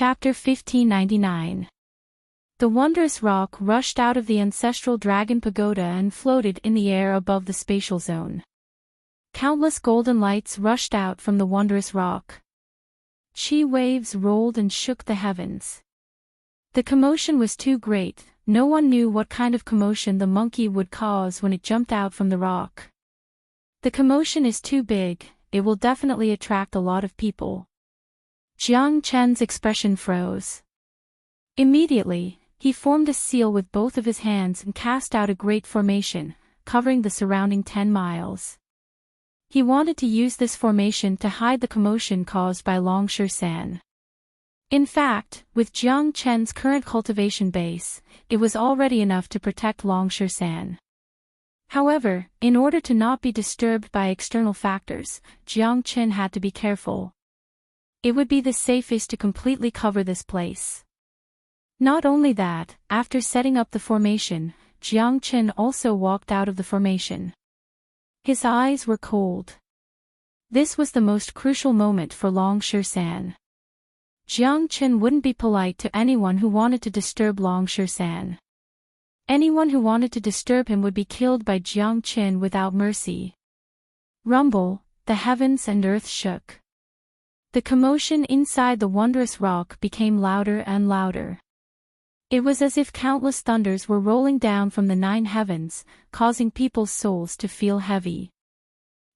Chapter 1599. The wondrous rock rushed out of the ancestral dragon pagoda and floated in the air above the spatial zone. Countless golden lights rushed out from the wondrous rock. Chi waves rolled and shook the heavens. The commotion was too great. No one knew what kind of commotion the monkey would cause when it jumped out from the rock. The commotion is too big, it will definitely attract a lot of people. Jiang Chen's expression froze. Immediately, he formed a seal with both of his hands and cast out a great formation, covering the surrounding 10 miles. He wanted to use this formation to hide the commotion caused by Longshan. In fact, with Jiang Chen's current cultivation base, it was already enough to protect Longshan. However, in order to not be disturbed by external factors, Jiang Chen had to be careful. It would be the safest to completely cover this place. Not only that, after setting up the formation, Jiang Chen also walked out of the formation. His eyes were cold. This was the most crucial moment for Longshan. Jiang Chen wouldn't be polite to anyone who wanted to disturb Longshan. Anyone who wanted to disturb him would be killed by Jiang Chen without mercy. Rumble, the heavens and earth shook. The commotion inside the wondrous rock became louder and louder. It was as if countless thunders were rolling down from the 9 heavens, causing people's souls to feel heavy.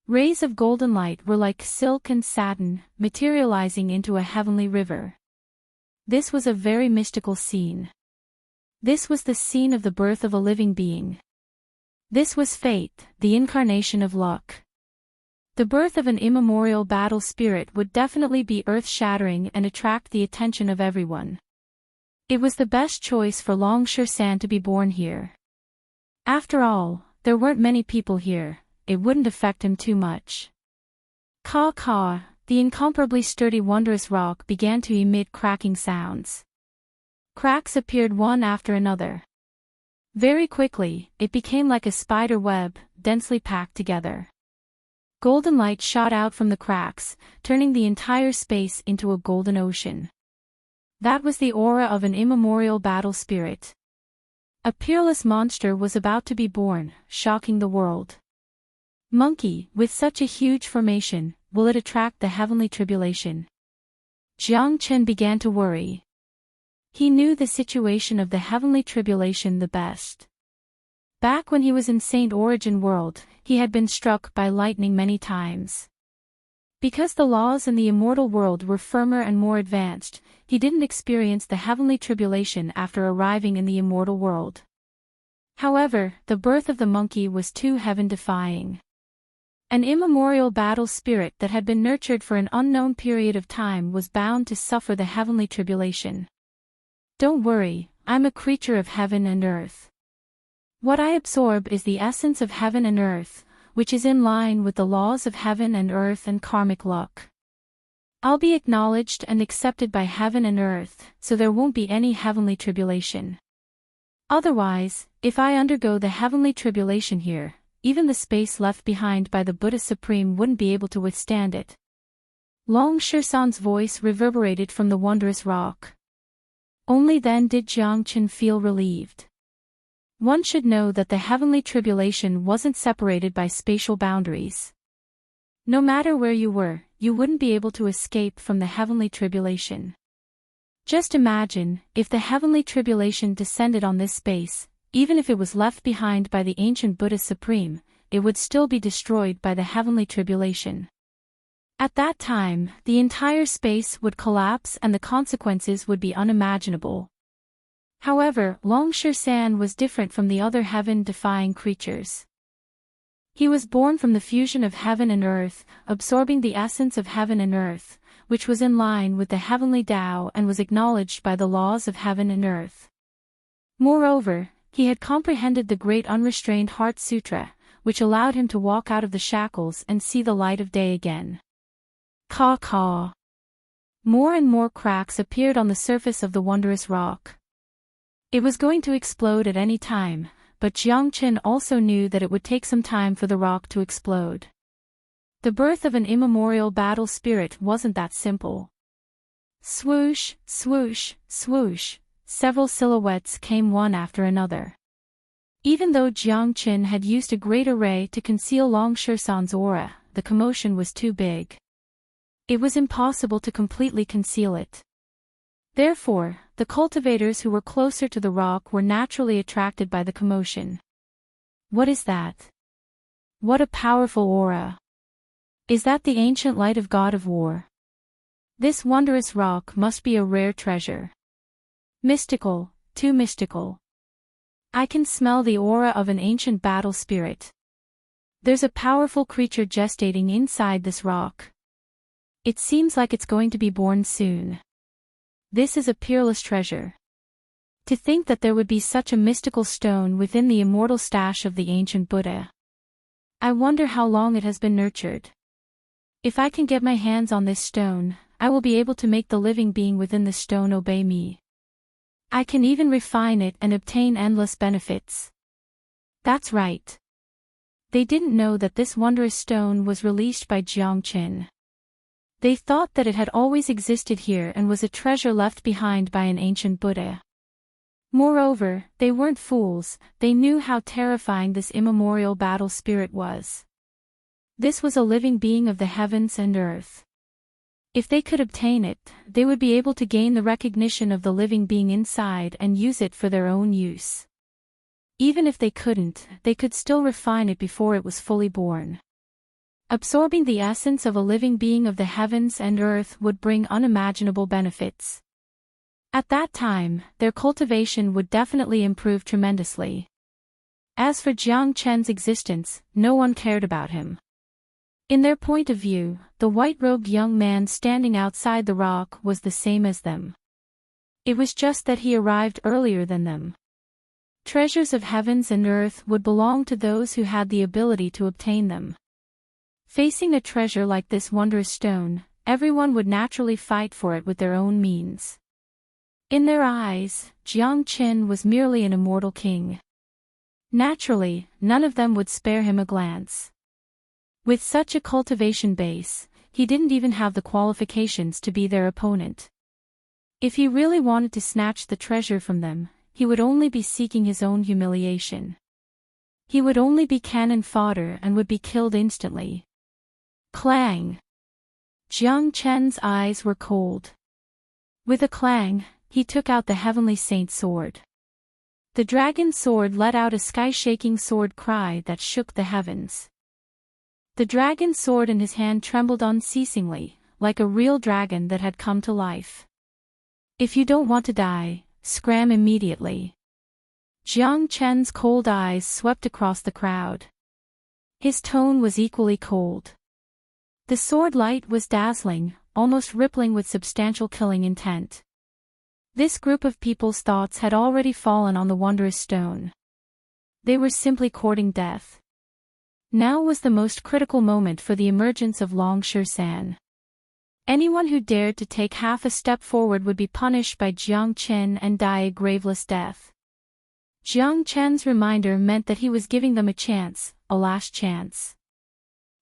Rays of golden light were like silk and satin, materializing into a heavenly river. This was a very mystical scene. This was the scene of the birth of a living being. This was fate, the incarnation of luck. The birth of an immemorial battle spirit would definitely be earth-shattering and attract the attention of everyone. It was the best choice for Longshan to be born here. After all, there weren't many people here, it wouldn't affect him too much. Caw, the incomparably sturdy wondrous rock began to emit cracking sounds. Cracks appeared one after another. Very quickly, it became like a spider web, densely packed together. Golden light shot out from the cracks, turning the entire space into a golden ocean. That was the aura of an immemorial battle spirit. A peerless monster was about to be born, shocking the world. Monkey, with such a huge formation, will it attract the heavenly tribulation? Jiang Chen began to worry. He knew the situation of the heavenly tribulation the best. Back when he was in Saint Origin World, he had been struck by lightning many times. Because the laws in the immortal world were firmer and more advanced, he didn't experience the heavenly tribulation after arriving in the immortal world. However, the birth of the monkey was too heaven-defying. An immemorial battle spirit that had been nurtured for an unknown period of time was bound to suffer the heavenly tribulation. Don't worry, I'm a creature of heaven and earth. What I absorb is the essence of heaven and earth, which is in line with the laws of heaven and earth and karmic luck. I'll be acknowledged and accepted by heaven and earth, so there won't be any heavenly tribulation. Otherwise, if I undergo the heavenly tribulation here, even the space left behind by the Buddha Supreme wouldn't be able to withstand it. Longshan's voice reverberated from the wondrous rock. Only then did Jiang Chen feel relieved. One should know that the heavenly tribulation wasn't separated by spatial boundaries. No matter where you were, you wouldn't be able to escape from the heavenly tribulation. Just imagine, if the heavenly tribulation descended on this space, even if it was left behind by the ancient Buddha Supreme, it would still be destroyed by the heavenly tribulation. At that time, the entire space would collapse and the consequences would be unimaginable. However, Longshan was different from the other heaven-defying creatures. He was born from the fusion of heaven and earth, absorbing the essence of heaven and earth, which was in line with the heavenly Tao and was acknowledged by the laws of heaven and earth. Moreover, he had comprehended the great unrestrained Heart Sutra, which allowed him to walk out of the shackles and see the light of day again. Caw. More and more cracks appeared on the surface of the wondrous rock. It was going to explode at any time, but Jiang Chen also knew that it would take some time for the rock to explode. The birth of an immemorial battle spirit wasn't that simple. Swoosh, swoosh, swoosh, several silhouettes came one after another. Even though Jiang Qin had used a great array to conceal Long Shersan's aura, the commotion was too big. It was impossible to completely conceal it. Therefore, the cultivators who were closer to the rock were naturally attracted by the commotion. What is that? What a powerful aura! Is that the ancient light of God of War? This wondrous rock must be a rare treasure. Mystical, too mystical. I can smell the aura of an ancient battle spirit. There's a powerful creature gestating inside this rock. It seems like it's going to be born soon. This is a peerless treasure. To think that there would be such a mystical stone within the immortal stash of the ancient Buddha. I wonder how long it has been nurtured. If I can get my hands on this stone, I will be able to make the living being within the stone obey me. I can even refine it and obtain endless benefits. That's right. They didn't know that this wondrous stone was released by Jiang Qin. They thought that it had always existed here and was a treasure left behind by an ancient Buddha. Moreover, they weren't fools, they knew how terrifying this immemorial battle spirit was. This was a living being of the heavens and earth. If they could obtain it, they would be able to gain the recognition of the living being inside and use it for their own use. Even if they couldn't, they could still refine it before it was fully born. Absorbing the essence of a living being of the heavens and earth would bring unimaginable benefits. At that time, their cultivation would definitely improve tremendously. As for Jiang Chen's existence, no one cared about him. In their point of view, the white-robed young man standing outside the rock was the same as them. It was just that he arrived earlier than them. Treasures of heavens and earth would belong to those who had the ability to obtain them. Facing a treasure like this wondrous stone, everyone would naturally fight for it with their own means. In their eyes, Jiang Qin was merely an immortal king. Naturally, none of them would spare him a glance. With such a cultivation base, he didn't even have the qualifications to be their opponent. If he really wanted to snatch the treasure from them, he would only be seeking his own humiliation. He would only be cannon fodder and would be killed instantly. Clang! Jiang Chen's eyes were cold. With a clang, he took out the heavenly saint's sword. The dragon sword let out a sky-shaking sword cry that shook the heavens. The dragon sword in his hand trembled unceasingly, like a real dragon that had come to life. If you don't want to die, scram immediately. Jiang Chen's cold eyes swept across the crowd. His tone was equally cold. The sword light was dazzling, almost rippling with substantial killing intent. This group of people's thoughts had already fallen on the wondrous stone. They were simply courting death. Now was the most critical moment for the emergence of Long Shersan. Anyone who dared to take half a step forward would be punished by Jiang Qin and die a graveless death. Jiang Chen's reminder meant that he was giving them a chance, a last chance.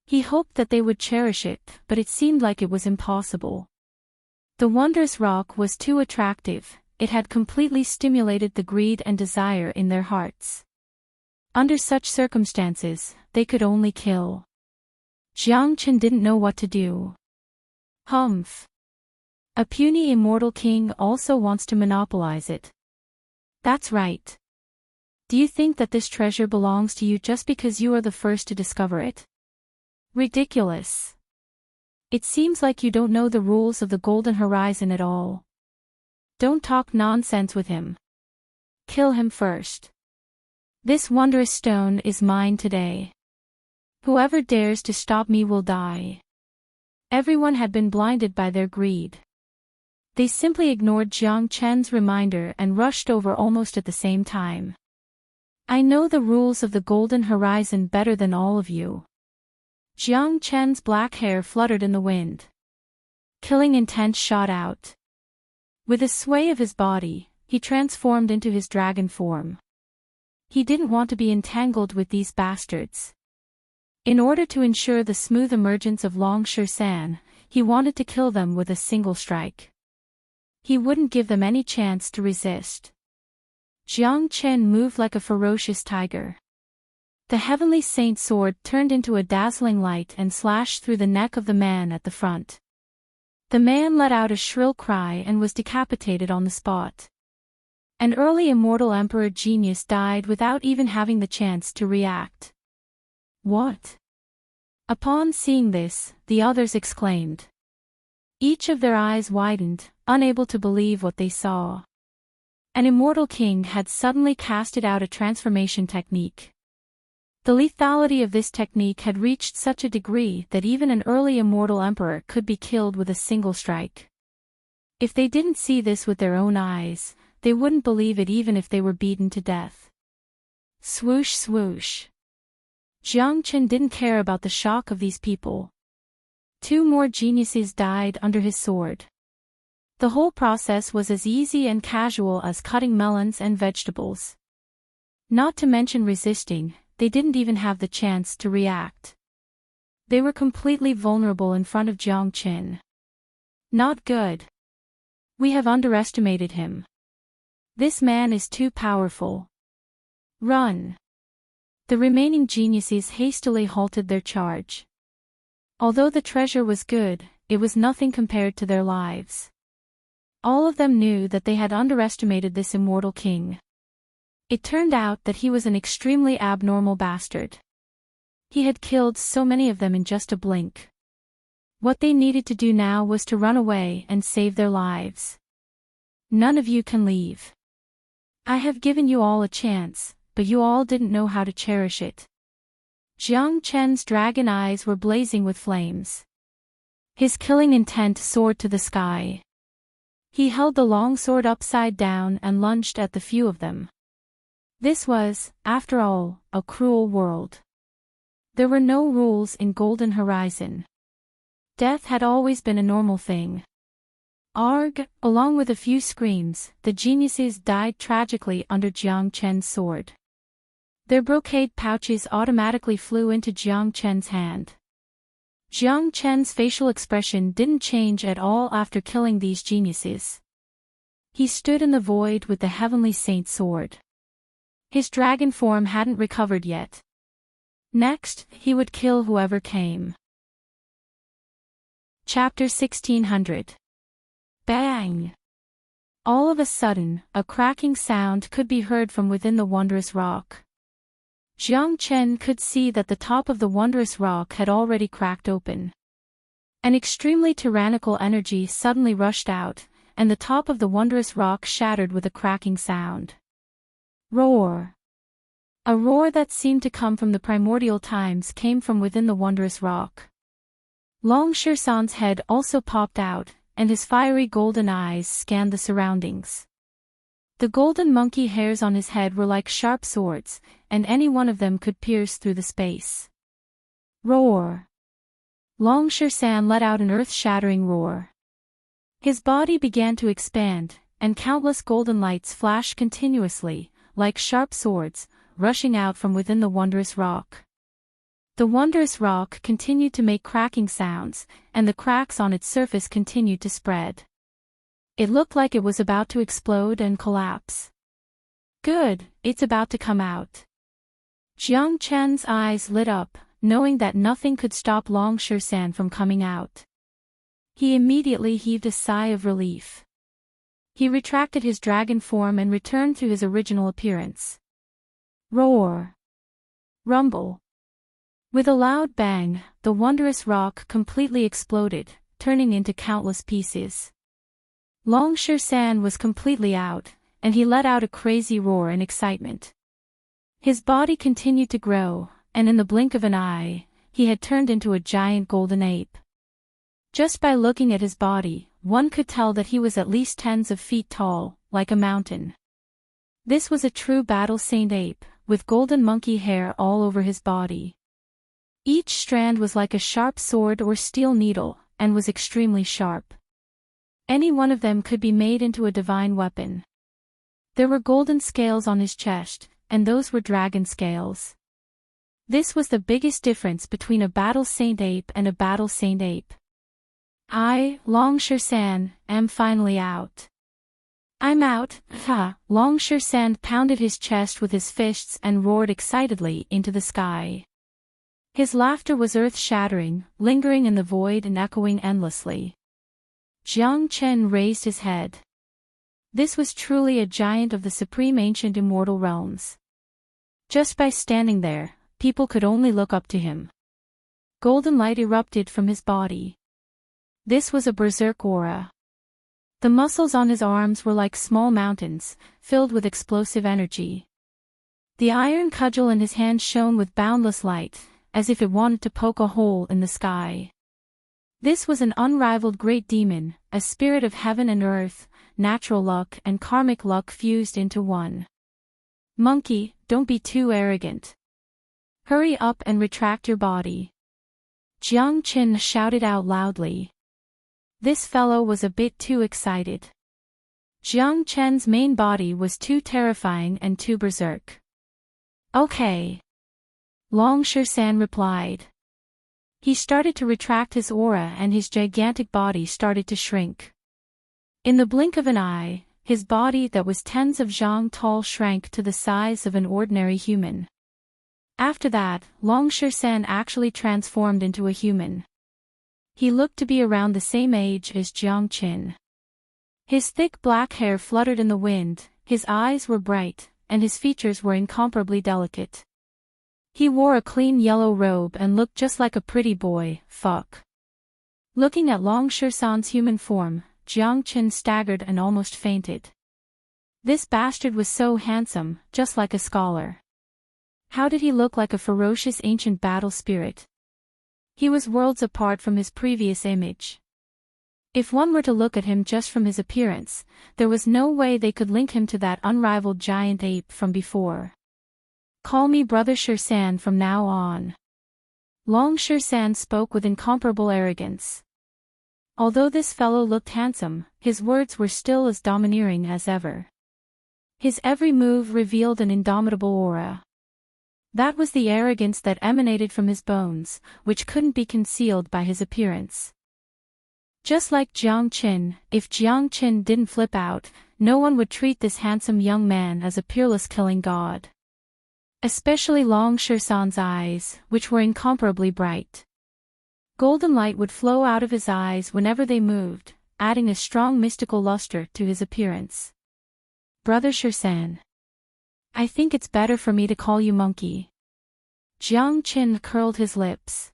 He hoped that they would cherish it, but it seemed like it was impossible. The wondrous rock was too attractive, it had completely stimulated the greed and desire in their hearts. Under such circumstances, they could only kill. Jiang Qin didn't know what to do. Humph. A puny immortal king also wants to monopolize it. That's right. Do you think that this treasure belongs to you just because you are the first to discover it? Ridiculous. It seems like you don't know the rules of the Golden Horizon at all. Don't talk nonsense with him. Kill him first. This wondrous stone is mine today. Whoever dares to stop me will die. Everyone had been blinded by their greed. They simply ignored Jiang Chen's reminder and rushed over almost at the same time. I know the rules of the Golden Horizon better than all of you. Jiang Chen's black hair fluttered in the wind. Killing intent shot out. With a sway of his body, he transformed into his dragon form. He didn't want to be entangled with these bastards. In order to ensure the smooth emergence of Long Shersan, he wanted to kill them with a single strike. He wouldn't give them any chance to resist. Jiang Chen moved like a ferocious tiger. The heavenly saint sword turned into a dazzling light and slashed through the neck of the man at the front. The man let out a shrill cry and was decapitated on the spot. An early immortal emperor genius died without even having the chance to react. What? Upon seeing this, the others exclaimed. Each of their eyes widened, unable to believe what they saw. An immortal king had suddenly casted out a transformation technique. The lethality of this technique had reached such a degree that even an early immortal emperor could be killed with a single strike. If they didn't see this with their own eyes, they wouldn't believe it even if they were beaten to death. Swoosh swoosh. Jiang Chen didn't care about the shock of these people. 2 more geniuses died under his sword. The whole process was as easy and casual as cutting melons and vegetables. Not to mention resisting, they didn't even have the chance to react. They were completely vulnerable in front of Jiang Chen. Not good. We have underestimated him. This man is too powerful. Run. The remaining geniuses hastily halted their charge. Although the treasure was good, it was nothing compared to their lives. All of them knew that they had underestimated this immortal king. It turned out that he was an extremely abnormal bastard. He had killed so many of them in just a blink. What they needed to do now was to run away and save their lives. None of you can leave. I have given you all a chance, but you all didn't know how to cherish it. Jiang Chen's dragon eyes were blazing with flames. His killing intent soared to the sky. He held the long sword upside down and lunged at the few of them. This was, after all, a cruel world. There were no rules in Golden Horizon. Death had always been a normal thing. Arg! Along with a few screams, the geniuses died tragically under Jiang Chen's sword. Their brocade pouches automatically flew into Jiang Chen's hand. Jiang Chen's facial expression didn't change at all after killing these geniuses. He stood in the void with the heavenly saint's sword. His dragon form hadn't recovered yet. Next, he would kill whoever came. Chapter 1600. Bang! All of a sudden, a cracking sound could be heard from within the wondrous rock. Jiang Chen could see that the top of the wondrous rock had already cracked open. An extremely tyrannical energy suddenly rushed out, and the top of the wondrous rock shattered with a cracking sound. Roar! A roar that seemed to come from the primordial times came from within the wondrous rock. Long Shirsan's head also popped out, and his fiery golden eyes scanned the surroundings. The golden monkey hairs on his head were like sharp swords, and any one of them could pierce through the space. Roar! Long Shirsan let out an earth-shattering roar. His body began to expand, and countless golden lights flashed continuously, like sharp swords, rushing out from within the wondrous rock. The wondrous rock continued to make cracking sounds, and the cracks on its surface continued to spread. It looked like it was about to explode and collapse. Good, it's about to come out. Jiang Chen's eyes lit up, knowing that nothing could stop Long Shirsan from coming out. He immediately heaved a sigh of relief. He retracted his dragon form and returned to his original appearance. Roar! Rumble! With a loud bang, the wondrous rock completely exploded, turning into countless pieces. Long Shirsan was completely out, and he let out a crazy roar in excitement. His body continued to grow, and in the blink of an eye, he had turned into a giant golden ape. Just by looking at his body, one could tell that he was at least tens of feet tall, like a mountain. This was a true battle saint ape, with golden monkey hair all over his body. Each strand was like a sharp sword or steel needle, and was extremely sharp. Any one of them could be made into a divine weapon. There were golden scales on his chest, and those were dragon scales. This was the biggest difference between a battle saint ape and a battle saint ape. I, Long San, am finally out. I'm out, ha! Long San pounded his chest with his fists and roared excitedly into the sky. His laughter was earth-shattering, lingering in the void and echoing endlessly. Jiang Chen raised his head. This was truly a giant of the supreme ancient immortal realms. Just by standing there, people could only look up to him. Golden light erupted from his body. This was a berserk aura. The muscles on his arms were like small mountains, filled with explosive energy. The iron cudgel in his hand shone with boundless light, as if it wanted to poke a hole in the sky. This was an unrivaled great demon, a spirit of heaven and earth, natural luck and karmic luck fused into one. Monkey, don't be too arrogant. Hurry up and retract your body. Jiang Chen shouted out loudly. This fellow was a bit too excited. Jiang Chen's main body was too terrifying and too berserk. Okay. Long San replied. He started to retract his aura and his gigantic body started to shrink. In the blink of an eye, his body that was tens of zhang tall shrank to the size of an ordinary human. After that, Long San actually transformed into a human. He looked to be around the same age as Jiang Chen. His thick black hair fluttered in the wind, his eyes were bright, and his features were incomparably delicate. He wore a clean yellow robe and looked just like a pretty boy. Fuck. Looking at Long San's human form, Jiang Chen staggered and almost fainted. This bastard was so handsome, just like a scholar. How did he look like a ferocious ancient battle spirit? He was worlds apart from his previous image. If one were to look at him just from his appearance, there was no way they could link him to that unrivaled giant ape from before. Call me Brother San from now on. Long San spoke with incomparable arrogance. Although this fellow looked handsome, his words were still as domineering as ever. His every move revealed an indomitable aura. That was the arrogance that emanated from his bones, which couldn't be concealed by his appearance. Just like Jiang Chen, if Jiang Chen didn't flip out, no one would treat this handsome young man as a peerless killing god. Especially Long San's eyes, which were incomparably bright. Golden light would flow out of his eyes whenever they moved, adding a strong mystical luster to his appearance. Brother San. I think it's better for me to call you Monkey. Jiang Chen curled his lips.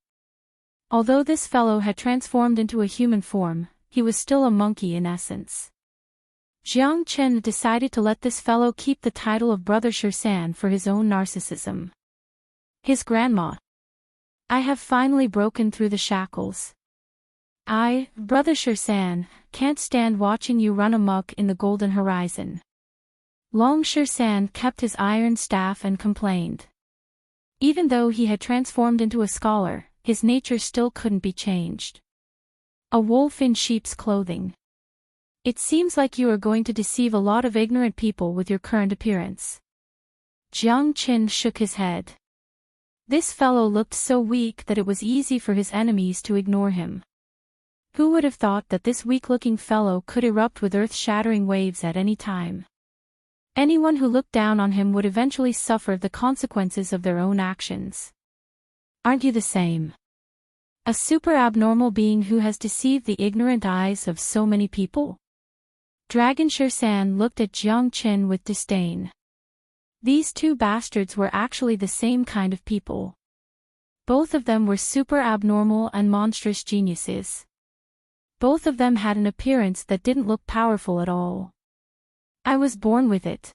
Although this fellow had transformed into a human form, he was still a monkey in essence. Jiang Chen decided to let this fellow keep the title of Brother San for his own narcissism. His grandma. I have finally broken through the shackles. I, Brother San, can't stand watching you run amok in the golden horizon. Long San kept his iron staff and complained. Even though he had transformed into a scholar, his nature still couldn't be changed. A wolf in sheep's clothing. It seems like you are going to deceive a lot of ignorant people with your current appearance. Jiang Chen shook his head. This fellow looked so weak that it was easy for his enemies to ignore him. Who would have thought that this weak-looking fellow could erupt with earth-shattering waves at any time? Anyone who looked down on him would eventually suffer the consequences of their own actions. Aren't you the same? A super abnormal being who has deceived the ignorant eyes of so many people? Dragon San looked at Jiang Chen with disdain. These two bastards were actually the same kind of people. Both of them were super abnormal and monstrous geniuses. Both of them had an appearance that didn't look powerful at all. I was born with it.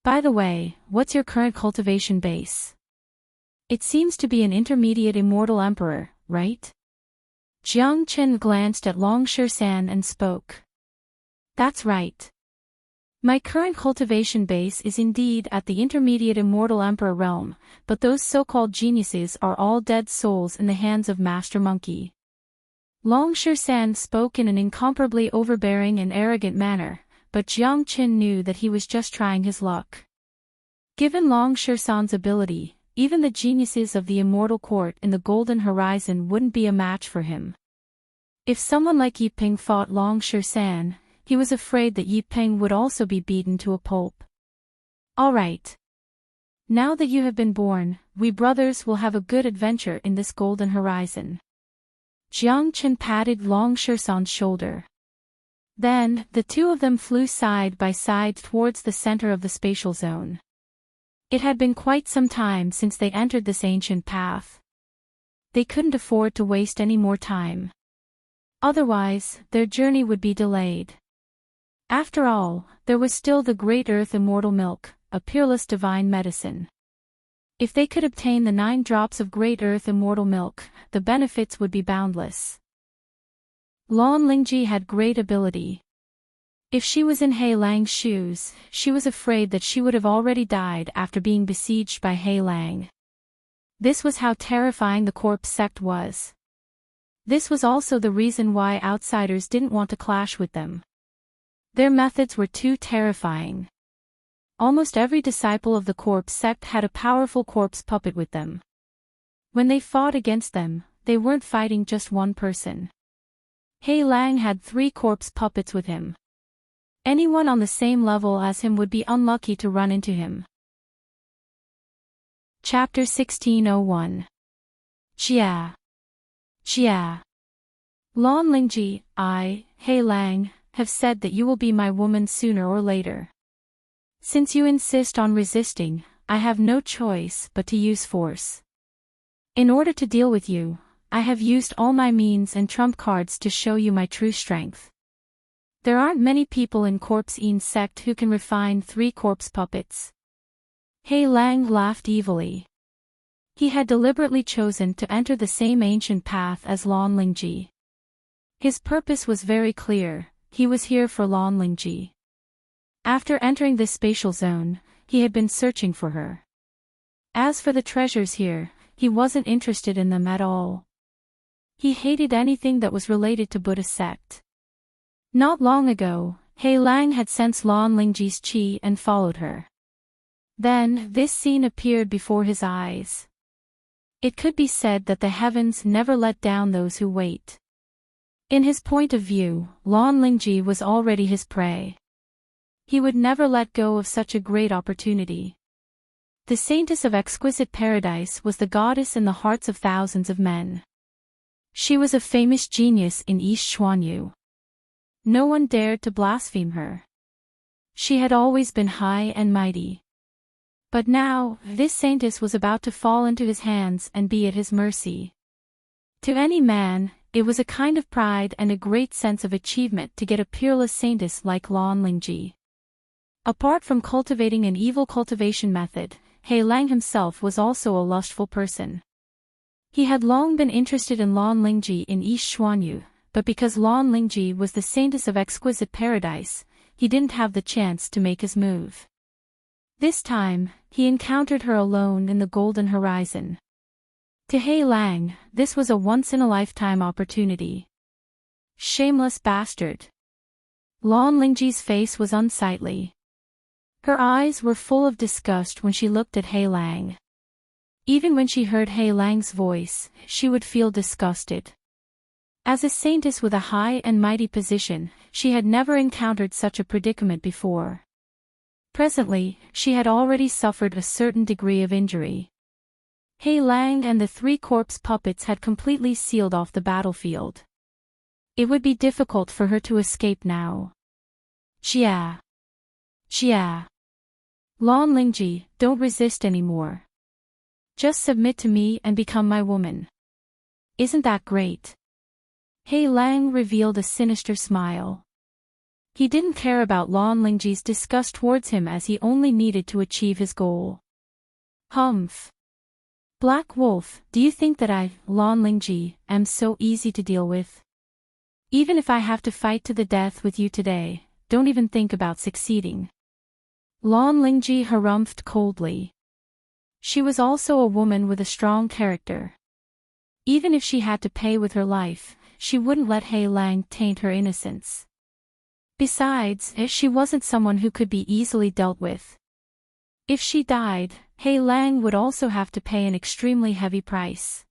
By the way, what's your current cultivation base? It seems to be an intermediate immortal emperor, right? Jiang Chen glanced at Long San and spoke. That's right. My current cultivation base is indeed at the intermediate immortal emperor realm, but those so-called geniuses are all dead souls in the hands of Master Monkey. Long San spoke in an incomparably overbearing and arrogant manner, but Jiang Chen knew that he was just trying his luck. Given Long San's ability, even the geniuses of the immortal court in the Golden Horizon wouldn't be a match for him. If someone like Yi Ping fought Long San, he was afraid that Yi Ping would also be beaten to a pulp. All right. Now that you have been born, we brothers will have a good adventure in this golden horizon. Jiang Chen patted Long San's shoulder. Then, the two of them flew side by side towards the center of the spatial zone. It had been quite some time since they entered this ancient path. They couldn't afford to waste any more time. Otherwise, their journey would be delayed. After all, there was still the Great Earth Immortal Milk, a peerless divine medicine. If they could obtain the 9 drops of Great Earth Immortal Milk, the benefits would be boundless. Lan Lingji had great ability. If she was in He Lang's shoes, she was afraid that she would have already died after being besieged by He Lang. This was how terrifying the corpse sect was. This was also the reason why outsiders didn't want to clash with them. Their methods were too terrifying. Almost every disciple of the corpse sect had a powerful corpse puppet with them. When they fought against them, they weren't fighting just one person. He Lang had 3 corpse puppets with him. Anyone on the same level as him would be unlucky to run into him. Chapter 1601. Jia. Jia. Lan Lingji, He Lang, have said that you will be my woman sooner or later. Since you insist on resisting, I have no choice but to use force. In order to deal with you, I have used all my means and trump cards to show you my true strength. There aren't many people in Corpse Een sect who can refine 3 corpse puppets. He Lang laughed evilly. He had deliberately chosen to enter the same ancient path as Lan Lingji. His purpose was very clear, he was here for Lan Lingji. After entering this spatial zone, he had been searching for her. As for the treasures here, he wasn't interested in them at all. He hated anything that was related to Buddha sect. Not long ago, He Lang had sensed Lan Lingji's qi and followed her. Then, this scene appeared before his eyes. It could be said that the heavens never let down those who wait. In his point of view, Lan Lingji was already his prey. He would never let go of such a great opportunity. The saintess of exquisite paradise was the goddess in the hearts of thousands of men. She was a famous genius in East Xuanyu. No one dared to blaspheme her. She had always been high and mighty. But now, this saintess was about to fall into his hands and be at his mercy. To any man, it was a kind of pride and a great sense of achievement to get a peerless saintess like Lan Lingji. Apart from cultivating an evil cultivation method, He Lang himself was also a lustful person. He had long been interested in Lan Lingji in East Xuanyu, but because Lan Lingji was the saintess of exquisite paradise, he didn't have the chance to make his move. This time, he encountered her alone in the golden horizon. To He Lang, this was a once-in-a-lifetime opportunity. Shameless bastard. Lan Lingji's face was unsightly. Her eyes were full of disgust when she looked at He Lang. Even when she heard He Lang's voice, she would feel disgusted. As a saintess with a high and mighty position, she had never encountered such a predicament before. Presently, she had already suffered a certain degree of injury. He Lang and the 3 corpse puppets had completely sealed off the battlefield. It would be difficult for her to escape now. Jia. Jia. Lan Lingji, don't resist anymore. Just submit to me and become my woman. Isn't that great? He Lang revealed a sinister smile. He didn't care about Lan Lingji's disgust towards him as he only needed to achieve his goal. Humph. Black Wolf, do you think that I, Lan Lingji, am so easy to deal with? Even if I have to fight to the death with you today, don't even think about succeeding. Lan Lingji harumphed coldly. She was also a woman with a strong character. Even if she had to pay with her life, she wouldn't let He Lang taint her innocence. Besides, she wasn't someone who could be easily dealt with. If she died, He Lang would also have to pay an extremely heavy price.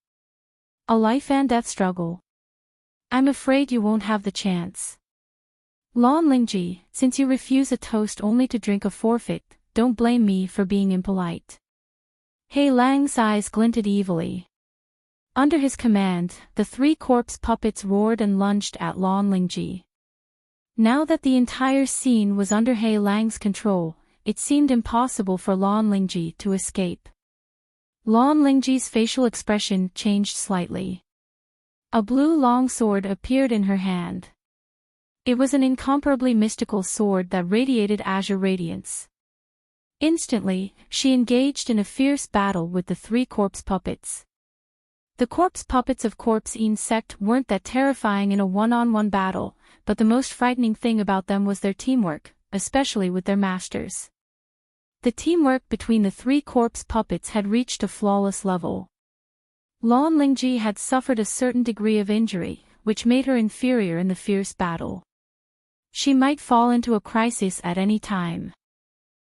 A life and death struggle. I'm afraid you won't have the chance. Lan Lingji, since you refuse a toast only to drink a forfeit, don't blame me for being impolite. He Lang's eyes glinted evilly. Under his command, the 3 corpse puppets roared and lunged at Lan Lingji. Now that the entire scene was under He Lang's control, it seemed impossible for Lan Lingji to escape. Lan Lingji's facial expression changed slightly. A blue long sword appeared in her hand. It was an incomparably mystical sword that radiated azure radiance. Instantly, she engaged in a fierce battle with the 3 corpse puppets. The corpse puppets of Corpse Ean sect weren't that terrifying in a one-on-one battle, but the most frightening thing about them was their teamwork, especially with their masters. The teamwork between the 3 corpse puppets had reached a flawless level. Lan Lingji had suffered a certain degree of injury, which made her inferior in the fierce battle. She might fall into a crisis at any time.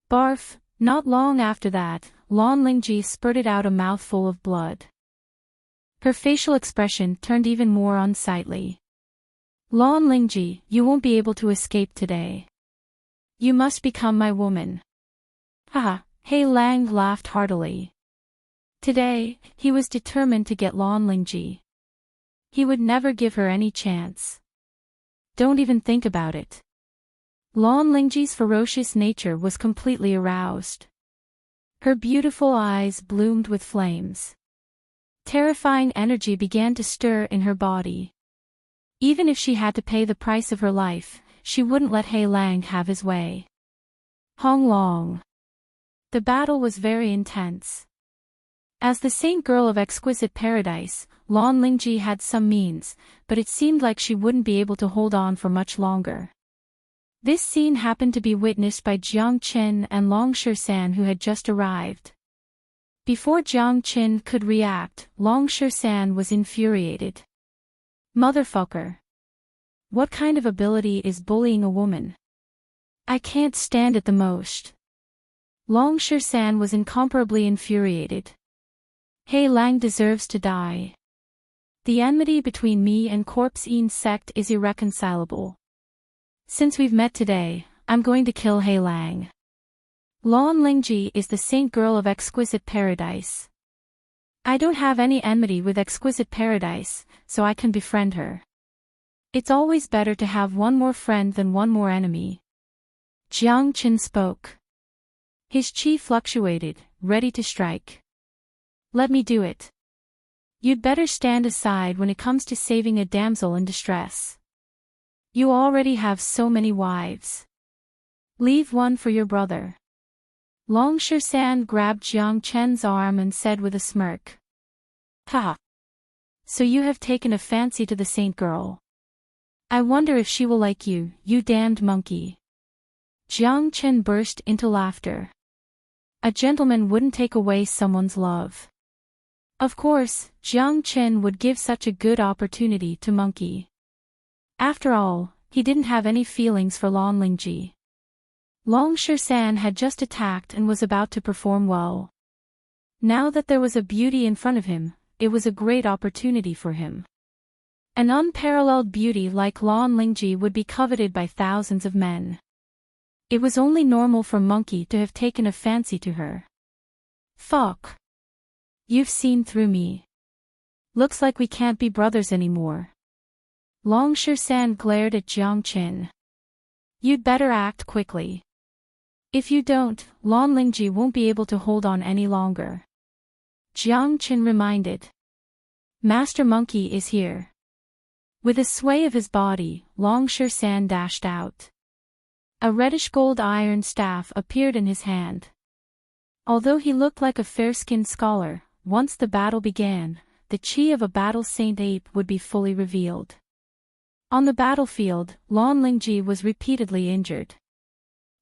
Barf! Not long after that, Lan Lingji spurted out a mouthful of blood. Her facial expression turned even more unsightly. Lan Lingji, you won't be able to escape today. You must become my woman. Haha, He Lang laughed heartily. Today, he was determined to get Lan Lingji. He would never give her any chance. Don't even think about it. Lan Lingji's ferocious nature was completely aroused. Her beautiful eyes bloomed with flames. Terrifying energy began to stir in her body. Even if she had to pay the price of her life, she wouldn't let He Lang have his way. Hong Long. The battle was very intense. As the Saint Girl of Exquisite Paradise, Lan Lingji had some means, but it seemed like she wouldn't be able to hold on for much longer. This scene happened to be witnessed by Jiang Qin and Long Shisan, who had just arrived. Before Jiang Qin could react, Long Shisan was infuriated. Motherfucker. What kind of ability is bullying a woman? I can't stand it the most. Long Shisan was incomparably infuriated. He Lang deserves to die. The enmity between me and Corpse Ean sect is irreconcilable. Since we've met today, I'm going to kill He Lang. Lan Lingji is the Saint Girl of Exquisite Paradise. I don't have any enmity with Exquisite Paradise, so I can befriend her. It's always better to have one more friend than one more enemy. Jiang Qin spoke. His chi fluctuated, ready to strike. Let me do it. You'd better stand aside when it comes to saving a damsel in distress. You already have so many wives. Leave one for your brother. Long Shisan grabbed Jiang Chen's arm and said with a smirk. Ha! So you have taken a fancy to the Saint Girl. I wonder if she will like you, you damned monkey. Jiang Chen burst into laughter. A gentleman wouldn't take away someone's love. Of course, Jiang Chen would give such a good opportunity to Monkey. After all, he didn't have any feelings for Lan Lingji. Long Shisan had just attacked and was about to perform well. Now that there was a beauty in front of him, it was a great opportunity for him. An unparalleled beauty like Lan Lingji would be coveted by thousands of men. It was only normal for Monkey to have taken a fancy to her. Fuck. You've seen through me. Looks like we can't be brothers anymore. Long Shisan glared at Jiang Qin. You'd better act quickly. If you don't, Lan Lingji won't be able to hold on any longer. Jiang Qin reminded. Master Monkey is here. With a sway of his body, Long Shisan dashed out. A reddish-gold iron staff appeared in his hand. Although he looked like a fair-skinned scholar, once the battle began, the chi of a battle saint ape would be fully revealed. On the battlefield, Lan Lingji was repeatedly injured.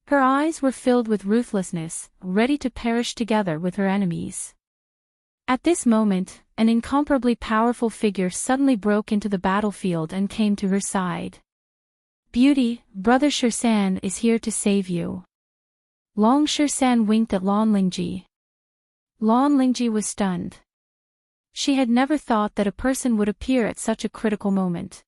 Her eyes were filled with ruthlessness, ready to perish together with her enemies. At this moment, an incomparably powerful figure suddenly broke into the battlefield and came to her side. Beauty, Brother Shisan is here to save you. Long Shisan winked at Lan Lingji. Lan Lingji was stunned. She had never thought that a person would appear at such a critical moment.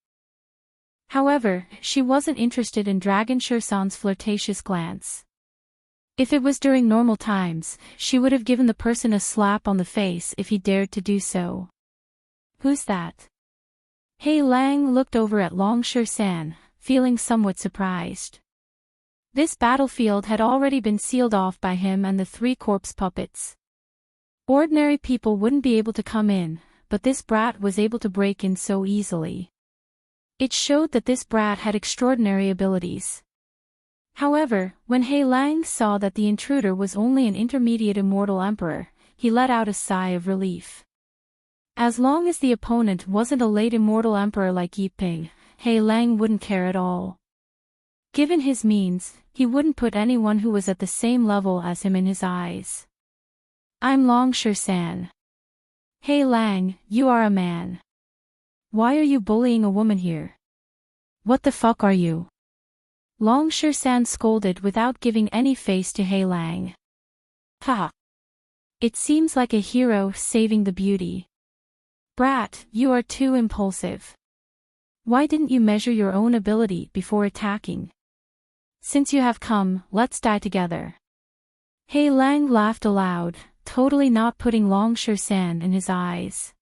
However, she wasn't interested in Dragon Shursan's flirtatious glance. If it was during normal times, she would have given the person a slap on the face if he dared to do so. Who's that? Hei Lang looked over at Long Shursan, feeling somewhat surprised. This battlefield had already been sealed off by him and the 3 corpse puppets. Ordinary people wouldn't be able to come in, but this brat was able to break in so easily. It showed that this brat had extraordinary abilities. However, when Hei Lang saw that the intruder was only an intermediate immortal emperor, he let out a sigh of relief. As long as the opponent wasn't a late immortal emperor like Yiping, Hei Lang wouldn't care at all. Given his means, he wouldn't put anyone who was at the same level as him in his eyes. I'm Long Shursan. Hei Lang, you are a man. Why are you bullying a woman here? What the fuck are you? Long Shursan scolded without giving any face to Hei Lang. Ha! It seems like a hero saving the beauty. Brat, you are too impulsive. Why didn't you measure your own ability before attacking? Since you have come, let's die together. Hei Lang laughed aloud, totally not putting Long Shursan in his eyes.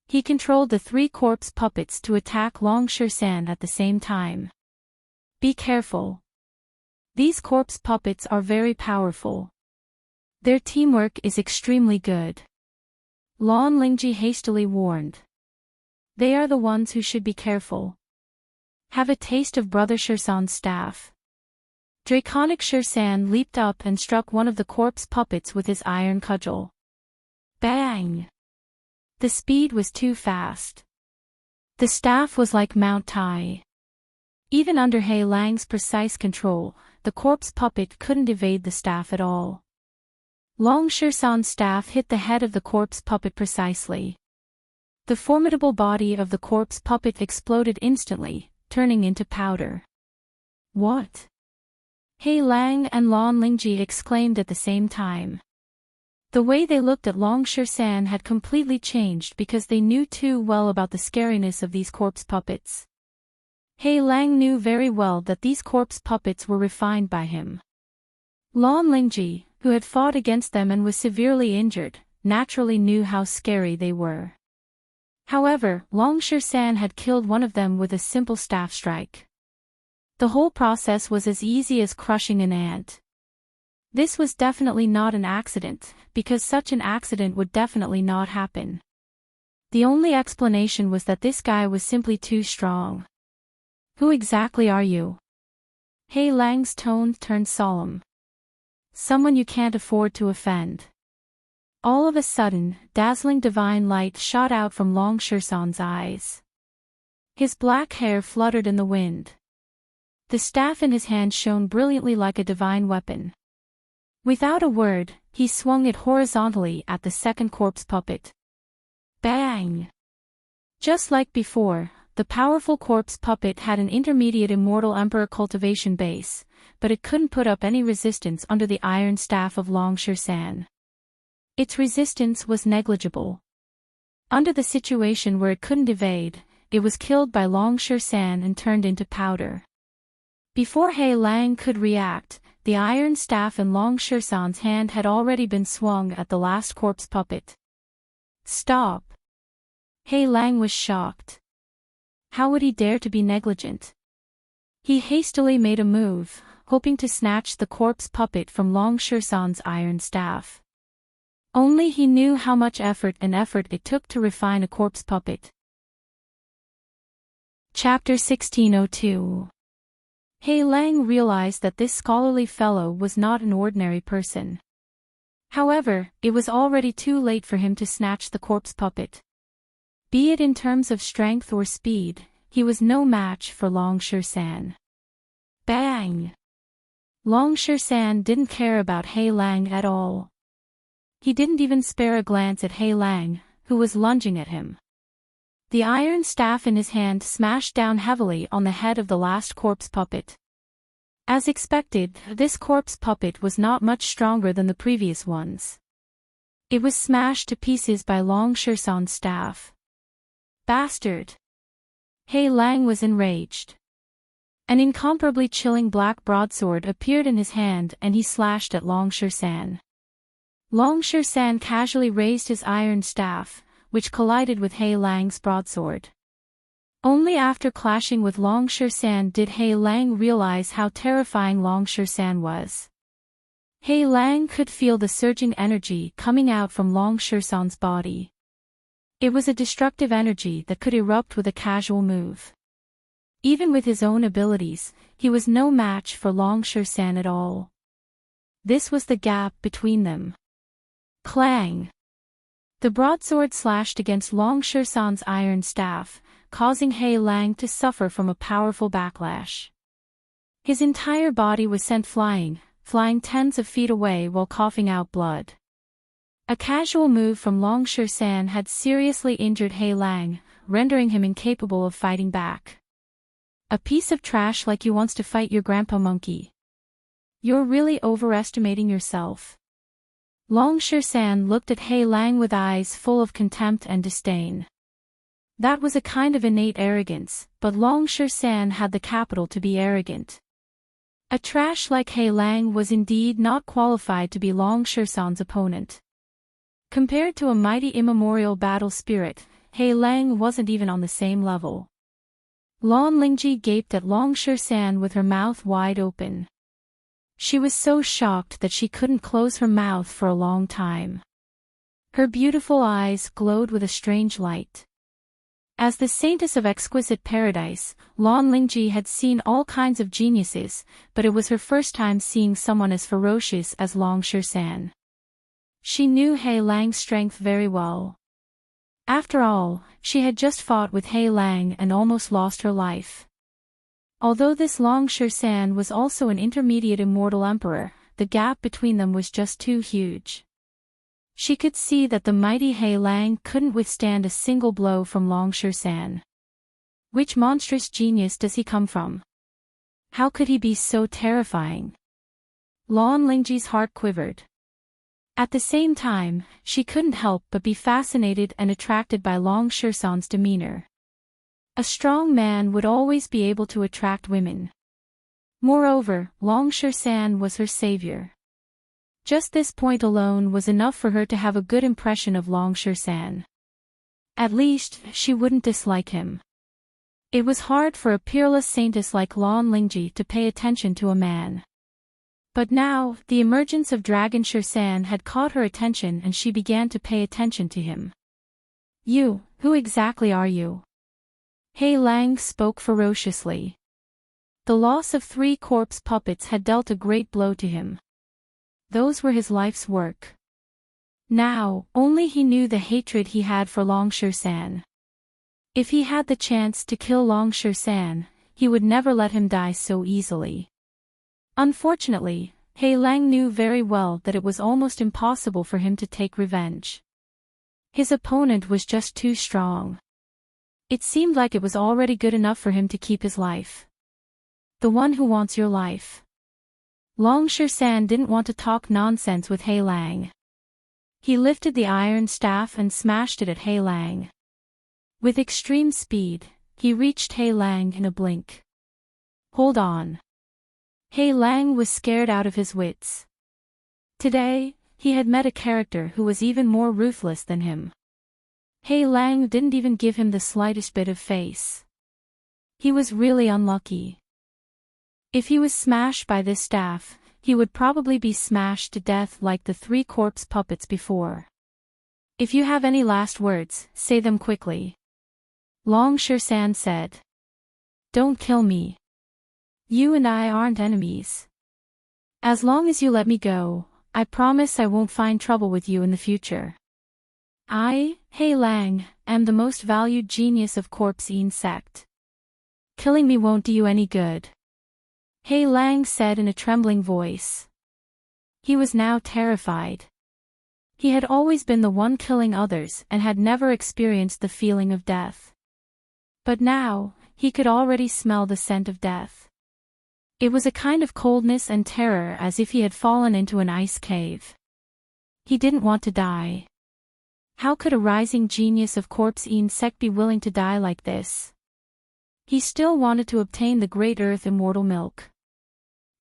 He controlled the 3 corpse puppets to attack Long Shursan at the same time. Be careful. These corpse puppets are very powerful. Their teamwork is extremely good. Lan Lingji hastily warned. They are the ones who should be careful. Have a taste of Brother Shursan's staff. Draconic Shursan leaped up and struck one of the corpse puppets with his iron cudgel. Bang! The speed was too fast. The staff was like Mount Tai. Even under Hei Lang's precise control, the corpse puppet couldn't evade the staff at all. Long Shursan's staff hit the head of the corpse puppet precisely. The formidable body of the corpse puppet exploded instantly, turning into powder. What? Hei Lang and Lan Lingji exclaimed at the same time. The way they looked at Long Shursan had completely changed because they knew too well about the scariness of these corpse puppets. Hei Lang knew very well that these corpse puppets were refined by him. Lan Lingji, who had fought against them and was severely injured, naturally knew how scary they were. However, Long Shursan had killed one of them with a simple staff strike. The whole process was as easy as crushing an ant. This was definitely not an accident, because such an accident would definitely not happen. The only explanation was that this guy was simply too strong. Who exactly are you? Hei Lang's tone turned solemn. Someone you can't afford to offend. All of a sudden, dazzling divine light shot out from Long Shursan's eyes. His black hair fluttered in the wind. The staff in his hand shone brilliantly like a divine weapon. Without a word, he swung it horizontally at the second corpse puppet. Bang! Just like before, the powerful corpse puppet had an intermediate immortal emperor cultivation base, but it couldn't put up any resistance under the iron staff of Long Shursan. Its resistance was negligible. Under the situation where it couldn't evade, it was killed by Long Shursan and turned into powder. Before Hei Lang could react, the iron staff in Long Shursan's hand had already been swung at the last corpse puppet. Stop! Hei Lang was shocked. How would he dare to be negligent? He hastily made a move, hoping to snatch the corpse puppet from Long Shursan's iron staff. Only he knew how much effort it took to refine a corpse puppet. Chapter 1602. Hei Lang realized that this scholarly fellow was not an ordinary person. However, it was already too late for him to snatch the corpse puppet. Be it in terms of strength or speed, he was no match for Long Shursan. Bang! Long Shursan didn't care about Hei Lang at all. He didn't even spare a glance at Hei Lang, who was lunging at him. The iron staff in his hand smashed down heavily on the head of the last corpse puppet. As expected, this corpse puppet was not much stronger than the previous ones. It was smashed to pieces by Long Shursan's staff. Bastard! He Lang was enraged. An incomparably chilling black broadsword appeared in his hand and he slashed at Long San. Long San casually raised his iron staff, which collided with He Lang's broadsword. Only after clashing with Long San did He Lang realize how terrifying Long San was. He Lang could feel the surging energy coming out from Long San's body. It was a destructive energy that could erupt with a casual move. Even with his own abilities, he was no match for Long San at all. This was the gap between them. Clang! The broadsword slashed against Long San's iron staff, causing He Lang to suffer from a powerful backlash. His entire body was sent flying tens of feet away while coughing out blood. A casual move from Long San had seriously injured He Lang, rendering him incapable of fighting back. A piece of trash like you wants to fight your grandpa monkey. You're really overestimating yourself. Long San looked at He Lang with eyes full of contempt and disdain. That was a kind of innate arrogance, but Long San had the capital to be arrogant. A trash like He Lang was indeed not qualified to be Long San's opponent. Compared to a mighty immemorial battle spirit, He Lang wasn't even on the same level. Lan Lingji gaped at Long San with her mouth wide open. She was so shocked that she couldn't close her mouth for a long time. Her beautiful eyes glowed with a strange light. As the saintess of exquisite paradise, Lan Lingji had seen all kinds of geniuses, but it was her first time seeing someone as ferocious as Long San. She knew He Lang's strength very well. After all, she had just fought with He Lang and almost lost her life. Although this Long San was also an intermediate immortal emperor, the gap between them was just too huge. She could see that the mighty He Lang couldn't withstand a single blow from Long San. Which monstrous genius does he come from? How could he be so terrifying? Lan Lingji's heart quivered. At the same time, she couldn't help but be fascinated and attracted by Long San's demeanor. A strong man would always be able to attract women. Moreover, Long San was her savior. Just this point alone was enough for her to have a good impression of Long San. At least, she wouldn't dislike him. It was hard for a peerless saintess like Lan Lingji to pay attention to a man. But now, the emergence of Dragon San had caught her attention and she began to pay attention to him. You, who exactly are you? He Lang spoke ferociously. The loss of 3 corpse puppets had dealt a great blow to him. Those were his life's work. Now, only he knew the hatred he had for Long San. If he had the chance to kill Long San, he would never let him die so easily. Unfortunately, He Lang knew very well that it was almost impossible for him to take revenge. His opponent was just too strong. It seemed like it was already good enough for him to keep his life. The one who wants your life. Long San didn't want to talk nonsense with He Lang. He lifted the iron staff and smashed it at He Lang. With extreme speed, he reached He Lang in a blink. Hold on. He Lang was scared out of his wits. Today, he had met a character who was even more ruthless than him. He Lang didn't even give him the slightest bit of face. He was really unlucky. If he was smashed by this staff, he would probably be smashed to death like the 3 corpse puppets before. If you have any last words, say them quickly. Long San said. Don't kill me. You and I aren't enemies. As long as you let me go, I promise I won't find trouble with you in the future. I, He Lang, am the most valued genius of Corpse sect. Killing me won't do you any good. He Lang said in a trembling voice. He was now terrified. He had always been the one killing others and had never experienced the feeling of death. But now, he could already smell the scent of death. It was a kind of coldness and terror as if he had fallen into an ice cave. He didn't want to die. How could a rising genius of Corpse sect be willing to die like this? He still wanted to obtain the great earth immortal milk.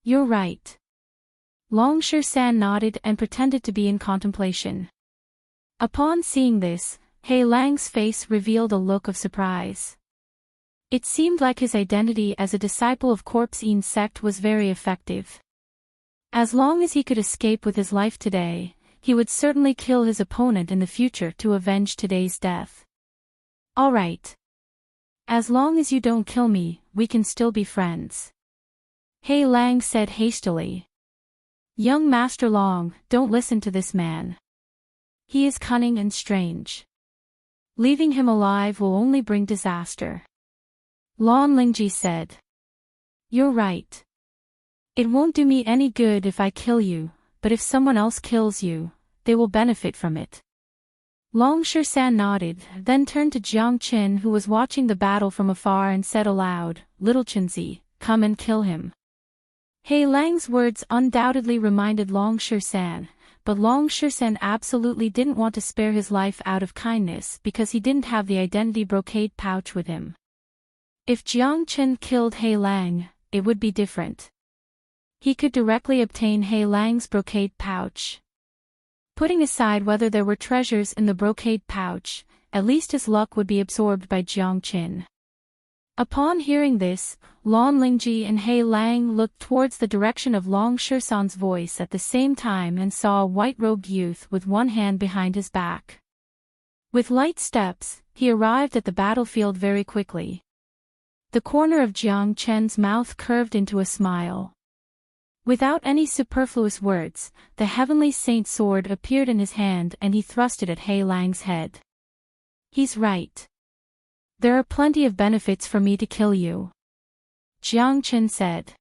You're right. Long San nodded and pretended to be in contemplation. Upon seeing this, He Lang's face revealed a look of surprise. It seemed like his identity as a disciple of Corpse Ean sect was very effective. As long as he could escape with his life today, he would certainly kill his opponent in the future to avenge today's death. All right. As long as you don't kill me, we can still be friends. He Lang said hastily. Young Master Long, don't listen to this man. He is cunning and strange. Leaving him alive will only bring disaster. Lan Lingji said. You're right. It won't do me any good if I kill you, but if someone else kills you, they will benefit from it. Long San nodded, then turned to Jiang Qin who was watching the battle from afar and said aloud, Little Qinzi, come and kill him. He Lang's words undoubtedly reminded Long San, but Long San absolutely didn't want to spare his life out of kindness because he didn't have the identity brocade pouch with him. If Jiang Qin killed He Lang, it would be different. He could directly obtain He Lang's brocade pouch. Putting aside whether there were treasures in the brocade pouch, at least his luck would be absorbed by Jiang Qin. Upon hearing this, Lan Lingji and He Lang looked towards the direction of Long San's voice at the same time and saw a white-robed youth with one hand behind his back. With light steps, he arrived at the battlefield very quickly. The corner of Jiang Qin's mouth curved into a smile. Without any superfluous words, the Heavenly Saint sword appeared in his hand and he thrust it at He Lang's head. He's right. There are plenty of benefits for me to kill you. Jiang Qin said.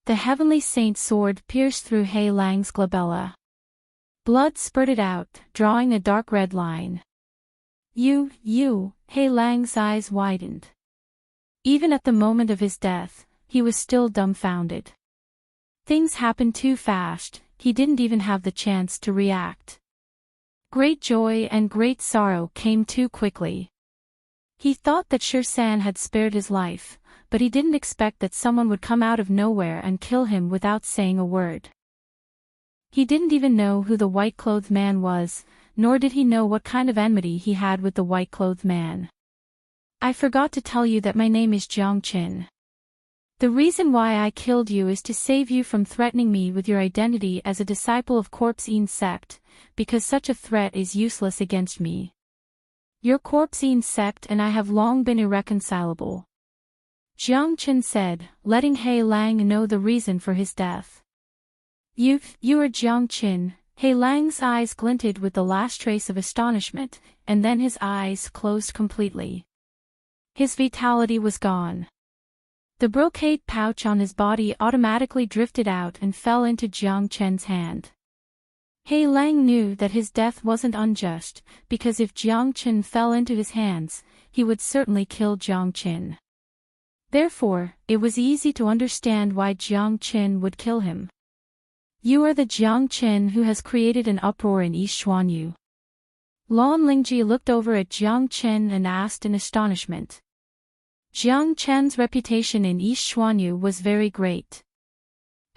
The Heavenly Saint sword pierced through He Lang's glabella. Blood spurted out, drawing a dark red line. You, He Lang's eyes widened. Even at the moment of his death, he was still dumbfounded. Things happened too fast, he didn't even have the chance to react. Great joy and great sorrow came too quickly. He thought that San had spared his life, but he didn't expect that someone would come out of nowhere and kill him without saying a word. He didn't even know who the white-clothed man was, nor did he know what kind of enmity he had with the white-clothed man. I forgot to tell you that my name is Jiang Qin. The reason why I killed you is to save you from threatening me with your identity as a disciple of Corpse Ean sect, because such a threat is useless against me. Your Corpse Ean sect and I have long been irreconcilable. Jiang Qin said, letting He Lang know the reason for his death. You are Jiang Qin. He Lang's eyes glinted with the last trace of astonishment, and then his eyes closed completely. His vitality was gone. The brocade pouch on his body automatically drifted out and fell into Jiang Qin's hand. He Lang knew that his death wasn't unjust, because if Jiang Qin fell into his hands, he would certainly kill Jiang Qin. Therefore, it was easy to understand why Jiang Qin would kill him. You are the Jiang Qin who has created an uproar in East Xuanyu. Lan Lingji looked over at Jiang Qin and asked in astonishment. Jiang Qin's reputation in East Xuanyu was very great.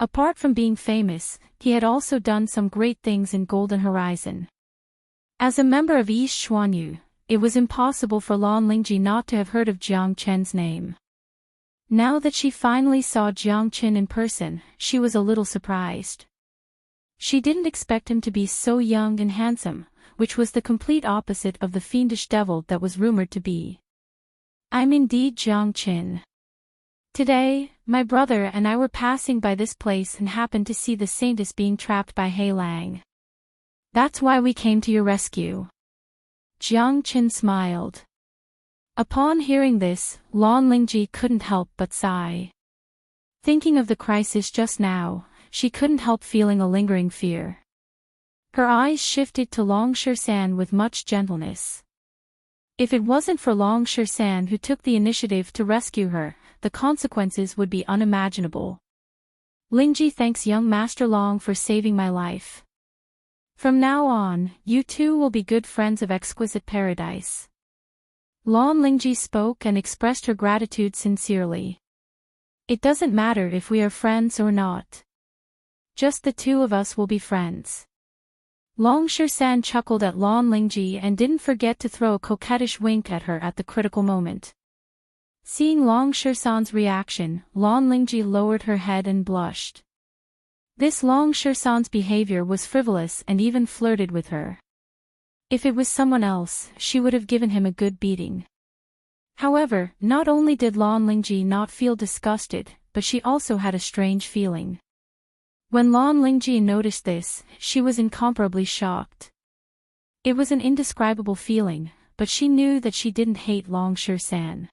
Apart from being famous, he had also done some great things in Golden Horizon. As a member of East Xuanyu, it was impossible for Lan Lingji not to have heard of Jiang Qin's name. Now that she finally saw Jiang Qin in person, she was a little surprised. She didn't expect him to be so young and handsome, which was the complete opposite of the fiendish devil that was rumored to be. I'm indeed Jiang Qin. Today, my brother and I were passing by this place and happened to see the saintess being trapped by He Lang. That's why we came to your rescue. Jiang Qin smiled. Upon hearing this, Lan Lingji couldn't help but sigh. Thinking of the crisis just now, she couldn't help feeling a lingering fear. Her eyes shifted to Long San with much gentleness. If it wasn't for Long San who took the initiative to rescue her, the consequences would be unimaginable. Lingji thanks young Master Long for saving my life. From now on, you two will be good friends of Exquisite Paradise. Lan Lingji spoke and expressed her gratitude sincerely. It doesn't matter if we are friends or not. Just the two of us will be friends. Long Shersan chuckled at Lan Lingji and didn't forget to throw a coquettish wink at her at the critical moment. Seeing Long Shersan's reaction, Lan Lingji lowered her head and blushed. This Long Shersan's behavior was frivolous and even flirted with her. If it was someone else, she would have given him a good beating. However, not only did Lan Lingji not feel disgusted, but she also had a strange feeling. When Lan Lingji noticed this, she was incomparably shocked. It was an indescribable feeling, but she knew that she didn't hate Long Shersan.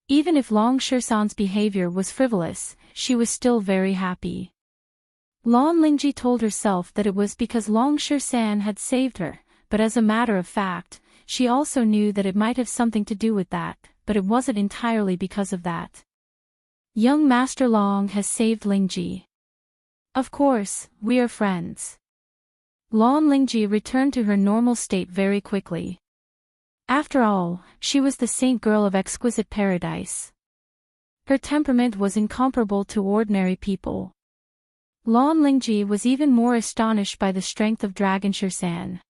Even if Long Shersan's behavior was frivolous, she was still very happy. Lan Lingji told herself that it was because Long Shersan had saved her, but as a matter of fact, she also knew that it might have something to do with that, but it wasn't entirely because of that. Young Master Long has saved Lingji. Of course, we are friends. Lan Lingji returned to her normal state very quickly. After all, she was the saint girl of exquisite paradise. Her temperament was incomparable to ordinary people. Lan Lingji was even more astonished by the strength of Dragon Shersan.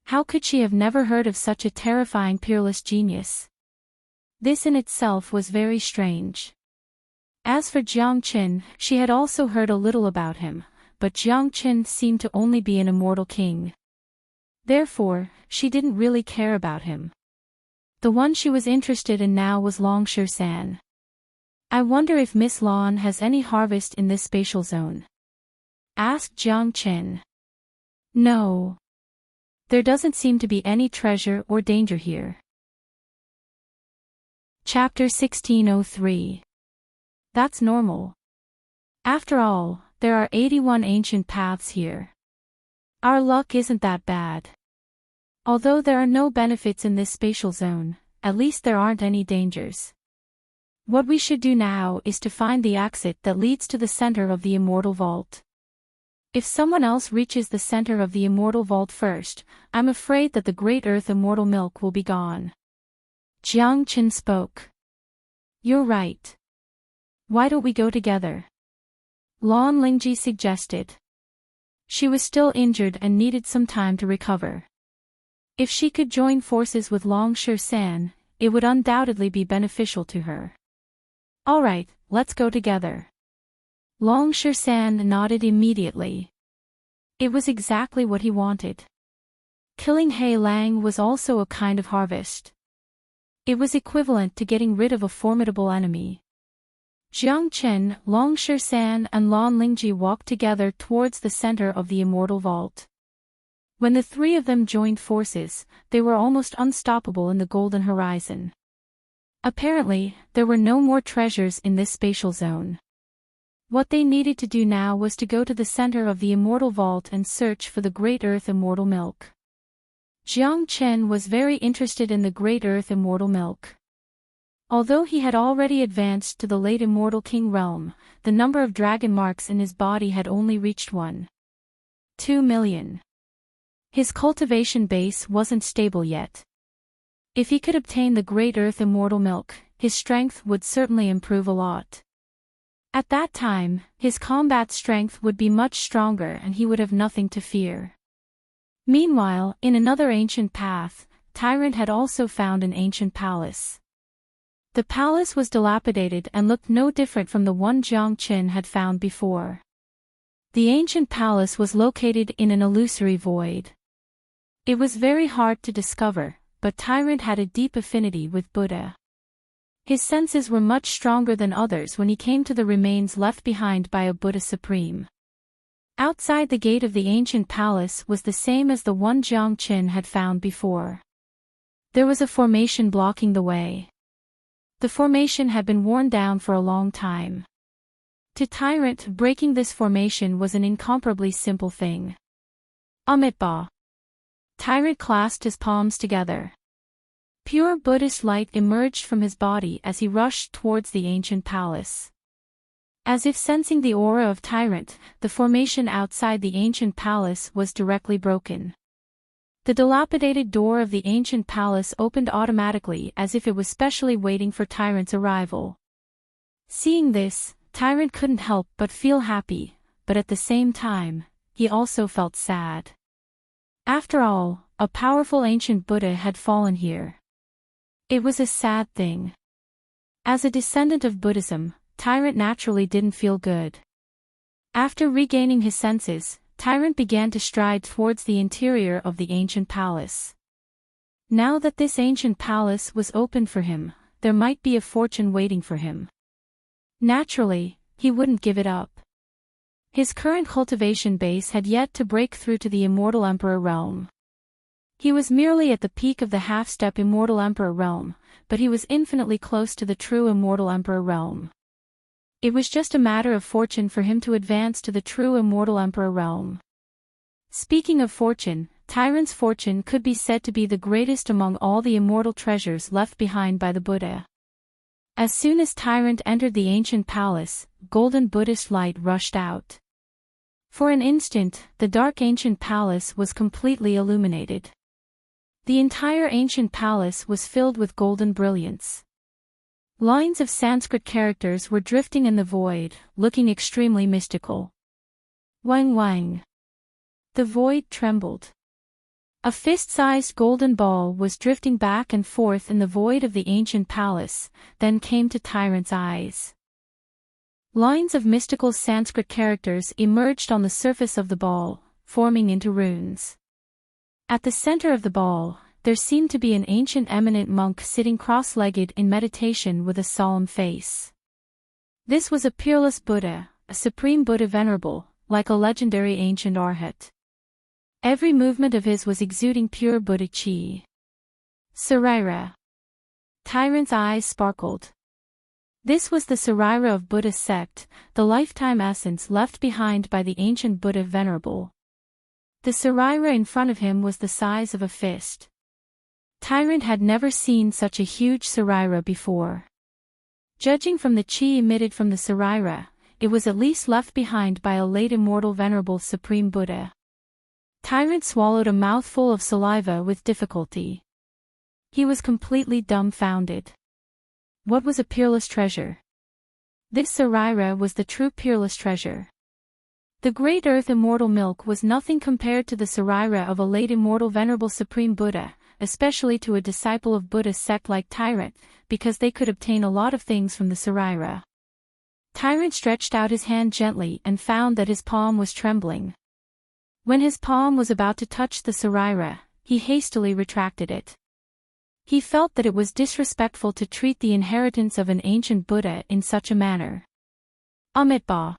How could she have never heard of such a terrifying peerless genius? This in itself was very strange. As for Jiang Qin, she had also heard a little about him, but Jiang Qin seemed to only be an immortal king. Therefore, she didn't really care about him. The one she was interested in now was Long Shersan. I wonder if Miss Lan has any harvest in this spatial zone? Asked Jiang Qin. No. There doesn't seem to be any treasure or danger here. Chapter 1603. That's normal. After all, there are 81 ancient paths here. Our luck isn't that bad. Although there are no benefits in this spatial zone, at least there aren't any dangers. What we should do now is to find the exit that leads to the center of the Immortal Vault. If someone else reaches the center of the Immortal Vault first, I'm afraid that the Great Earth Immortal Milk will be gone. Jiang Qin spoke. You're right. Why don't we go together? Lan Lingji suggested. She was still injured and needed some time to recover. If she could join forces with Long Shersan, it would undoubtedly be beneficial to her. All right, let's go together. Long Shersan nodded immediately. It was exactly what he wanted. Killing He Lang was also a kind of harvest. It was equivalent to getting rid of a formidable enemy. Jiang Qin, Long Shersan and Lan Lingji walked together towards the center of the Immortal Vault. When the three of them joined forces, they were almost unstoppable in the golden horizon. Apparently, there were no more treasures in this spatial zone. What they needed to do now was to go to the center of the Immortal Vault and search for the Great Earth Immortal Milk. Jiang Qin was very interested in the Great Earth Immortal Milk. Although he had already advanced to the late Immortal King realm, the number of dragon marks in his body had only reached 1.2 million. His cultivation base wasn't stable yet. If he could obtain the Great Earth Immortal Milk, his strength would certainly improve a lot. At that time, his combat strength would be much stronger and he would have nothing to fear. Meanwhile, in another ancient path, Tyrant had also found an ancient palace. The palace was dilapidated and looked no different from the one Jiang Qin had found before. The ancient palace was located in an illusory void. It was very hard to discover, but Tyrant had a deep affinity with Buddha. His senses were much stronger than others when he came to the remains left behind by a Buddha Supreme. Outside the gate of the ancient palace was the same as the one Jiang Qin had found before. There was a formation blocking the way. The formation had been worn down for a long time. To Tyrant, breaking this formation was an incomparably simple thing. Amitabha. Tyrant clasped his palms together. Pure Buddhist light emerged from his body as he rushed towards the ancient palace. As if sensing the aura of Tyrant, the formation outside the ancient palace was directly broken. The dilapidated door of the ancient palace opened automatically as if it was specially waiting for Tyrant's arrival. Seeing this, Tyrant couldn't help but feel happy, but at the same time, he also felt sad. After all, a powerful ancient Buddha had fallen here. It was a sad thing. As a descendant of Buddhism, Tyrant naturally didn't feel good. After regaining his senses, Tyrant began to stride towards the interior of the ancient palace. Now that this ancient palace was open for him, there might be a fortune waiting for him. Naturally, he wouldn't give it up. His current cultivation base had yet to break through to the Immortal Emperor realm. He was merely at the peak of the half-step Immortal Emperor realm, but he was infinitely close to the true Immortal Emperor realm. It was just a matter of fortune for him to advance to the true Immortal Emperor realm. Speaking of fortune, Tyrant's fortune could be said to be the greatest among all the immortal treasures left behind by the Buddha. As soon as Tyrant entered the ancient palace, golden Buddhist light rushed out. For an instant, the dark ancient palace was completely illuminated. The entire ancient palace was filled with golden brilliance. Lines of Sanskrit characters were drifting in the void, looking extremely mystical. Wang wang. The void trembled. A fist-sized golden ball was drifting back and forth in the void of the ancient palace, then came to Tyrant's eyes. Lines of mystical Sanskrit characters emerged on the surface of the ball, forming into runes. At the center of the ball, there seemed to be an ancient eminent monk sitting cross-legged in meditation with a solemn face. This was a peerless Buddha, a supreme Buddha venerable, like a legendary ancient arhat. Every movement of his was exuding pure Buddha chi. Sarira. Tyrant's eyes sparkled. This was the Sarira of Buddha sect, the lifetime essence left behind by the ancient Buddha venerable. The Sarira in front of him was the size of a fist. Tyrant had never seen such a huge Sarira before. Judging from the chi emitted from the Sarira, it was at least left behind by a late immortal venerable supreme Buddha. Tyrant swallowed a mouthful of saliva with difficulty. He was completely dumbfounded. What was a peerless treasure? This Sarira was the true peerless treasure. The great earth immortal milk was nothing compared to the Sarira of a late immortal venerable supreme Buddha, especially to a disciple of Buddha's sect like Tyrant, because they could obtain a lot of things from the Sarira. Tyrant stretched out his hand gently and found that his palm was trembling. When his palm was about to touch the Sarira, he hastily retracted it. He felt that it was disrespectful to treat the inheritance of an ancient Buddha in such a manner. Amitabha.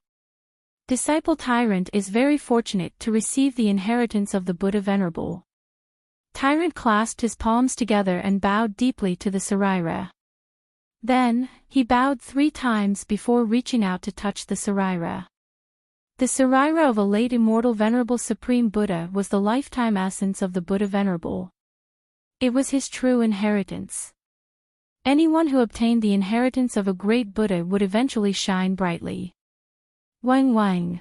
Disciple Tyrant is very fortunate to receive the inheritance of the Buddha venerable. Tyrant clasped his palms together and bowed deeply to the Sarira. Then, he bowed 3 times before reaching out to touch the Sarira. The Sarira of a late immortal venerable supreme Buddha was the lifetime essence of the Buddha venerable. It was his true inheritance. Anyone who obtained the inheritance of a great Buddha would eventually shine brightly. Wang wang.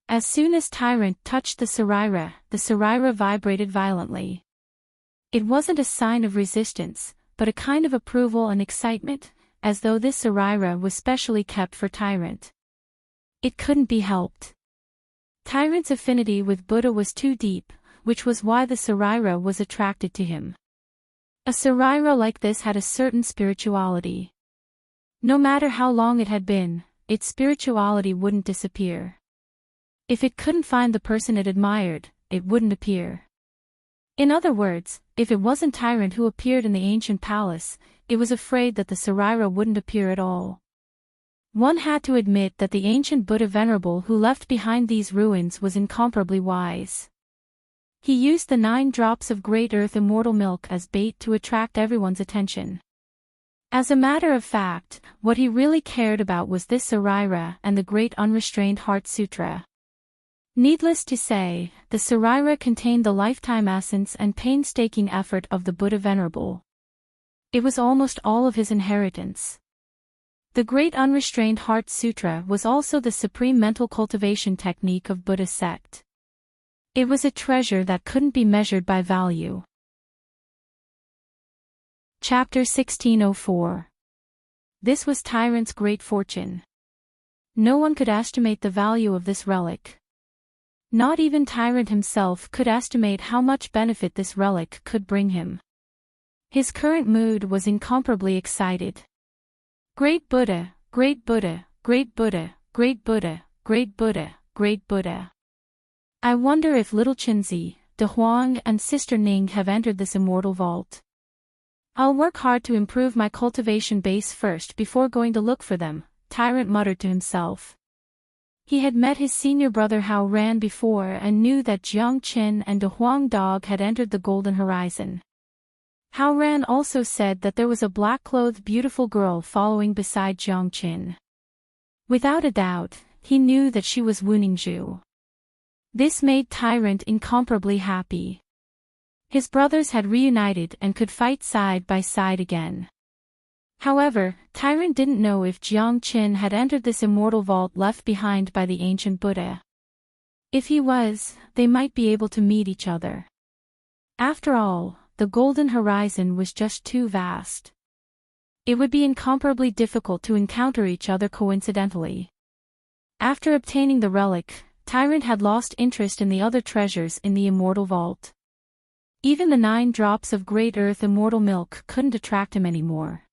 As soon as Tyrant touched the Sarira vibrated violently. It wasn't a sign of resistance, but a kind of approval and excitement, as though this Sarira was specially kept for Tyrant. It couldn't be helped. Tyrant's affinity with Buddha was too deep, which was why the Sarira was attracted to him. A Sarira like this had a certain spirituality. No matter how long it had been, its spirituality wouldn't disappear. If it couldn't find the person it admired, it wouldn't appear. In other words, if it wasn't Tyrant who appeared in the ancient palace, it was afraid that the Sarira wouldn't appear at all. One had to admit that the ancient Buddha venerable who left behind these ruins was incomparably wise. He used the 9 drops of great earth immortal milk as bait to attract everyone's attention. As a matter of fact, what he really cared about was this Sarira and the great unrestrained heart sutra. Needless to say, the Sarira contained the lifetime essence and painstaking effort of the Buddha venerable. It was almost all of his inheritance. The Great Unrestrained Heart Sutra was also the supreme mental cultivation technique of Buddha sect. It was a treasure that couldn't be measured by value. Chapter 1604. This was Tyrant's great fortune. No one could estimate the value of this relic. Not even Tyrant himself could estimate how much benefit this relic could bring him. His current mood was incomparably excited. Great Buddha, great Buddha, great Buddha, great Buddha, great Buddha, great Buddha. I wonder if little Chinzi, De Huang and Sister Ning have entered this immortal vault. I'll work hard to improve my cultivation base first before going to look for them, Tyrant muttered to himself. He had met his senior brother Hao Ran before and knew that Jiang Qin and De Huang Dog had entered the Golden Horizon. Hao Ran also said that there was a black-clothed beautiful girl following beside Jiang Qin. Without a doubt, he knew that she was Wu Ningzhu. This made Tyrant incomparably happy. His brothers had reunited and could fight side by side again. However, Tyrant didn't know if Jiang Qin had entered this immortal vault left behind by the ancient Buddha. If he was, they might be able to meet each other. After all, the Golden Horizon was just too vast. It would be incomparably difficult to encounter each other coincidentally. After obtaining the relic, Tyrant had lost interest in the other treasures in the immortal vault. Even the 9 drops of Great Earth immortal milk couldn't attract him anymore.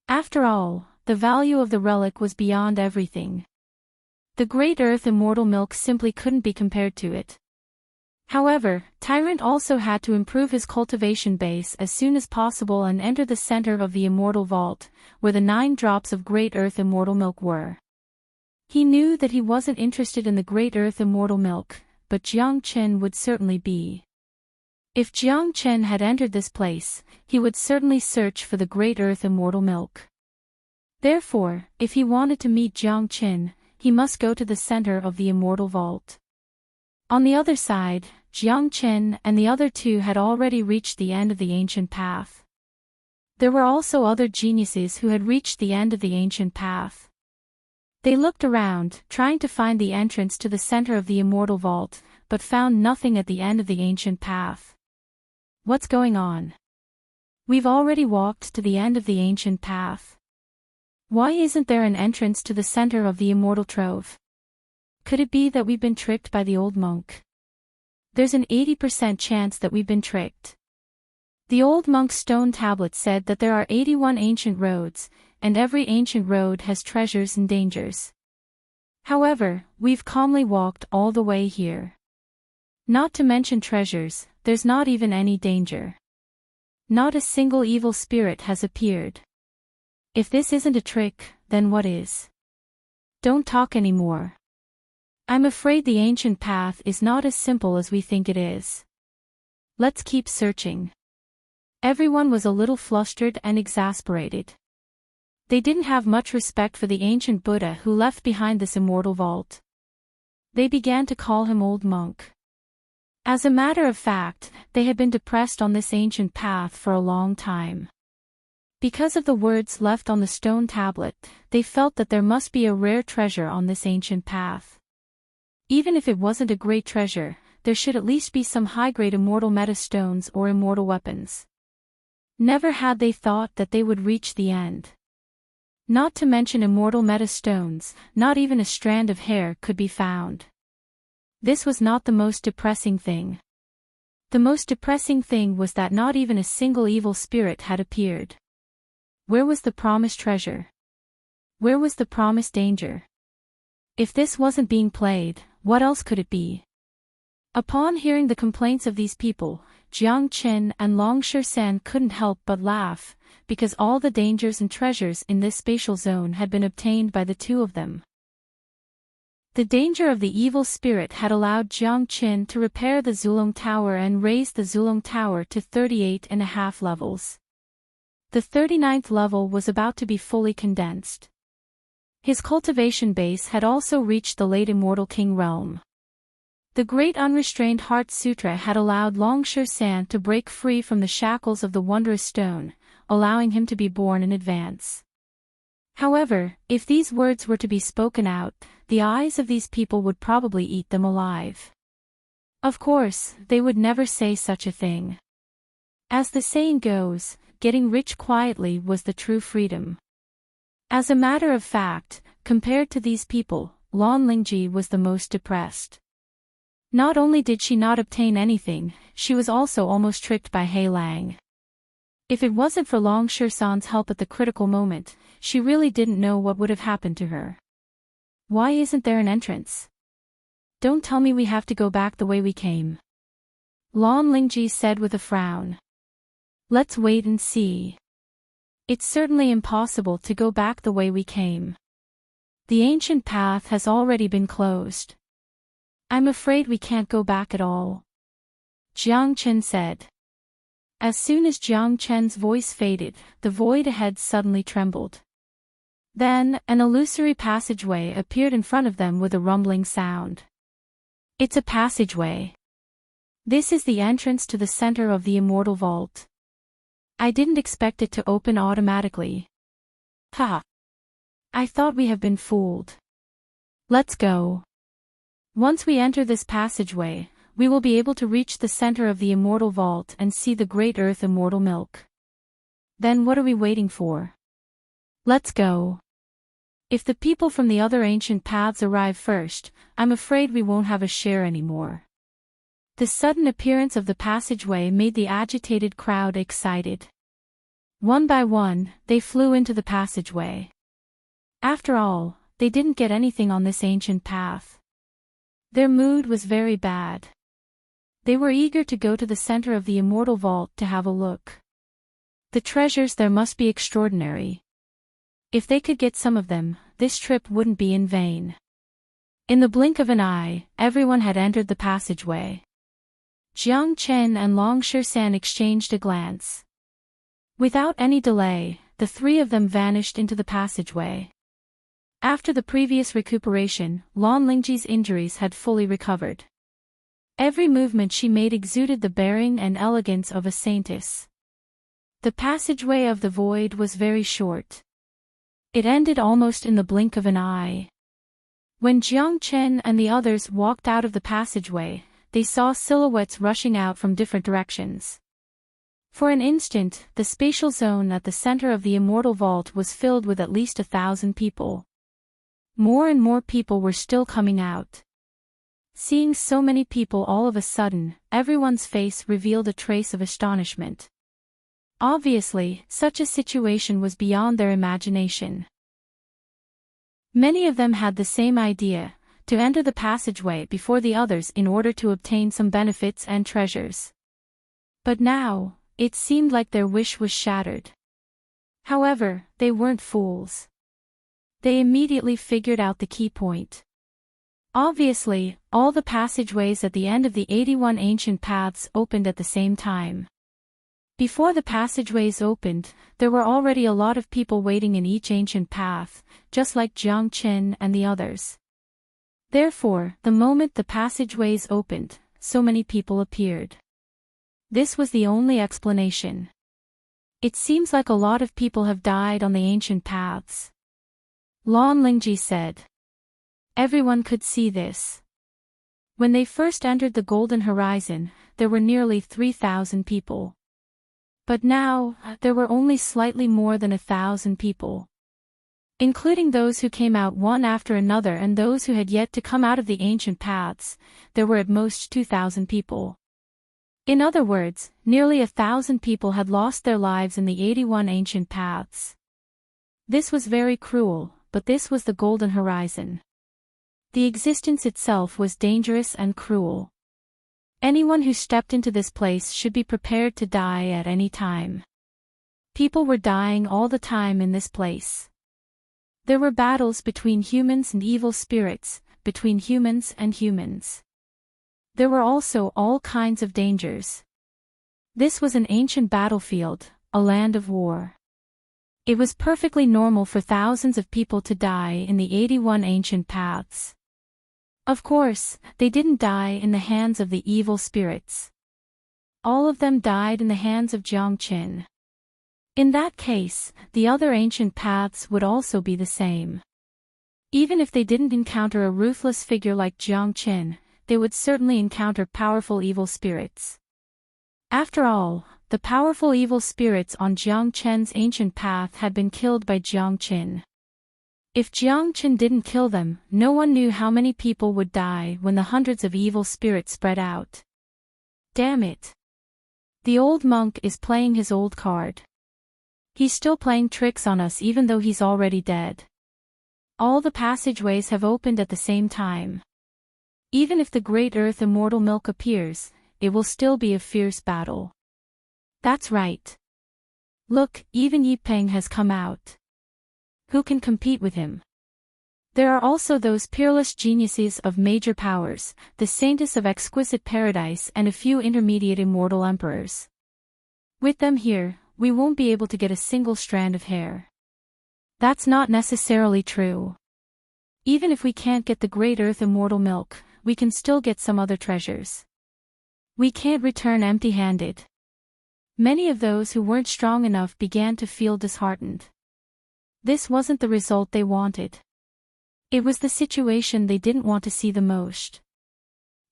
After all, the value of the relic was beyond everything. The Great Earth immortal milk simply couldn't be compared to it. However, Tyrant also had to improve his cultivation base as soon as possible and enter the center of the immortal vault, where the 9 drops of Great Earth immortal milk were. He knew that he wasn't interested in the Great Earth immortal milk, but Jiang Qin would certainly be. If Jiang Qin had entered this place, he would certainly search for the Great Earth immortal milk. Therefore, if he wanted to meet Jiang Qin, he must go to the center of the immortal vault. On the other side, Jiang Qin and the other 2 had already reached the end of the ancient path. There were also other geniuses who had reached the end of the ancient path. They looked around, trying to find the entrance to the center of the immortal vault, but found nothing at the end of the ancient path. What's going on? We've already walked to the end of the ancient path. Why isn't there an entrance to the center of the immortal trove? Could it be that we've been tricked by the old monk? There's an 80% chance that we've been tricked. The old monk's stone tablet said that there are 81 ancient roads, and every ancient road has treasures and dangers. However, we've calmly walked all the way here. Not to mention treasures, there's not even any danger. Not a single evil spirit has appeared. If this isn't a trick, then what is? Don't talk anymore. I'm afraid the ancient path is not as simple as we think it is. Let's keep searching. Everyone was a little flustered and exasperated. They didn't have much respect for the ancient Buddha who left behind this immortal vault. They began to call him old monk. As a matter of fact, they had been depressed on this ancient path for a long time. Because of the words left on the stone tablet, they felt that there must be a rare treasure on this ancient path. Even if it wasn't a great treasure, there should at least be some high-grade immortal meta stones or immortal weapons. Never had they thought that they would reach the end. Not to mention immortal meta stones, not even a strand of hair could be found. This was not the most depressing thing. The most depressing thing was that not even a single evil spirit had appeared. Where was the promised treasure? Where was the promised danger? If this wasn't being played, what else could it be? Upon hearing the complaints of these people, Jiang Qin and Long San couldn't help but laugh, because all the dangers and treasures in this spatial zone had been obtained by the 2 of them. The danger of the evil spirit had allowed Jiang Qin to repair the Zulong Tower and raise the Zulong Tower to 38.5 levels. The 39th level was about to be fully condensed. His cultivation base had also reached the late Immortal King realm. The Great Unrestrained Heart Sutra had allowed Long San to break free from the shackles of the Wondrous Stone, allowing him to be born in advance. However, if these words were to be spoken out, the eyes of these people would probably eat them alive. Of course, they would never say such a thing. As the saying goes, getting rich quietly was the true freedom. As a matter of fact, compared to these people, Lan Lingji was the most depressed. Not only did she not obtain anything, she was also almost tricked by He Lang. If it wasn't for Long Shersan's help at the critical moment, she really didn't know what would have happened to her. Why isn't there an entrance? Don't tell me we have to go back the way we came. Lan Lingji said with a frown. Let's wait and see. It's certainly impossible to go back the way we came. The ancient path has already been closed. I'm afraid we can't go back at all. Jiang Chen said. As soon as Jiang Chen's voice faded, the void ahead suddenly trembled. Then, an illusory passageway appeared in front of them with a rumbling sound. It's a passageway. This is the entrance to the center of the immortal vault. I didn't expect it to open automatically. Ha! I thought we have been fooled. Let's go. Once we enter this passageway, we will be able to reach the center of the immortal vault and see the great earth immortal milk. Then what are we waiting for? Let's go. If the people from the other ancient paths arrive first, I'm afraid we won't have a share anymore. The sudden appearance of the passageway made the agitated crowd excited. One by one, they flew into the passageway. After all, they didn't get anything on this ancient path. Their mood was very bad. They were eager to go to the center of the immortal vault to have a look. The treasures there must be extraordinary. If they could get some of them, this trip wouldn't be in vain. In the blink of an eye, everyone had entered the passageway. Jiang Chen and Long Shersan exchanged a glance. Without any delay, the three of them vanished into the passageway. After the previous recuperation, Lan Lingji's injuries had fully recovered. Every movement she made exuded the bearing and elegance of a saintess. The passageway of the void was very short. It ended almost in the blink of an eye. When Jiang Chen and the others walked out of the passageway, they saw silhouettes rushing out from different directions. For an instant, the spatial zone at the center of the immortal vault was filled with at least 1,000 people. More and more people were still coming out. Seeing so many people all of a sudden, everyone's face revealed a trace of astonishment. Obviously, such a situation was beyond their imagination. Many of them had the same idea, to enter the passageway before the others in order to obtain some benefits and treasures. But now, it seemed like their wish was shattered. However, they weren't fools. They immediately figured out the key point. Obviously, all the passageways at the end of the 81 ancient paths opened at the same time. Before the passageways opened, there were already a lot of people waiting in each ancient path, just like Jiang Chen and the others. Therefore, the moment the passageways opened, so many people appeared. This was the only explanation. It seems like a lot of people have died on the ancient paths. Lan Lingji said. Everyone could see this. When they first entered the Golden Horizon, there were nearly 3,000 people. But now, there were only slightly more than 1,000 people. Including those who came out one after another and those who had yet to come out of the ancient paths, there were at most 2,000 people. In other words, nearly 1,000 people had lost their lives in the 81 ancient paths. This was very cruel, but this was the Golden Horizon. The existence itself was dangerous and cruel. Anyone who stepped into this place should be prepared to die at any time. People were dying all the time in this place. There were battles between humans and evil spirits, between humans and humans. There were also all kinds of dangers. This was an ancient battlefield, a land of war. It was perfectly normal for thousands of people to die in the 81 ancient paths. Of course, they didn't die in the hands of the evil spirits. All of them died in the hands of Jiang Chen. In that case, the other ancient paths would also be the same. Even if they didn't encounter a ruthless figure like Jiang Chen, they would certainly encounter powerful evil spirits. After all, the powerful evil spirits on Jiang Chen's ancient path had been killed by Jiang Chen. If Jiang Chen didn't kill them, no one knew how many people would die when the hundreds of evil spirits spread out. Damn it. The old monk is playing his old card. He's still playing tricks on us even though he's already dead. All the passageways have opened at the same time. Even if the Great Earth Immortal Milk appears, it will still be a fierce battle. That's right. Look, even Yipeng has come out. Who can compete with him? There are also those peerless geniuses of major powers, the saintess of exquisite paradise and a few intermediate immortal emperors. With them here, we won't be able to get a single strand of hair. That's not necessarily true. Even if we can't get the Great Earth Immortal Milk, we can still get some other treasures. We can't return empty-handed. Many of those who weren't strong enough began to feel disheartened. This wasn't the result they wanted. It was the situation they didn't want to see the most.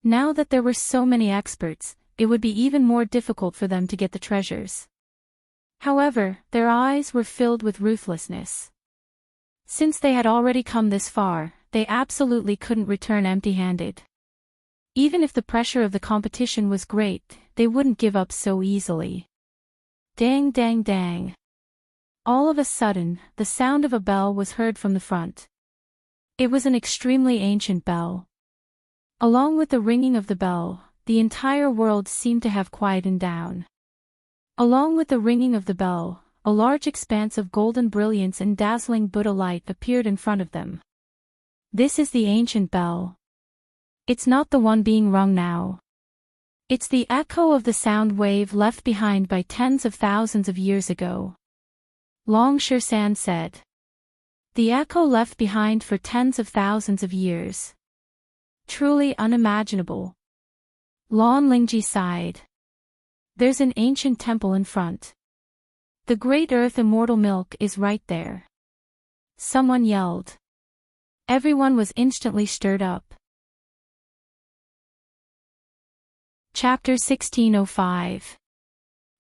Now that there were so many experts, it would be even more difficult for them to get the treasures. However, their eyes were filled with ruthlessness. Since they had already come this far, they absolutely couldn't return empty-handed. Even if the pressure of the competition was great, they wouldn't give up so easily. Dang dang dang. All of a sudden, the sound of a bell was heard from the front. It was an extremely ancient bell. Along with the ringing of the bell, the entire world seemed to have quietened down. Along with the ringing of the bell, a large expanse of golden brilliance and dazzling Buddha light appeared in front of them. This is the ancient bell. It's not the one being rung now. It's the echo of the sound wave left behind by tens of thousands of years ago. Long Shirshan said. The echo left behind for tens of thousands of years. Truly unimaginable. Lan Lingji sighed. There's an ancient temple in front. The Great Earth Immortal Milk is right there. Someone yelled. Everyone was instantly stirred up. Chapter 1605.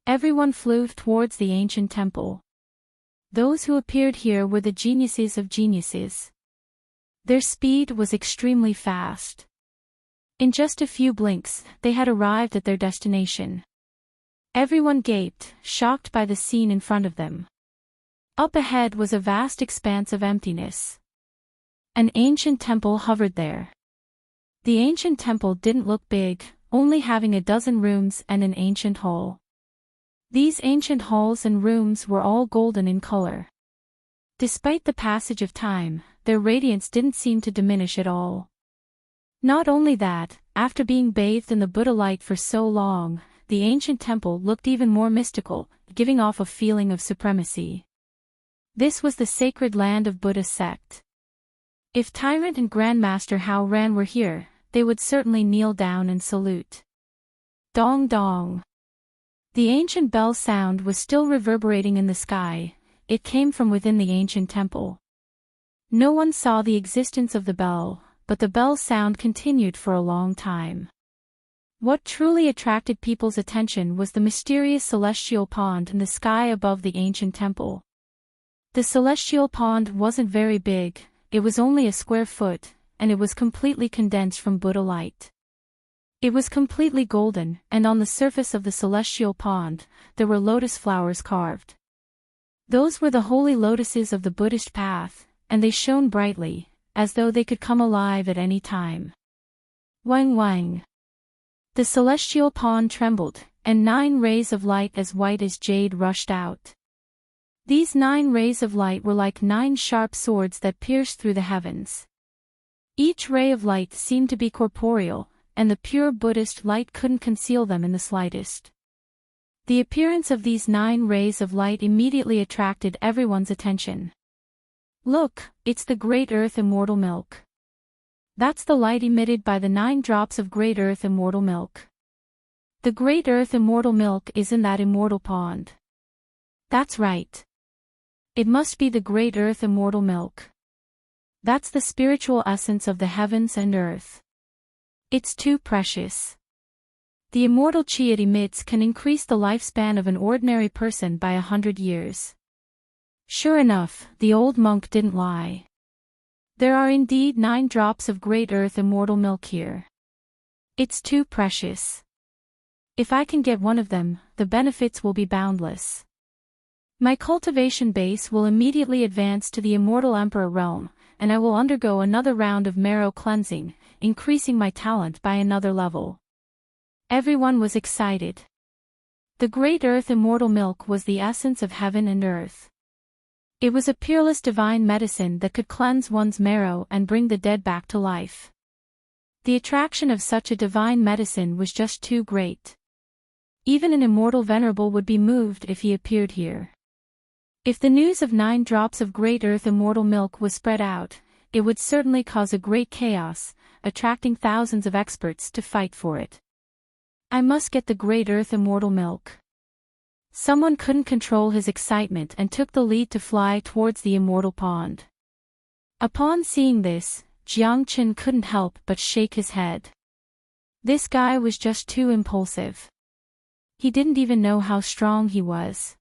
Everyone flew towards the ancient temple. Those who appeared here were the geniuses of geniuses. Their speed was extremely fast. In just a few blinks, they had arrived at their destination. Everyone gaped, shocked by the scene in front of them. Up ahead was a vast expanse of emptiness. An ancient temple hovered there. The ancient temple didn't look big, only having a dozen rooms and an ancient hall. These ancient halls and rooms were all golden in color. Despite the passage of time, their radiance didn't seem to diminish at all. Not only that, after being bathed in the Buddha light for so long, the ancient temple looked even more mystical, giving off a feeling of supremacy. This was the sacred land of Buddha sect. If Tyrant and Grandmaster Hao Ran were here, they would certainly kneel down and salute. Dong dong. The ancient bell sound was still reverberating in the sky. It came from within the ancient temple. No one saw the existence of the bell, but the bell sound continued for a long time. What truly attracted people's attention was the mysterious celestial pond in the sky above the ancient temple. The celestial pond wasn't very big, it was only a square foot, and it was completely condensed from Buddha light. It was completely golden, and on the surface of the celestial pond, there were lotus flowers carved. Those were the holy lotuses of the Buddhist path, and they shone brightly, as though they could come alive at any time. Wang wang. The celestial pond trembled, and 9 rays of light as white as jade rushed out. These 9 rays of light were like 9 sharp swords that pierced through the heavens. Each ray of light seemed to be corporeal, and the pure Buddhist light couldn't conceal them in the slightest. The appearance of these 9 rays of light immediately attracted everyone's attention. Look, it's the Great Earth Immortal Milk. That's the light emitted by the 9 drops of Great Earth Immortal Milk. The Great Earth Immortal Milk is in that immortal pond. That's right. It must be the Great Earth Immortal Milk. That's the spiritual essence of the heavens and earth. It's too precious. The immortal chi it emits can increase the lifespan of an ordinary person by 100 years. Sure enough, the old monk didn't lie. There are indeed 9 drops of great earth immortal milk here. It's too precious. If I can get one of them, the benefits will be boundless. My cultivation base will immediately advance to the immortal emperor realm, and I will undergo another round of marrow cleansing, increasing my talent by another level. Everyone was excited. The great earth immortal milk was the essence of heaven and earth. It was a peerless divine medicine that could cleanse one's marrow and bring the dead back to life. The attraction of such a divine medicine was just too great. Even an immortal venerable would be moved if he appeared here. If the news of 9 drops of great earth immortal milk was spread out, it would certainly cause a great chaos, attracting thousands of experts to fight for it. I must get the great earth immortal milk. Someone couldn't control his excitement and took the lead to fly towards the immortal pond. Upon seeing this, Jiang Chen couldn't help but shake his head. This guy was just too impulsive. He didn't even know how strong he was.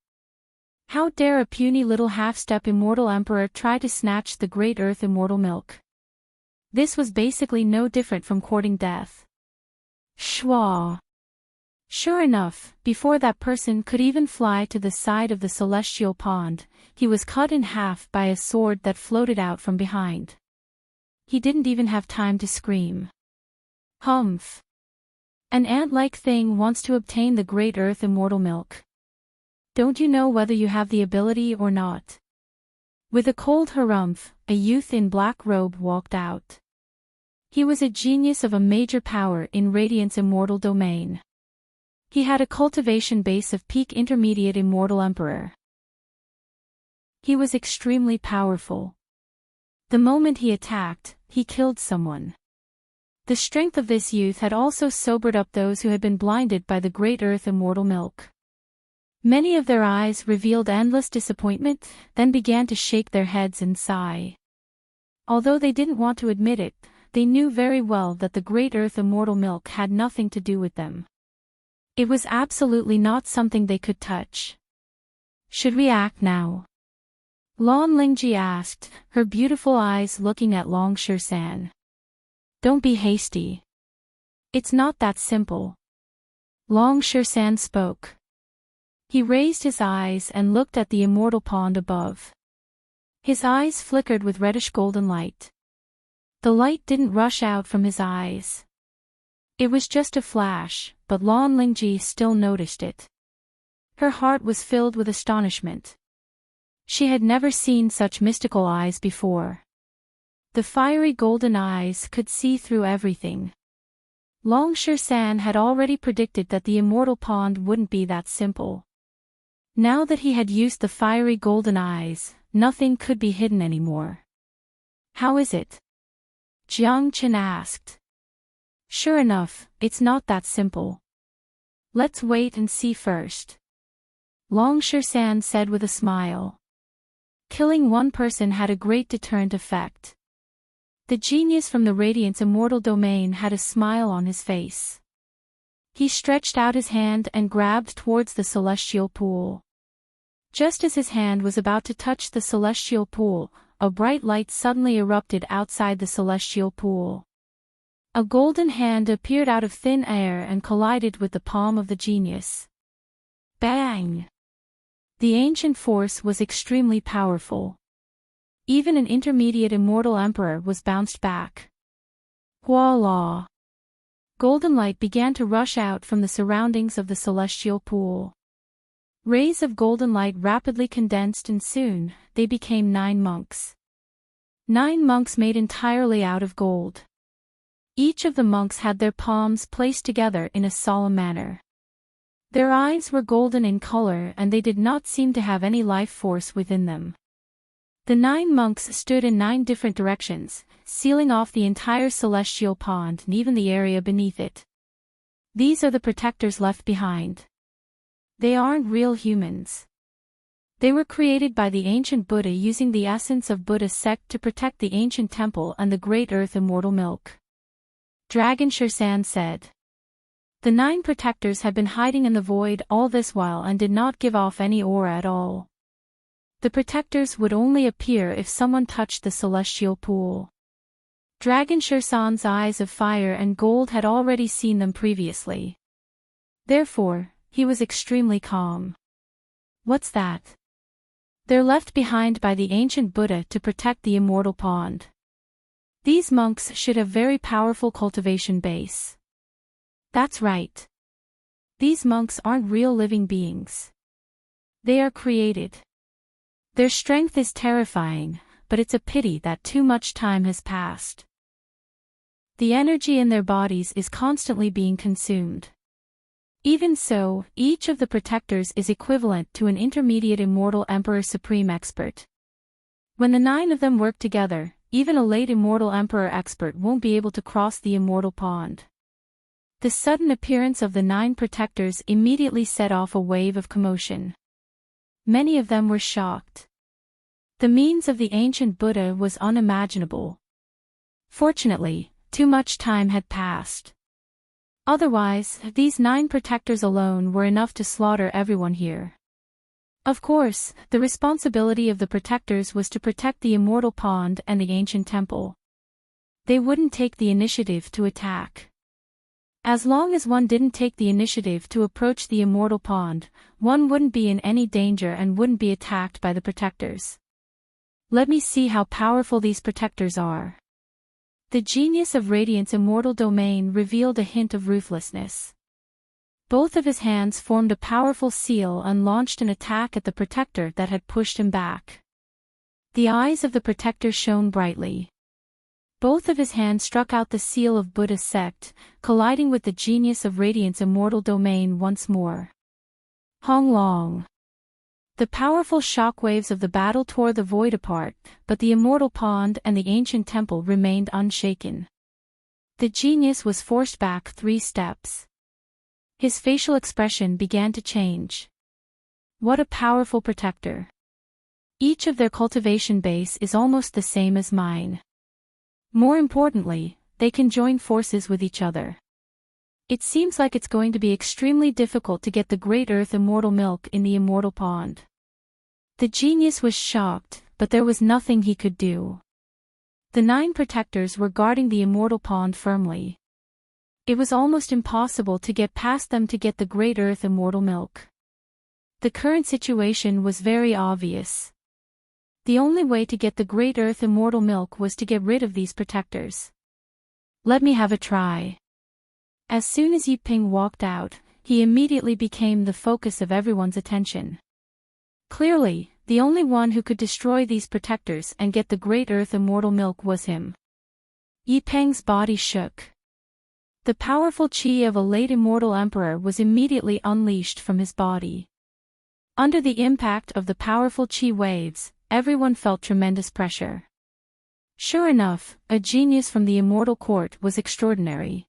How dare a puny little half-step immortal emperor try to snatch the great earth immortal milk? This was basically no different from courting death. Shwa! Sure enough, before that person could even fly to the side of the celestial pond, he was cut in half by a sword that floated out from behind. He didn't even have time to scream. Humph! An ant-like thing wants to obtain the great earth immortal milk. Don't you know whether you have the ability or not? With a cold harumph, a youth in black robe walked out. He was a genius of a major power in Radiant's immortal domain. He had a cultivation base of peak intermediate immortal emperor. He was extremely powerful. The moment he attacked, he killed someone. The strength of this youth had also sobered up those who had been blinded by the great earth immortal milk. Many of their eyes revealed endless disappointment, then began to shake their heads and sigh. Although they didn't want to admit it, they knew very well that the great earth immortal milk had nothing to do with them. It was absolutely not something they could touch. Should we act now? Lan Lingji asked, her beautiful eyes looking at Long Shisan. Don't be hasty. It's not that simple. Long Shisan spoke. He raised his eyes and looked at the immortal pond above. His eyes flickered with reddish golden light. The light didn't rush out from his eyes. It was just a flash, but Lan Lingji still noticed it. Her heart was filled with astonishment. She had never seen such mystical eyes before. The fiery golden eyes could see through everything. Long Shisan had already predicted that the immortal pond wouldn't be that simple. Now that he had used the fiery golden eyes, nothing could be hidden anymore. How is it? Jiang Chen asked. Sure enough, it's not that simple. Let's wait and see first. Long Shisan said with a smile. Killing one person had a great deterrent effect. The genius from the Radiant's immortal domain had a smile on his face. He stretched out his hand and grabbed towards the celestial pool. Just as his hand was about to touch the celestial pool, a bright light suddenly erupted outside the celestial pool. A golden hand appeared out of thin air and collided with the palm of the genius. Bang! The ancient force was extremely powerful. Even an intermediate immortal emperor was bounced back. Voila! Golden light began to rush out from the surroundings of the celestial pool. Rays of golden light rapidly condensed and soon, they became 9 monks. 9 monks made entirely out of gold. Each of the monks had their palms placed together in a solemn manner. Their eyes were golden in color and they did not seem to have any life force within them. The 9 monks stood in 9 different directions, sealing off the entire celestial pond and even the area beneath it. These are the protectors left behind. They aren't real humans. They were created by the ancient Buddha using the essence of Buddha's sect to protect the ancient temple and the great earth immortal milk. Dragon Shirsan said. The 9 protectors had been hiding in the void all this while and did not give off any aura at all. The protectors would only appear if someone touched the celestial pool. Dragon Shirsan's eyes of fire and gold had already seen them previously. Therefore, he was extremely calm. What's that? They're left behind by the ancient Buddha to protect the immortal pond. These monks should have very powerful cultivation base. That's right. These monks aren't real living beings. They are created. Their strength is terrifying, but it's a pity that too much time has passed. The energy in their bodies is constantly being consumed. Even so, each of the protectors is equivalent to an intermediate immortal Emperor Supreme Expert. When the 9 of them work together, even a late immortal Emperor Expert won't be able to cross the immortal pond. The sudden appearance of the 9 protectors immediately set off a wave of commotion. Many of them were shocked. The means of the ancient Buddha was unimaginable. Fortunately, too much time had passed. Otherwise, these 9 protectors alone were enough to slaughter everyone here. Of course, the responsibility of the protectors was to protect the immortal pond and the ancient temple. They wouldn't take the initiative to attack. As long as one didn't take the initiative to approach the immortal pond, one wouldn't be in any danger and wouldn't be attacked by the protectors. Let me see how powerful these protectors are. The genius of Radiant's immortal domain revealed a hint of ruthlessness. Both of his hands formed a powerful seal and launched an attack at the protector that had pushed him back. The eyes of the protector shone brightly. Both of his hands struck out the seal of Buddha's sect, colliding with the genius of Radiant's immortal domain once more. Hong Long. The powerful shockwaves of the battle tore the void apart, but the immortal pond and the ancient temple remained unshaken. The genius was forced back 3 steps. His facial expression began to change. What a powerful protector. Each of their cultivation base is almost the same as mine. More importantly, they can join forces with each other. It seems like it's going to be extremely difficult to get the Great Earth immortal milk in the immortal pond. The genius was shocked, but there was nothing he could do. The 9 protectors were guarding the immortal pond firmly. It was almost impossible to get past them to get the Great Earth immortal milk. The current situation was very obvious. The only way to get the Great Earth immortal milk was to get rid of these protectors. Let me have a try. As soon as Yiping walked out, he immediately became the focus of everyone's attention. Clearly, the only one who could destroy these protectors and get the Great Earth immortal milk was him. Yiping's body shook. The powerful qi of a late immortal emperor was immediately unleashed from his body. Under the impact of the powerful qi waves, everyone felt tremendous pressure. Sure enough, a genius from the immortal court was extraordinary.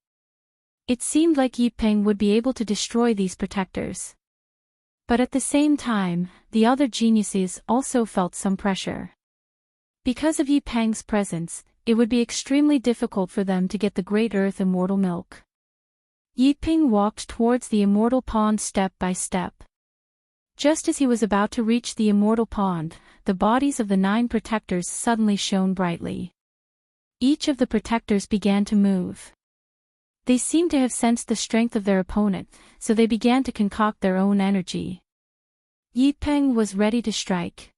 It seemed like Yiping would be able to destroy these protectors. But at the same time, the other geniuses also felt some pressure. Because of Yiping's presence, it would be extremely difficult for them to get the Great Earth immortal milk. Yiping walked towards the immortal pond step by step. Just as he was about to reach the immortal pond, the bodies of the 9 protectors suddenly shone brightly. Each of the protectors began to move. They seemed to have sensed the strength of their opponent, so they began to concoct their own energy. Yiping was ready to strike.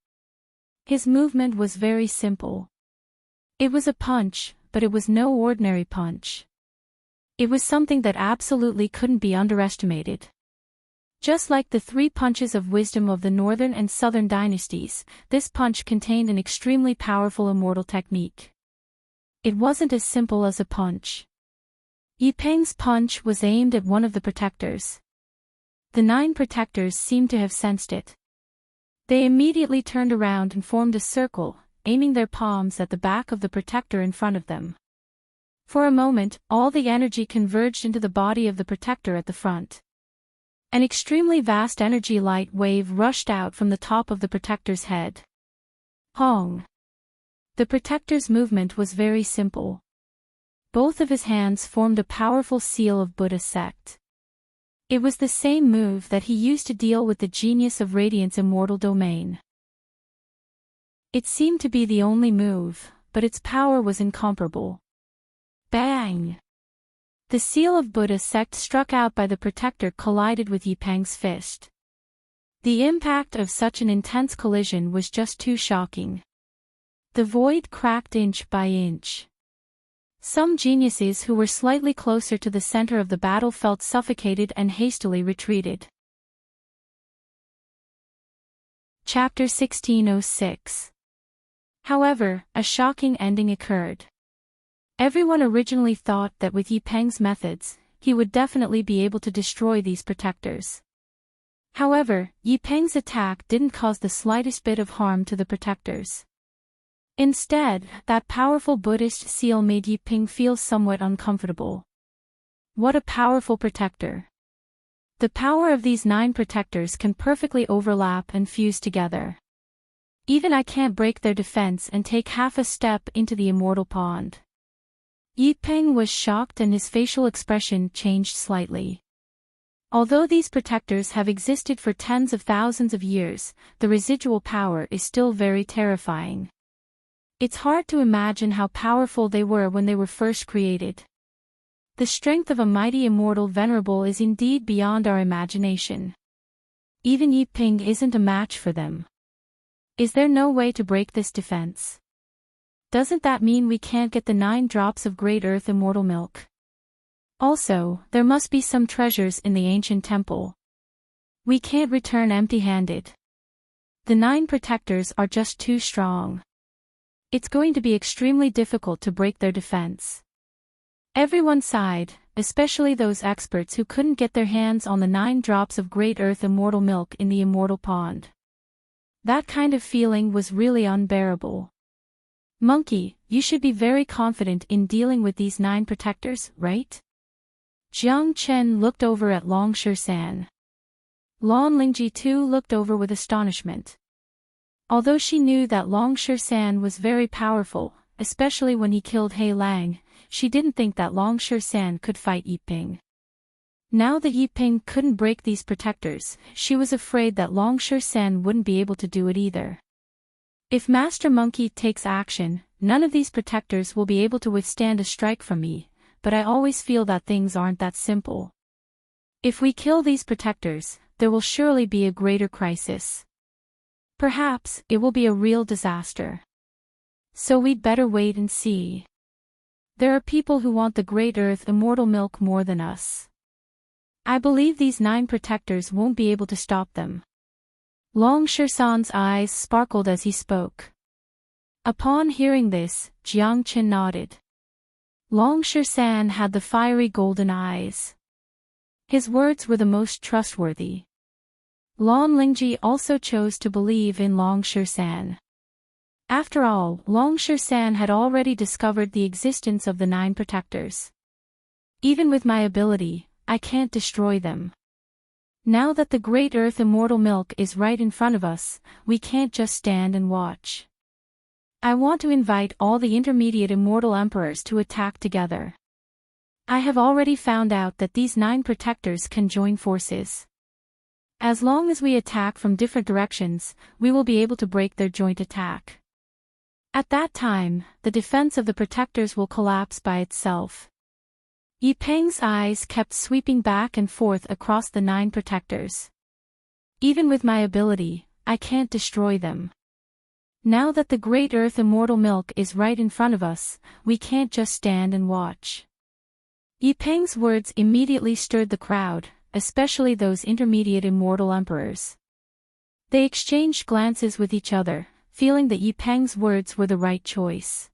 His movement was very simple. It was a punch, but it was no ordinary punch. It was something that absolutely couldn't be underestimated. Just like the 3 punches of wisdom of the northern and southern dynasties, this punch contained an extremely powerful immortal technique. It wasn't as simple as a punch. Yiping's punch was aimed at one of the protectors. The 9 protectors seemed to have sensed it. They immediately turned around and formed a circle, aiming their palms at the back of the protector in front of them. For a moment, all the energy converged into the body of the protector at the front. An extremely vast energy light wave rushed out from the top of the protector's head. Hong. The protector's movement was very simple. both of his hands formed a powerful seal of Buddha sect. It was the same move that he used to deal with the genius of Radiant's immortal domain. It seemed to be the only move, but its power was incomparable. Bang! The seal of Buddha sect struck out by the protector collided with Yipeng's fist. The impact of such an intense collision was just too shocking. The void cracked inch by inch. Some geniuses who were slightly closer to the center of the battle felt suffocated and hastily retreated. Chapter 1606. However, a shocking ending occurred. Everyone originally thought that with Yipeng's methods, he would definitely be able to destroy these protectors. However, Yipeng's attack didn't cause the slightest bit of harm to the protectors. Instead, that powerful Buddhist seal made Yipeng feel somewhat uncomfortable. What a powerful protector! The power of these 9 protectors can perfectly overlap and fuse together. Even I can't break their defense and take half a step into the immortal pond. Yipeng was shocked and his facial expression changed slightly. Although these protectors have existed for tens of thousands of years, the residual power is still very terrifying. It's hard to imagine how powerful they were when they were first created. The strength of a mighty immortal venerable is indeed beyond our imagination. Even Yipeng isn't a match for them. Is there no way to break this defense? Doesn't that mean we can't get the 9 drops of Great Earth immortal milk? Also, there must be some treasures in the ancient temple. We can't return empty-handed. The 9 protectors are just too strong. It's going to be extremely difficult to break their defense. Everyone sighed, especially those experts who couldn't get their hands on the 9 drops of Great Earth immortal milk in the immortal pond. That kind of feeling was really unbearable. Monkey, you should be very confident in dealing with these 9 protectors, right? Jiang Chen looked over at Long San. Lan Lingji too looked over with astonishment. Although she knew that Long San was very powerful, especially when he killed He Lang, she didn't think that Long San could fight Yipeng. Now that Yipeng couldn't break these protectors, she was afraid that Long San wouldn't be able to do it either. If Master Monkey takes action, none of these protectors will be able to withstand a strike from me, but I always feel that things aren't that simple. If we kill these protectors, there will surely be a greater crisis. Perhaps it will be a real disaster. So we'd better wait and see. There are people who want the Great Earth immortal milk more than us. I believe these 9 protectors won't be able to stop them. Long San's eyes sparkled as he spoke. Upon hearing this, Jiang Chen nodded. Long San had the fiery golden eyes. His words were the most trustworthy. Lan Lingji also chose to believe in Long San. After all, Long San had already discovered the existence of the 9 protectors. Even with my ability, I can't destroy them. Now that the Great Earth immortal milk is right in front of us, we can't just stand and watch. I want to invite all the intermediate immortal emperors to attack together. I have already found out that these 9 protectors can join forces. As long as we attack from different directions, we will be able to break their joint attack. At that time, the defense of the protectors will collapse by itself. Yipeng's eyes kept sweeping back and forth across the 9 protectors. Even with my ability, I can't destroy them. Now that the Great Earth immortal milk is right in front of us, we can't just stand and watch. Yipeng's words immediately stirred the crowd, especially those intermediate immortal emperors. They exchanged glances with each other, feeling that Yipeng's words were the right choice.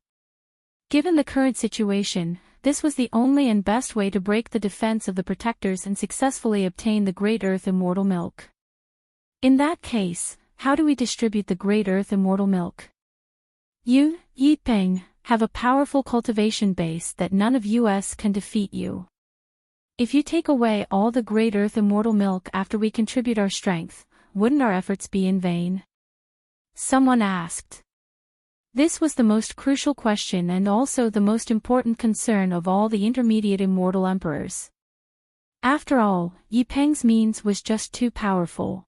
Given the current situation, this was the only and best way to break the defense of the protectors and successfully obtain the Great Earth immortal milk. In that case, how do we distribute the Great Earth immortal milk? You, Yipeng, have a powerful cultivation base that none of us can defeat you. If you take away all the Great Earth immortal milk after we contribute our strength, wouldn't our efforts be in vain? Someone asked. This was the most crucial question and also the most important concern of all the intermediate immortal emperors. After all, Yi Peng's means was just too powerful.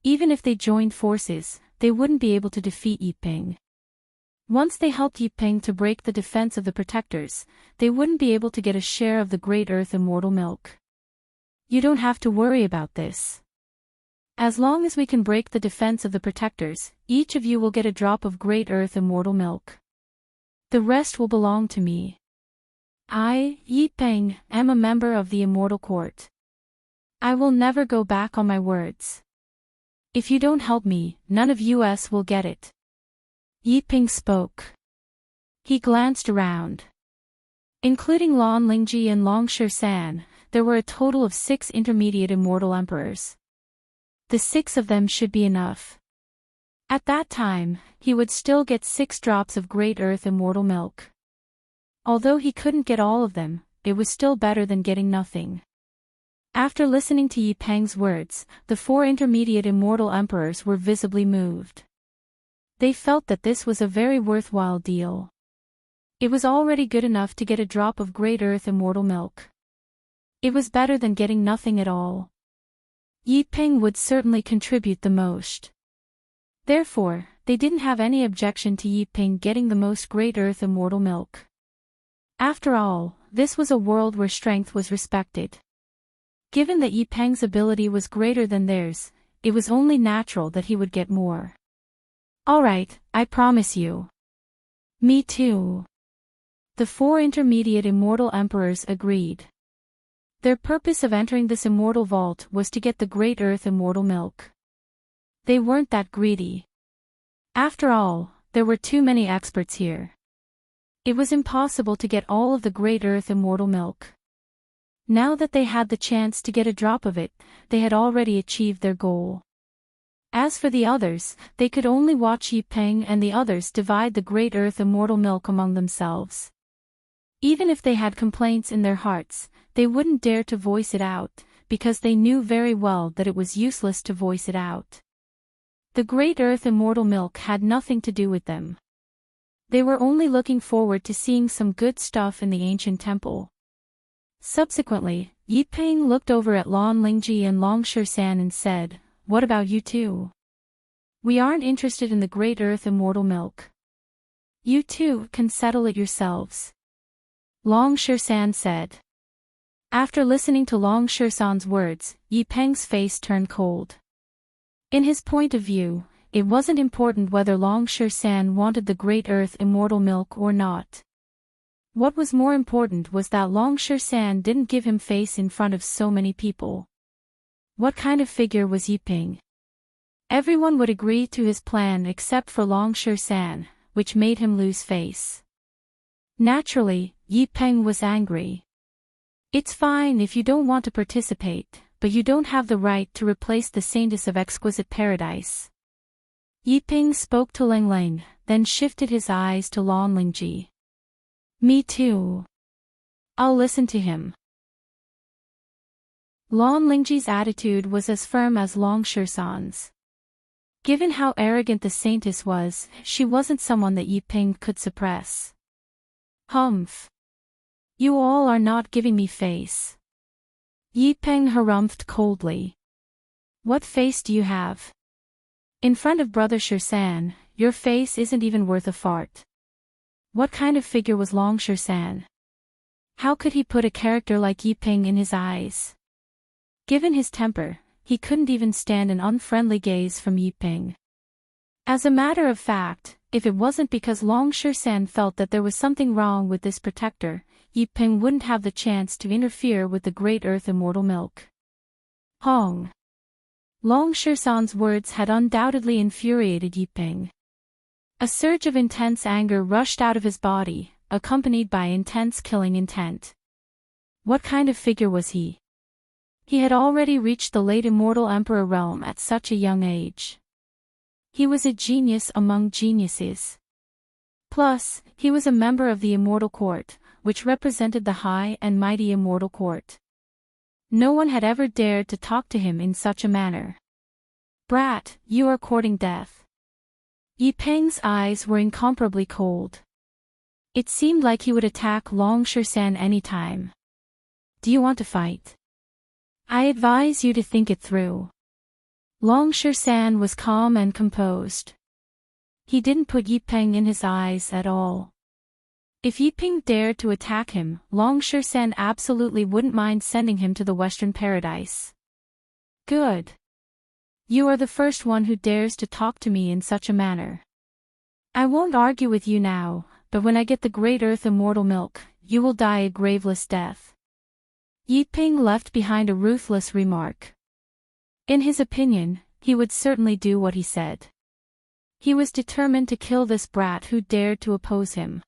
Even if they joined forces, they wouldn't be able to defeat Yi Peng. Once they helped Yi Peng to break the defense of the protectors, they wouldn't be able to get a share of the Great Earth immortal milk. You don't have to worry about this. As long as we can break the defense of the protectors, each of you will get a drop of Great Earth immortal milk. The rest will belong to me. I, Yi Peng, am a member of the immortal court. I will never go back on my words. If you don't help me, none of us will get it. Yi Peng spoke. He glanced around. Including Lan Lingji and Long San, there were a total of 6 intermediate immortal emperors. The 6 of them should be enough. At that time, he would still get 6 drops of Great Earth immortal milk. Although he couldn't get all of them, it was still better than getting nothing. After listening to Yi Peng's words, the 4 intermediate immortal emperors were visibly moved. They felt that this was a very worthwhile deal. It was already good enough to get a drop of Great Earth immortal milk. It was better than getting nothing at all. Yi Peng would certainly contribute the most. Therefore, they didn't have any objection to Yi Peng getting the most Great Earth immortal milk. After all, this was a world where strength was respected. Given that Yi Peng's ability was greater than theirs, it was only natural that he would get more. Alright, I promise you. Me too. The 4 intermediate immortal emperors agreed. Their purpose of entering this immortal vault was to get the Great Earth immortal milk. They weren't that greedy. After all, there were too many experts here. It was impossible to get all of the Great Earth immortal milk. Now that they had the chance to get a drop of it, they had already achieved their goal. As for the others, they could only watch Yi Peng and the others divide the Great Earth immortal milk among themselves. Even if they had complaints in their hearts, they wouldn't dare to voice it out, because they knew very well that it was useless to voice it out. The Great Earth immortal milk had nothing to do with them. They were only looking forward to seeing some good stuff in the ancient temple. Subsequently, Yi Peng looked over at Lan Lingji and Long San and said, "What about you two? We aren't interested in the Great Earth immortal milk. You two can settle it yourselves." Long San said. After listening to Long San's words, Yi Peng's face turned cold. In his point of view, it wasn't important whether Long San wanted the Great Earth immortal milk or not. What was more important was that Long San didn't give him face in front of so many people. What kind of figure was Yi Peng? Everyone would agree to his plan except for Long San, which made him lose face. Naturally, Yi Peng was angry. It's fine if you don't want to participate, but you don't have the right to replace the Saintess of Exquisite Paradise. Yi Peng spoke to Leng Leng, then shifted his eyes to Lan Lingji. Me too. I'll listen to him. Lan Lingji's attitude was as firm as Long San's. Given how arrogant the Saintess was, she wasn't someone that Yi Peng could suppress. Humph. You all are not giving me face. Yi Peng harumphed coldly. What face do you have? In front of Brother San, your face isn't even worth a fart. What kind of figure was Long San? How could he put a character like Yi Peng in his eyes? Given his temper, he couldn't even stand an unfriendly gaze from Yi Peng. As a matter of fact, if it wasn't because Long San felt that there was something wrong with this protector, Yi Peng wouldn't have the chance to interfere with the Great Earth immortal milk. Hong. Long San's words had undoubtedly infuriated Yi Peng. A surge of intense anger rushed out of his body, accompanied by intense killing intent. What kind of figure was he? He had already reached the late immortal emperor realm at such a young age. He was a genius among geniuses. Plus, he was a member of the immortal court, which represented the high and mighty immortal court. No one had ever dared to talk to him in such a manner. Brat, you are courting death. Yi Peng's eyes were incomparably cold. It seemed like he would attack Long Shersan anytime. Do you want to fight? I advise you to think it through. Long Shersan was calm and composed. He didn't put Yi Peng in his eyes at all. If Yi Peng dared to attack him, Long Shersan absolutely wouldn't mind sending him to the Western Paradise. Good. You are the first one who dares to talk to me in such a manner. I won't argue with you now, but when I get the Great Earth Immortal Milk, you will die a graveless death. Yi Peng left behind a ruthless remark. In his opinion, he would certainly do what he said. He was determined to kill this brat who dared to oppose him.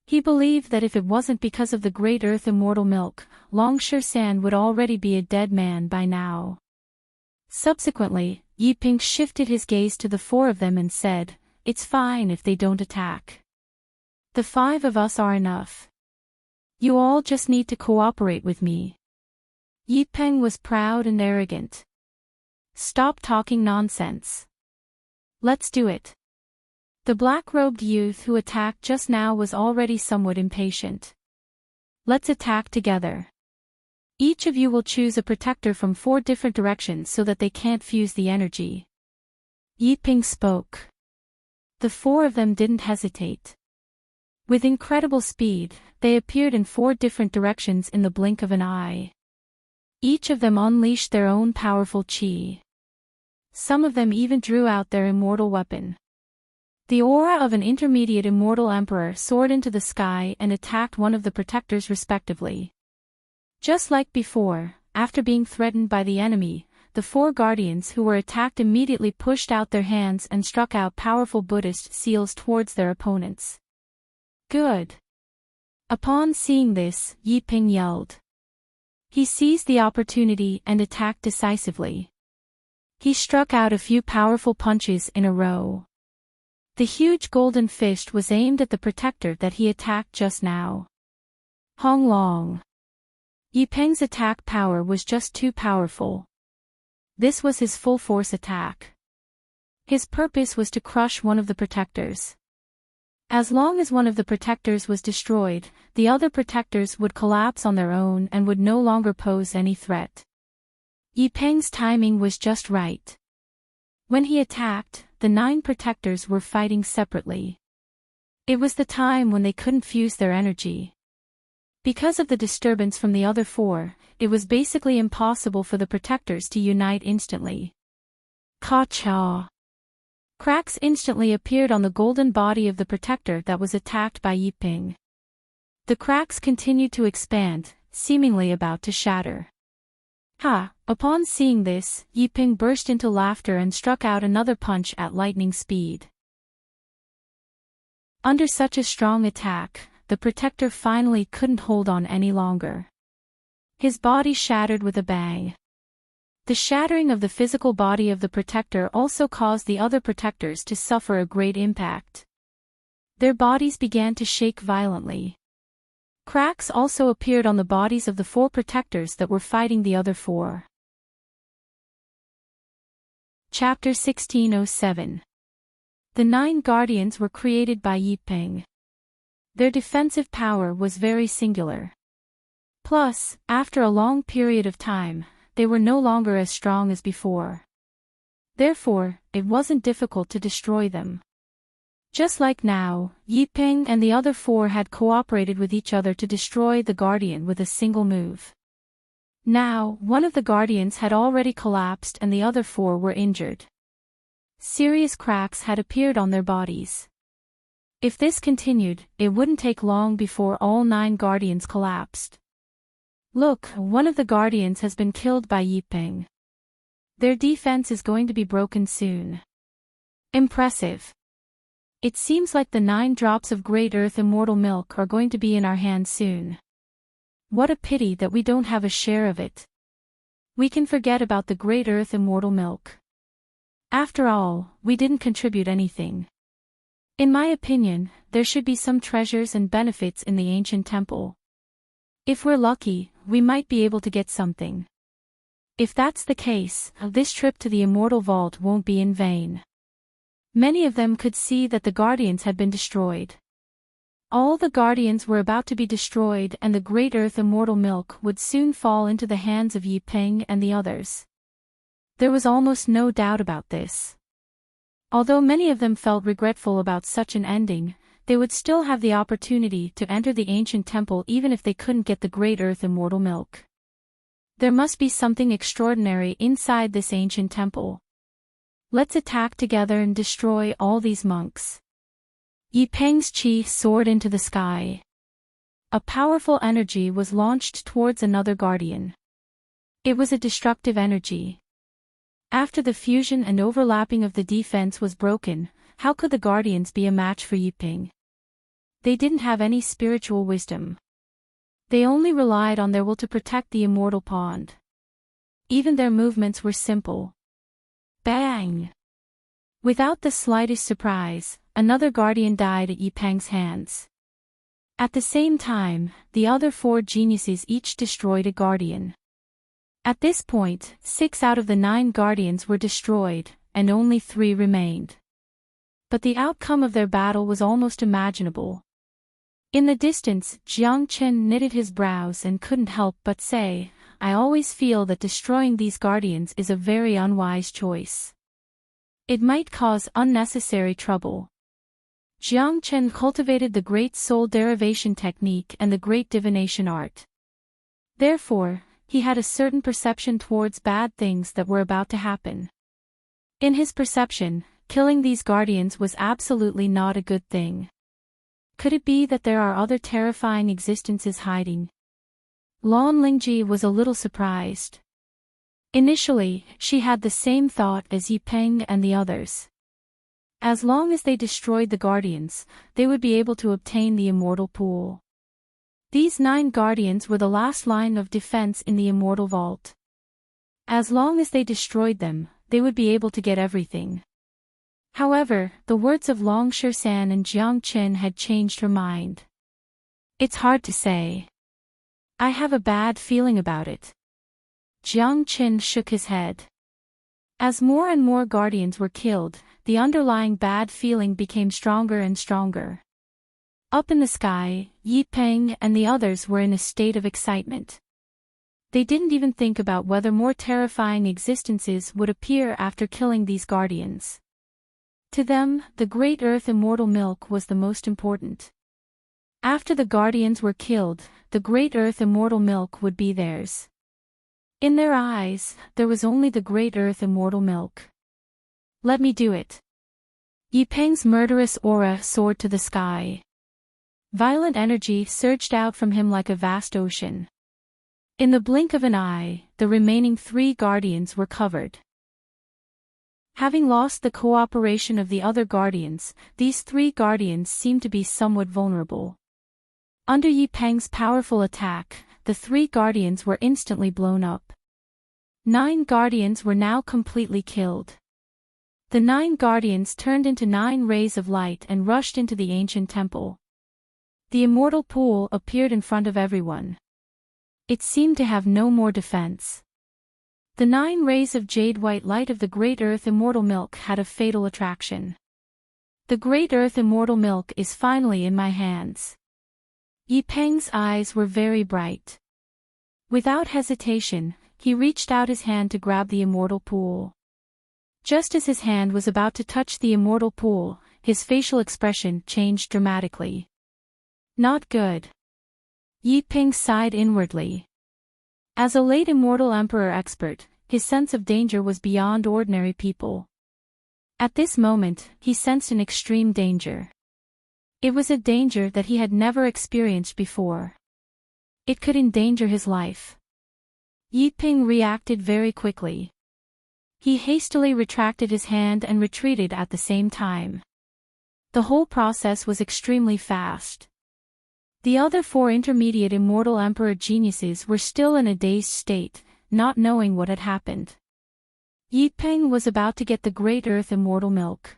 He believed that if it wasn't because of the Great Earth Immortal Milk, Long Shersan would already be a dead man by now. Subsequently, Yi Peng shifted his gaze to the four of them and said, "It's fine if they don't attack. The 5 of us are enough. You all just need to cooperate with me." Yi Peng was proud and arrogant. "Stop talking nonsense. Let's do it." The black-robed youth who attacked just now was already somewhat impatient. "Let's attack together. Each of you will choose a protector from 4 different directions so that they can't fuse the energy." Yi Peng spoke. The 4 of them didn't hesitate. With incredible speed, they appeared in 4 different directions in the blink of an eye. Each of them unleashed their own powerful chi. Some of them even drew out their immortal weapon. The aura of an intermediate immortal emperor soared into the sky and attacked one of the protectors respectively. Just like before, after being threatened by the enemy, the 4 guardians who were attacked immediately pushed out their hands and struck out powerful Buddhist seals towards their opponents. Good. Upon seeing this, Yi Peng yelled. He seized the opportunity and attacked decisively. He struck out a few powerful punches in a row. The huge golden fist was aimed at the protector that he attacked just now. Hong Long. Yi Peng's attack power was just too powerful. This was his full force attack. His purpose was to crush one of the protectors. As long as one of the protectors was destroyed, the other protectors would collapse on their own and would no longer pose any threat. Yi Peng's timing was just right. When he attacked, the 9 protectors were fighting separately. It was the time when they couldn't fuse their energy. Because of the disturbance from the other 4, it was basically impossible for the protectors to unite instantly. Ka-cha! Cracks instantly appeared on the golden body of the protector that was attacked by Yi Peng. The cracks continued to expand, seemingly about to shatter. Ha! Upon seeing this, Yi Peng burst into laughter and struck out another punch at lightning speed. Under such a strong attack, the protector finally couldn't hold on any longer. His body shattered with a bang. The shattering of the physical body of the protector also caused the other protectors to suffer a great impact. Their bodies began to shake violently. Cracks also appeared on the bodies of the 4 protectors that were fighting the other 4. Chapter 1607. The 9 guardians were created by Yi Peng. Their defensive power was very singular. Plus, after a long period of time, they were no longer as strong as before. Therefore, it wasn't difficult to destroy them. Just like now, Yi Peng and the other 4 had cooperated with each other to destroy the guardian with a single move. Now, one of the guardians had already collapsed and the other 4 were injured. Serious cracks had appeared on their bodies. If this continued, it wouldn't take long before all 9 guardians collapsed. Look, one of the guardians has been killed by Yi Peng. Their defense is going to be broken soon. Impressive. It seems like the 9 drops of Great Earth Immortal Milk are going to be in our hands soon. What a pity that we don't have a share of it. We can forget about the Great Earth Immortal Milk. After all, we didn't contribute anything. In my opinion, there should be some treasures and benefits in the ancient temple. If we're lucky, we might be able to get something. If that's the case, this trip to the Immortal Vault won't be in vain. Many of them could see that the guardians had been destroyed. All the guardians were about to be destroyed, and the great earth immortal milk would soon fall into the hands of Yi Peng and the others. There was almost no doubt about this. Although many of them felt regretful about such an ending, they would still have the opportunity to enter the ancient temple even if they couldn't get the great earth immortal milk. There must be something extraordinary inside this ancient temple. Let's attack together and destroy all these monks. Yi Peng's chi soared into the sky. A powerful energy was launched towards another guardian. It was a destructive energy. After the fusion and overlapping of the defense was broken, how could the guardians be a match for Yi Peng? They didn't have any spiritual wisdom. They only relied on their will to protect the immortal pond. Even their movements were simple. Bang! Without the slightest surprise, another guardian died at Yi Peng's hands. At the same time, the other 4 geniuses each destroyed a guardian. At this point, 6 out of the 9 guardians were destroyed, and only 3 remained. But the outcome of their battle was almost imaginable. In the distance, Jiang Chen knitted his brows and couldn't help but say, "I always feel that destroying these guardians is a very unwise choice. It might cause unnecessary trouble." Jiang Chen cultivated the great soul derivation technique and the great divination art. Therefore, he had a certain perception towards bad things that were about to happen. In his perception, killing these guardians was absolutely not a good thing. Could it be that there are other terrifying existences hiding? Lan Lingji was a little surprised. Initially, she had the same thought as Yi Peng and the others. As long as they destroyed the guardians, they would be able to obtain the immortal pool. These 9 guardians were the last line of defense in the immortal vault. As long as they destroyed them, they would be able to get everything. However, the words of Long Shisan and Jiang Chen had changed her mind. "It's hard to say. I have a bad feeling about it." Jiang Chen shook his head. As more and more guardians were killed, the underlying bad feeling became stronger and stronger. Up in the sky, Yi Peng and the others were in a state of excitement. They didn't even think about whether more terrifying existences would appear after killing these guardians. To them, the great earth immortal milk was the most important. After the guardians were killed, the great earth immortal milk would be theirs. In their eyes, there was only the great earth immortal milk. "Let me do it." Yi Peng's murderous aura soared to the sky. Violent energy surged out from him like a vast ocean. In the blink of an eye, the remaining 3 guardians were covered. Having lost the cooperation of the other guardians, these 3 guardians seemed to be somewhat vulnerable. Under Yi Peng's powerful attack, the 3 guardians were instantly blown up. 9 guardians were now completely killed. The 9 guardians turned into 9 rays of light and rushed into the ancient temple. The immortal pool appeared in front of everyone. It seemed to have no more defense. The 9 rays of jade-white light of the great earth immortal milk had a fatal attraction. "The great earth immortal milk is finally in my hands." Yi Peng's eyes were very bright. Without hesitation, he reached out his hand to grab the immortal pool. Just as his hand was about to touch the immortal pool, his facial expression changed dramatically. "Not good." Yi Peng sighed inwardly. As a late immortal emperor expert, his sense of danger was beyond ordinary people. At this moment, he sensed an extreme danger. It was a danger that he had never experienced before. It could endanger his life. Yi Peng reacted very quickly. He hastily retracted his hand and retreated at the same time. The whole process was extremely fast. The other 4 intermediate immortal emperor geniuses were still in a dazed state, not knowing what had happened. Yi Peng was about to get the great earth immortal milk.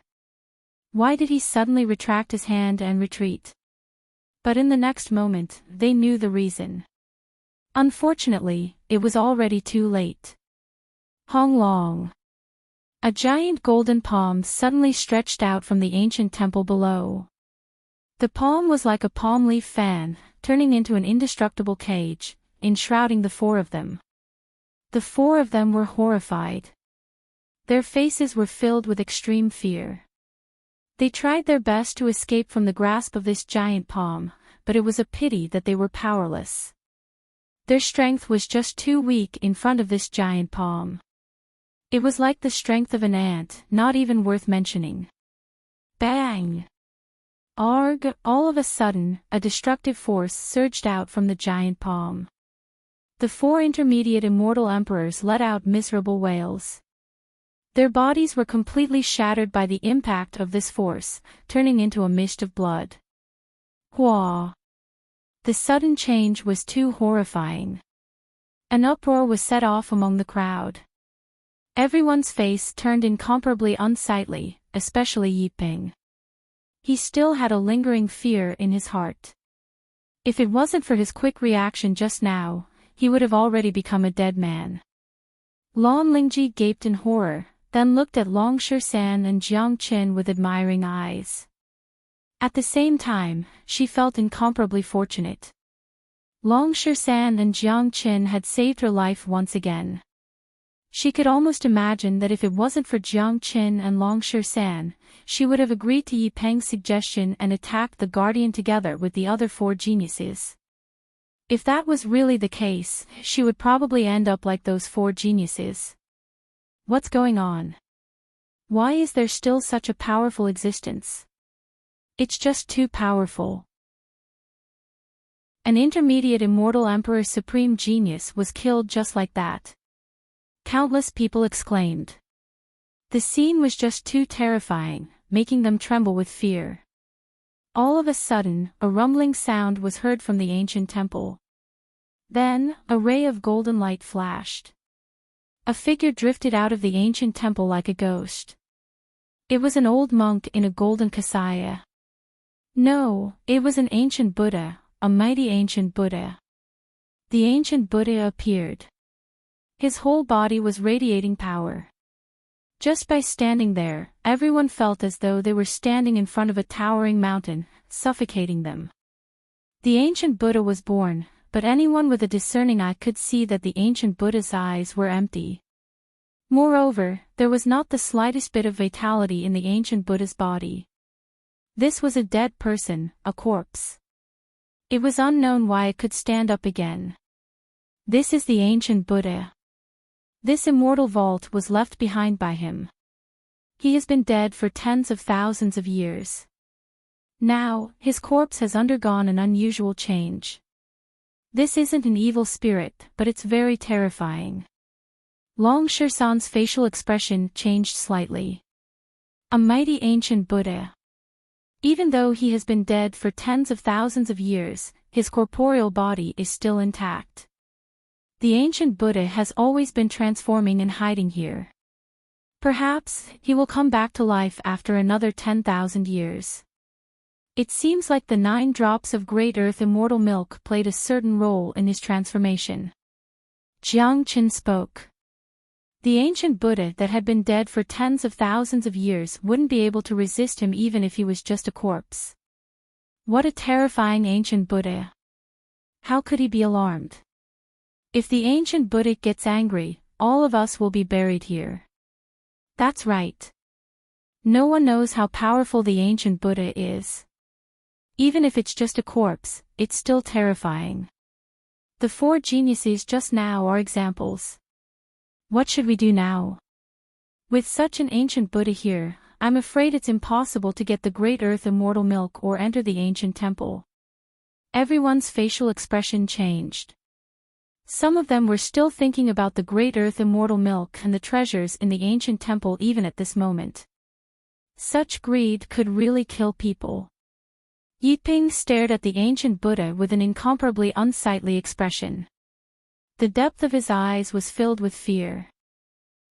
Why did he suddenly retract his hand and retreat? But in the next moment, they knew the reason. Unfortunately, it was already too late. Hong Long. A giant golden palm suddenly stretched out from the ancient temple below. The palm was like a palm leaf fan, turning into an indestructible cage, enshrouding the four of them. The four of them were horrified. Their faces were filled with extreme fear. They tried their best to escape from the grasp of this giant palm, but it was a pity that they were powerless. Their strength was just too weak in front of this giant palm. It was like the strength of an ant, not even worth mentioning. Bang! Arg! All of a sudden, a destructive force surged out from the giant palm. The four intermediate immortal emperors let out miserable wails. Their bodies were completely shattered by the impact of this force, turning into a mist of blood. Hua! The sudden change was too horrifying. An uproar was set off among the crowd. Everyone's face turned incomparably unsightly, especially Yi Ping. He still had a lingering fear in his heart. If it wasn't for his quick reaction just now, he would have already become a dead man. Lan Lingji gaped in horror, then looked at Long Shan and Jiang Qin with admiring eyes. At the same time, she felt incomparably fortunate. Long Shan and Jiang Qin had saved her life once again. She could almost imagine that if it wasn't for Jiang Qin and Long Shan, she would have agreed to Yi Peng's suggestion and attacked the Guardian together with the other four geniuses. If that was really the case, she would probably end up like those four geniuses. What's going on? Why is there still such a powerful existence? It's just too powerful. An intermediate immortal emperor supreme genius was killed just like that. Countless people exclaimed. The scene was just too terrifying, making them tremble with fear. All of a sudden, a rumbling sound was heard from the ancient temple. Then, a ray of golden light flashed. A figure drifted out of the ancient temple like a ghost. It was an old monk in a golden kasaya. No, it was an ancient Buddha, a mighty ancient Buddha. The ancient Buddha appeared. His whole body was radiating power. Just by standing there, everyone felt as though they were standing in front of a towering mountain, suffocating them. The ancient Buddha was born, but anyone with a discerning eye could see that the ancient Buddha's eyes were empty. Moreover, there was not the slightest bit of vitality in the ancient Buddha's body. This was a dead person, a corpse. It was unknown why it could stand up again. This is the ancient Buddha. This immortal vault was left behind by him. He has been dead for tens of thousands of years. Now, his corpse has undergone an unusual change. This isn't an evil spirit, but it's very terrifying. Long Shan's facial expression changed slightly. A mighty ancient Buddha. Even though he has been dead for tens of thousands of years, his corporeal body is still intact. The ancient Buddha has always been transforming and hiding here. Perhaps, he will come back to life after another 10,000 years. It seems like the 9 drops of Great Earth immortal milk played a certain role in his transformation. Jiang Qin spoke. The ancient Buddha that had been dead for tens of thousands of years wouldn't be able to resist him even if he was just a corpse. What a terrifying ancient Buddha. How could he be alarmed? If the ancient Buddha gets angry, all of us will be buried here. That's right. No one knows how powerful the ancient Buddha is. Even if it's just a corpse, it's still terrifying. The 4 geniuses just now are examples. What should we do now? With such an ancient Buddha here, I'm afraid it's impossible to get the Great Earth immortal milk or enter the ancient temple. Everyone's facial expression changed. Some of them were still thinking about the Great Earth immortal milk and the treasures in the ancient temple even at this moment. Such greed could really kill people. Yi Ping stared at the ancient Buddha with an incomparably unsightly expression. The depth of his eyes was filled with fear.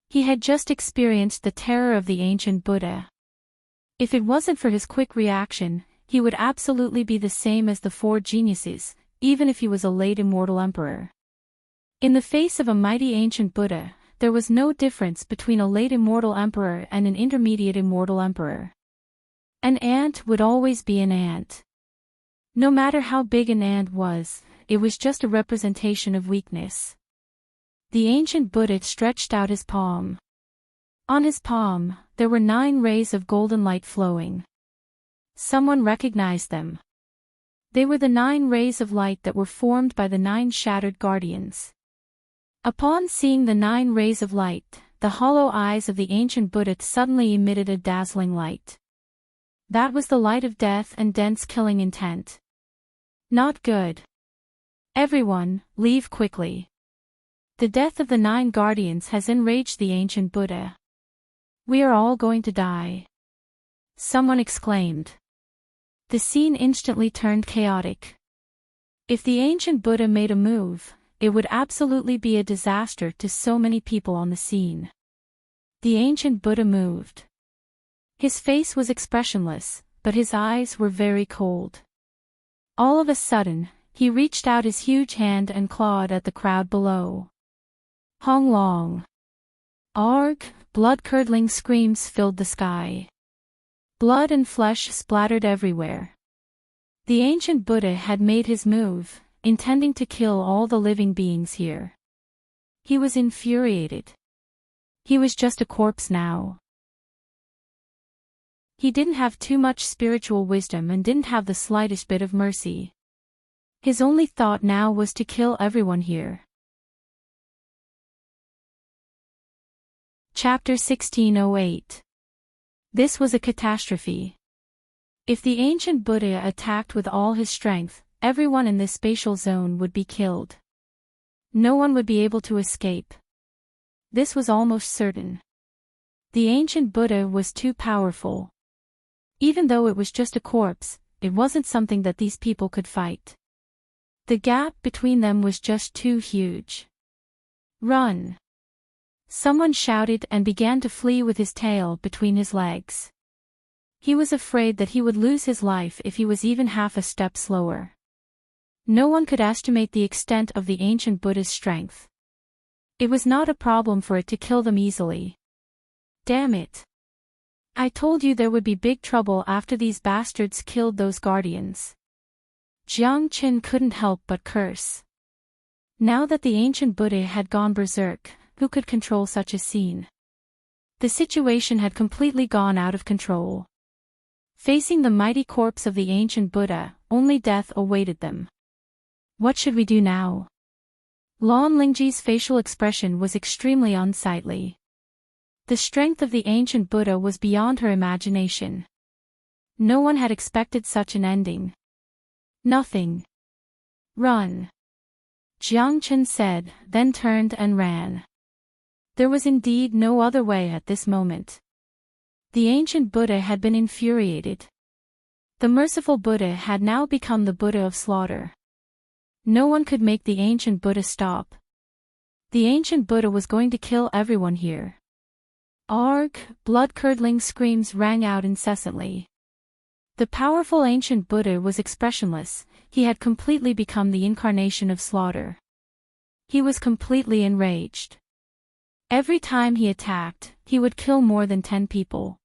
He had just experienced the terror of the ancient Buddha. If it wasn't for his quick reaction, he would absolutely be the same as the 4 geniuses, even if he was a late immortal emperor. In the face of a mighty ancient Buddha, there was no difference between a late immortal emperor and an intermediate immortal emperor. An ant would always be an ant. No matter how big an ant was, it was just a representation of weakness. The ancient Buddha stretched out his palm. On his palm, there were 9 rays of golden light flowing. Someone recognized them. They were the 9 rays of light that were formed by the 9 shattered guardians. Upon seeing the 9 rays of light, the hollow eyes of the ancient Buddha suddenly emitted a dazzling light. That was the light of death and dense killing intent. Not good. Everyone, leave quickly. The death of the 9 guardians has enraged the ancient Buddha. We are all going to die. Someone exclaimed. The scene instantly turned chaotic. If the ancient Buddha made a move, it would absolutely be a disaster to so many people on the scene. The ancient Buddha moved. His face was expressionless, but his eyes were very cold. All of a sudden, he reached out his huge hand and clawed at the crowd below. Hong Long. Arg! Blood-curdling screams filled the sky. Blood and flesh splattered everywhere. The ancient Buddha had made his move, intending to kill all the living beings here. He was infuriated. He was just a corpse now. He didn't have too much spiritual wisdom and didn't have the slightest bit of mercy. His only thought now was to kill everyone here. Chapter 1608. This was a catastrophe. If the ancient Buddha attacked with all his strength, everyone in this spatial zone would be killed. No one would be able to escape. This was almost certain. The ancient Buddha was too powerful. Even though it was just a corpse, it wasn't something that these people could fight. The gap between them was just too huge. Run! Someone shouted and began to flee with his tail between his legs. He was afraid that he would lose his life if he was even half a step slower. No one could estimate the extent of the ancient Buddha's strength. It was not a problem for it to kill them easily. Damn it! I told you there would be big trouble after these bastards killed those guardians. Jiang Qin couldn't help but curse. Now that the ancient Buddha had gone berserk, who could control such a scene? The situation had completely gone out of control. Facing the mighty corpse of the ancient Buddha, only death awaited them. What should we do now? Lan Lingji's facial expression was extremely unsightly. The strength of the ancient Buddha was beyond her imagination. No one had expected such an ending. Nothing. Run. Jiang Qin said, then turned and ran. There was indeed no other way at this moment. The ancient Buddha had been infuriated. The merciful Buddha had now become the Buddha of slaughter. No one could make the ancient Buddha stop. The ancient Buddha was going to kill everyone here. Arg! Blood-curdling screams rang out incessantly. The powerful ancient Buddha was expressionless, he had completely become the incarnation of slaughter. He was completely enraged. Every time he attacked, he would kill more than 10 people.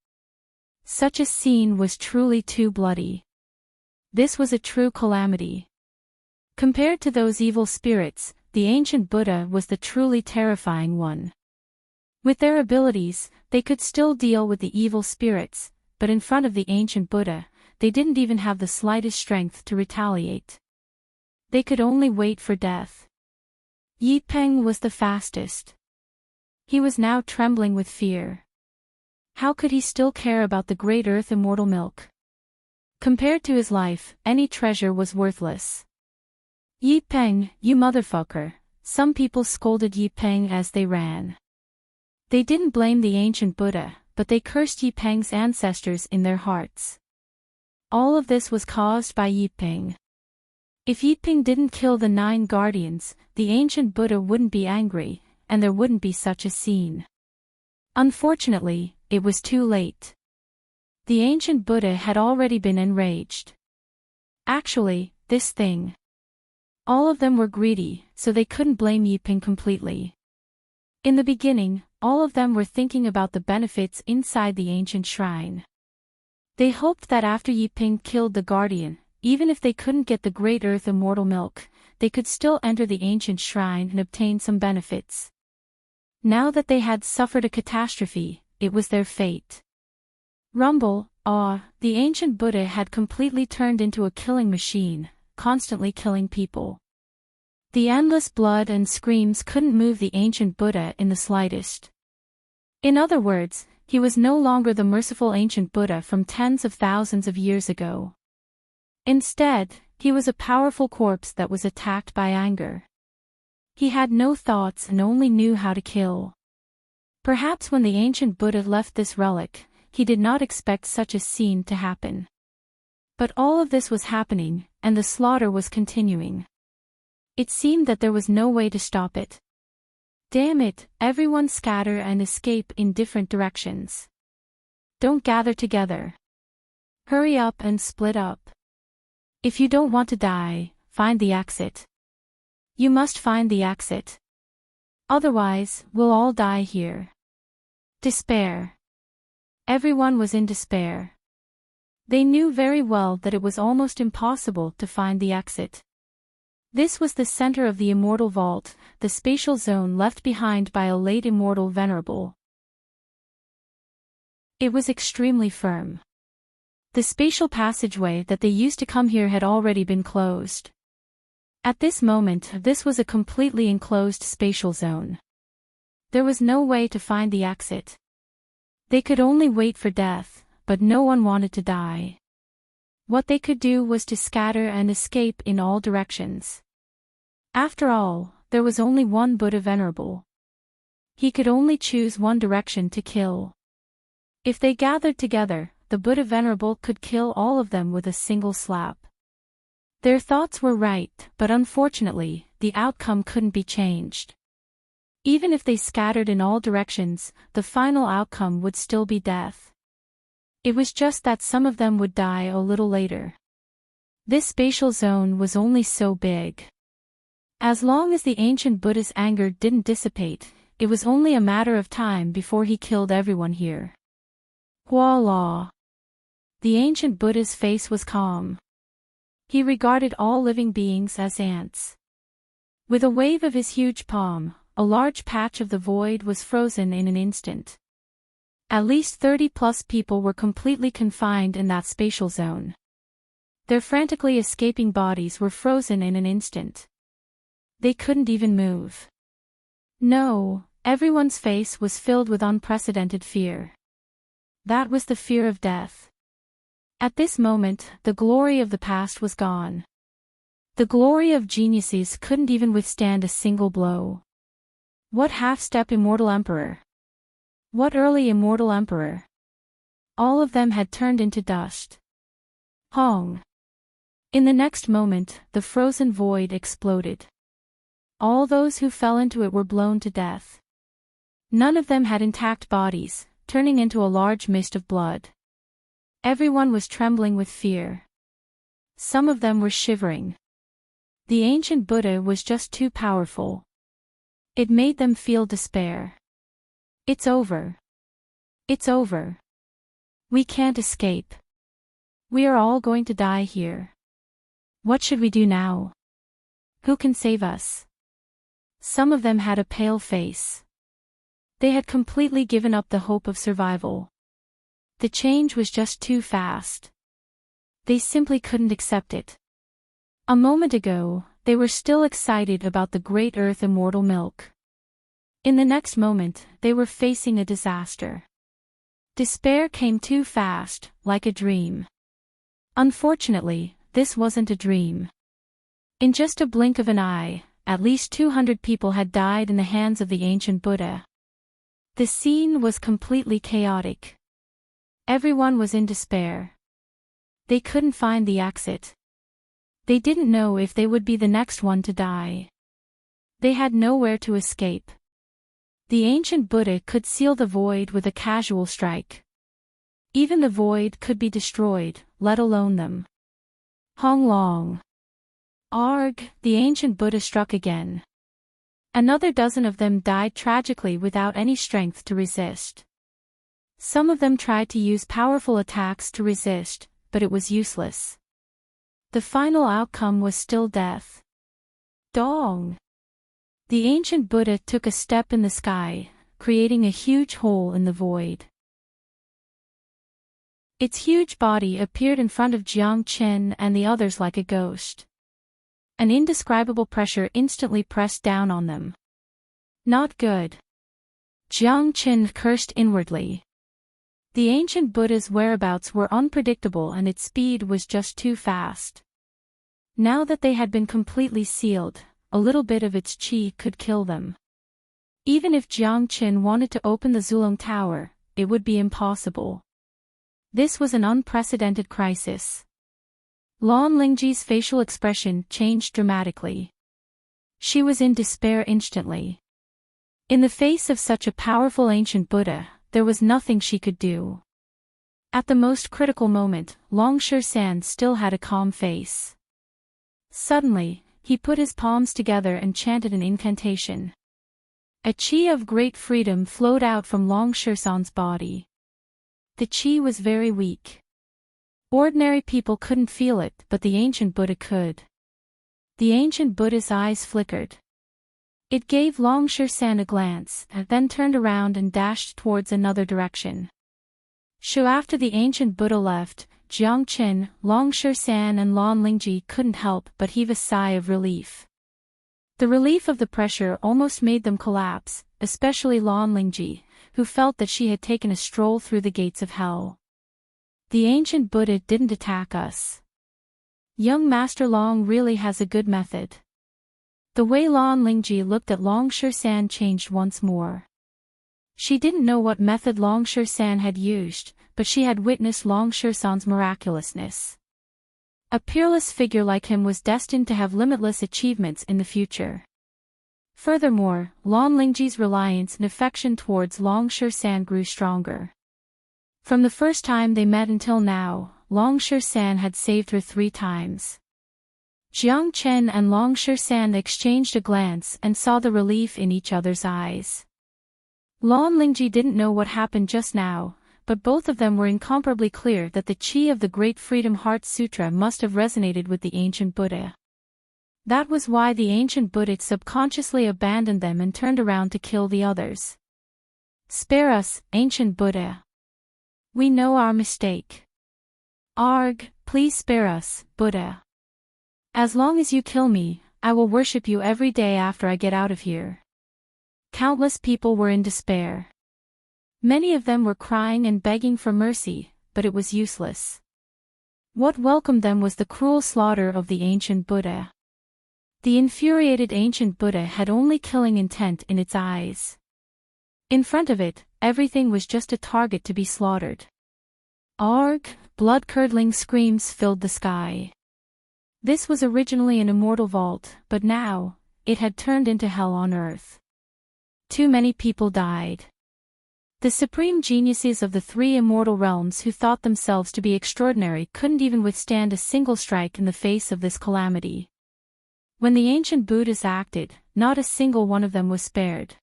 Such a scene was truly too bloody. This was a true calamity. Compared to those evil spirits, the ancient Buddha was the truly terrifying one. With their abilities, they could still deal with the evil spirits, but in front of the ancient Buddha, they didn't even have the slightest strength to retaliate. They could only wait for death. Yi Peng was the fastest. He was now trembling with fear. How could he still care about the great earth immortal milk? Compared to his life, any treasure was worthless. Yi Peng, you motherfucker, some people scolded Yi Peng as they ran. They didn't blame the ancient Buddha, but they cursed Yi Peng's ancestors in their hearts. All of this was caused by Yi Peng. If Yi Peng didn't kill the 9 guardians, the ancient Buddha wouldn't be angry, and there wouldn't be such a scene. Unfortunately, it was too late. The ancient Buddha had already been enraged. Actually, this thing. All of them were greedy, so they couldn't blame Yi Peng completely. In the beginning, all of them were thinking about the benefits inside the ancient shrine. They hoped that after Yi Ping killed the guardian, even if they couldn't get the Great Earth Immortal Milk, they could still enter the ancient shrine and obtain some benefits. Now that they had suffered a catastrophe, it was their fate. Rumble, the ancient Buddha had completely turned into a killing machine, constantly killing people. The endless blood and screams couldn't move the ancient Buddha in the slightest. In other words, he was no longer the merciful ancient Buddha from tens of thousands of years ago. Instead, he was a powerful corpse that was attacked by anger. He had no thoughts and only knew how to kill. Perhaps when the ancient Buddha left this relic, he did not expect such a scene to happen. But all of this was happening, and the slaughter was continuing. It seemed that there was no way to stop it. Damn it, everyone scatter and escape in different directions. Don't gather together. Hurry up and split up. If you don't want to die, find the exit. You must find the exit. Otherwise, we'll all die here. Despair. Everyone was in despair. They knew very well that it was almost impossible to find the exit. This was the center of the immortal vault, the spatial zone left behind by a late immortal venerable. It was extremely firm. The spatial passageway that they used to come here had already been closed. At this moment, this was a completely enclosed spatial zone. There was no way to find the exit. They could only wait for death, but no one wanted to die. What they could do was to scatter and escape in all directions. After all, there was only one Buddha Venerable. He could only choose one direction to kill. If they gathered together, the Buddha Venerable could kill all of them with a single slap. Their thoughts were right, but unfortunately, the outcome couldn't be changed. Even if they scattered in all directions, the final outcome would still be death. It was just that some of them would die a little later. This spatial zone was only so big. As long as the ancient Buddha's anger didn't dissipate, it was only a matter of time before he killed everyone here. Voila! The ancient Buddha's face was calm. He regarded all living beings as ants. With a wave of his huge palm, a large patch of the void was frozen in an instant. At least 30+ people were completely confined in that spatial zone. Their frantically escaping bodies were frozen in an instant. They couldn't even move. No, everyone's face was filled with unprecedented fear. That was the fear of death. At this moment, the glory of the past was gone. The glory of geniuses couldn't even withstand a single blow. What half-step immortal emperor? What early immortal emperor? All of them had turned into dust. Hong. In the next moment, the frozen void exploded. All those who fell into it were blown to death. None of them had intact bodies, turning into a large mist of blood. Everyone was trembling with fear. Some of them were shivering. The ancient Buddha was just too powerful. It made them feel despair. It's over. It's over. We can't escape. We are all going to die here. What should we do now? Who can save us? Some of them had a pale face. They had completely given up the hope of survival. The change was just too fast. They simply couldn't accept it. A moment ago, they were still excited about the Great Earth Immortal Milk. In the next moment, they were facing a disaster. Despair came too fast, like a dream. Unfortunately, this wasn't a dream. In just a blink of an eye, at least 200 people had died in the hands of the ancient Buddha. The scene was completely chaotic. Everyone was in despair. They couldn't find the exit. They didn't know if they would be the next one to die. They had nowhere to escape. The ancient Buddha could seal the void with a casual strike. Even the void could be destroyed, let alone them. Hong Long. Arg, the ancient Buddha struck again. Another dozen of them died tragically without any strength to resist. Some of them tried to use powerful attacks to resist, but it was useless. The final outcome was still death. Dong! The ancient Buddha took a step in the sky, creating a huge hole in the void. Its huge body appeared in front of Jiang Qin and the others like a ghost. An indescribable pressure instantly pressed down on them. Not good. Jiang Qin cursed inwardly. The ancient Buddha's whereabouts were unpredictable and its speed was just too fast. Now that they had been completely sealed, a little bit of its qi could kill them. Even if Jiang Qin wanted to open the Zulong Tower, it would be impossible. This was an unprecedented crisis. Lan Lingji's facial expression changed dramatically. She was in despair instantly. In the face of such a powerful ancient Buddha, there was nothing she could do. At the most critical moment, Long San still had a calm face. Suddenly, he put his palms together and chanted an incantation. A qi of great freedom flowed out from Long San's body. The qi was very weak. Ordinary people couldn't feel it, but the ancient Buddha could. The ancient Buddha's eyes flickered. It gave Long San a glance and then turned around and dashed towards another direction. After the ancient Buddha left, Jiang Qin, Long San and Lan Lingji couldn't help but heave a sigh of relief. The relief of the pressure almost made them collapse, especially Lan Lingji, who felt that she had taken a stroll through the gates of hell. The ancient Buddha didn't attack us. Young Master Long really has a good method. The way Lan Lingji looked at Long San changed once more. She didn't know what method Long San had used, but she had witnessed Long San's miraculousness. A peerless figure like him was destined to have limitless achievements in the future. Furthermore, Lan Lingji's reliance and affection towards Long San grew stronger. From the first time they met until now, Long San had saved her 3 times. Jiang Qin and Long San exchanged a glance and saw the relief in each other's eyes. Lan Lingji didn't know what happened just now, but both of them were incomparably clear that the qi of the Great Freedom Heart Sutra must have resonated with the ancient Buddha. That was why the ancient Buddha subconsciously abandoned them and turned around to kill the others. Spare us, ancient Buddha. We know our mistake. Arg, please spare us, Buddha. As long as you kill me, I will worship you every day after I get out of here. Countless people were in despair. Many of them were crying and begging for mercy, but it was useless. What welcomed them was the cruel slaughter of the ancient Buddha. The infuriated ancient Buddha had only killing intent in its eyes. In front of it, everything was just a target to be slaughtered. Arg! Blood-curdling screams filled the sky. This was originally an immortal vault, but now, it had turned into hell on earth. Too many people died. The supreme geniuses of the 3 immortal realms who thought themselves to be extraordinary couldn't even withstand a single strike in the face of this calamity. When the ancient Buddhists acted, not a single one of them was spared.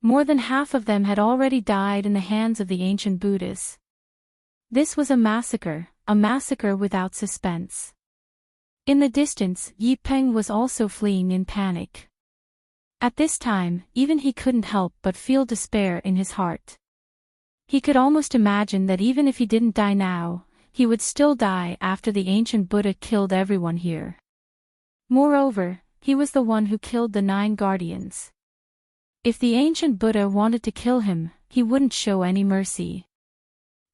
More than half of them had already died in the hands of the ancient Buddhists. This was a massacre without suspense. In the distance, Yi Peng was also fleeing in panic. At this time, even he couldn't help but feel despair in his heart. He could almost imagine that even if he didn't die now, he would still die after the ancient Buddha killed everyone here. Moreover, he was the one who killed the 9 guardians. If the ancient Buddha wanted to kill him, he wouldn't show any mercy.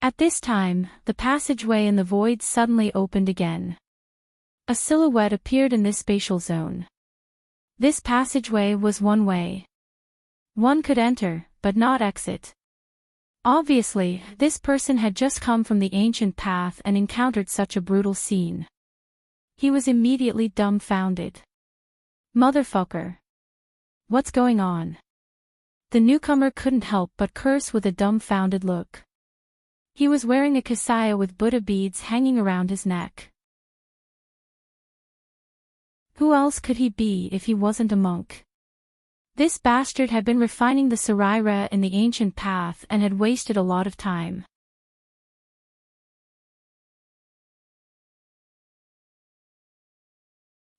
At this time, the passageway in the void suddenly opened again. A silhouette appeared in this spatial zone. This passageway was one way. One could enter, but not exit. Obviously, this person had just come from the ancient path and encountered such a brutal scene. He was immediately dumbfounded. Motherfucker. What's going on? The newcomer couldn't help but curse with a dumbfounded look. He was wearing a kasaya with Buddha beads hanging around his neck. Who else could he be if he wasn't a monk? This bastard had been refining the Saraira in the ancient path and had wasted a lot of time.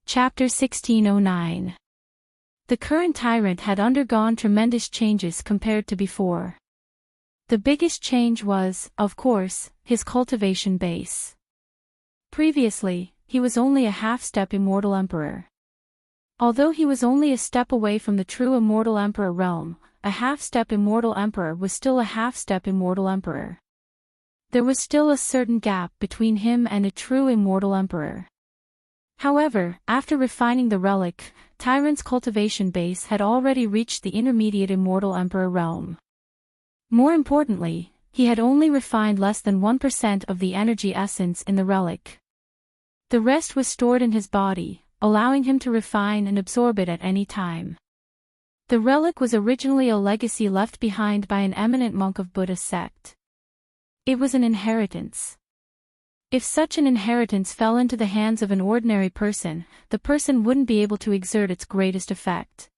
Chapter 1609. The current tyrant had undergone tremendous changes compared to before. The biggest change was, of course, his cultivation base. Previously, he was only a half-step immortal emperor. Although he was only a step away from the true immortal emperor realm, a half-step immortal emperor was still a half-step immortal emperor. There was still a certain gap between him and a true immortal emperor. However, after refining the relic, Tyrant's cultivation base had already reached the intermediate immortal emperor realm. More importantly, he had only refined less than 1% of the energy essence in the relic. The rest was stored in his body, allowing him to refine and absorb it at any time. The relic was originally a legacy left behind by an eminent monk of Buddhist sect. It was an inheritance. If such an inheritance fell into the hands of an ordinary person, the person wouldn't be able to exert its greatest effect.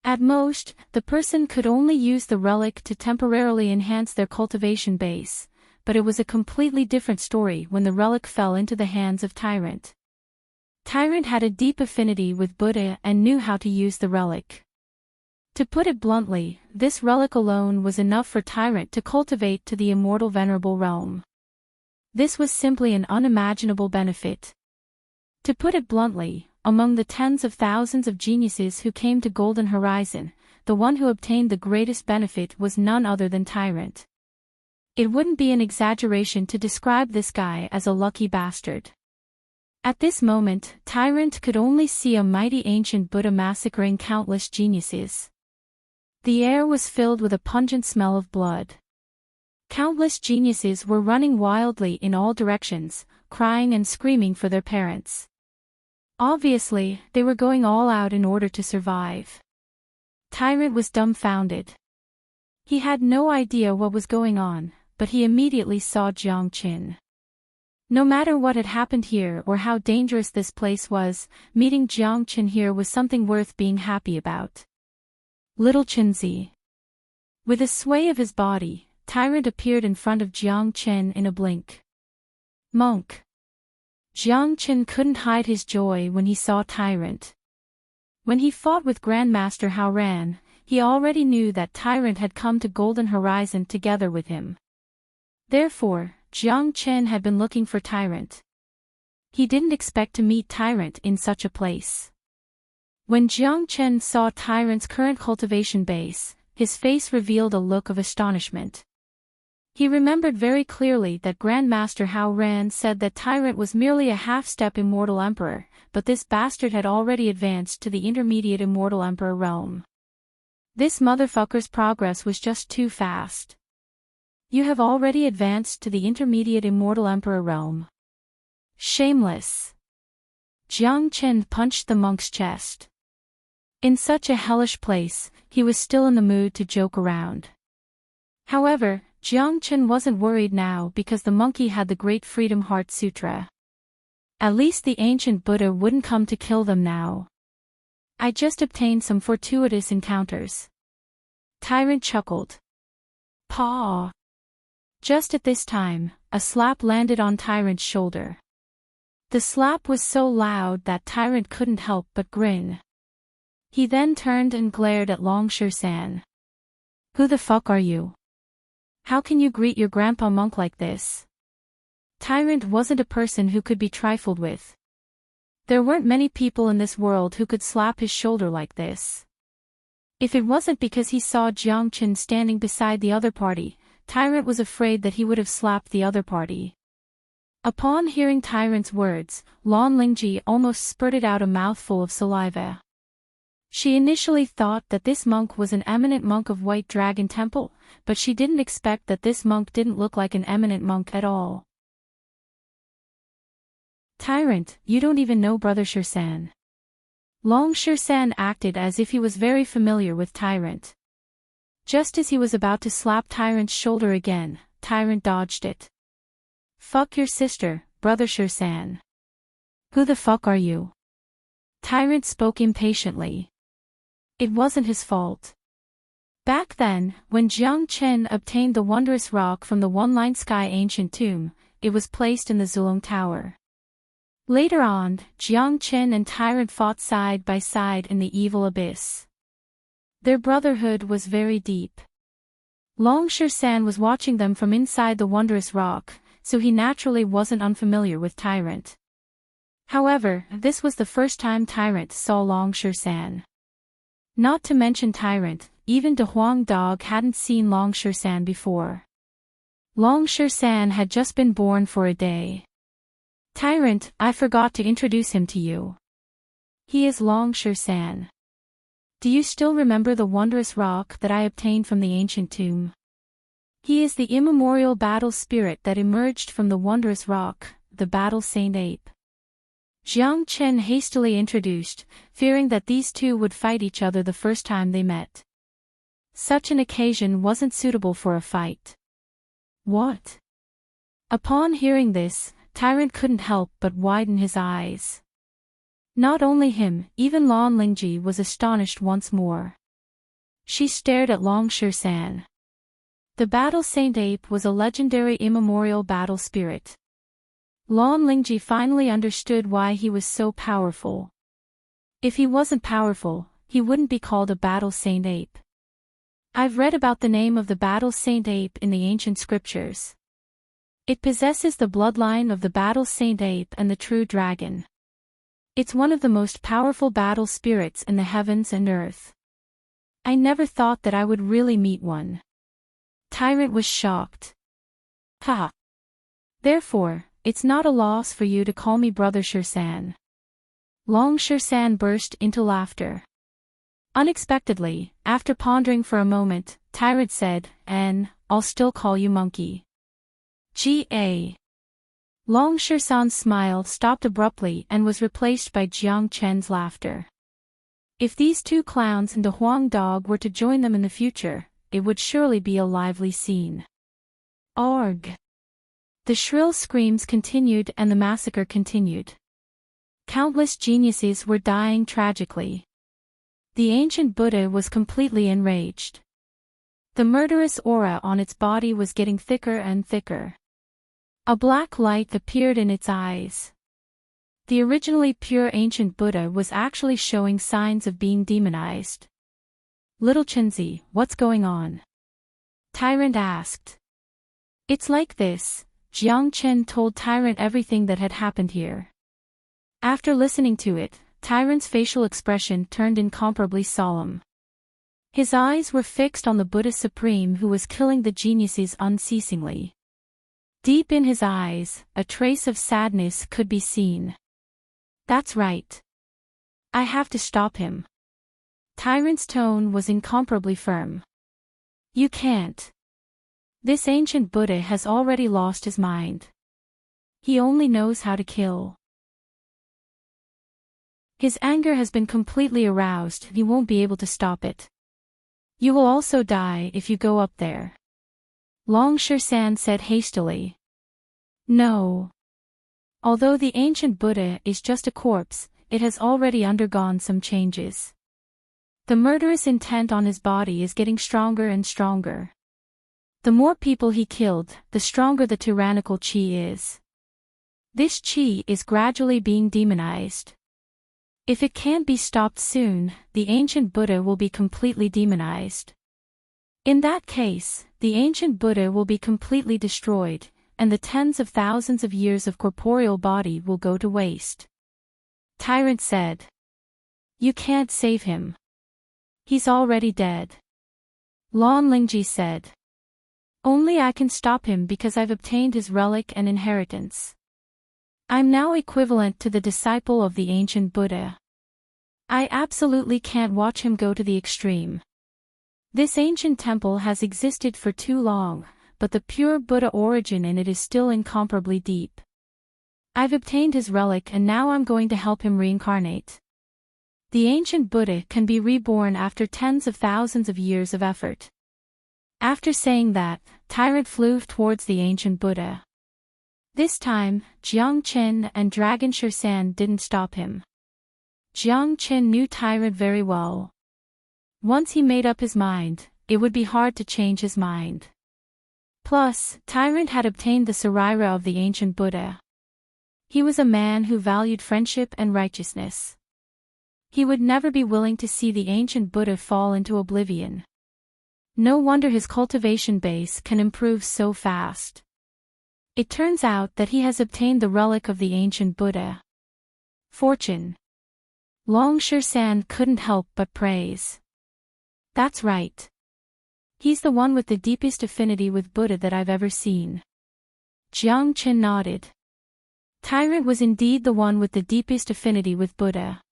At most, the person could only use the relic to temporarily enhance their cultivation base, but it was a completely different story when the relic fell into the hands of Tyrant. Tyrant had a deep affinity with Buddha and knew how to use the relic. To put it bluntly, this relic alone was enough for Tyrant to cultivate to the immortal venerable realm. This was simply an unimaginable benefit. To put it bluntly, among the tens of thousands of geniuses who came to Golden Horizon, the one who obtained the greatest benefit was none other than Tyrant. It wouldn't be an exaggeration to describe this guy as a lucky bastard. At this moment, Tyrant could only see a mighty ancient Buddha massacring countless geniuses. The air was filled with a pungent smell of blood. Countless geniuses were running wildly in all directions, crying and screaming for their parents. Obviously, they were going all out in order to survive. Tyrant was dumbfounded. He had no idea what was going on, but he immediately saw Jiang Qin. No matter what had happened here or how dangerous this place was, meeting Jiang Qin here was something worth being happy about. Little Qinzi. With a sway of his body, Tyrant appeared in front of Jiang Qin in a blink. Monk. Jiang Qin couldn't hide his joy when he saw Tyrant. When he fought with Grandmaster Hao Ran, he already knew that Tyrant had come to Golden Horizon together with him. Therefore, Jiang Qin had been looking for Tyrant. He didn't expect to meet Tyrant in such a place. When Jiang Qin saw Tyrant's current cultivation base, his face revealed a look of astonishment. He remembered very clearly that Grandmaster Hao Ran said that Tyrant was merely a half-step immortal emperor, but this bastard had already advanced to the intermediate immortal emperor realm. This motherfucker's progress was just too fast. You have already advanced to the intermediate immortal emperor realm. Shameless. Jiang Qin punched the monk's chest. In such a hellish place, he was still in the mood to joke around. However, Jiang Qin wasn't worried now because the monkey had the Great Freedom Heart Sutra. At least the ancient Buddha wouldn't come to kill them now. I just obtained some fortuitous encounters. Tyrant chuckled. Paw. Just at this time, a slap landed on Tyrant's shoulder. The slap was so loud that Tyrant couldn't help but grin. He then turned and glared at Longsher-san. Who the fuck are you? How can you greet your grandpa monk like this? Tyrant wasn't a person who could be trifled with. There weren't many people in this world who could slap his shoulder like this. If it wasn't because he saw Jiang Qin standing beside the other party, Tyrant was afraid that he would have slapped the other party. Upon hearing Tyrant's words, Lan Lingji almost spurted out a mouthful of saliva. She initially thought that this monk was an eminent monk of White Dragon Temple, but she didn't expect that this monk didn't look like an eminent monk at all. Tyrant, you don't even know Brother Shirsan. Longsher-san acted as if he was very familiar with Tyrant. Just as he was about to slap Tyrant's shoulder again, Tyrant dodged it. Fuck your sister, Brother Shirsan. Who the fuck are you? Tyrant spoke impatiently. It wasn't his fault. Back then, when Jiang Chen obtained the wondrous rock from the one-line sky ancient tomb, it was placed in the Zulong Tower. Later on, Jiang Chen and Tyrant fought side by side in the evil abyss. Their brotherhood was very deep. Long San was watching them from inside the wondrous rock, so he naturally wasn't unfamiliar with Tyrant. However, this was the first time Tyrant saw Long San. Not to mention Tyrant, even De Huang Dog hadn't seen Long San before. Long San had just been born for a day. Tyrant, I forgot to introduce him to you. He is Long San. Do you still remember the wondrous rock that I obtained from the ancient tomb? He is the immemorial battle spirit that emerged from the wondrous rock, the battle saint ape. Jiang Chen hastily introduced, fearing that these two would fight each other the first time they met. Such an occasion wasn't suitable for a fight. What? Upon hearing this, Tyrant couldn't help but widen his eyes. Not only him, even Lan Lingji was astonished once more. She stared at Long San. The battle saint ape was a legendary immemorial battle spirit. Lan Lingji finally understood why he was so powerful. If he wasn't powerful, he wouldn't be called a battle saint ape. I've read about the name of the battle saint ape in the ancient scriptures. It possesses the bloodline of the battle saint ape and the true dragon. It's one of the most powerful battle spirits in the heavens and earth. I never thought that I would really meet one. Tyrant was shocked. Ha! Therefore, it's not a loss for you to call me Brother San. Long San burst into laughter. Unexpectedly, after pondering for a moment, Tyrant said, "And I'll still call you Monkey." G.A. Long San's smile stopped abruptly and was replaced by Jiang Chen's laughter. If these two clowns and a Huang Dog were to join them in the future, it would surely be a lively scene. Arg! The shrill screams continued and the massacre continued. Countless geniuses were dying tragically. The ancient Buddha was completely enraged. The murderous aura on its body was getting thicker and thicker. A black light appeared in its eyes. The originally pure ancient Buddha was actually showing signs of being demonized. Little Chenzi, what's going on? Tyrant asked. It's like this, Jiang Chen told Tyrant everything that had happened here. After listening to it, Tyrant's facial expression turned incomparably solemn. His eyes were fixed on the Buddha Supreme who was killing the geniuses unceasingly. Deep in his eyes, a trace of sadness could be seen. That's right. I have to stop him. Tyrant's tone was incomparably firm. You can't. This ancient Buddha has already lost his mind. He only knows how to kill. His anger has been completely aroused, he won't be able to stop it. You will also die if you go up there. Long San said hastily. No. Although the ancient Buddha is just a corpse, it has already undergone some changes. The murderous intent on his body is getting stronger and stronger. The more people he killed, the stronger the tyrannical qi is. This qi is gradually being demonized. If it can't be stopped soon, the ancient Buddha will be completely demonized. In that case, the ancient Buddha will be completely destroyed, and the tens of thousands of years of corporeal body will go to waste. Tyrant said. You can't save him. He's already dead. Lan Lingji said. Only I can stop him because I've obtained his relic and inheritance. I'm now equivalent to the disciple of the ancient Buddha. I absolutely can't watch him go to the extreme. This ancient temple has existed for too long, but the pure Buddha origin in it is still incomparably deep. I've obtained his relic and now I'm going to help him reincarnate. The ancient Buddha can be reborn after tens of thousands of years of effort. After saying that, Tyrant flew towards the ancient Buddha. This time, Jiang Chen and Dragon San didn't stop him. Jiang Chen knew Tyrant very well. Once he made up his mind, it would be hard to change his mind. Plus, Tyrant had obtained the Sarira of the ancient Buddha. He was a man who valued friendship and righteousness. He would never be willing to see the ancient Buddha fall into oblivion. No wonder his cultivation base can improve so fast. It turns out that he has obtained the relic of the ancient Buddha. Fortune. Long San couldn't help but praise. That's right. He's the one with the deepest affinity with Buddha that I've ever seen. Jiang Qin nodded. Tyrant was indeed the one with the deepest affinity with Buddha.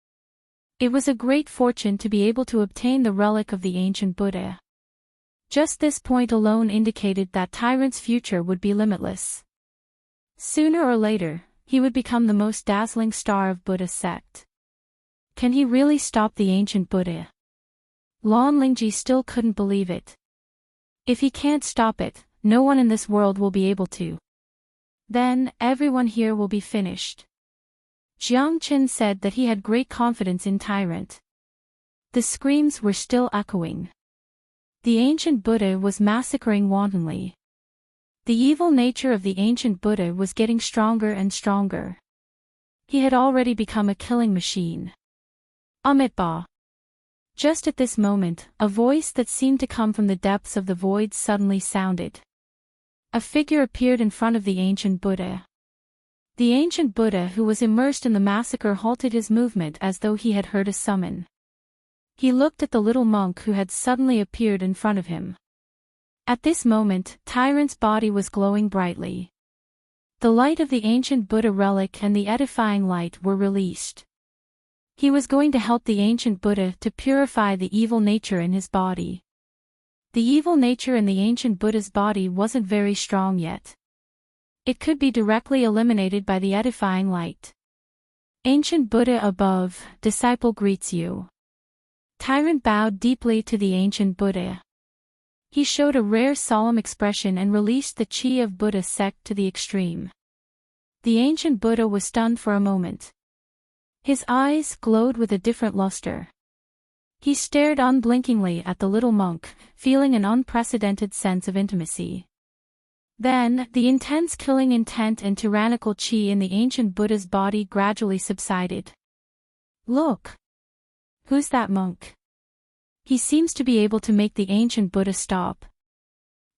It was a great fortune to be able to obtain the relic of the ancient Buddha. Just this point alone indicated that Tyrant's future would be limitless. Sooner or later, he would become the most dazzling star of Buddha's sect. Can he really stop the ancient Buddha? Lan Lingji still couldn't believe it. If he can't stop it, no one in this world will be able to. Then, everyone here will be finished. Jiang Qin said that he had great confidence in Tyrant. The screams were still echoing. The ancient Buddha was massacring wantonly. The evil nature of the ancient Buddha was getting stronger and stronger. He had already become a killing machine. Amitabha. Just at this moment, a voice that seemed to come from the depths of the void suddenly sounded. A figure appeared in front of the ancient Buddha. The ancient Buddha who was immersed in the massacre halted his movement as though he had heard a summon. He looked at the little monk who had suddenly appeared in front of him. At this moment, Tyrant's body was glowing brightly. The light of the ancient Buddha relic and the edifying light were released. He was going to help the ancient Buddha to purify the evil nature in his body. The evil nature in the ancient Buddha's body wasn't very strong yet. It could be directly eliminated by the edifying light. Ancient Buddha above, disciple greets you. Tyrant bowed deeply to the ancient Buddha. He showed a rare solemn expression and released the chi of Buddha's sect to the extreme. The ancient Buddha was stunned for a moment. His eyes glowed with a different luster. He stared unblinkingly at the little monk, feeling an unprecedented sense of intimacy. Then, the intense killing intent and tyrannical chi in the ancient Buddha's body gradually subsided. Look! Who's that monk? He seems to be able to make the ancient Buddha stop.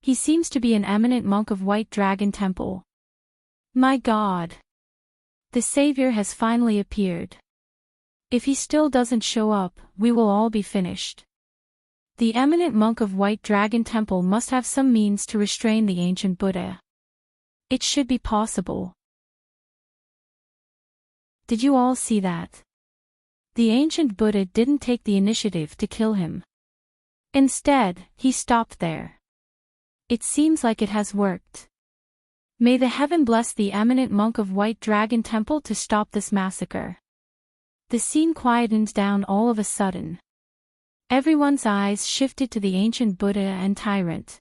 He seems to be an eminent monk of White Dragon Temple. My God! The Savior has finally appeared. If he still doesn't show up, we will all be finished. The eminent monk of White Dragon Temple must have some means to restrain the ancient Buddha. It should be possible. Did you all see that? The ancient Buddha didn't take the initiative to kill him. Instead, he stopped there. It seems like it has worked. May the heaven bless the eminent monk of White Dragon Temple to stop this massacre. The scene quietened down all of a sudden. Everyone's eyes shifted to the ancient Buddha and Tyrant.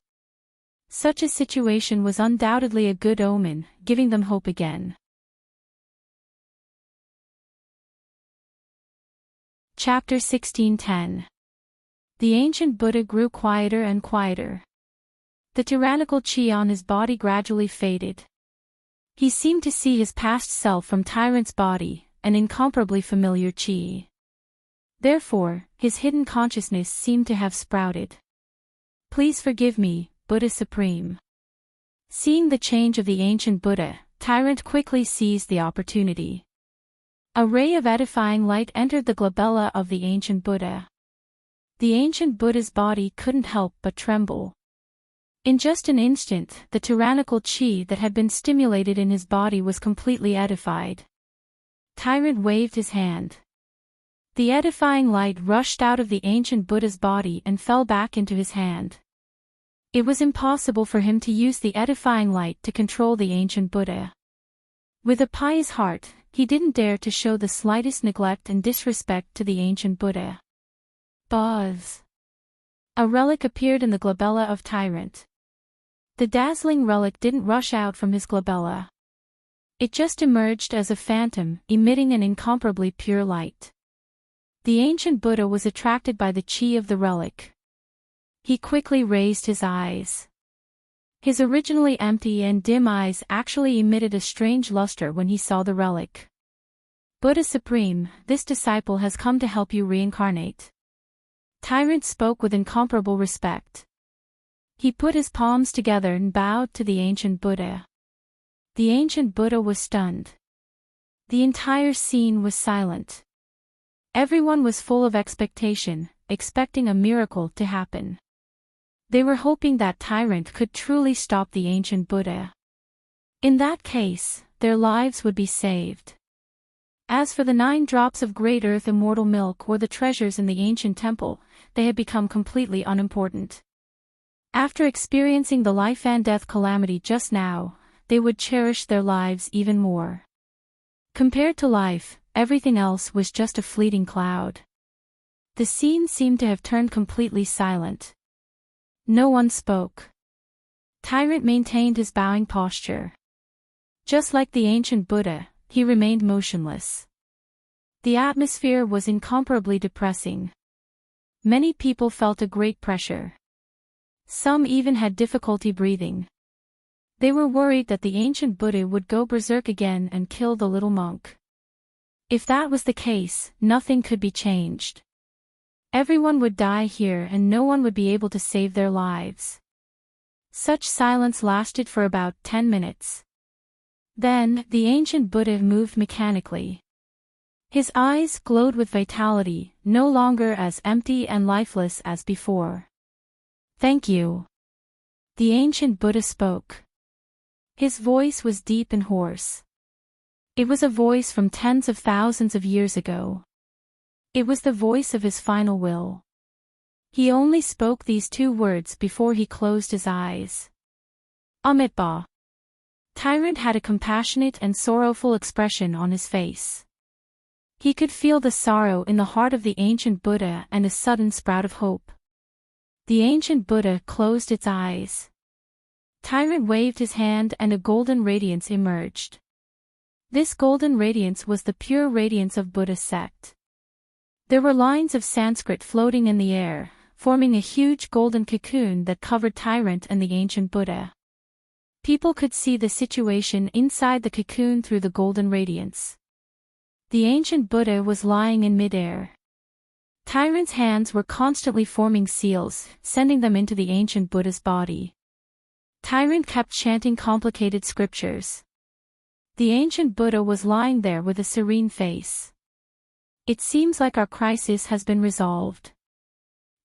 Such a situation was undoubtedly a good omen, giving them hope again. Chapter 16:10. The ancient Buddha grew quieter and quieter. The tyrannical chi on his body gradually faded. He seemed to see his past self from Tyrant's body, an incomparably familiar chi. Therefore, his hidden consciousness seemed to have sprouted. Please forgive me, Buddha Supreme. Seeing the change of the ancient Buddha, Tyrant quickly seized the opportunity. A ray of edifying light entered the glabella of the ancient Buddha. The ancient Buddha's body couldn't help but tremble. In just an instant, the tyrannical chi that had been stimulated in his body was completely edified. Tyrant waved his hand. The edifying light rushed out of the ancient Buddha's body and fell back into his hand. It was impossible for him to use the edifying light to control the ancient Buddha. With a pious heart, he didn't dare to show the slightest neglect and disrespect to the ancient Buddha. Buzz! A relic appeared in the glabella of Tyrant. The dazzling relic didn't rush out from his glabella. It just emerged as a phantom, emitting an incomparably pure light. The ancient Buddha was attracted by the chi of the relic. He quickly raised his eyes. His originally empty and dim eyes actually emitted a strange luster when he saw the relic. Buddha Supreme, this disciple has come to help you reincarnate. Tyrant spoke with incomparable respect. He put his palms together and bowed to the ancient Buddha. The ancient Buddha was stunned. The entire scene was silent. Everyone was full of expectation, expecting a miracle to happen. They were hoping that Tyrant could truly stop the ancient Buddha. In that case, their lives would be saved. As for the 9 drops of great earth immortal milk or the treasures in the ancient temple, they had become completely unimportant. After experiencing the life and death calamity just now, they would cherish their lives even more. Compared to life, everything else was just a fleeting cloud. The scene seemed to have turned completely silent. No one spoke. Tyrant maintained his bowing posture. Just like the ancient Buddha, he remained motionless. The atmosphere was incomparably depressing. Many people felt a great pressure. Some even had difficulty breathing. They were worried that the ancient Buddha would go berserk again and kill the little monk. If that was the case, nothing could be changed. Everyone would die here and no one would be able to save their lives. Such silence lasted for about 10 minutes. Then, the ancient Buddha moved mechanically. His eyes glowed with vitality, no longer as empty and lifeless as before. Thank you. The ancient Buddha spoke. His voice was deep and hoarse. It was a voice from tens of thousands of years ago. It was the voice of his final will. He only spoke these 2 words before he closed his eyes. Amitabha. Tyrant had a compassionate and sorrowful expression on his face. He could feel the sorrow in the heart of the ancient Buddha and a sudden sprout of hope. The ancient Buddha closed its eyes. Tyrant waved his hand and a golden radiance emerged. This golden radiance was the pure radiance of Buddha's sect. There were lines of Sanskrit floating in the air, forming a huge golden cocoon that covered Tyrant and the ancient Buddha. People could see the situation inside the cocoon through the golden radiance. The ancient Buddha was lying in midair. Tyrant's hands were constantly forming seals, sending them into the ancient Buddha's body. Tyrant kept chanting complicated scriptures. The ancient Buddha was lying there with a serene face. It seems like our crisis has been resolved.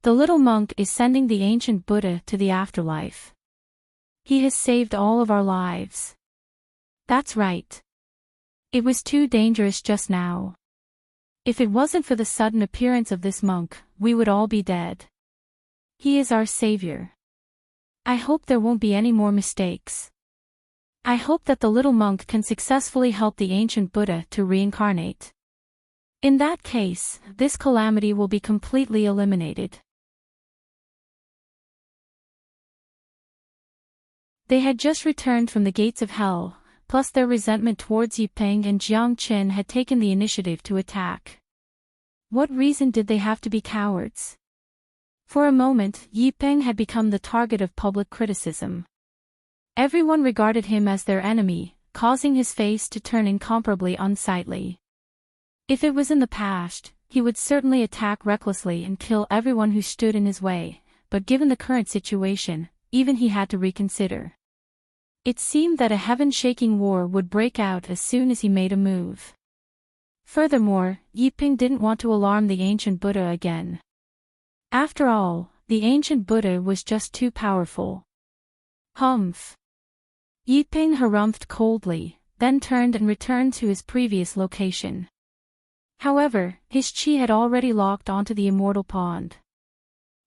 The little monk is sending the ancient Buddha to the afterlife. He has saved all of our lives. That's right. It was too dangerous just now. If it wasn't for the sudden appearance of this monk, we would all be dead. He is our savior. I hope there won't be any more mistakes. I hope that the little monk can successfully help the ancient Buddha to reincarnate. In that case, this calamity will be completely eliminated. They had just returned from the gates of hell, plus their resentment towards Yipeng and Jiang Qin had taken the initiative to attack. What reason did they have to be cowards? For a moment, Yipeng had become the target of public criticism. Everyone regarded him as their enemy, causing his face to turn incomparably unsightly. If it was in the past, he would certainly attack recklessly and kill everyone who stood in his way, but given the current situation, even he had to reconsider. It seemed that a heaven-shaking war would break out as soon as he made a move. Furthermore, Yipeng didn't want to alarm the ancient Buddha again. After all, the ancient Buddha was just too powerful. Humph. Yipeng harumphed coldly, then turned and returned to his previous location. However, his chi had already locked onto the immortal pond.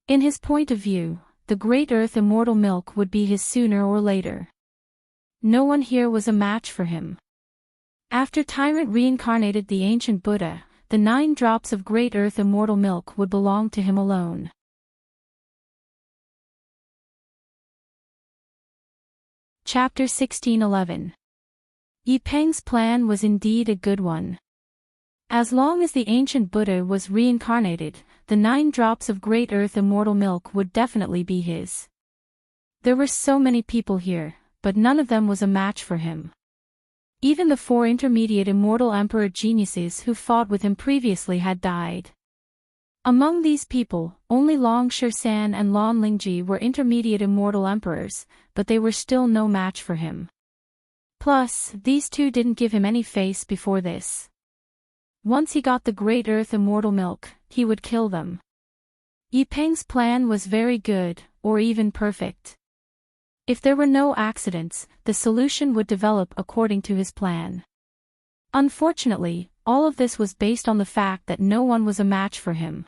In his point of view, the great earth immortal milk would be his sooner or later. No one here was a match for him. After Tyrant reincarnated the ancient Buddha, the 9 drops of great earth immortal milk would belong to him alone. Chapter 1611. Yipeng's plan was indeed a good one. As long as the ancient Buddha was reincarnated, the 9 drops of great earth immortal milk would definitely be his. There were so many people here, but none of them was a match for him. Even the 4 intermediate immortal emperor geniuses who fought with him previously had died. Among these people, only Long Shisan and Lan Lingji were intermediate immortal emperors, but they were still no match for him. Plus, these 2 didn't give him any face before this. Once he got the great earth immortal milk, he would kill them. Yi Peng's plan was very good, or even perfect. If there were no accidents, the solution would develop according to his plan. Unfortunately, all of this was based on the fact that no one was a match for him.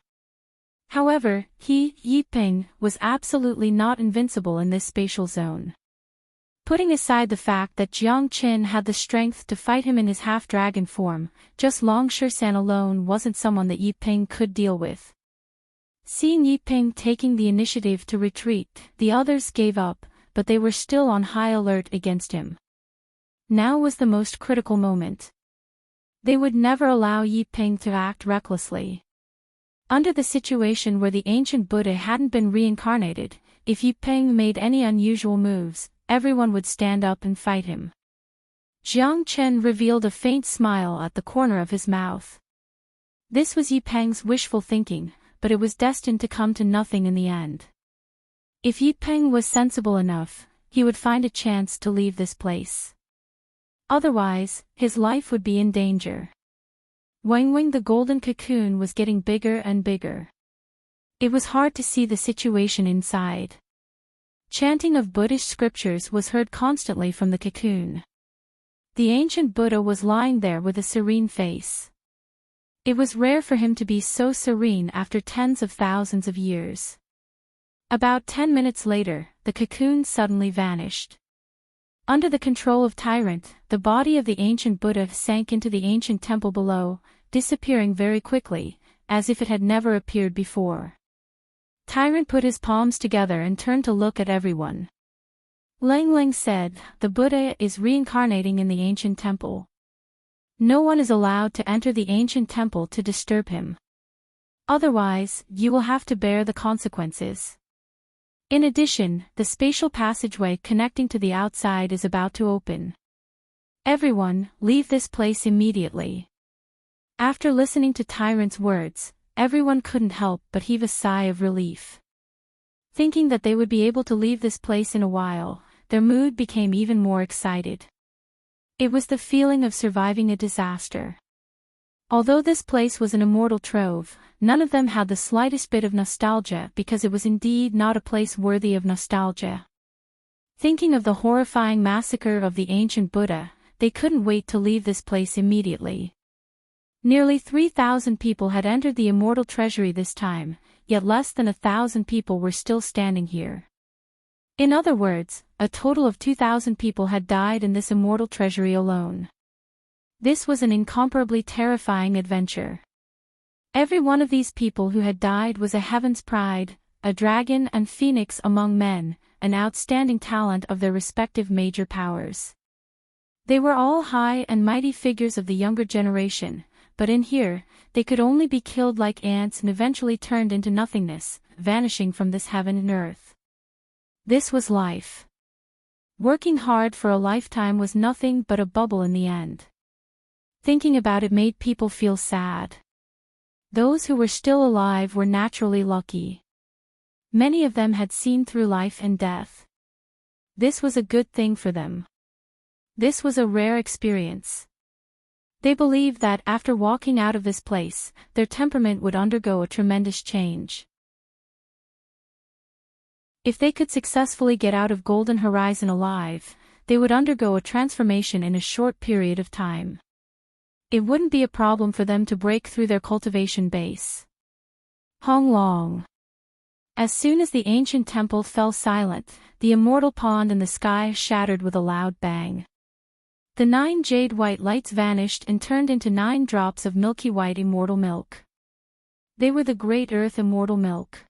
However, Yi Peng, was absolutely not invincible in this spatial zone. Putting aside the fact that Jiang Qin had the strength to fight him in his half-dragon form, just Long Shisan alone wasn't someone that Yi Peng could deal with. Seeing Yi Peng taking the initiative to retreat, the others gave up, but they were still on high alert against him. Now was the most critical moment. They would never allow Yi Peng to act recklessly. Under the situation where the ancient Buddha hadn't been reincarnated, if Yi Peng made any unusual moves, everyone would stand up and fight him. Jiang Chen revealed a faint smile at the corner of his mouth. This was Yi Peng's wishful thinking, but it was destined to come to nothing in the end. If Yi Peng was sensible enough, he would find a chance to leave this place. Otherwise, his life would be in danger. Wang Wing the golden cocoon was getting bigger and bigger. It was hard to see the situation inside. Chanting of Buddhist scriptures was heard constantly from the cocoon. The ancient Buddha was lying there with a serene face. It was rare for him to be so serene after tens of thousands of years. About 10 minutes later, the cocoon suddenly vanished. Under the control of Tyrant, the body of the ancient Buddha sank into the ancient temple below, disappearing very quickly, as if it had never appeared before. Tyrant put his palms together and turned to look at everyone. Lang Lang said, "The Buddha is reincarnating in the ancient temple. No one is allowed to enter the ancient temple to disturb him. Otherwise, you will have to bear the consequences." In addition, the spatial passageway connecting to the outside is about to open. Everyone, leave this place immediately. After listening to Tyrant's words, everyone couldn't help but heave a sigh of relief. Thinking that they would be able to leave this place in a while, their mood became even more excited. It was the feeling of surviving a disaster. Although this place was an immortal trove, none of them had the slightest bit of nostalgia because it was indeed not a place worthy of nostalgia. Thinking of the horrifying massacre of the ancient Buddha, they couldn't wait to leave this place immediately. Nearly 3,000 people had entered the immortal treasury this time, yet less than 1,000 people were still standing here. In other words, a total of 2,000 people had died in this immortal treasury alone. This was an incomparably terrifying adventure. Every one of these people who had died was a heaven's pride, a dragon and phoenix among men, an outstanding talent of their respective major powers. They were all high and mighty figures of the younger generation, but in here, they could only be killed like ants and eventually turned into nothingness, vanishing from this heaven and earth. This was life. Working hard for a lifetime was nothing but a bubble in the end. Thinking about it made people feel sad. Those who were still alive were naturally lucky. Many of them had seen through life and death. This was a good thing for them. This was a rare experience. They believed that after walking out of this place, their temperament would undergo a tremendous change. If they could successfully get out of Golden Horizon alive, they would undergo a transformation in a short period of time. It wouldn't be a problem for them to break through their cultivation base. Hong Long. As soon as the ancient temple fell silent, the immortal pond in the sky shattered with a loud bang. The 9 jade white lights vanished and turned into 9 drops of milky white immortal milk. They were the Great Earth immortal milk.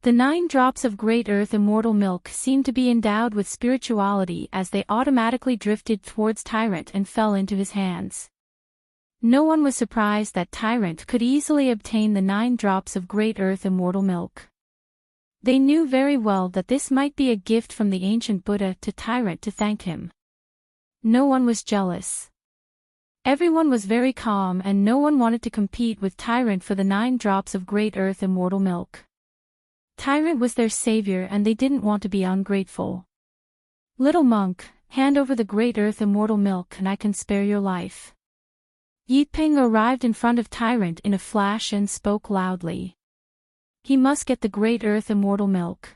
The 9 drops of Great Earth immortal milk seemed to be endowed with spirituality as they automatically drifted towards Tyrant and fell into his hands. No one was surprised that Tyrant could easily obtain the 9 drops of Great Earth Immortal Milk. They knew very well that this might be a gift from the ancient Buddha to Tyrant to thank him. No one was jealous. Everyone was very calm and no one wanted to compete with Tyrant for the 9 drops of Great Earth Immortal Milk. Tyrant was their savior and they didn't want to be ungrateful. Little monk, hand over the Great Earth Immortal Milk and I can spare your life. Yi Ping arrived in front of Tyrant in a flash and spoke loudly. He must get the Great Earth Immortal Milk.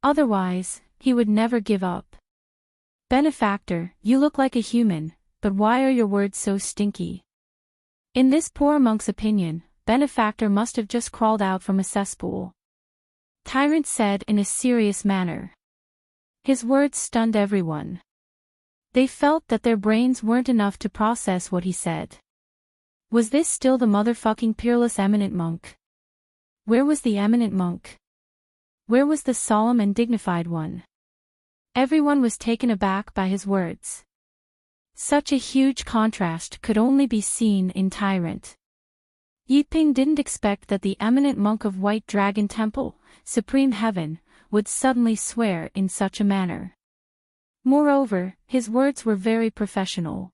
Otherwise, he would never give up. Benefactor, you look like a human, but why are your words so stinky? In this poor monk's opinion, Benefactor must have just crawled out from a cesspool. Tyrant said in a serious manner. His words stunned everyone. They felt that their brains weren't enough to process what he said. Was this still the motherfucking peerless eminent monk? Where was the eminent monk? Where was the solemn and dignified one? Everyone was taken aback by his words. Such a huge contrast could only be seen in Tyrant. Yi Ping didn't expect that the eminent monk of White Dragon Temple, Supreme Heaven, would suddenly swear in such a manner. Moreover, his words were very professional.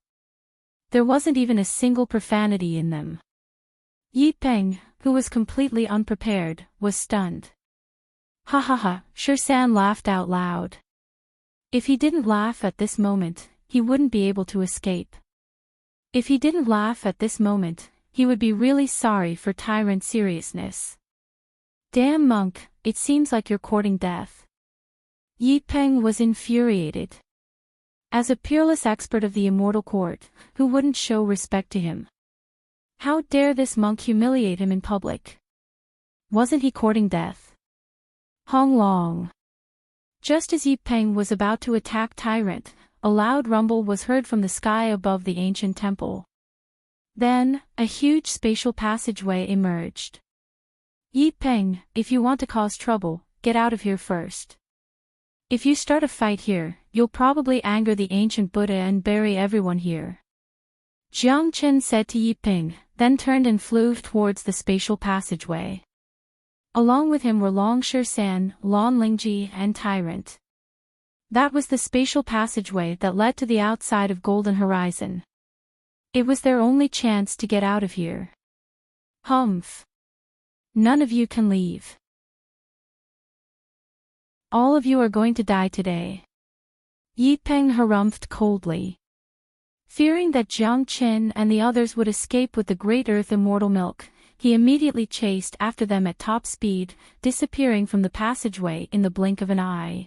There wasn't even a single profanity in them. Yi Ping, who was completely unprepared, was stunned. Ha ha ha, Shirsan laughed out loud. If he didn't laugh at this moment, he wouldn't be able to escape. If he didn't laugh at this moment, he would be really sorry for Tyrant's seriousness. Damn monk, it seems like you're courting death. Yi Ping was infuriated. As a peerless expert of the immortal court, who wouldn't show respect to him? How dare this monk humiliate him in public? Wasn't he courting death? Hong Long. Just as Yi Ping was about to attack Tyrant, a loud rumble was heard from the sky above the ancient temple. Then, a huge spatial passageway emerged. Yi Ping, if you want to cause trouble, get out of here first. If you start a fight here, you'll probably anger the ancient Buddha and bury everyone here. Jiang Chen said to Yi Ping, then turned and flew towards the spatial passageway. Along with him were Long Shirsan, Lan Lingji and Tyrant. That was the spatial passageway that led to the outside of Golden Horizon. It was their only chance to get out of here. Humph. None of you can leave. All of you are going to die today. Yi Ping harumphed coldly. Fearing that Jiang Qin and the others would escape with the Great Earth Immortal Milk, he immediately chased after them at top speed, disappearing from the passageway in the blink of an eye.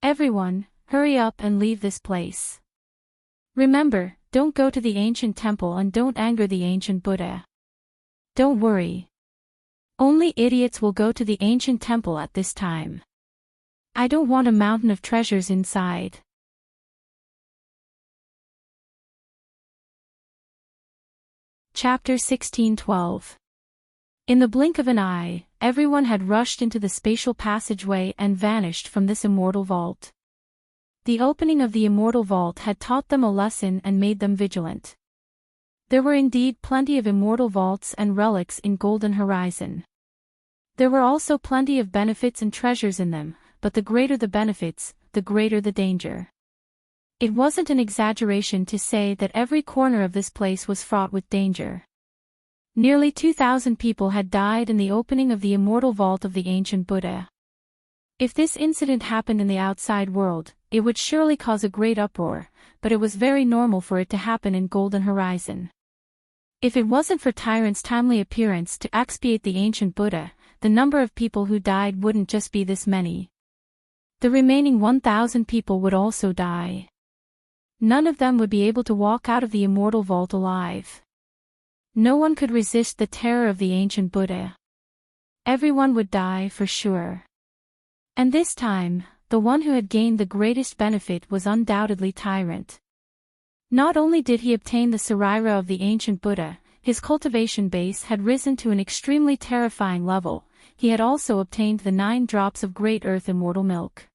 Everyone, hurry up and leave this place. Remember, don't go to the ancient temple and don't anger the ancient Buddha. Don't worry. Only idiots will go to the ancient temple at this time. I don't want a mountain of treasures inside. Chapter 16:12. In the blink of an eye, everyone had rushed into the spatial passageway and vanished from this immortal vault. The opening of the immortal vault had taught them a lesson and made them vigilant. There were indeed plenty of immortal vaults and relics in Golden Horizon. There were also plenty of benefits and treasures in them, but the greater the benefits, the greater the danger. It wasn't an exaggeration to say that every corner of this place was fraught with danger. Nearly 2,000 people had died in the opening of the immortal vault of the ancient Buddha. If this incident happened in the outside world, it would surely cause a great uproar, but it was very normal for it to happen in Golden Horizon. If it wasn't for Tyrant's timely appearance to expiate the ancient Buddha, the number of people who died wouldn't just be this many. The remaining 1,000 people would also die. None of them would be able to walk out of the immortal vault alive. No one could resist the terror of the ancient Buddha. Everyone would die for sure. And this time, the one who had gained the greatest benefit was undoubtedly Tyrant. Not only did he obtain the Sarira of the ancient Buddha, his cultivation base had risen to an extremely terrifying level, he had also obtained the 9 drops of Great Earth Immortal Milk.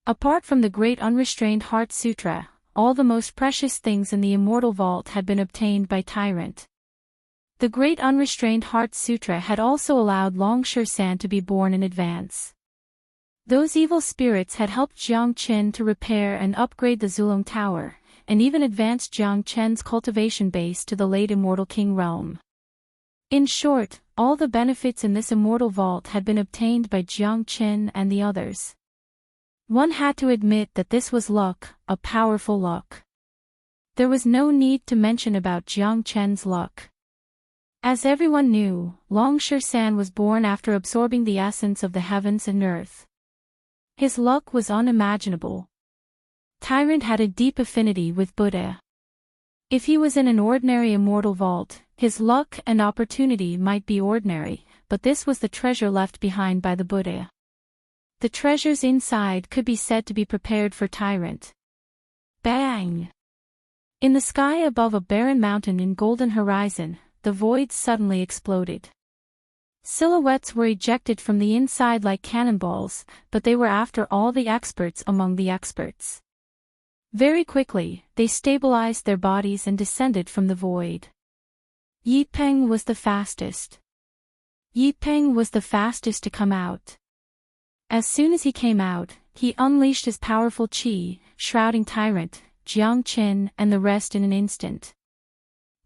Apart from the Great Unrestrained Heart Sutra, all the most precious things in the immortal vault had been obtained by Tyrant. The Great Unrestrained Heart Sutra had also allowed Longsher San to be born in advance. Those evil spirits had helped Jiang Qin to repair and upgrade the Zulong Tower, and even advanced Jiang Chen's cultivation base to the late Immortal King realm. In short, all the benefits in this immortal vault had been obtained by Jiang Qin and the others. One had to admit that this was luck, a powerful luck. There was no need to mention about Jiang Chen's luck. As everyone knew, Longsher San was born after absorbing the essence of the heavens and earth. His luck was unimaginable. Tyrant had a deep affinity with Buddha. If he was in an ordinary immortal vault, his luck and opportunity might be ordinary, but this was the treasure left behind by the Buddha. The treasures inside could be said to be prepared for Tyrant. Bang! In the sky above a barren mountain in golden horizon, the void suddenly exploded. Silhouettes were ejected from the inside like cannonballs, but they were after all the experts among the experts. Very quickly, they stabilized their bodies and descended from the void. Yi Peng was the fastest. Yi Peng was the fastest to come out. As soon as he came out, he unleashed his powerful qi, shrouding Tyrant, Jiang Qin and the rest in an instant.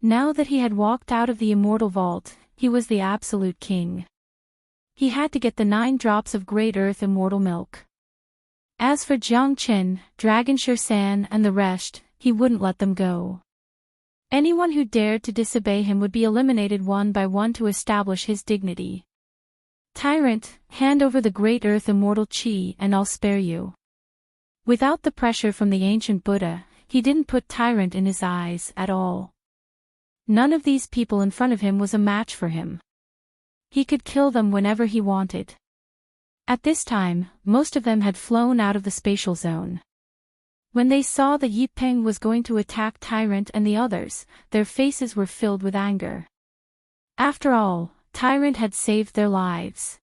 Now that he had walked out of the immortal vault, he was the absolute king. He had to get the 9 drops of Great Earth immortal milk. As for Jiang Qin, Dragonsher San and the rest, he wouldn't let them go. Anyone who dared to disobey him would be eliminated one by one to establish his dignity. Tyrant, hand over the Great Earth immortal qi and I'll spare you. Without the pressure from the ancient Buddha, he didn't put Tyrant in his eyes at all. None of these people in front of him was a match for him. He could kill them whenever he wanted. At this time, most of them had flown out of the spatial zone. When they saw that Yi Peng was going to attack Tyrant and the others, their faces were filled with anger. After all, Tyrant had saved their lives.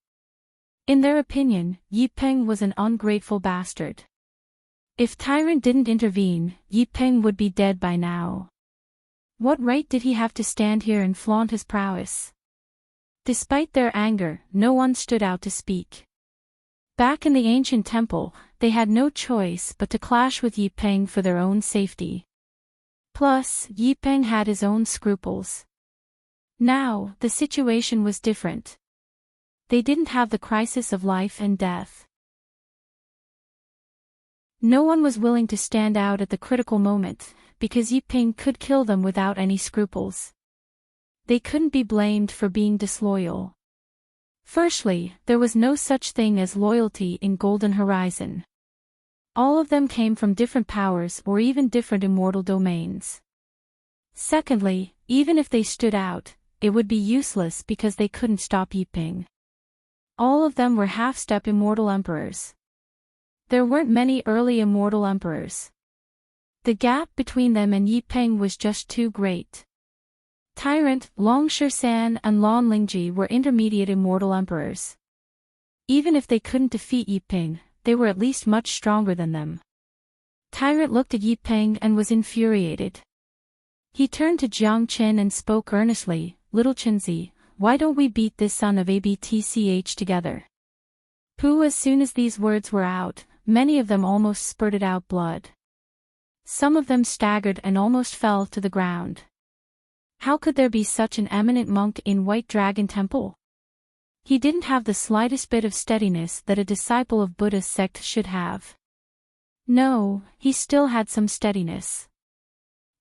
In their opinion, Yi Peng was an ungrateful bastard. If Tyrant didn't intervene, Yi Peng would be dead by now. What right did he have to stand here and flaunt his prowess? Despite their anger, no one stood out to speak. Back in the ancient temple, they had no choice but to clash with Yi Peng for their own safety. Plus, Yi Peng had his own scruples. Now, the situation was different. They didn't have the crisis of life and death. No one was willing to stand out at the critical moment, because Yi Peng could kill them without any scruples. They couldn't be blamed for being disloyal. Firstly, there was no such thing as loyalty in Golden Horizon. All of them came from different powers or even different immortal domains. Secondly, even if they stood out, it would be useless because they couldn't stop Yi Peng. All of them were half-step immortal emperors. There weren't many early immortal emperors. The gap between them and Yi Peng was just too great. Tyrant, Longsher San and Lon Lingji were intermediate immortal emperors. Even if they couldn't defeat Yi Peng, they were at least much stronger than them. Tyrant looked at Yi Peng and was infuriated. He turned to Jiang Qin and spoke earnestly, "Little Qinzi, why don't we beat this son of Abtch together?" Pooh. As soon as these words were out, many of them almost spurted out blood. Some of them staggered and almost fell to the ground. How could there be such an eminent monk in White Dragon Temple? He didn't have the slightest bit of steadiness that a disciple of Buddha's sect should have. No, he still had some steadiness.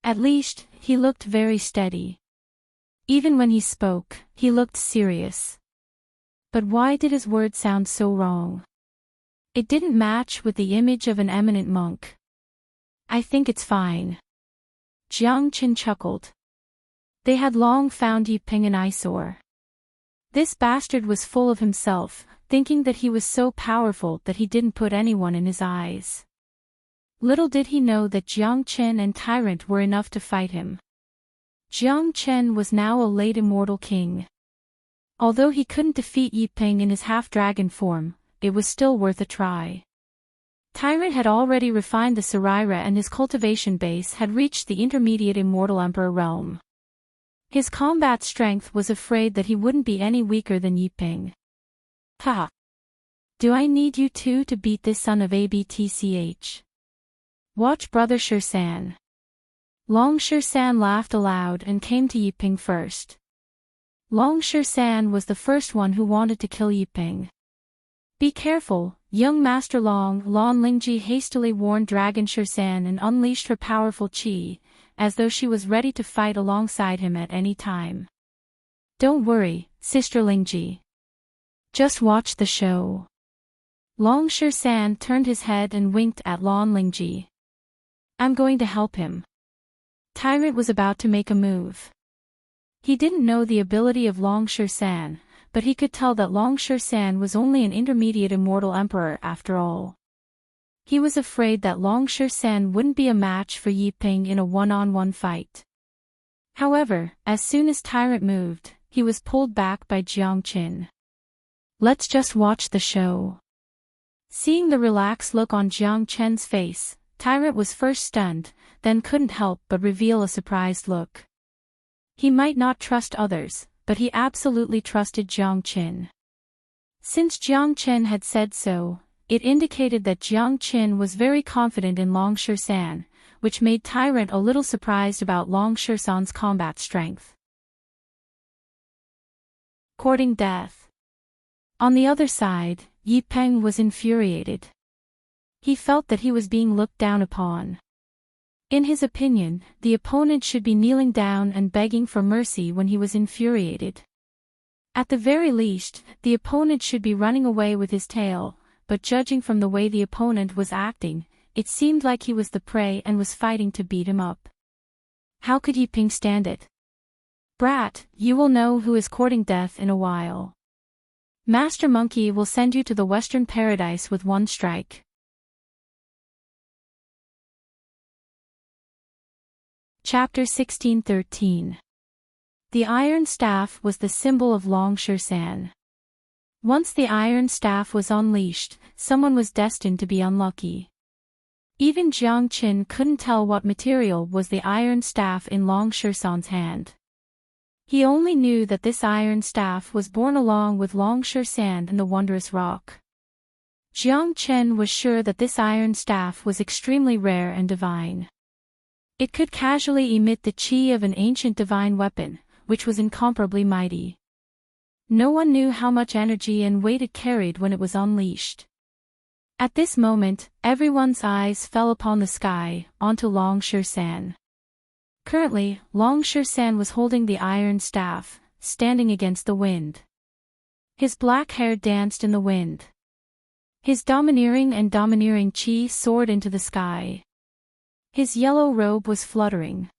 At least, he looked very steady. Even when he spoke, he looked serious. But why did his words sound so wrong? It didn't match with the image of an eminent monk. "I think it's fine." Jiang Qin chuckled. They had long found Yi Peng an eyesore. This bastard was full of himself, thinking that he was so powerful that he didn't put anyone in his eyes. Little did he know that Jiang Qin and Tyrant were enough to fight him. Jiang Qin was now a late immortal king. Although he couldn't defeat Yi Peng in his half-dragon form, it was still worth a try. Tyrant had already refined the Saraira and his cultivation base had reached the intermediate Immortal Emperor realm. His combat strength was afraid that he wouldn't be any weaker than Yiping. Ha! Do I need you two to beat this son of Abtch? Watch Brother Shirsan. Long Shirsan laughed aloud and came to Yiping first. Long Shirsan was the first one who wanted to kill Yiping. Be careful, young Master Long. Lan Lingji hastily warned Dragon Shirsan and unleashed her powerful qi, as though she was ready to fight alongside him at any time. Don't worry, Sister Lingji. Just watch the show. Long Shirsan turned his head and winked at Lan Lingji. I'm going to help him. Tyrant was about to make a move. He didn't know the ability of Long Shirsan, but he could tell that Long Shirsan was only an intermediate Immortal Emperor after all. He was afraid that Long Shirsan wouldn't be a match for Yiping in a one-on-one fight. However, as soon as Tyrant moved, he was pulled back by Jiang Qin. Let's just watch the show. Seeing the relaxed look on Jiang Chen's face, Tyrant was first stunned, then couldn't help but reveal a surprised look. He might not trust others, but he absolutely trusted Jiang Qin. Since Jiang Qin had said so, it indicated that Jiang Qin was very confident in Long Shirsan, which made Tyrant a little surprised about Long Shirsan's combat strength. Courting death. On the other side, Yiping was infuriated. He felt that he was being looked down upon. In his opinion, the opponent should be kneeling down and begging for mercy when he was infuriated. At the very least, the opponent should be running away with his tail, but judging from the way the opponent was acting, it seemed like he was the prey and was fighting to beat him up. How could Yiping stand it? Brat, you will know who is courting death in a while. Master Monkey will send you to the Western Paradise with one strike. Chapter 1613. The Iron Staff was the symbol of Long Shirsan. Once the Iron Staff was unleashed, someone was destined to be unlucky. Even Jiang Qin couldn't tell what material was the Iron Staff in Long Shirsan's hand. He only knew that this Iron Staff was born along with Long Shirsan and the Wondrous Rock. Jiang Qin was sure that this Iron Staff was extremely rare and divine. It could casually emit the qi of an ancient divine weapon, which was incomparably mighty. No one knew how much energy and weight it carried when it was unleashed. At this moment, everyone's eyes fell upon the sky, onto Long Shirsan. Currently, Long Shirsan was holding the Iron Staff, standing against the wind. His black hair danced in the wind. His domineering qi soared into the sky. His yellow robe was fluttering.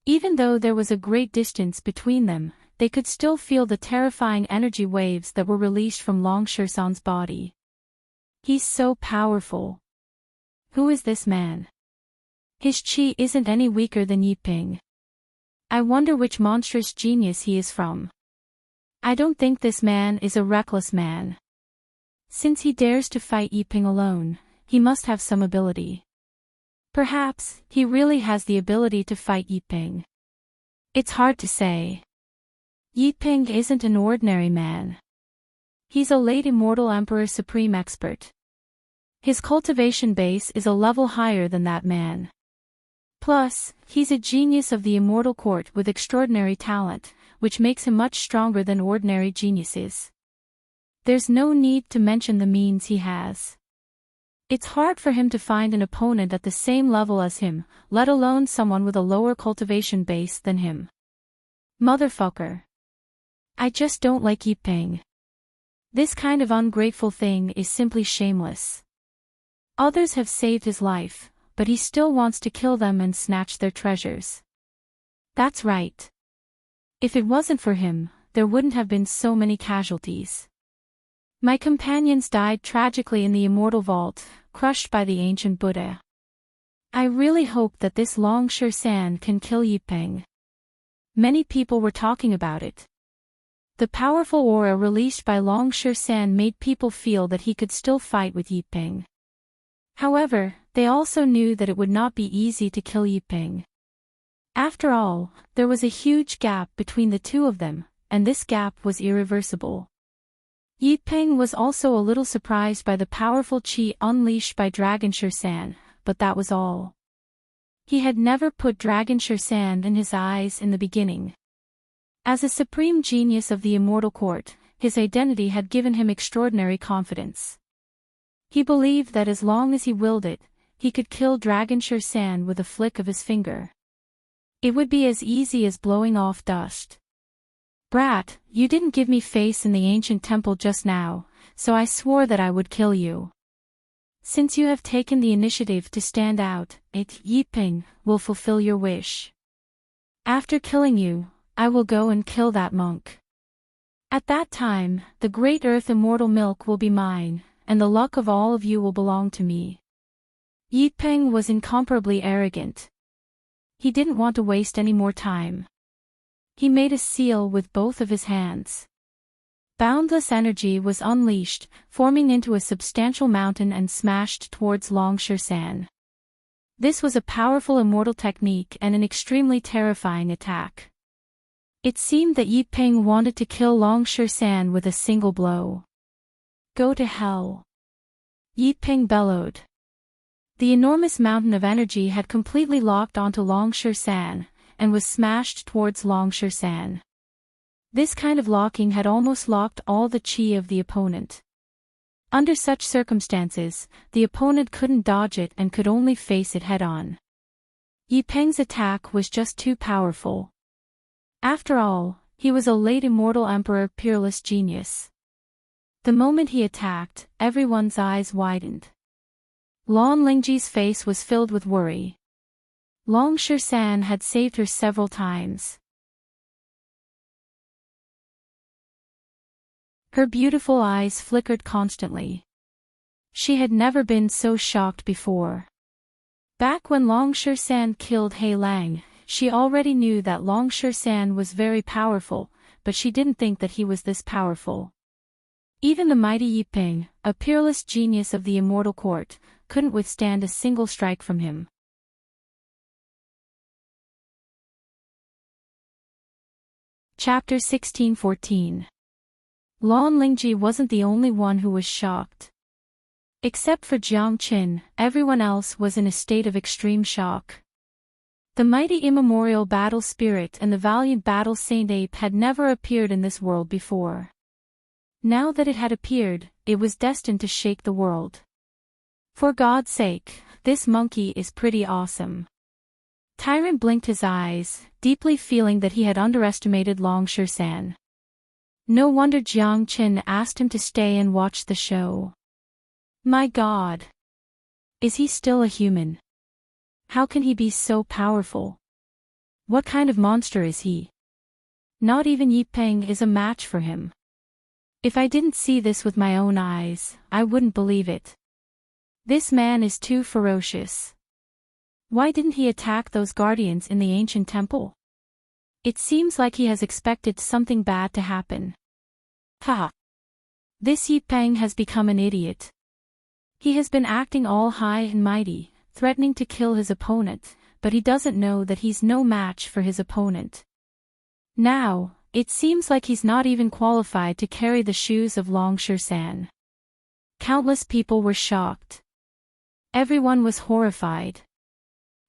Even though there was a great distance between them, they could still feel the terrifying energy waves that were released from Long Shirsan's body. He's so powerful. Who is this man? His qi isn't any weaker than Yiping. I wonder which monstrous genius he is from. I don't think this man is a reckless man. Since he dares to fight Yiping alone, he must have some ability. Perhaps, he really has the ability to fight Yiping. It's hard to say. Yiping isn't an ordinary man. He's a late Immortal Emperor Supreme Expert. His cultivation base is a level higher than that man. Plus, he's a genius of the Immortal Court with extraordinary talent, which makes him much stronger than ordinary geniuses. There's no need to mention the means he has. It's hard for him to find an opponent at the same level as him, let alone someone with a lower cultivation base than him. Motherfucker. I just don't like Yiping. This kind of ungrateful thing is simply shameless. Others have saved his life, but he still wants to kill them and snatch their treasures. That's right. If it wasn't for him, there wouldn't have been so many casualties. My companions died tragically in the Immortal Vault, crushed by the ancient Buddha. I really hope that this Long Shirsan can kill Yiping. Many people were talking about it. The powerful aura released by Long Shirsan made people feel that he could still fight with Yiping. However, they also knew that it would not be easy to kill Yi Ping. After all, there was a huge gap between the two of them, and this gap was irreversible. Yi Ping was also a little surprised by the powerful qi unleashed by Dragon Shan, but that was all. He had never put Dragon Shan in his eyes in the beginning. As a supreme genius of the Immortal Court, his identity had given him extraordinary confidence. He believed that as long as he willed it, he could kill Dragon Shan with a flick of his finger. It would be as easy as blowing off dust. Brat, you didn't give me face in the ancient temple just now, so I swore that I would kill you. Since you have taken the initiative to stand out, Yi Ping, will fulfill your wish. After killing you, I will go and kill that monk. At that time, the great earth immortal milk will be mine, and the luck of all of you will belong to me. Yi Ping was incomparably arrogant. He didn't want to waste any more time. He made a seal with both of his hands. Boundless energy was unleashed, forming into a substantial mountain and smashed towards Long Shan. This was a powerful immortal technique and an extremely terrifying attack. It seemed that Yi Ping wanted to kill Long Shan with a single blow. Go to hell! Yi Ping bellowed. The enormous mountain of energy had completely locked onto Long Shan, and was smashed towards Long Shan. This kind of locking had almost locked all the qi of the opponent. Under such circumstances, the opponent couldn't dodge it and could only face it head-on. Yi Ping's attack was just too powerful. After all, he was a late immortal emperor peerless genius. The moment he attacked, everyone's eyes widened. Lan Lingji's face was filled with worry. Long Shan had saved her several times. Her beautiful eyes flickered constantly. She had never been so shocked before. Back when Long Shan killed He Lang, she already knew that Long Shan was very powerful, but she didn't think that he was this powerful. Even the mighty Yi Ping, a peerless genius of the Immortal Court, couldn't withstand a single strike from him. Chapter 1614. Lan Lingji wasn't the only one who was shocked. Except for Jiang Qin, everyone else was in a state of extreme shock. The mighty immemorial battle spirit and the valiant battle saint ape had never appeared in this world before. Now that it had appeared, it was destined to shake the world. For God's sake, this monkey is pretty awesome. Tyrant blinked his eyes, deeply feeling that he had underestimated Long Shan. No wonder Jiang Qin asked him to stay and watch the show. My God! Is he still a human? How can he be so powerful? What kind of monster is he? Not even Yi Ping is a match for him. If I didn't see this with my own eyes, I wouldn't believe it. This man is too ferocious. Why didn't he attack those guardians in the ancient temple? It seems like he has expected something bad to happen. Ha! This Yi Ping has become an idiot. He has been acting all high and mighty, threatening to kill his opponent, but he doesn't know that he's no match for his opponent. Now, it seems like he's not even qualified to carry the shoes of Long Shan. Countless people were shocked. Everyone was horrified.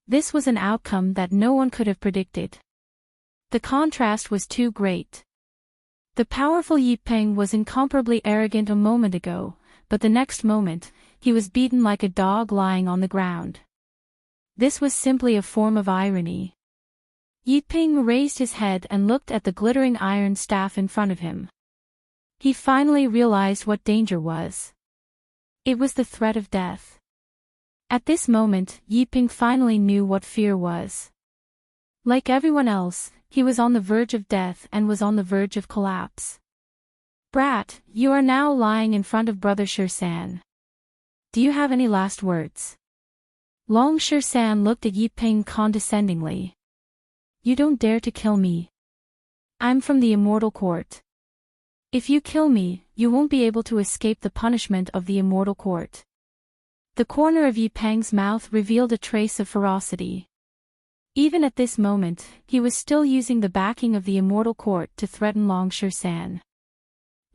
This was an outcome that no one could have predicted. The contrast was too great. The powerful Yi Ping was incomparably arrogant a moment ago, but the next moment, he was beaten like a dog lying on the ground. This was simply a form of irony. Yi Ping raised his head and looked at the glittering iron staff in front of him. He finally realized what danger was. It was the threat of death. At this moment, Yi Ping finally knew what fear was. Like everyone else, he was on the verge of death and was on the verge of collapse. Brat, you are now lying in front of Brother Shan. Do you have any last words? Long Shan looked at Yi Ping condescendingly. You don't dare to kill me. I'm from the Immortal Court. If you kill me, you won't be able to escape the punishment of the Immortal Court. The corner of Yi Peng's mouth revealed a trace of ferocity. Even at this moment, he was still using the backing of the immortal court to threaten Long San.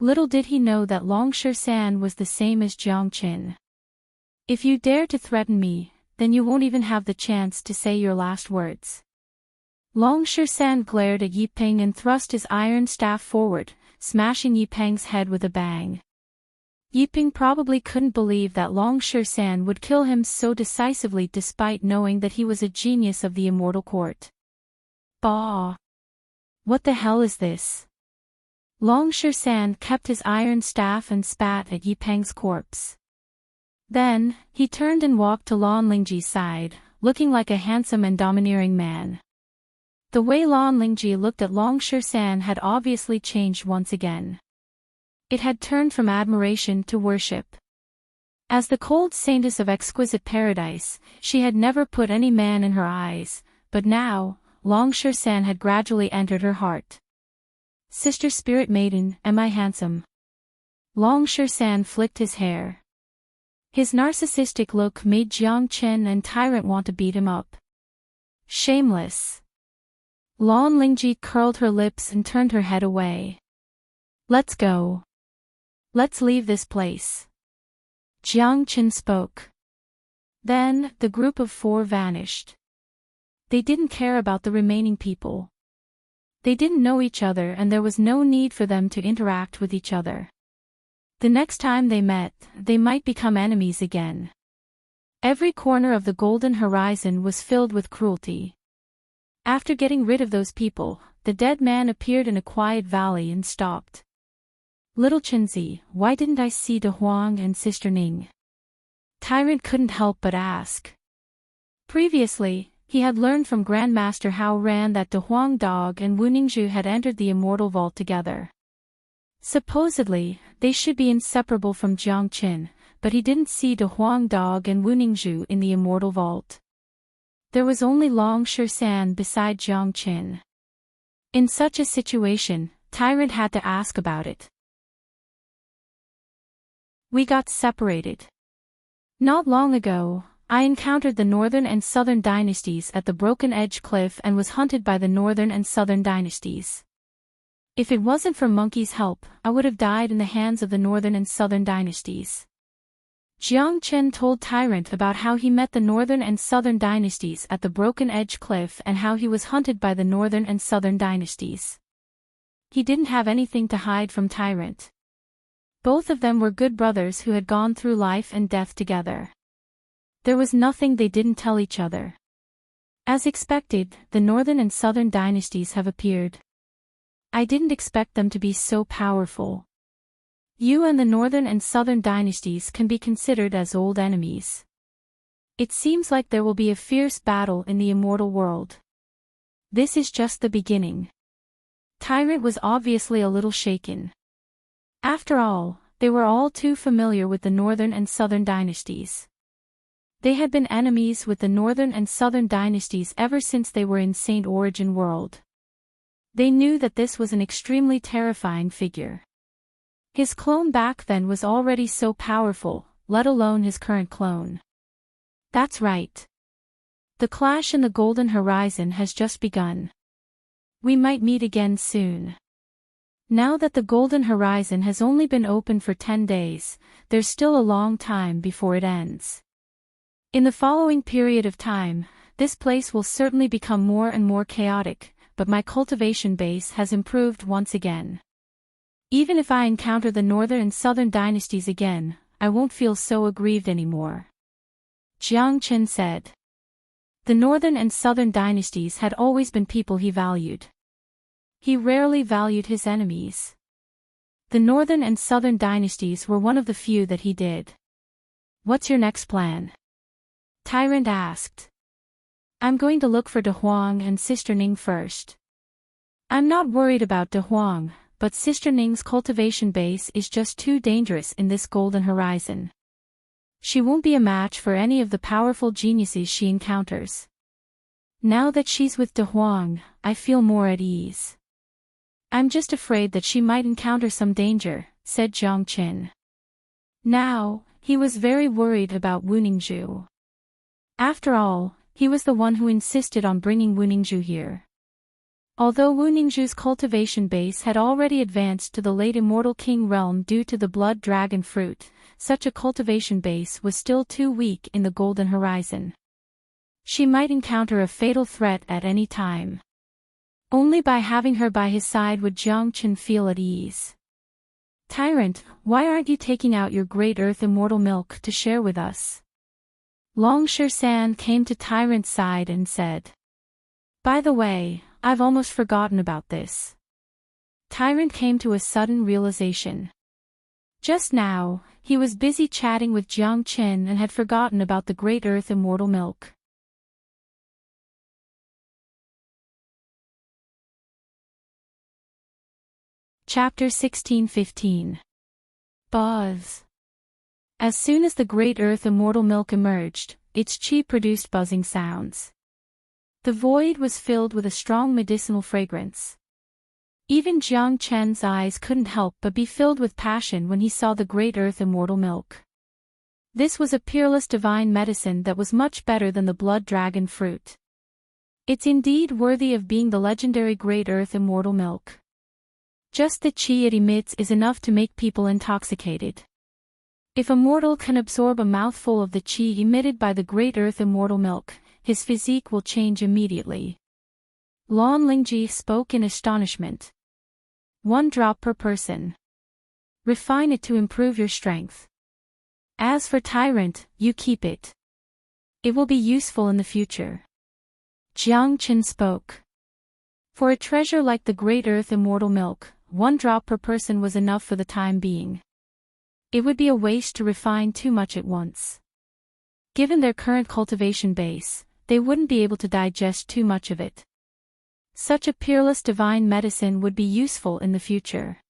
Little did he know that Long San was the same as Jiang Qin. If you dare to threaten me, then you won't even have the chance to say your last words. Long San glared at Yi Peng and thrust his iron staff forward, smashing Yi Peng's head with a bang. Yi Peng probably couldn't believe that Long San would kill him so decisively despite knowing that he was a genius of the immortal court. Bah! What the hell is this? Long San kept his iron staff and spat at Yi Peng's corpse. Then, he turned and walked to Lan Lingji's side, looking like a handsome and domineering man. The way Lan Lingji looked at Long San had obviously changed once again. It had turned from admiration to worship. As the cold saintess of exquisite paradise, she had never put any man in her eyes, but now, Long San had gradually entered her heart. Sister Spirit Maiden, am I handsome? Long San flicked his hair. His narcissistic look made Jiang Chen and Tyrant want to beat him up. Shameless. Lan Lingji curled her lips and turned her head away. Let's go. Let's leave this place. Jiang Chen spoke. Then, the group of four vanished. They didn't care about the remaining people. They didn't know each other and there was no need for them to interact with each other. The next time they met, they might become enemies again. Every corner of the Golden Horizon was filled with cruelty. After getting rid of those people, the dead man appeared in a quiet valley and stopped. Little Chenzi, why didn't I see De Huang and Sister Ning? Tyrant couldn't help but ask. Previously, he had learned from Grandmaster Hao Ran that De Huang Dog and Wu Ningzhu had entered the Immortal Vault together. Supposedly, they should be inseparable from Jiang Qin, but he didn't see De Huang Dog and Wu Ningzhu in the Immortal Vault. There was only Long San beside Jiang Qin. In such a situation, Tyrant had to ask about it. We got separated. Not long ago, I encountered the Northern and Southern dynasties at the Broken Edge Cliff and was hunted by the Northern and Southern dynasties. If it wasn't for Monkey's help, I would have died in the hands of the Northern and Southern dynasties. Jiang Chen told Tyrant about how he met the Northern and Southern dynasties at the Broken Edge Cliff and how he was hunted by the Northern and Southern dynasties. He didn't have anything to hide from Tyrant. Both of them were good brothers who had gone through life and death together. There was nothing they didn't tell each other. As expected, the Northern and Southern dynasties have appeared. I didn't expect them to be so powerful. You and the Northern and Southern dynasties can be considered as old enemies. It seems like there will be a fierce battle in the immortal world. This is just the beginning. Tyrant was obviously a little shaken. After all, they were all too familiar with the Northern and Southern dynasties. They had been enemies with the Northern and Southern dynasties ever since they were in Saint Origin World. They knew that this was an extremely terrifying figure. His clone back then was already so powerful, let alone his current clone. That's right. The clash in the Golden Horizon has just begun. We might meet again soon. Now that the Golden Horizon has only been open for 10 days, there's still a long time before it ends. In the following period of time, this place will certainly become more and more chaotic, but my cultivation base has improved once again. Even if I encounter the Northern and Southern dynasties again, I won't feel so aggrieved anymore. Jiang Chen said. The Northern and Southern dynasties had always been people he valued. He rarely valued his enemies. The Northern and Southern dynasties were one of the few that he did. What's your next plan? Tyrant asked. I'm going to look for De Huang and Sister Ning first. I'm not worried about De Huang, but Sister Ning's cultivation base is just too dangerous in this Golden Horizon. She won't be a match for any of the powerful geniuses she encounters. Now that she's with De Huang, I feel more at ease. I'm just afraid that she might encounter some danger, said Jiang Qin. Now, he was very worried about Wuningju. After all, he was the one who insisted on bringing Wuningju here. Although Wuningju's cultivation base had already advanced to the late Immortal King realm due to the blood dragon fruit, such a cultivation base was still too weak in the Golden Horizon. She might encounter a fatal threat at any time. Only by having her by his side would Jiang Chen feel at ease. "Tyrant, why aren't you taking out your Great Earth Immortal Milk to share with us?" Long San came to Tyrant's side and said. "By the way, I've almost forgotten about this." Tyrant came to a sudden realization. Just now, he was busy chatting with Jiang Chen and had forgotten about the Great Earth Immortal Milk. Chapter 16:15. Buzz. As soon as the Great Earth Immortal Milk emerged, its chi produced buzzing sounds. The void was filled with a strong medicinal fragrance. Even Jiang Chen's eyes couldn't help but be filled with passion when he saw the Great Earth Immortal Milk. This was a peerless divine medicine that was much better than the blood dragon fruit. It's indeed worthy of being the legendary Great Earth Immortal Milk. Just the chi it emits is enough to make people intoxicated. If a mortal can absorb a mouthful of the chi emitted by the Great Earth Immortal Milk, his physique will change immediately. Lan Lingji spoke in astonishment. 1 drop per person. Refine it to improve your strength. As for Tyrant, you keep it. It will be useful in the future. Jiang Chen spoke. For a treasure like the Great Earth Immortal Milk, 1 drop per person was enough for the time being. It would be a waste to refine too much at once. Given their current cultivation base, they wouldn't be able to digest too much of it. Such a peerless divine medicine would be useful in the future.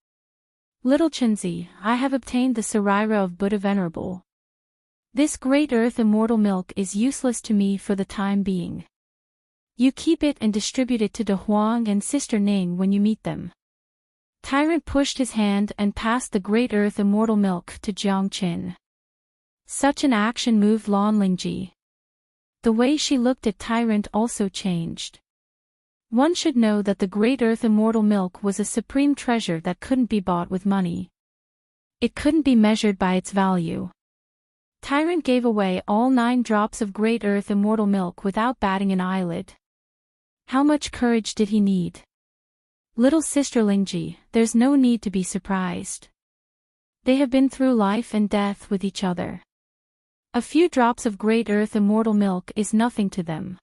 Little Chenzi, I have obtained the Sarira of Buddha Venerable. This Great Earth Immortal Milk is useless to me for the time being. You keep it and distribute it to De Huang and Sister Ning when you meet them. Tyrant pushed his hand and passed the Great Earth Immortal Milk to Jiang Chen. Such an action moved Lan Lingji. The way she looked at Tyrant also changed. One should know that the Great Earth Immortal Milk was a supreme treasure that couldn't be bought with money. It couldn't be measured by its value. Tyrant gave away all 9 drops of Great Earth Immortal Milk without batting an eyelid. How much courage did he need? Little Sister Lingji, there's no need to be surprised. They have been through life and death with each other. A few drops of Great Earth Immortal Milk is nothing to them.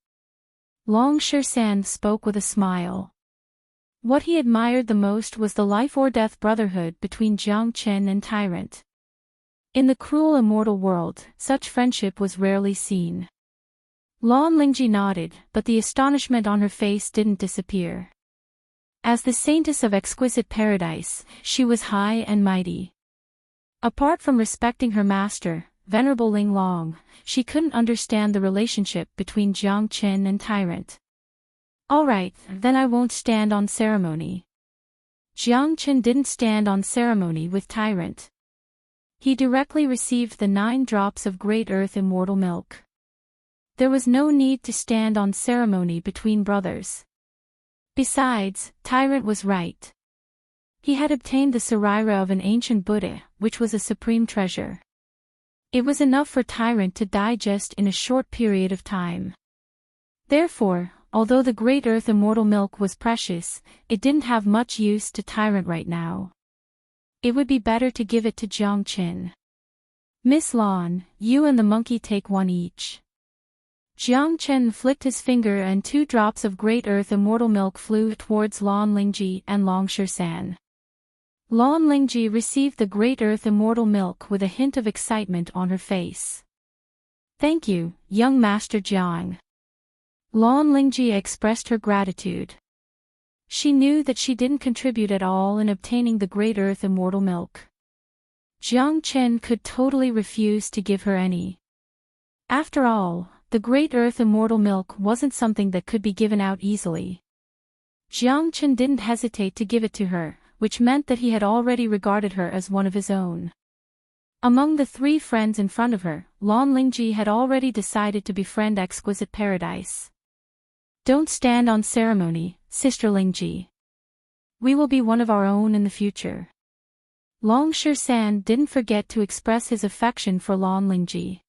Long San spoke with a smile. What he admired the most was the life or death brotherhood between Jiang Chen and Tyrant. In the cruel immortal world, such friendship was rarely seen. Lan Lingji nodded, but the astonishment on her face didn't disappear. As the saintess of exquisite paradise, she was high and mighty. Apart from respecting her master, Venerable Ling Long, she couldn't understand the relationship between Jiang Chen and Tyrant. All right, then I won't stand on ceremony. Jiang Chen didn't stand on ceremony with Tyrant. He directly received the 9 drops of Great Earth Immortal Milk. There was no need to stand on ceremony between brothers. Besides, Tyrant was right. He had obtained the Sarira of an ancient Buddha, which was a supreme treasure. It was enough for Tyrant to digest in a short period of time. Therefore, although the Great Earth Immortal Milk was precious, it didn't have much use to Tyrant right now. It would be better to give it to Jiang Chen. Miss Lan, you and the monkey take 1 each. Jiang Chen flicked his finger and 2 drops of Great Earth Immortal Milk flew towards Lan Lingji and Long San. Lan Lingji received the Great Earth Immortal Milk with a hint of excitement on her face. Thank you, young Master Jiang. Lan Lingji expressed her gratitude. She knew that she didn't contribute at all in obtaining the Great Earth Immortal Milk. Jiang Chen could totally refuse to give her any. After all, the Great Earth Immortal Milk wasn't something that could be given out easily. Jiang Chen didn't hesitate to give it to her, which meant that he had already regarded her as one of his own. Among the three friends in front of her, Lan Lingji had already decided to befriend Exquisite Paradise. Don't stand on ceremony, Sister Lingji. We will be one of our own in the future. Long San didn't forget to express his affection for Lan Lingji.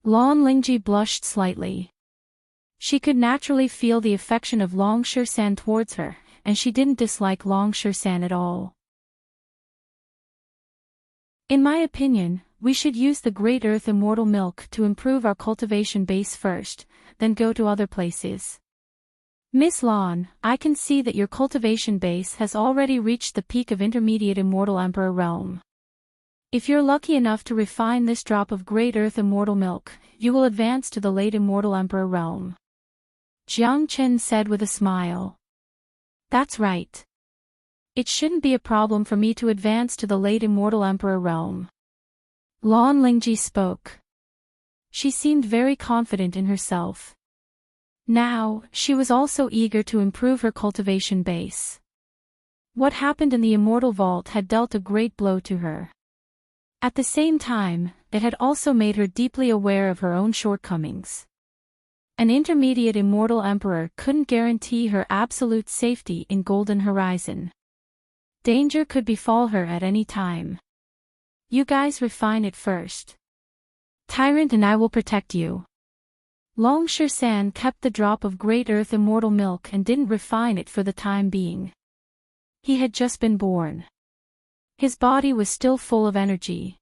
Lan Lingji blushed slightly. She could naturally feel the affection of Long San towards her, and she didn't dislike Long San at all. In my opinion, we should use the Great Earth Immortal Milk to improve our cultivation base first, then go to other places. Miss Lan, I can see that your cultivation base has already reached the peak of Intermediate Immortal Emperor Realm. If you're lucky enough to refine this drop of Great Earth Immortal Milk, you will advance to the Late Immortal Emperor Realm. Jiang Chen said with a smile. That's right. It shouldn't be a problem for me to advance to the Late Immortal Emperor Realm. Lan Lingji spoke. She seemed very confident in herself. Now, she was also eager to improve her cultivation base. What happened in the Immortal Vault had dealt a great blow to her. At the same time, it had also made her deeply aware of her own shortcomings. An intermediate Immortal Emperor couldn't guarantee her absolute safety in Golden Horizon. Danger could befall her at any time. You guys refine it first. Tyrant and I will protect you. Long San kept the drop of Great Earth Immortal Milk and didn't refine it for the time being. He had just been born. His body was still full of energy.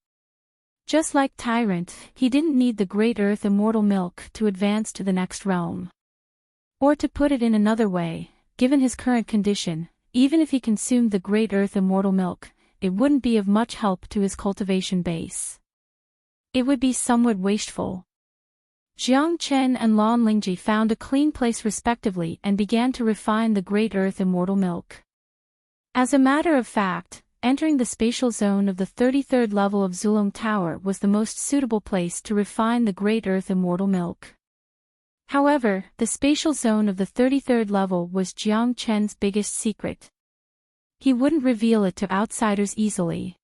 Just like Tyrant, he didn't need the Great Earth Immortal Milk to advance to the next realm. Or to put it in another way, given his current condition, even if he consumed the Great Earth Immortal Milk, it wouldn't be of much help to his cultivation base. It would be somewhat wasteful. Jiang Chen and Lan Lingji found a clean place respectively and began to refine the Great Earth Immortal Milk. As a matter of fact, entering the spatial zone of the 33rd level of Zulong Tower was the most suitable place to refine the Great Earth Immortal Milk. However, the spatial zone of the 33rd level was Jiang Chen's biggest secret. He wouldn't reveal it to outsiders easily.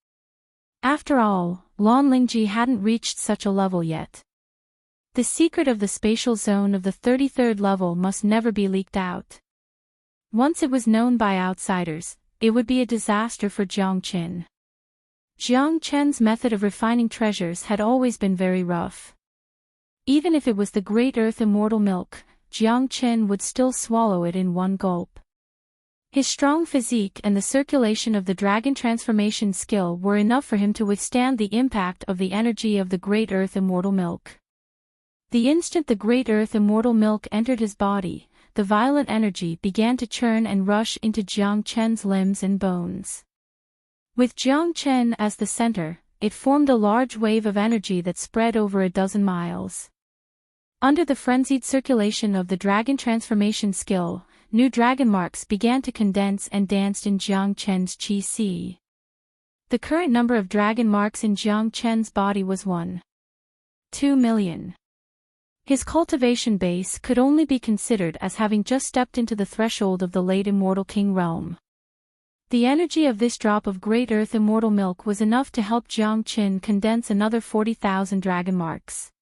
After all, Lan Lingji hadn't reached such a level yet. The secret of the spatial zone of the 33rd level must never be leaked out. Once it was known by outsiders, it would be a disaster for Jiang Chen. Jiang Chen's method of refining treasures had always been very rough. Even if it was the Great Earth Immortal Milk, Jiang Chen would still swallow it in one gulp. His strong physique and the circulation of the dragon transformation skill were enough for him to withstand the impact of the energy of the Great Earth Immortal Milk. The instant the Great Earth Immortal Milk entered his body, the violent energy began to churn and rush into Jiang Chen's limbs and bones. With Jiang Chen as the center, it formed a large wave of energy that spread over 12 miles. Under the frenzied circulation of the dragon transformation skill, new dragon marks began to condense and danced in Jiang Chen's chi si. The current number of dragon marks in Jiang Chen's body was 1.2 million. His cultivation base could only be considered as having just stepped into the threshold of the late Immortal King realm. The energy of this drop of Great Earth Immortal Milk was enough to help Jiang Chen condense another 40,000 dragon marks.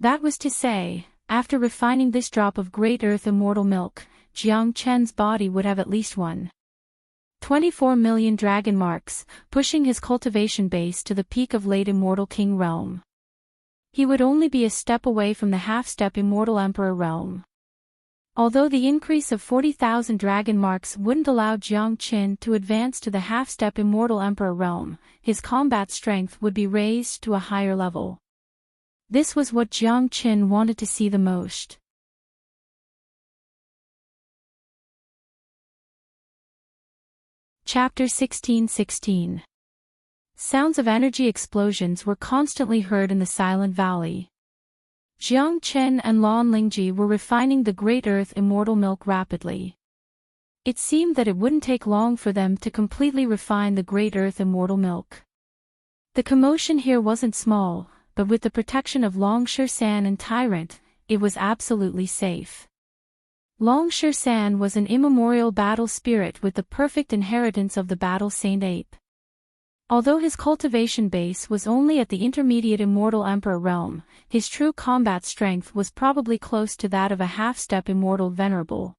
That was to say, after refining this drop of Great Earth Immortal Milk, Jiang Chen's body would have at least 1.24 million dragon marks, pushing his cultivation base to the peak of late Immortal King realm. He would only be a step away from the half-step Immortal Emperor realm. Although the increase of 40,000 dragon marks wouldn't allow Jiang Chen to advance to the half-step Immortal Emperor realm, his combat strength would be raised to a higher level. This was what Jiang Chen wanted to see the most. Chapter 16:16. Sounds of energy explosions were constantly heard in the Silent Valley. Jiang Chen and Lan Lingji were refining the Great Earth Immortal Milk rapidly. It seemed that it wouldn't take long for them to completely refine the Great Earth Immortal Milk. The commotion here wasn't small, but with the protection of Long San and Tyrant, it was absolutely safe. Long San was an immemorial battle spirit with the perfect inheritance of the Battle Saint Ape. Although his cultivation base was only at the intermediate immortal emperor realm, his true combat strength was probably close to that of a half-step immortal venerable.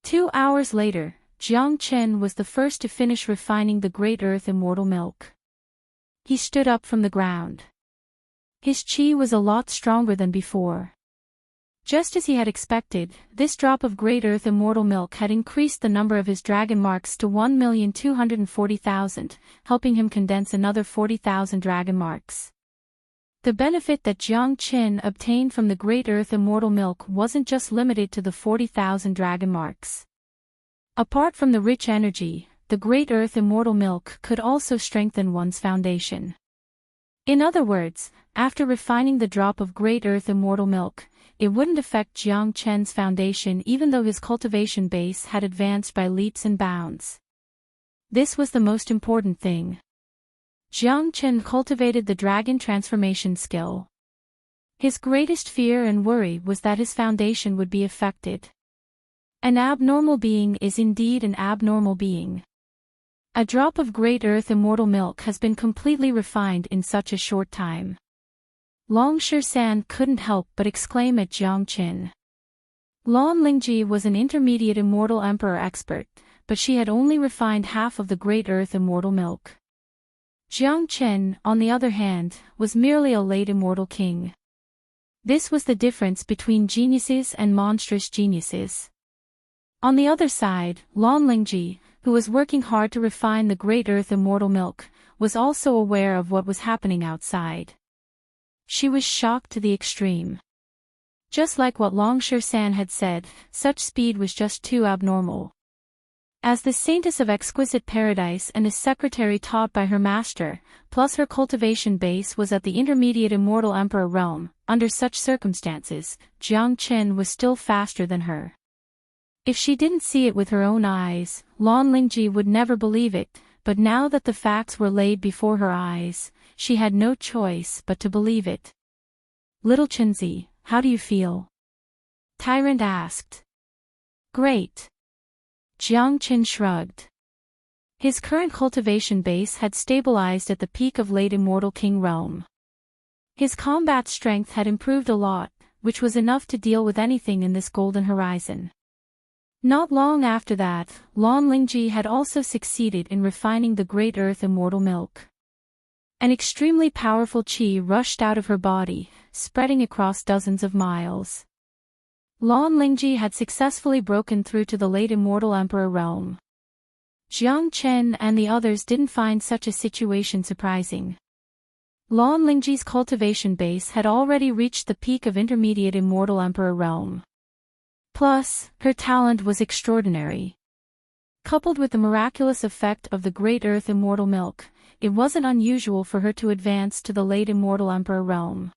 2 hours later, Jiang Chen was the first to finish refining the Great Earth immortal milk. He stood up from the ground. His qi was a lot stronger than before. Just as he had expected, this drop of Great Earth immortal milk had increased the number of his dragon marks to 1,240,000, helping him condense another 40,000 dragon marks. The benefit that Jiang Chen obtained from the Great Earth immortal milk wasn't just limited to the 40,000 dragon marks. Apart from the rich energy, the Great Earth immortal milk could also strengthen one's foundation. In other words, after refining the drop of Great Earth immortal milk, it wouldn't affect Jiang Chen's foundation even though his cultivation base had advanced by leaps and bounds. This was the most important thing. Jiang Chen cultivated the dragon transformation skill. His greatest fear and worry was that his foundation would be affected. An abnormal being is indeed an abnormal being. A drop of Great Earth immortal milk has been completely refined in such a short time. Long San couldn't help but exclaim at Jiang Chen. Lan Lingji was an intermediate immortal emperor expert, but she had only refined half of the Great Earth immortal milk. Jiang Chen, on the other hand, was merely a late immortal king. This was the difference between geniuses and monstrous geniuses. On the other side, Lan Lingji, who was working hard to refine the Great Earth immortal milk, was also aware of what was happening outside. She was shocked to the extreme. Just like what Long San had said, such speed was just too abnormal. As the saintess of exquisite paradise and a secretary taught by her master, plus her cultivation base was at the intermediate immortal emperor realm, under such circumstances, Jiang Chen was still faster than her. If she didn't see it with her own eyes, Lan Lingji would never believe it, but now that the facts were laid before her eyes, she had no choice but to believe it. Little Chenzi, how do you feel? Tyrant asked. Great. Jiang Chen shrugged. His current cultivation base had stabilized at the peak of late immortal king realm. His combat strength had improved a lot, which was enough to deal with anything in this golden horizon. Not long after that, Lan Lingji had also succeeded in refining the Great Earth immortal milk. An extremely powerful qi rushed out of her body, spreading across dozens of miles. Lan Lingji had successfully broken through to the late immortal emperor realm. Jiang Chen and the others didn't find such a situation surprising. Lan Lingji's cultivation base had already reached the peak of intermediate immortal emperor realm. Plus, her talent was extraordinary. Coupled with the miraculous effect of the Great Earth immortal milk, it wasn't unusual for her to advance to the late immortal emperor realm.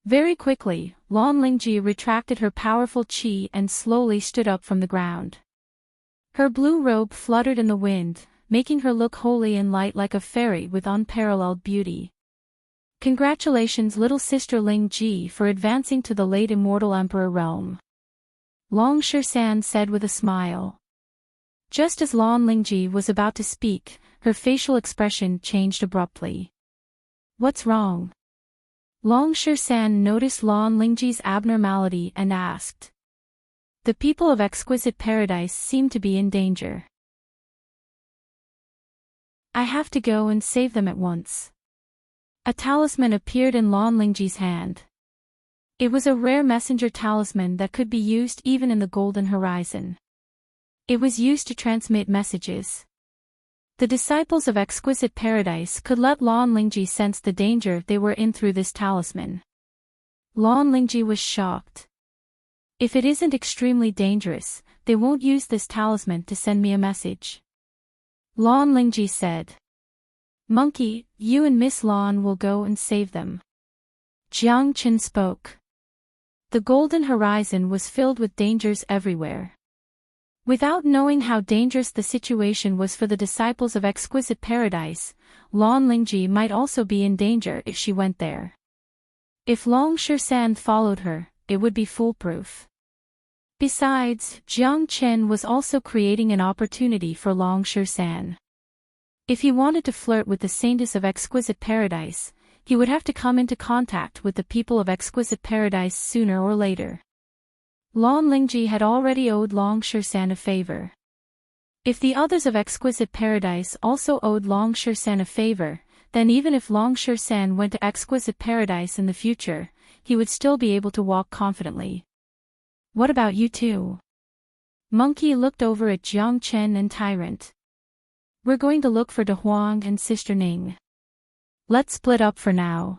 Very quickly, Lan Lingji retracted her powerful qi and slowly stood up from the ground. Her blue robe fluttered in the wind, making her look holy and light like a fairy with unparalleled beauty. Congratulations, little sister Lingji, for advancing to the late immortal emperor realm. Long San said with a smile. Just as Lan Lingji was about to speak, her facial expression changed abruptly. What's wrong? Long San noticed Lan Lingji's abnormality and asked. The people of exquisite paradise seem to be in danger. I have to go and save them at once. A talisman appeared in Lan Lingji's hand. It was a rare messenger talisman that could be used even in the golden horizon. It was used to transmit messages. The disciples of exquisite paradise could let Lan Lingji sense the danger they were in through this talisman. Lan Lingji was shocked. If it isn't extremely dangerous, they won't use this talisman to send me a message. Lan Lingji said. Monkey, you and Miss Lan will go and save them. Jiang Chen spoke. The golden horizon was filled with dangers everywhere. Without knowing how dangerous the situation was for the disciples of exquisite paradise, Lan Lingji might also be in danger if she went there. If Long San followed her, it would be foolproof. Besides, Jiang Chen was also creating an opportunity for Long San. If he wanted to flirt with the saintess of exquisite paradise, he would have to come into contact with the people of exquisite paradise sooner or later. Lan Lingji had already owed Long Shersan a favor. If the others of exquisite paradise also owed Long Shersan a favor, then even if Long Shersan went to exquisite paradise in the future, he would still be able to walk confidently. What about you two? Monkey looked over at Jiang Chen and Tyrant. We're going to look for De Huang and Sister Ning. Let's split up for now.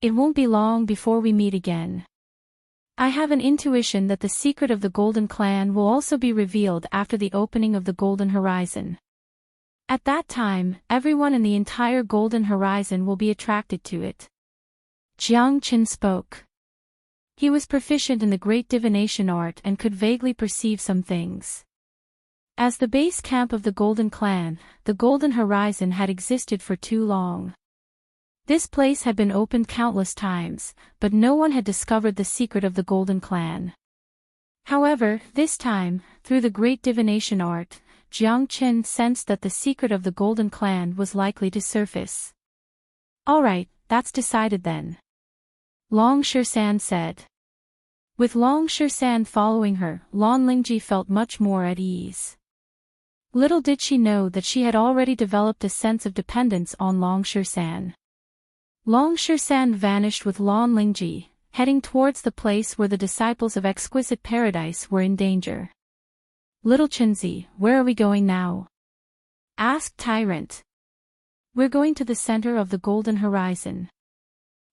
It won't be long before we meet again. I have an intuition that the secret of the Golden Clan will also be revealed after the opening of the Golden Horizon. At that time, everyone in the entire Golden Horizon will be attracted to it. Jiang Chen spoke. He was proficient in the great divination art and could vaguely perceive some things. As the base camp of the Golden Clan, the Golden Horizon had existed for too long. This place had been opened countless times, but no one had discovered the secret of the Golden Clan. However, this time, through the great divination art, Jiang Chen sensed that the secret of the Golden Clan was likely to surface. Alright, that's decided then. Long Shersan said. With Long Shersan following her, Lan Lingji felt much more at ease. Little did she know that she had already developed a sense of dependence on Long Shersan. Long Shersan vanished with Lan Lingji, heading towards the place where the disciples of exquisite paradise were in danger. Little Chenzi, where are we going now? Asked Tyrant. We're going to the center of the Golden Horizon.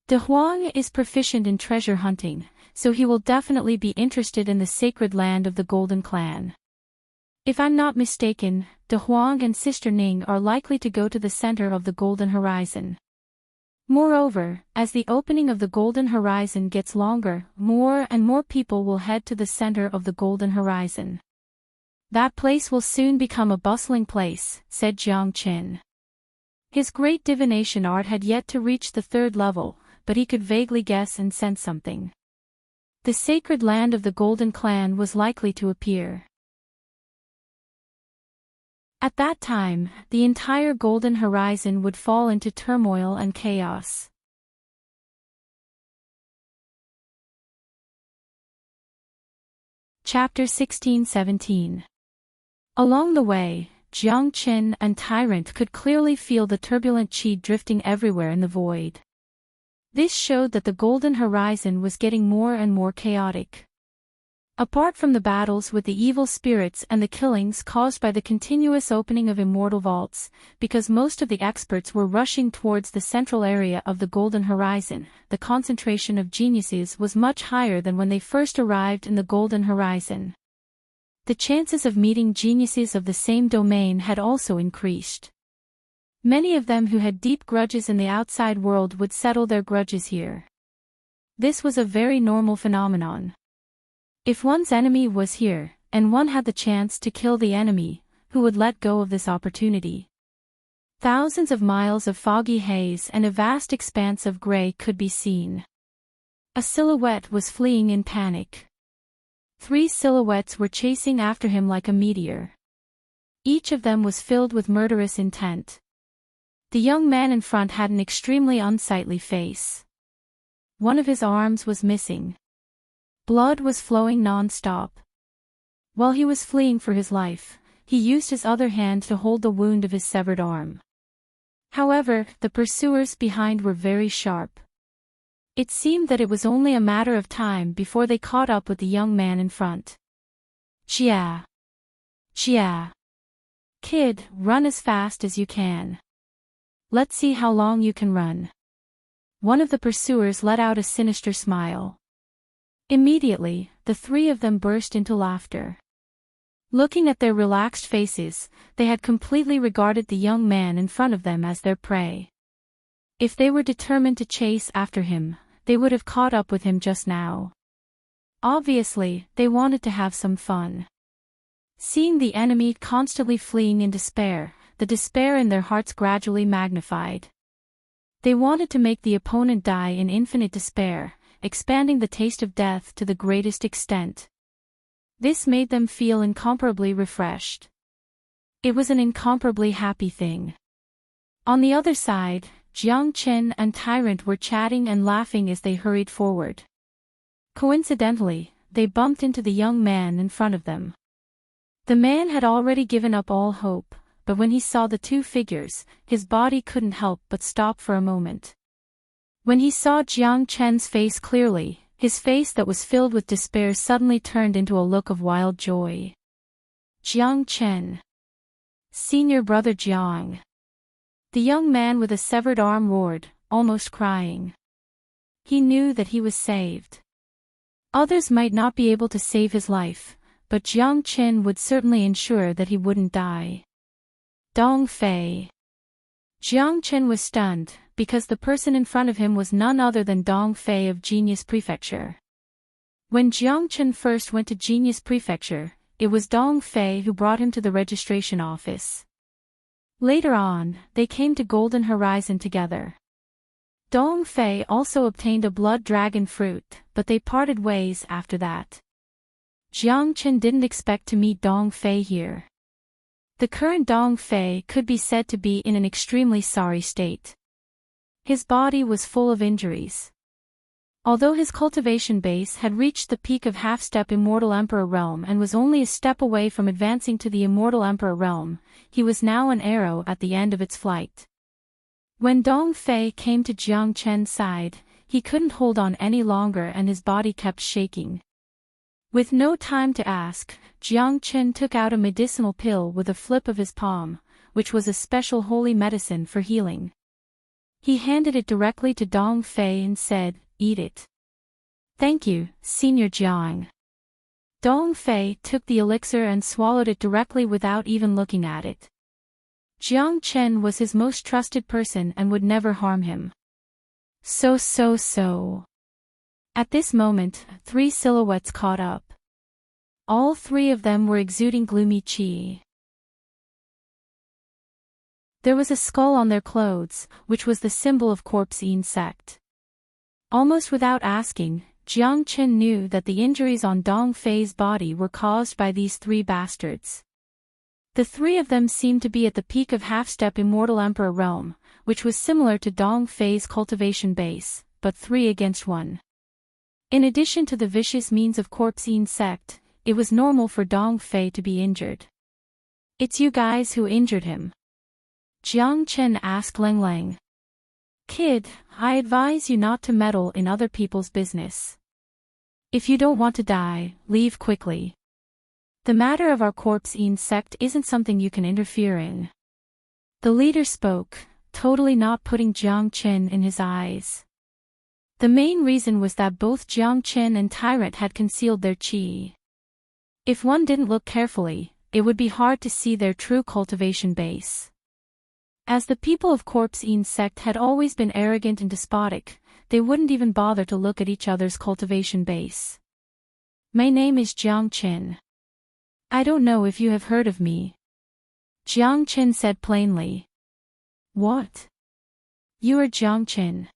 De Huang is proficient in treasure hunting, so he will definitely be interested in the sacred land of the Golden Clan. If I'm not mistaken, De Huang and Sister Ning are likely to go to the center of the Golden Horizon. Moreover, as the opening of the Golden Horizon gets longer, more and more people will head to the center of the Golden Horizon. That place will soon become a bustling place, said Jiang Chen. His great divination art had yet to reach the 3rd level, but he could vaguely guess and sense something. The sacred land of the Golden Clan was likely to appear. At that time, the entire Golden Horizon would fall into turmoil and chaos. Chapter 16-17. Along the way, Jiang Chen and Tyrant could clearly feel the turbulent qi drifting everywhere in the void. This showed that the Golden Horizon was getting more and more chaotic. Apart from the battles with the evil spirits and the killings caused by the continuous opening of immortal vaults, because most of the experts were rushing towards the central area of the Golden Horizon, the concentration of geniuses was much higher than when they first arrived in the Golden Horizon. The chances of meeting geniuses of the same domain had also increased. Many of them who had deep grudges in the outside world would settle their grudges here. This was a very normal phenomenon. If one's enemy was here, and one had the chance to kill the enemy, who would let go of this opportunity? Thousands of miles of foggy haze and a vast expanse of gray could be seen. A silhouette was fleeing in panic. 3 silhouettes were chasing after him like a meteor. Each of them was filled with murderous intent. The young man in front had an extremely unsightly face. One of his arms was missing. Blood was flowing non-stop. While he was fleeing for his life, he used his other hand to hold the wound of his severed arm. However, the pursuers behind were very sharp. It seemed that it was only a matter of time before they caught up with the young man in front. Chia! Chia! Kid, run as fast as you can. Let's see how long you can run. One of the pursuers let out a sinister smile. Immediately, the 3 of them burst into laughter. Looking at their relaxed faces, they had completely regarded the young man in front of them as their prey. If they were determined to chase after him, they would have caught up with him just now. Obviously, they wanted to have some fun. Seeing the enemy constantly fleeing in despair, the despair in their hearts gradually magnified. They wanted to make the opponent die in infinite despair, expanding the taste of death to the greatest extent. This made them feel incomparably refreshed. It was an incomparably happy thing. On the other side, Jiang Chen and Tyrant were chatting and laughing as they hurried forward. Coincidentally, they bumped into the young man in front of them. The man had already given up all hope, but when he saw the two figures, his body couldn't help but stop for a moment. When he saw Jiang Chen's face clearly, his face that was filled with despair suddenly turned into a look of wild joy. Jiang Chen. Senior brother Jiang. The young man with a severed arm roared, almost crying. He knew that he was saved. Others might not be able to save his life, but Jiang Chen would certainly ensure that he wouldn't die. Dong Fei. Jiang Chen was stunned, because the person in front of him was none other than Dong Fei of Genius Prefecture. When Jiang Chen first went to Genius Prefecture, it was Dong Fei who brought him to the registration office. Later on, they came to Golden Horizon together. Dong Fei also obtained a blood dragon fruit, but they parted ways after that. Jiang Chen didn't expect to meet Dong Fei here. The current Dong Fei could be said to be in an extremely sorry state. His body was full of injuries. Although his cultivation base had reached the peak of half-step Immortal Emperor realm and was only a step away from advancing to the Immortal Emperor realm, he was now an arrow at the end of its flight. When Dong Fei came to Jiang Chen's side, he couldn't hold on any longer and his body kept shaking. With no time to ask, Jiang Chen took out a medicinal pill with a flip of his palm, which was a special holy medicine for healing. He handed it directly to Dong Fei and said, "Eat it." "Thank you, Senior Jiang." Dong Fei took the elixir and swallowed it directly without even looking at it. Jiang Chen was his most trusted person and would never harm him. So. At this moment, 3 silhouettes caught up. All 3 of them were exuding gloomy qi. There was a skull on their clothes, which was the symbol of Corpse Insect. Almost without asking, Jiang Chen knew that the injuries on Dong Fei's body were caused by these 3 bastards. The 3 of them seemed to be at the peak of half-step Immortal Emperor realm, which was similar to Dong Fei's cultivation base, but 3 against 1. In addition to the vicious means of Corpse Insect, it was normal for Dong Fei to be injured. "It's you guys who injured him?" Jiang Chen asked Leng Leng. "Kid, I advise you not to meddle in other people's business. If you don't want to die, leave quickly. The matter of our Corpse Insect isn't something you can interfere in." The leader spoke, totally not putting Jiang Chen in his eyes. The main reason was that both Jiang Chen and Tyrant had concealed their qi. If one didn't look carefully, it would be hard to see their true cultivation base. As the people of Corpse Insect had always been arrogant and despotic, they wouldn't even bother to look at each other's cultivation base. "My name is Jiang Chen. I don't know if you have heard of me," Jiang Chen said plainly. "What? You are Jiang Chen?"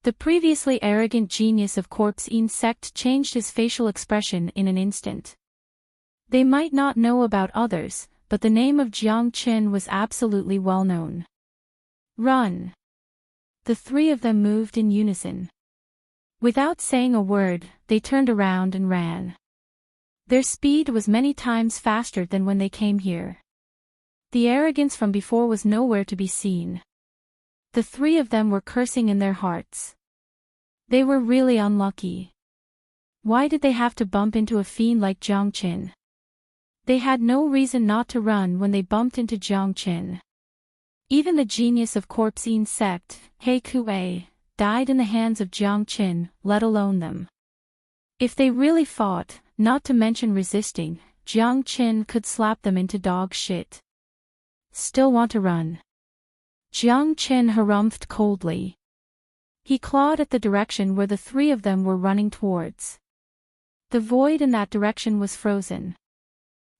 The previously arrogant genius of Corpse Insect changed his facial expression in an instant. They might not know about others, but the name of Jiang Chen was absolutely well known. "Run!" The 3 of them moved in unison. Without saying a word, they turned around and ran. Their speed was many times faster than when they came here. The arrogance from before was nowhere to be seen. The 3 of them were cursing in their hearts. They were really unlucky. Why did they have to bump into a fiend like Jiang Chen? They had no reason not to run when they bumped into Jiang Chen. Even the genius of Corpse Insect, He Kuei, died in the hands of Jiang Chen, let alone them. If they really fought, not to mention resisting, Jiang Chen could slap them into dog shit. "Still want to run?" Jiang Chen harumphed coldly. He clawed at the direction where the 3 of them were running towards. The void in that direction was frozen.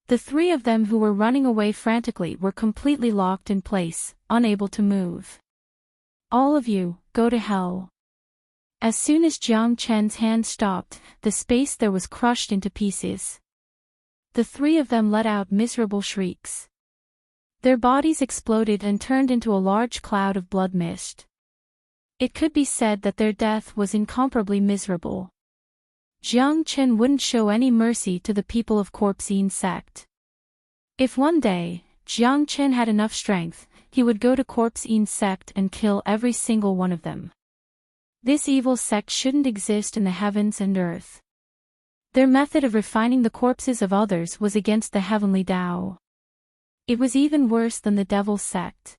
The 3 of them who were running away frantically were completely locked in place, unable to move. "All of you, go to hell." As soon as Jiang Chen's hand stopped, the space there was crushed into pieces. The 3 of them let out miserable shrieks. Their bodies exploded and turned into a large cloud of blood mist. It could be said that their death was incomparably miserable. Jiang Chen wouldn't show any mercy to the people of Corpse Yin sect. If one day, Jiang Chen had enough strength, he would go to Corpse Yin sect and kill every single one of them. This evil sect shouldn't exist in the heavens and earth. Their method of refining the corpses of others was against the heavenly Tao. It was even worse than the devil sect.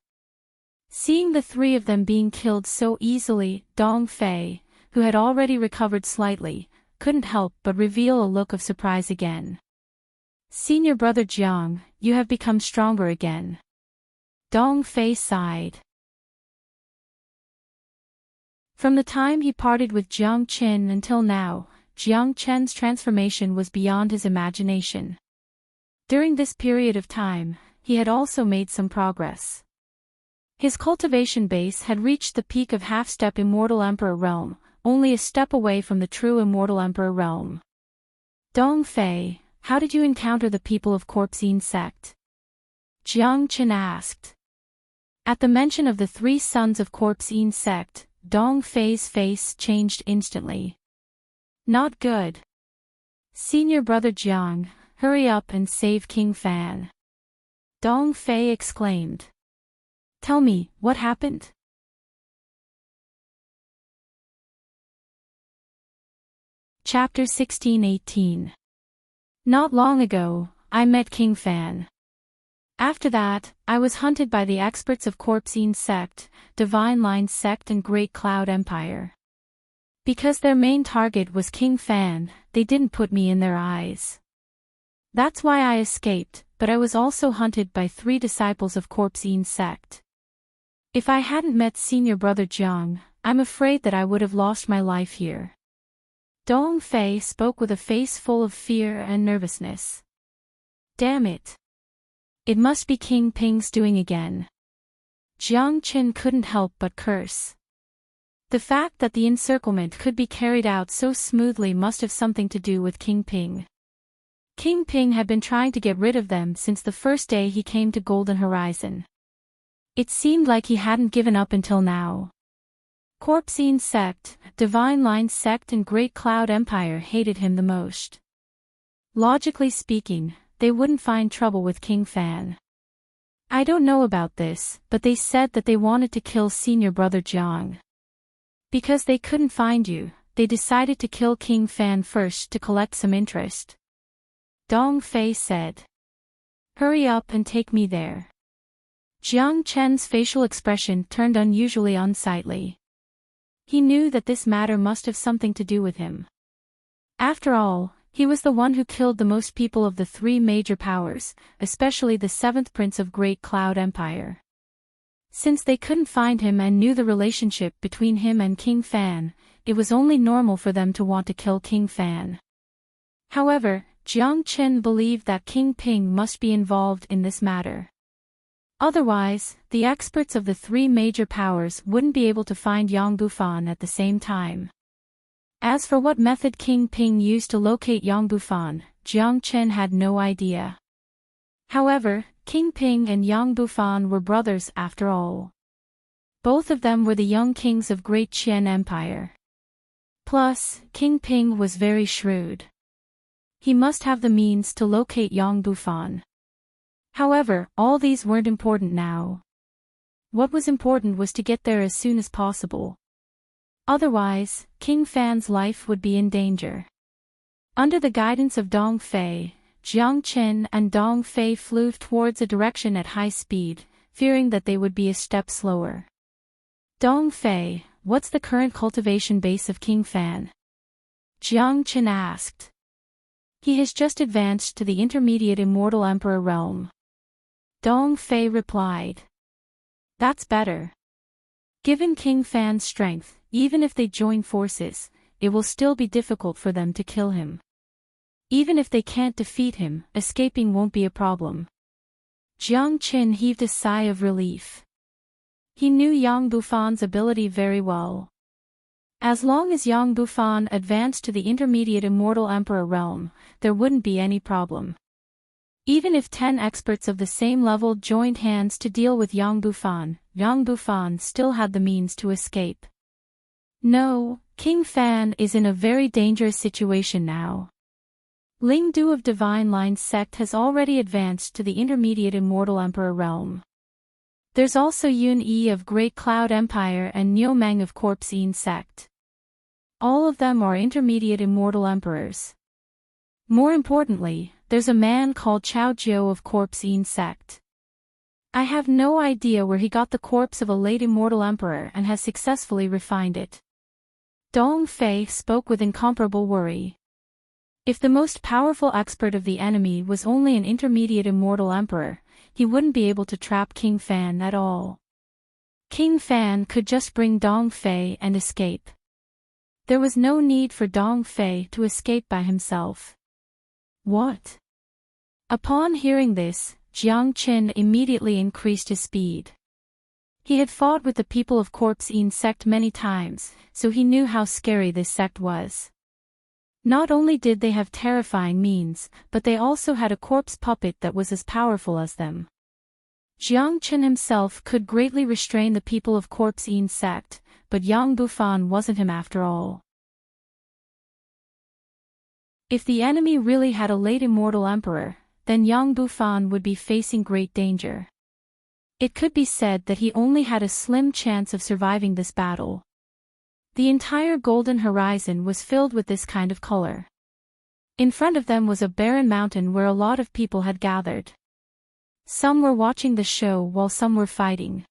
Seeing the three of them being killed so easily, Dong Fei, who had already recovered slightly, couldn't help but reveal a look of surprise again. "Senior brother Jiang, you have become stronger again." Dong Fei sighed. From the time he parted with Jiang Chen until now, Jiang Chen's transformation was beyond his imagination. During this period of time, he had also made some progress. His cultivation base had reached the peak of half-step Immortal Emperor realm, only a step away from the true Immortal Emperor realm. "Dong Fei, how did you encounter the people of Corpse Yin sect?" Jiang Chen asked. At the mention of the three sons of Corpse Yin sect, Dong Fei's face changed instantly. "Not good. Senior brother Jiang, hurry up and save King Fan." Dong Fei exclaimed. "Tell me, what happened?" Chapter 16-18. Not long ago, I met King Fan. After that, I was hunted by the experts of Corpse Yin sect, Divine Line sect and Great Cloud Empire. Because their main target was King Fan, they didn't put me in their eyes. That's why I escaped, but I was also hunted by 3 disciples of Corpse Yin sect. If I hadn't met senior brother Jiang, I'm afraid that I would have lost my life here. Dong Fei spoke with a face full of fear and nervousness. Damn it. It must be King Ping's doing again. Jiang Chen couldn't help but curse. The fact that the encirclement could be carried out so smoothly must have something to do with King Ping. King Ping had been trying to get rid of them since the first day he came to Golden Horizon. It seemed like he hadn't given up until now. Corpse Yin sect, Divine Line sect and Great Cloud Empire hated him the most. Logically speaking, they wouldn't find trouble with King Fan. I don't know about this, but they said that they wanted to kill senior brother Jiang. Because they couldn't find you, they decided to kill King Fan first to collect some interest. Dong Fei said. Hurry up and take me there. Jiang Chen's facial expression turned unusually unsightly. He knew that this matter must have something to do with him. After all, he was the one who killed the most people of the 3 major powers, especially the 7th Prince of Great Cloud Empire. Since they couldn't find him and knew the relationship between him and King Fan, it was only normal for them to want to kill King Fan. However, Jiang Chen believed that King Ping must be involved in this matter. Otherwise, the experts of the 3 major powers wouldn't be able to find Yang Bufan at the same time. As for what method King Ping used to locate Yang Bufan, Jiang Chen had no idea. However, King Ping and Yang Bufan were brothers after all. Both of them were the young kings of Great Qian Empire. Plus, King Ping was very shrewd. He must have the means to locate Yang Bufan. However, all these weren't important now. What was important was to get there as soon as possible. Otherwise, King Fan's life would be in danger. Under the guidance of Dong Fei, Jiang Chen and Dong Fei flew towards a direction at high speed, fearing that they would be a step slower. Dong Fei, what's the current cultivation base of King Fan? Jiang Chen asked. He has just advanced to the intermediate Immortal Emperor realm. Dong Fei replied. That's better. Given King Fan's strength, even if they join forces, it will still be difficult for them to kill him. Even if they can't defeat him, escaping won't be a problem. Jiang Chen heaved a sigh of relief. He knew Yang Bufan's ability very well. As long as Yang Bufan advanced to the intermediate Immortal Emperor realm, there wouldn't be any problem. Even if 10 experts of the same level joined hands to deal with Yang Bufan still had the means to escape. No, King Fan is in a very dangerous situation now. Ling Du of Divine Line sect has already advanced to the intermediate Immortal Emperor realm. There's also Yun Yi of Great Cloud Empire and Niu Meng of Corpse Yin sect. All of them are intermediate Immortal Emperors. More importantly, there's a man called Chao Jiao of Corpse Yin sect. I have no idea where he got the corpse of a late Immortal Emperor and has successfully refined it. Dong Fei spoke with incomparable worry. If the most powerful expert of the enemy was only an intermediate Immortal Emperor, he wouldn't be able to trap King Fan at all. King Fan could just bring Dong Fei and escape. There was no need for Dong Fei to escape by himself. What? Upon hearing this, Jiang Qin immediately increased his speed. He had fought with the people of Corpse Yin sect many times, so he knew how scary this sect was. Not only did they have terrifying means, but they also had a corpse puppet that was as powerful as them. Jiang Qin himself could greatly restrain the people of Corpse Yin sect, but Yang Bufan wasn't him after all. If the enemy really had a late Immortal Emperor, then Yang Bufan would be facing great danger. It could be said that he only had a slim chance of surviving this battle. The entire Golden Horizon was filled with this kind of color. In front of them was a barren mountain where a lot of people had gathered. Some were watching the show while some were fighting.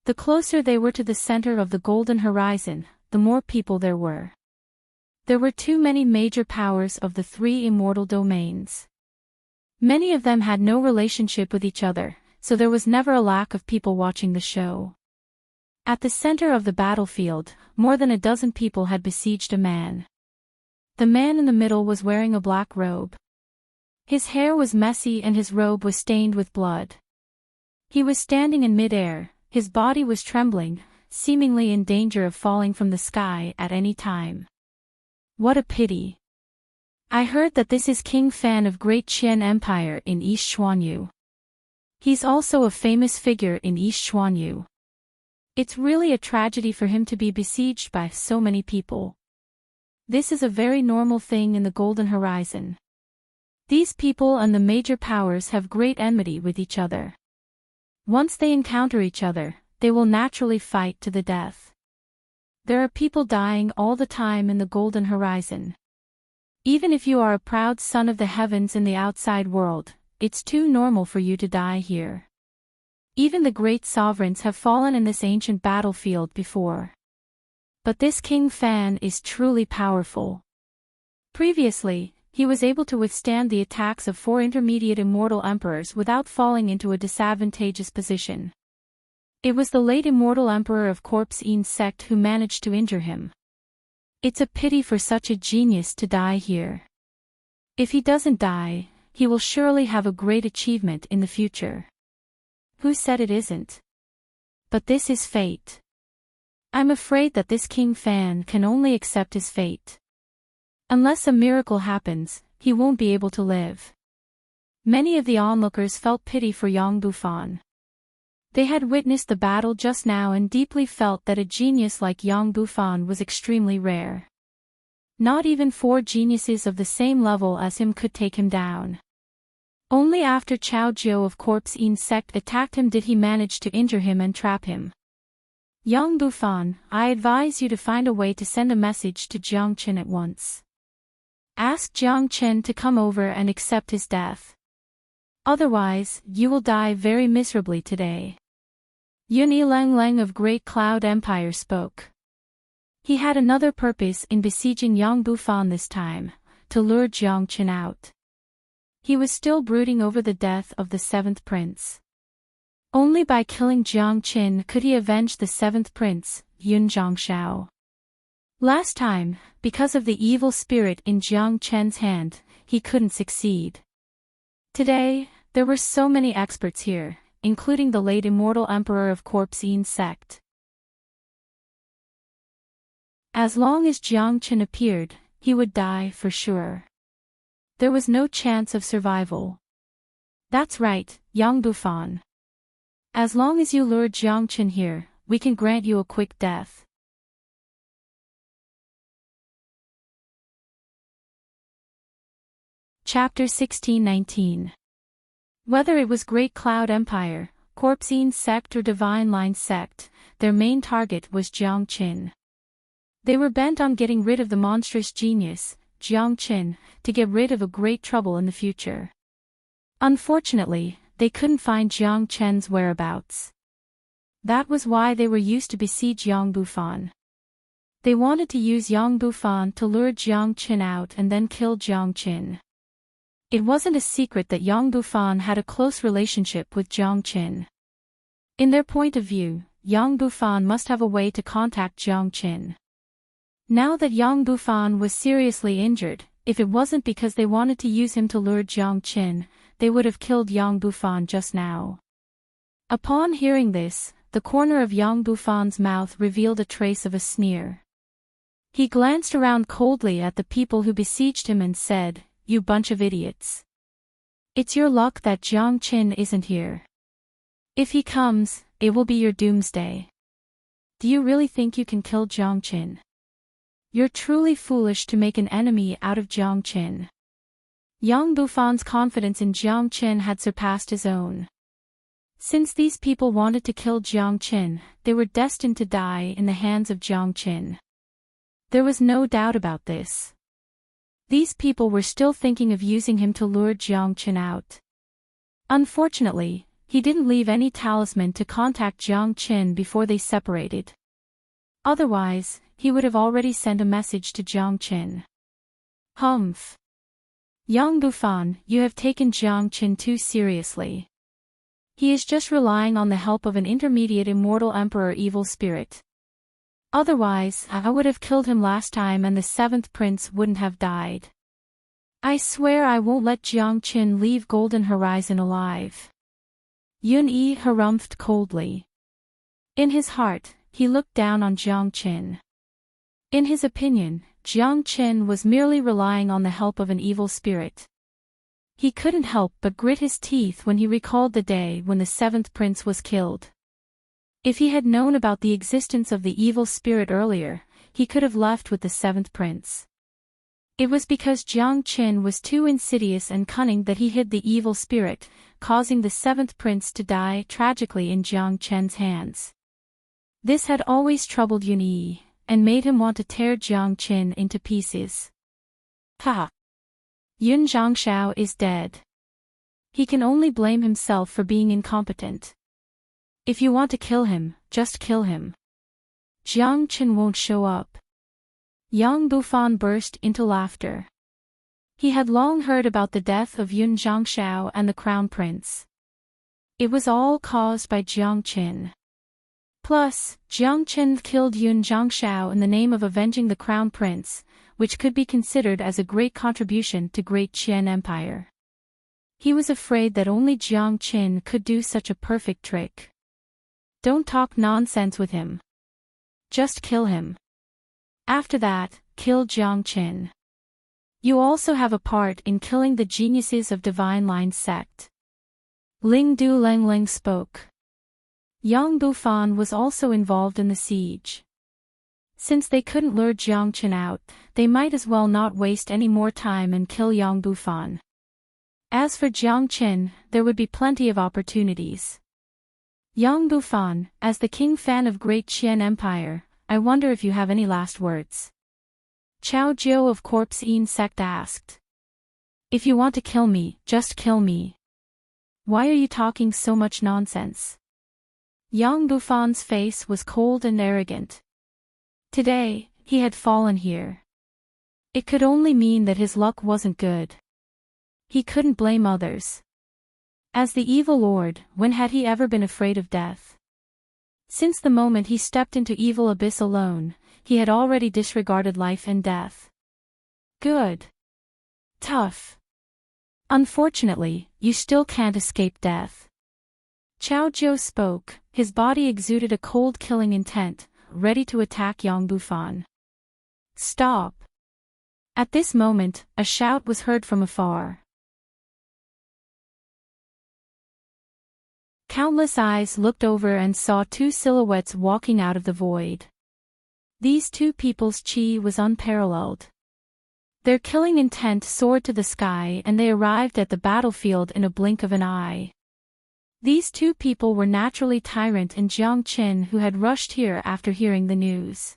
The closer they were to the center of the Golden Horizon, the more people there were. There were too many major powers of the 3 immortal domains. Many of them had no relationship with each other, so there was never a lack of people watching the show. At the center of the battlefield, more than a dozen people had besieged a man. The man in the middle was wearing a black robe. His hair was messy and his robe was stained with blood. He was standing in mid-air, his body was trembling, seemingly in danger of falling from the sky at any time. What a pity. I heard that this is King Fan of Great Qian Empire in East Xuanyu. He's also a famous figure in East Xuanyu. It's really a tragedy for him to be besieged by so many people. This is a very normal thing in the Golden Horizon. These people and the major powers have great enmity with each other. Once they encounter each other, they will naturally fight to the death. There are people dying all the time in the Golden Horizon. Even if you are a proud son of the heavens in the outside world, it's too normal for you to die here. Even the great sovereigns have fallen in this ancient battlefield before. But this King Fan is truly powerful. Previously, he was able to withstand the attacks of 4 intermediate immortal emperors without falling into a disadvantageous position. It was the late Immortal Emperor of Corpse Yin sect who managed to injure him. It's a pity for such a genius to die here. If he doesn't die, he will surely have a great achievement in the future. Who said it isn't? But this is fate. I'm afraid that this King Fan can only accept his fate. Unless a miracle happens, he won't be able to live. Many of the onlookers felt pity for Yang Bufan. They had witnessed the battle just now and deeply felt that a genius like Yang Bufan was extremely rare. Not even 4 geniuses of the same level as him could take him down. Only after Chao Jiao of Corpse Yin sect attacked him did he manage to injure him and trap him. Yang Bufan, I advise you to find a way to send a message to Jiang Qin at once. Ask Jiang Qin to come over and accept his death. Otherwise, you will die very miserably today. Yun Leng of Great Cloud Empire spoke. He had another purpose in besieging Yang Bufan this time, to lure Jiang Qin out. He was still brooding over the death of the 7th prince. Only by killing Jiang Qin could he avenge the 7th prince, Yun Zhangshao. Last time, because of the evil spirit in Jiang Qin's hand, he couldn't succeed. Today, there were so many experts here, including the late Immortal Emperor of Corpse Yin sect. As long as Jiang Qin appeared, he would die for sure. There was no chance of survival. That's right, Yang Bufan. As long as you lure Jiang Qin here, we can grant you a quick death. Chapter 1619. Whether it was Great Cloud Empire, Corpsine sect or Divine Line sect, their main target was Jiang Qin. They were bent on getting rid of the monstrous genius, Jiang Qin, to get rid of a great trouble in the future. Unfortunately, they couldn't find Jiang Qin's whereabouts. That was why they were used to besiege Yang Bufan. They wanted to use Yang Bufan to lure Jiang Qin out and then kill Jiang Qin. It wasn't a secret that Yang Bufan had a close relationship with Jiang Qin. In their point of view, Yang Bufan must have a way to contact Jiang Qin. Now that Yang Bufan was seriously injured, if it wasn't because they wanted to use him to lure Jiang Qin, they would have killed Yang Bufan just now. Upon hearing this, the corner of Yang Bufan's mouth revealed a trace of a sneer. He glanced around coldly at the people who besieged him and said, "You bunch of idiots. It's your luck that Jiang Qin isn't here. If he comes, it will be your doomsday. Do you really think you can kill Jiang Qin? You're truly foolish to make an enemy out of Jiang Qin." Yang Bufan's confidence in Jiang Qin had surpassed his own. Since these people wanted to kill Jiang Qin, they were destined to die in the hands of Jiang Qin. There was no doubt about this. These people were still thinking of using him to lure Jiang Qin out. Unfortunately, he didn't leave any talisman to contact Jiang Qin before they separated. Otherwise, he would have already sent a message to Jiang Qin. Humph. Yang Bufan, you have taken Jiang Qin too seriously. He is just relying on the help of an intermediate immortal emperor evil spirit. Otherwise, I would have killed him last time and the seventh prince wouldn't have died. I swear I won't let Jiang Qin leave Golden Horizon alive. Yun Yi harumphed coldly. In his heart, he looked down on Jiang Qin. In his opinion, Jiang Qin was merely relying on the help of an evil spirit. He couldn't help but grit his teeth when he recalled the day when the seventh prince was killed. If he had known about the existence of the evil spirit earlier, he could have left with the seventh prince. It was because Jiang Qin was too insidious and cunning that he hid the evil spirit, causing the seventh prince to die tragically in Jiang Qin's hands. This had always troubled Yun Yi, and made him want to tear Jiang Qin into pieces. Ha! Yun Zhangshao is dead. He can only blame himself for being incompetent. If you want to kill him, just kill him. Jiang Qin won't show up. Yang Bufan burst into laughter. He had long heard about the death of Yun Zhangshao and the crown prince. It was all caused by Jiang Qin. Plus, Jiang Qin killed Yun Zhangshao in the name of avenging the crown prince, which could be considered as a great contribution to Great Qian Empire. He was afraid that only Jiang Qin could do such a perfect trick. Don't talk nonsense with him. Just kill him. After that, kill Jiang Qin. You also have a part in killing the geniuses of Divine Line sect. Ling Du Lengling spoke. Yang Bufan was also involved in the siege. Since they couldn't lure Jiang Qin out, they might as well not waste any more time and kill Yang Bufan. As for Jiang Qin, there would be plenty of opportunities. Yang Bufan, as the king fan of Great Qian Empire, I wonder if you have any last words. Chao Jiu of Corpse Yin sect asked. If you want to kill me, just kill me. Why are you talking so much nonsense? Yang Bufan's face was cold and arrogant. Today, he had fallen here. It could only mean that his luck wasn't good. He couldn't blame others. As the evil lord, when had he ever been afraid of death? Since the moment he stepped into evil abyss alone, he had already disregarded life and death. Good. Tough. Unfortunately, you still can't escape death. Chao Jiu spoke, his body exuded a cold killing intent, ready to attack Yang Bufan. Stop. At this moment, a shout was heard from afar. Countless eyes looked over and saw two silhouettes walking out of the void. These two people's chi was unparalleled. Their killing intent soared to the sky and they arrived at the battlefield in a blink of an eye. These two people were naturally Tyrant and Jiang Qin, who had rushed here after hearing the news.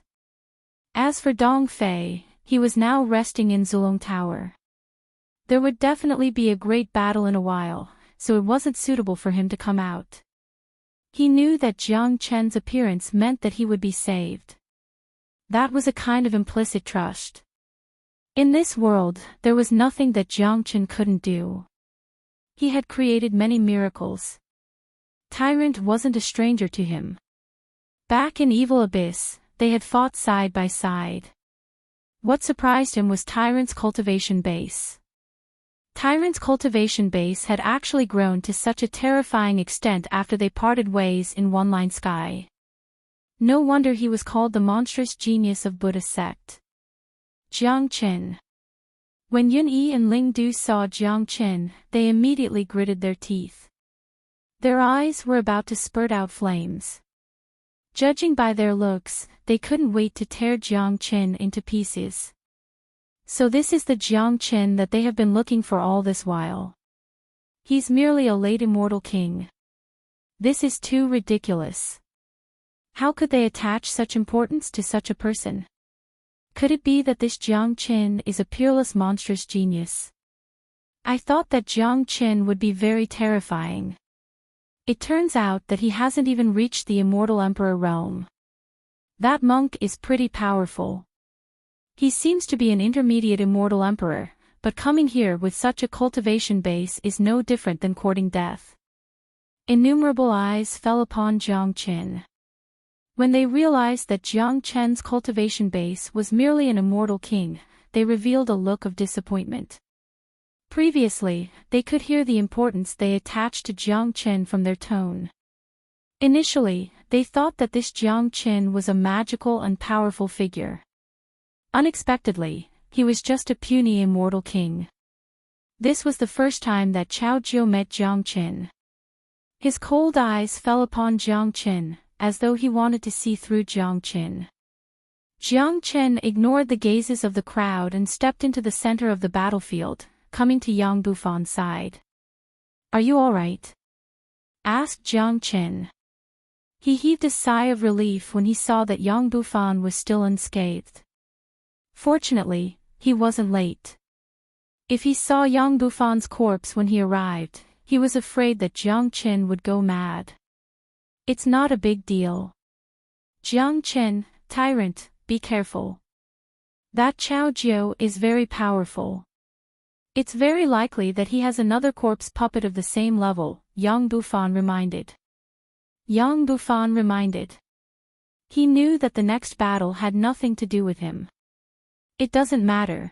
As for Dong Fei, he was now resting in Zulong Tower. There would definitely be a great battle in a while, so it wasn't suitable for him to come out. He knew that Jiang Chen's appearance meant that he would be saved. That was a kind of implicit trust. In this world, there was nothing that Jiang Chen couldn't do. He had created many miracles. Tyrant wasn't a stranger to him. Back in Evil Abyss, they had fought side by side. What surprised him was Tyrant's cultivation base. Tyrant's cultivation base had actually grown to such a terrifying extent after they parted ways in One Line Sky. No wonder he was called the monstrous genius of Buddha sect. Jiang Qin. When Yun Yi and Ling Du saw Jiang Qin, they immediately gritted their teeth. Their eyes were about to spurt out flames. Judging by their looks, they couldn't wait to tear Jiang Qin into pieces. So this is the Jiang Qin that they have been looking for all this while. He's merely a late immortal king. This is too ridiculous. How could they attach such importance to such a person? Could it be that this Jiang Qin is a peerless monstrous genius? I thought that Jiang Qin would be very terrifying. It turns out that he hasn't even reached the immortal emperor realm. That monk is pretty powerful. He seems to be an intermediate immortal emperor, but coming here with such a cultivation base is no different than courting death. Innumerable eyes fell upon Jiang Qin. When they realized that Jiang Chen's cultivation base was merely an immortal king, they revealed a look of disappointment. Previously, they could hear the importance they attached to Jiang Qin from their tone. Initially, they thought that this Jiang Qin was a magical and powerful figure. Unexpectedly, he was just a puny immortal king. This was the first time that Chao Jiu met Jiang Qin. His cold eyes fell upon Jiang Qin, as though he wanted to see through Jiang Qin. Jiang Qin ignored the gazes of the crowd and stepped into the center of the battlefield, coming to Yang Bufan's side. "Are you all right?" asked Jiang Qin. He heaved a sigh of relief when he saw that Yang Bufan was still unscathed. Fortunately, he wasn't late. If he saw Yang Bufan's corpse when he arrived, he was afraid that Jiang Qin would go mad. "It's not a big deal. Jiang Qin, Tyrant, be careful. That Chao Jiu is very powerful. It's very likely that he has another corpse puppet of the same level," Yang Bufan reminded. Yang Bufan reminded. He knew that the next battle had nothing to do with him. "It doesn't matter.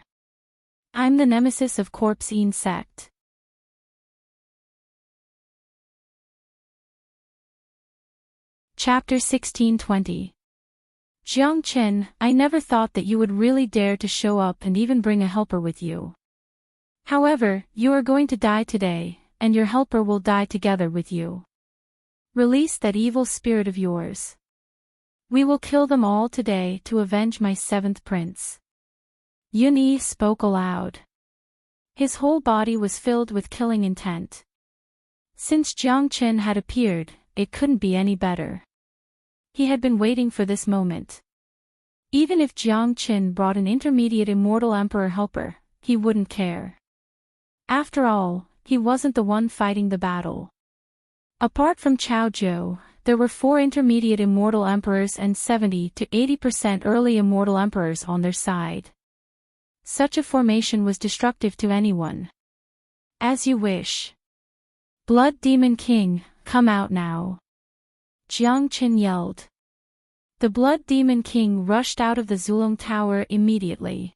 I'm the nemesis of Corpse Yin sect." Chapter 1620. Jiang Qin, I never thought that you would really dare to show up and even bring a helper with you. However, you are going to die today, and your helper will die together with you. Release that evil spirit of yours. We will kill them all today to avenge my seventh prince. Yun Yi spoke aloud. His whole body was filled with killing intent. Since Jiang Qin had appeared, it couldn't be any better. He had been waiting for this moment. Even if Jiang Qin brought an intermediate immortal emperor helper, he wouldn't care. After all, he wasn't the one fighting the battle. Apart from Chao Jiu, there were 4 intermediate immortal emperors and 70 to 80% early immortal emperors on their side. Such a formation was destructive to anyone. As you wish. Blood Demon King, come out now. Jiang Qin yelled. The Blood Demon King rushed out of the Zulong Tower immediately.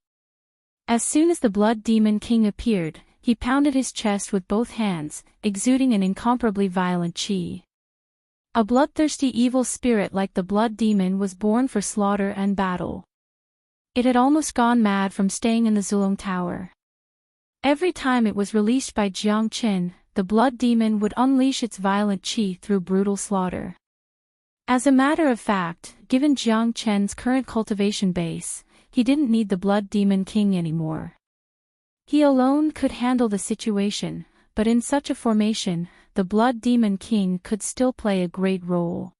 As soon as the Blood Demon King appeared, he pounded his chest with both hands, exuding an incomparably violent chi. A bloodthirsty evil spirit like the Blood Demon was born for slaughter and battle. It had almost gone mad from staying in the Zulong Tower. Every time it was released by Jiang Qin, the blood demon would unleash its violent qi through brutal slaughter. As a matter of fact, given Jiang Chen's current cultivation base, he didn't need the blood demon king anymore. He alone could handle the situation, but in such a formation, the blood demon king could still play a great role.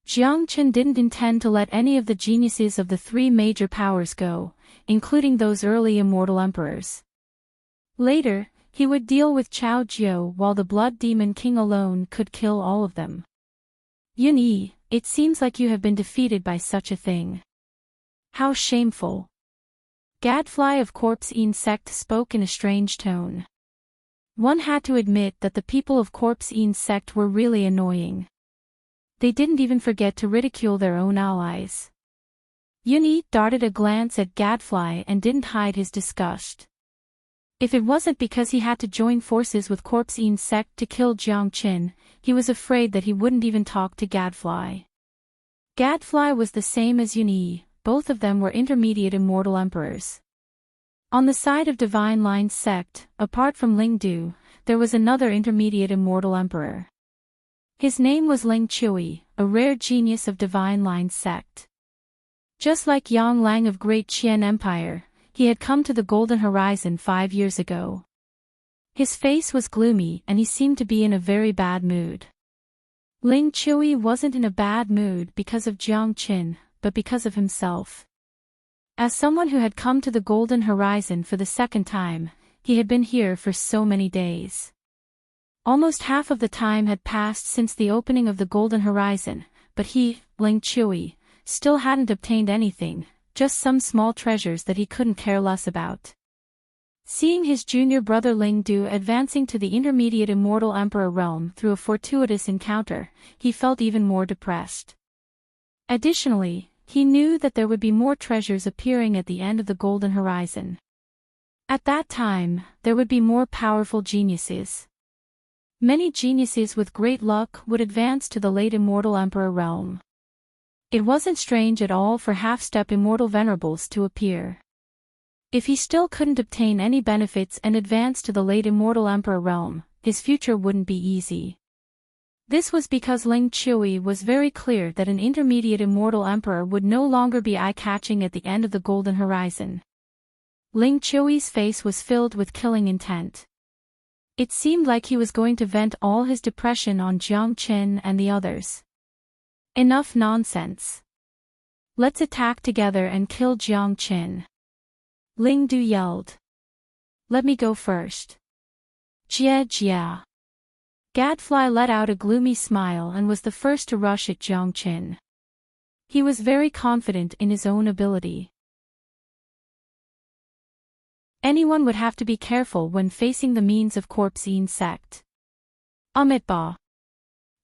Jiang Chen didn't intend to let any of the geniuses of the three major powers go, including those early immortal emperors. Later, he would deal with Chao Jiao while the blood demon king alone could kill all of them. Yun Yi, it seems like you have been defeated by such a thing. How shameful. Gadfly of Corpse Yin sect spoke in a strange tone. One had to admit that the people of Corpse Yin sect were really annoying. They didn't even forget to ridicule their own allies. Yun Yi darted a glance at Gadfly and didn't hide his disgust. If it wasn't because he had to join forces with Corpse Yin sect to kill Jiang Chen, he was afraid that he wouldn't even talk to Gadfly. Gadfly was the same as Yun Yi, both of them were intermediate immortal emperors. On the side of Divine Line sect, apart from Ling Du, there was another intermediate immortal emperor. His name was Ling Chui, a rare genius of Divine Line sect. Just like Yang Lang of Great Qian Empire, he had come to the Golden Horizon 5 years ago. His face was gloomy and he seemed to be in a very bad mood. Ling Chui wasn't in a bad mood because of Jiang Qin, but because of himself. As someone who had come to the Golden Horizon for the second time, he had been here for so many days. Almost half of the time had passed since the opening of the Golden Horizon, but he, Ling Chui, still hadn't obtained anything, just some small treasures that he couldn't care less about. Seeing his junior brother Ling Du advancing to the intermediate immortal emperor realm through a fortuitous encounter, he felt even more depressed. Additionally, he knew that there would be more treasures appearing at the end of the Golden Horizon. At that time, there would be more powerful geniuses. Many geniuses with great luck would advance to the late immortal emperor realm. It wasn't strange at all for half-step immortal venerables to appear. If he still couldn't obtain any benefits and advance to the late immortal emperor realm, his future wouldn't be easy. This was because Ling Chui was very clear that an intermediate immortal emperor would no longer be eye-catching at the end of the Golden Horizon. Ling Chui's face was filled with killing intent. It seemed like he was going to vent all his depression on Jiang Chen and the others. Enough nonsense. Let's attack together and kill Jiang Chen. Ling Du yelled. Let me go first. Jia Jia. Gadfly let out a gloomy smile and was the first to rush at Jiang Chen. He was very confident in his own ability. Anyone would have to be careful when facing the means of Corpse Yin sect. Amitba.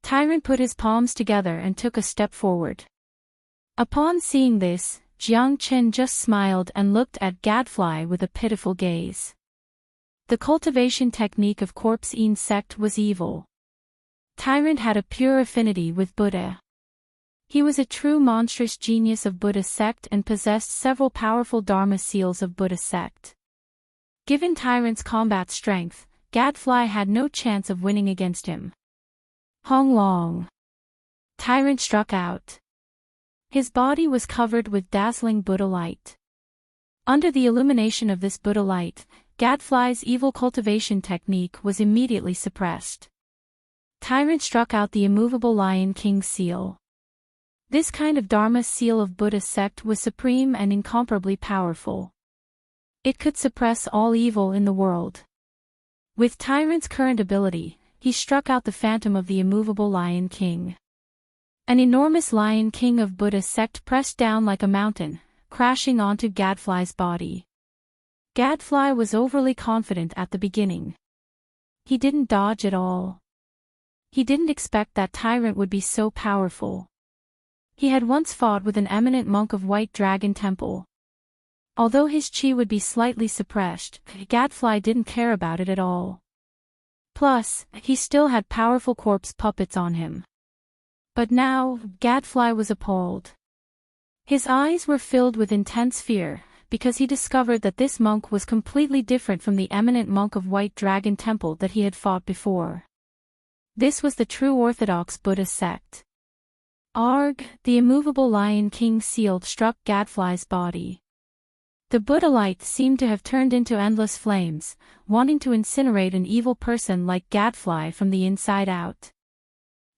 Tyrant put his palms together and took a step forward. Upon seeing this, Jiang Chen just smiled and looked at Gadfly with a pitiful gaze. The cultivation technique of Corpse Yin sect was evil. Tyrant had a pure affinity with Buddha. He was a true monstrous genius of Buddha sect and possessed several powerful Dharma seals of Buddha sect. Given Tyrant's combat strength, Gadfly had no chance of winning against him. Hong Long. Tyrant struck out. His body was covered with dazzling Buddha light. Under the illumination of this Buddha light, Gadfly's evil cultivation technique was immediately suppressed. Tyrant struck out the immovable Lion King seal. This kind of Dharma seal of Buddha sect was supreme and incomparably powerful. It could suppress all evil in the world. With Tyrant's current ability, he struck out the phantom of the immovable Lion King. An enormous Lion King of Buddha sect pressed down like a mountain, crashing onto Gadfly's body. Gadfly was overly confident at the beginning. He didn't dodge at all. He didn't expect that Tyrant would be so powerful. He had once fought with an eminent monk of White Dragon Temple. Although his chi would be slightly suppressed, Gadfly didn't care about it at all. Plus, he still had powerful corpse puppets on him. But now, Gadfly was appalled. His eyes were filled with intense fear, because he discovered that this monk was completely different from the eminent monk of White Dragon Temple that he had fought before. This was the true orthodox Buddhist sect. Arg, the immovable Lion King seal struck Gadfly's body. The Buddha light seemed to have turned into endless flames, wanting to incinerate an evil person like Gadfly from the inside out.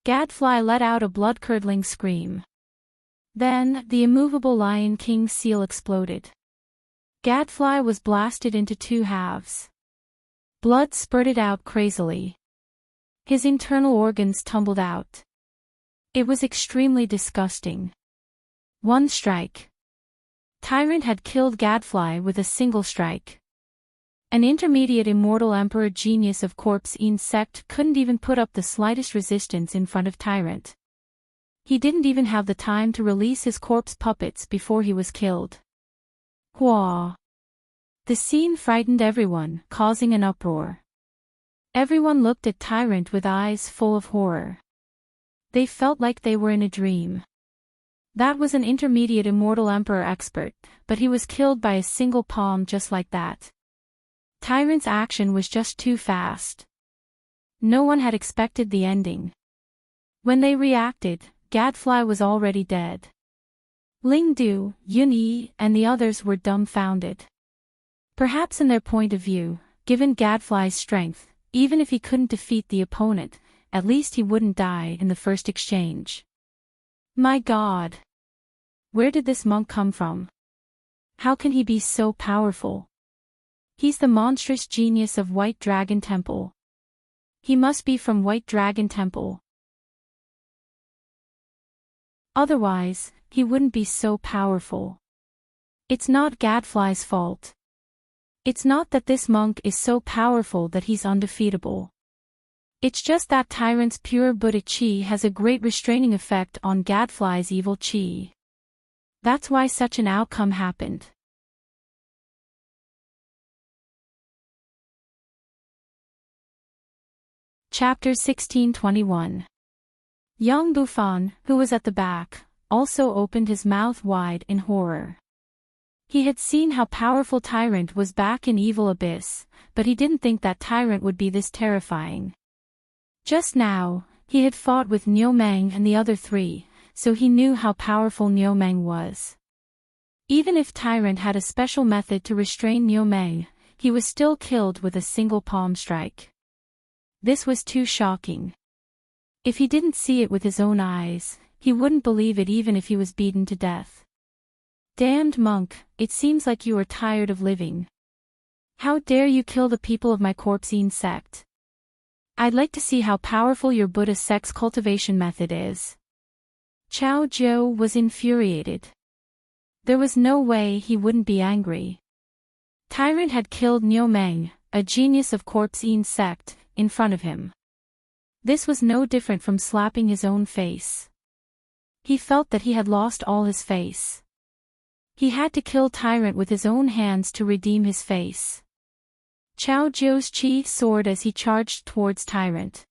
Gadfly let out a blood-curdling scream. Then, the immovable Lion King seal exploded. Gadfly was blasted into two halves. Blood spurted out crazily. His internal organs tumbled out. It was extremely disgusting. One strike. Tyrant had killed Gadfly with a single strike. An intermediate immortal emperor genius of Corpse Insect couldn't even put up the slightest resistance in front of Tyrant. He didn't even have the time to release his corpse puppets before he was killed. Hua! The scene frightened everyone, causing an uproar. Everyone looked at Tyrant with eyes full of horror. They felt like they were in a dream. That was an intermediate immortal emperor expert, but he was killed by a single palm just like that. Tyrant's action was just too fast. No one had expected the ending. When they reacted, Gadfly was already dead. Ling Du, Yun Yi, and the others were dumbfounded. Perhaps in their point of view, given Gadfly's strength, even if he couldn't defeat the opponent, at least he wouldn't die in the first exchange. My God! Where did this monk come from? How can he be so powerful? He's the monstrous genius of White Dragon Temple. He must be from White Dragon Temple. Otherwise, he wouldn't be so powerful. It's not Gadfly's fault. It's not that this monk is so powerful that he's undefeatable. It's just that Tyrant's pure Buddha Chi has a great restraining effect on Gadfly's evil Chi. That's why such an outcome happened. Chapter 1621. Young Bufan, who was at the back, also opened his mouth wide in horror. He had seen how powerful Tyrant was back in Evil Abyss, but he didn't think that Tyrant would be this terrifying. Just now, he had fought with Niu Meng and the other three, so he knew how powerful Niu Meng was. Even if Tyrant had a special method to restrain Niu Meng, he was still killed with a single palm strike. This was too shocking. If he didn't see it with his own eyes, he wouldn't believe it even if he was beaten to death. Damned monk, it seems like you are tired of living. How dare you kill the people of my Corpsine sect? I'd like to see how powerful your Buddha sect's cultivation method is. Chao Jiu was infuriated. There was no way he wouldn't be angry. Tyrant had killed Niu Meng, a genius of Corpsine sect, in front of him. This was no different from slapping his own face. He felt that he had lost all his face. He had to kill Tyrant with his own hands to redeem his face. Chao Jiu's chi soared as he charged towards Tyrant.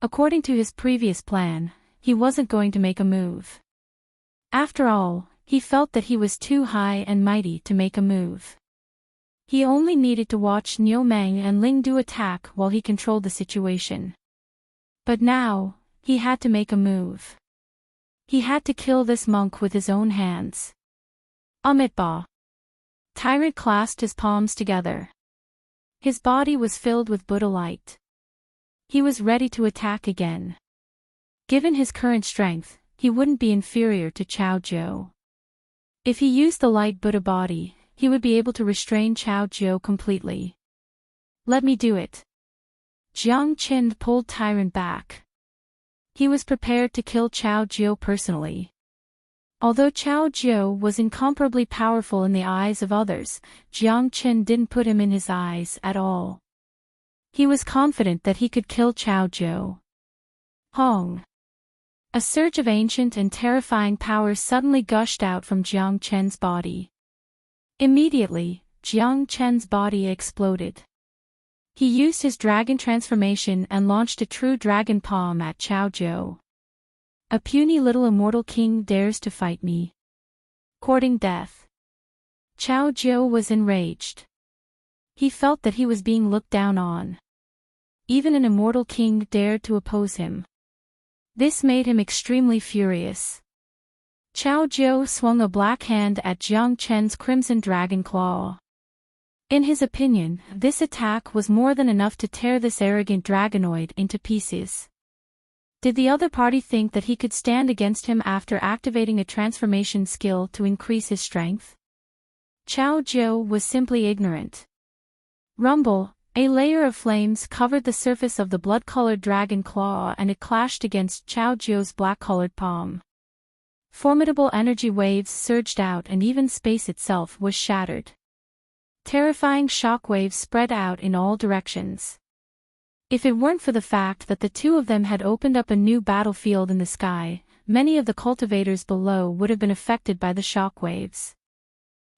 According to his previous plan, he wasn't going to make a move. After all, he felt that he was too high and mighty to make a move. He only needed to watch Niu Meng and Ling Du attack while he controlled the situation. But now, he had to make a move. He had to kill this monk with his own hands. Amitba. Tyrant clasped his palms together. His body was filled with Buddha light. He was ready to attack again. Given his current strength, he wouldn't be inferior to Chao Jiu. If he used the light Buddha body, he would be able to restrain Chao Jiu completely. Let me do it. Jiang Qin pulled Tyrant back. He was prepared to kill Chao Jiu personally. Although Chao Jiu was incomparably powerful in the eyes of others, Jiang Qin didn't put him in his eyes at all. He was confident that he could kill Chao Jiu. Hong! A surge of ancient and terrifying power suddenly gushed out from Jiang Qin's body. Immediately, Jiang Qin's body exploded. He used his dragon transformation and launched a true dragon palm at Chao Jiu. A puny little immortal king dares to fight me. Courting death. Chao Jiao was enraged. He felt that he was being looked down on. Even an immortal king dared to oppose him. This made him extremely furious. Chao Jiao swung a black hand at Jiang Chen's crimson dragon claw. In his opinion, this attack was more than enough to tear this arrogant dragonoid into pieces. Did the other party think that he could stand against him after activating a transformation skill to increase his strength? Chao Jiao was simply ignorant. Rumble, a layer of flames covered the surface of the blood-colored dragon claw and it clashed against Chao Jiao's black-colored palm. Formidable energy waves surged out and even space itself was shattered. Terrifying shockwaves spread out in all directions. If it weren't for the fact that the two of them had opened up a new battlefield in the sky, many of the cultivators below would have been affected by the shockwaves.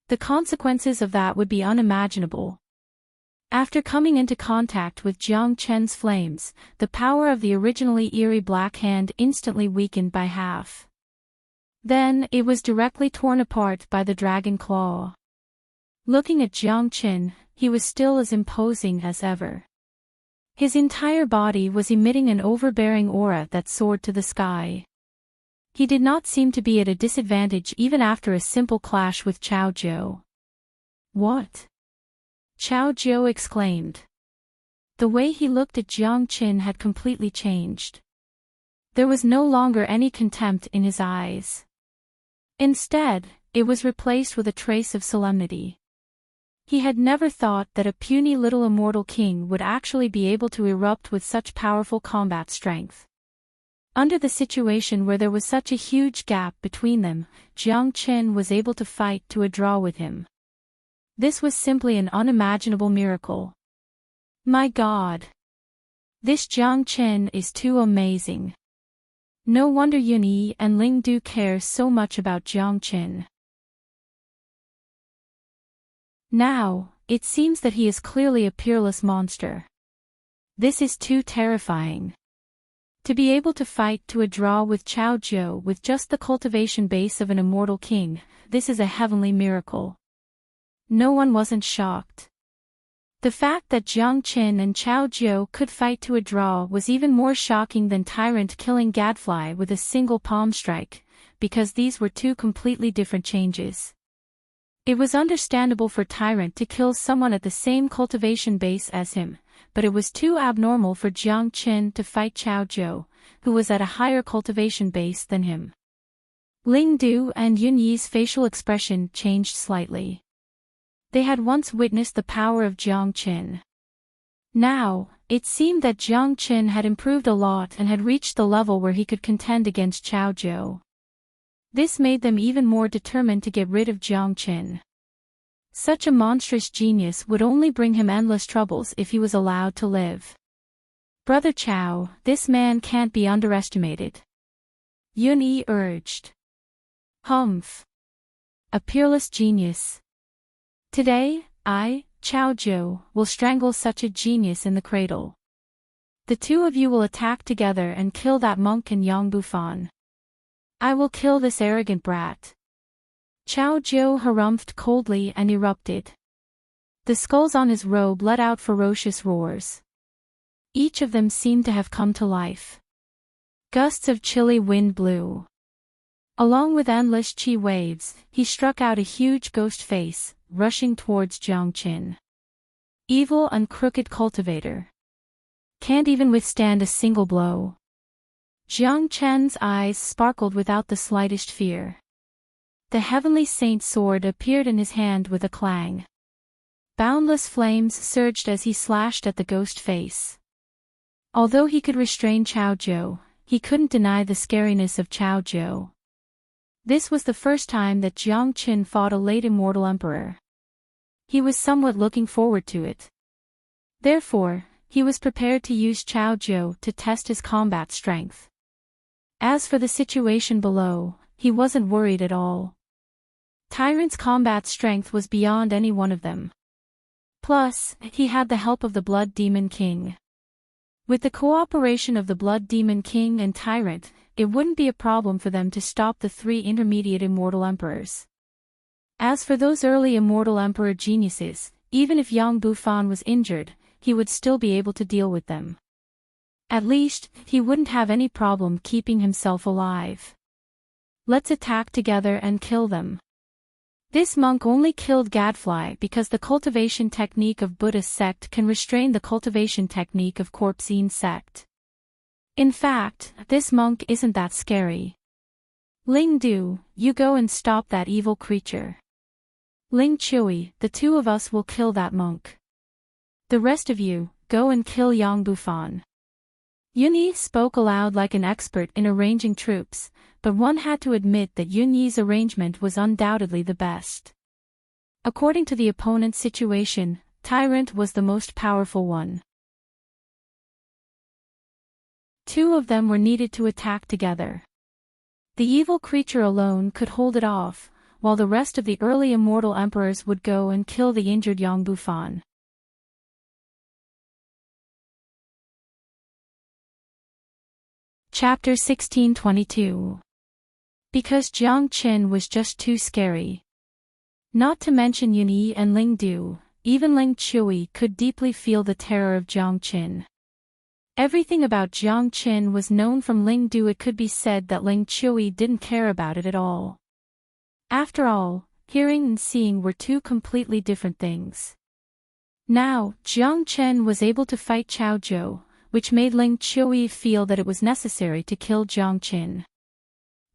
The consequences of that would be unimaginable. After coming into contact with Jiang Chen's flames, the power of the originally eerie black hand instantly weakened by half. Then, it was directly torn apart by the dragon claw. Looking at Jiang Chen, he was still as imposing as ever. His entire body was emitting an overbearing aura that soared to the sky. He did not seem to be at a disadvantage even after a simple clash with Chao Jiao. What? Chao Jiao exclaimed. The way he looked at Jiang Chen had completely changed. There was no longer any contempt in his eyes. Instead, it was replaced with a trace of solemnity. He had never thought that a puny little immortal king would actually be able to erupt with such powerful combat strength. Under the situation where there was such a huge gap between them, Jiang Chen was able to fight to a draw with him. This was simply an unimaginable miracle. My God! This Jiang Chen is too amazing. No wonder Yun Yi and Ling Du care so much about Jiang Chen. Now, it seems that he is clearly a peerless monster. This is too terrifying. To be able to fight to a draw with Chao Jiao with just the cultivation base of an immortal king, this is a heavenly miracle. No one wasn't shocked. The fact that Jiang Chen and Chao Jiao could fight to a draw was even more shocking than Tyrant killing Gadfly with a single palm strike, because these were two completely different changes. It was understandable for Tyrant to kill someone at the same cultivation base as him, but it was too abnormal for Jiang Chen to fight Chao Jiao, who was at a higher cultivation base than him. Ling Du and Yun Yi's facial expression changed slightly. They had once witnessed the power of Jiang Chen. Now, it seemed that Jiang Chen had improved a lot and had reached the level where he could contend against Chao Jiao. This made them even more determined to get rid of Jiang Chen. Such a monstrous genius would only bring him endless troubles if he was allowed to live. Brother Chao, this man can't be underestimated. Yun Yi urged. Humph. A peerless genius. Today, I, Chao Jiao, will strangle such a genius in the cradle. The two of you will attack together and kill that monk in Yongbufan. I will kill this arrogant brat. Chao Jiao harumphed coldly and erupted. The skulls on his robe let out ferocious roars. Each of them seemed to have come to life. Gusts of chilly wind blew. Along with endless chi waves, he struck out a huge ghost face, rushing towards Jiang Chen. Evil and crooked cultivator. Can't even withstand a single blow. Jiang Chen's eyes sparkled without the slightest fear. The heavenly saint's sword appeared in his hand with a clang. Boundless flames surged as he slashed at the ghost face. Although he could restrain Chao Jiao, he couldn't deny the scariness of Chao Jiao. This was the first time that Jiang Chen fought a late immortal emperor. He was somewhat looking forward to it. Therefore, he was prepared to use Chao Jiao to test his combat strength. As for the situation below, he wasn't worried at all. Tyrant's combat strength was beyond any one of them. Plus, he had the help of the Blood Demon King. With the cooperation of the Blood Demon King and Tyrant, it wouldn't be a problem for them to stop the three intermediate immortal emperors. As for those early immortal emperor geniuses, even if Yang Bufan was injured, he would still be able to deal with them. At least, he wouldn't have any problem keeping himself alive. Let's attack together and kill them. This monk only killed gadfly because the cultivation technique of Buddhist sect can restrain the cultivation technique of Corpsine sect. In fact, this monk isn't that scary. Ling Du, you go and stop that evil creature. Ling Chui, the two of us will kill that monk. The rest of you, go and kill Yang Bufan. Yun Yi spoke aloud like an expert in arranging troops, but one had to admit that Yun Yi's arrangement was undoubtedly the best. According to the opponent's situation, Tyrant was the most powerful one. Two of them were needed to attack together. The evil creature alone could hold it off, while the rest of the early immortal emperors would go and kill the injured Yang Bufan. Chapter 1622. Because Jiang Qin was just too scary. Not to mention Yun Yi and Ling Du, even Ling Chui could deeply feel the terror of Jiang Qin. Everything about Jiang Qin was known from Ling Du. It could be said that Ling Chui didn't care about it at all. After all, hearing and seeing were two completely different things. Now, Jiang Qin was able to fight Chao Zhou, which made Ling Chui feel that it was necessary to kill Jiang Qin.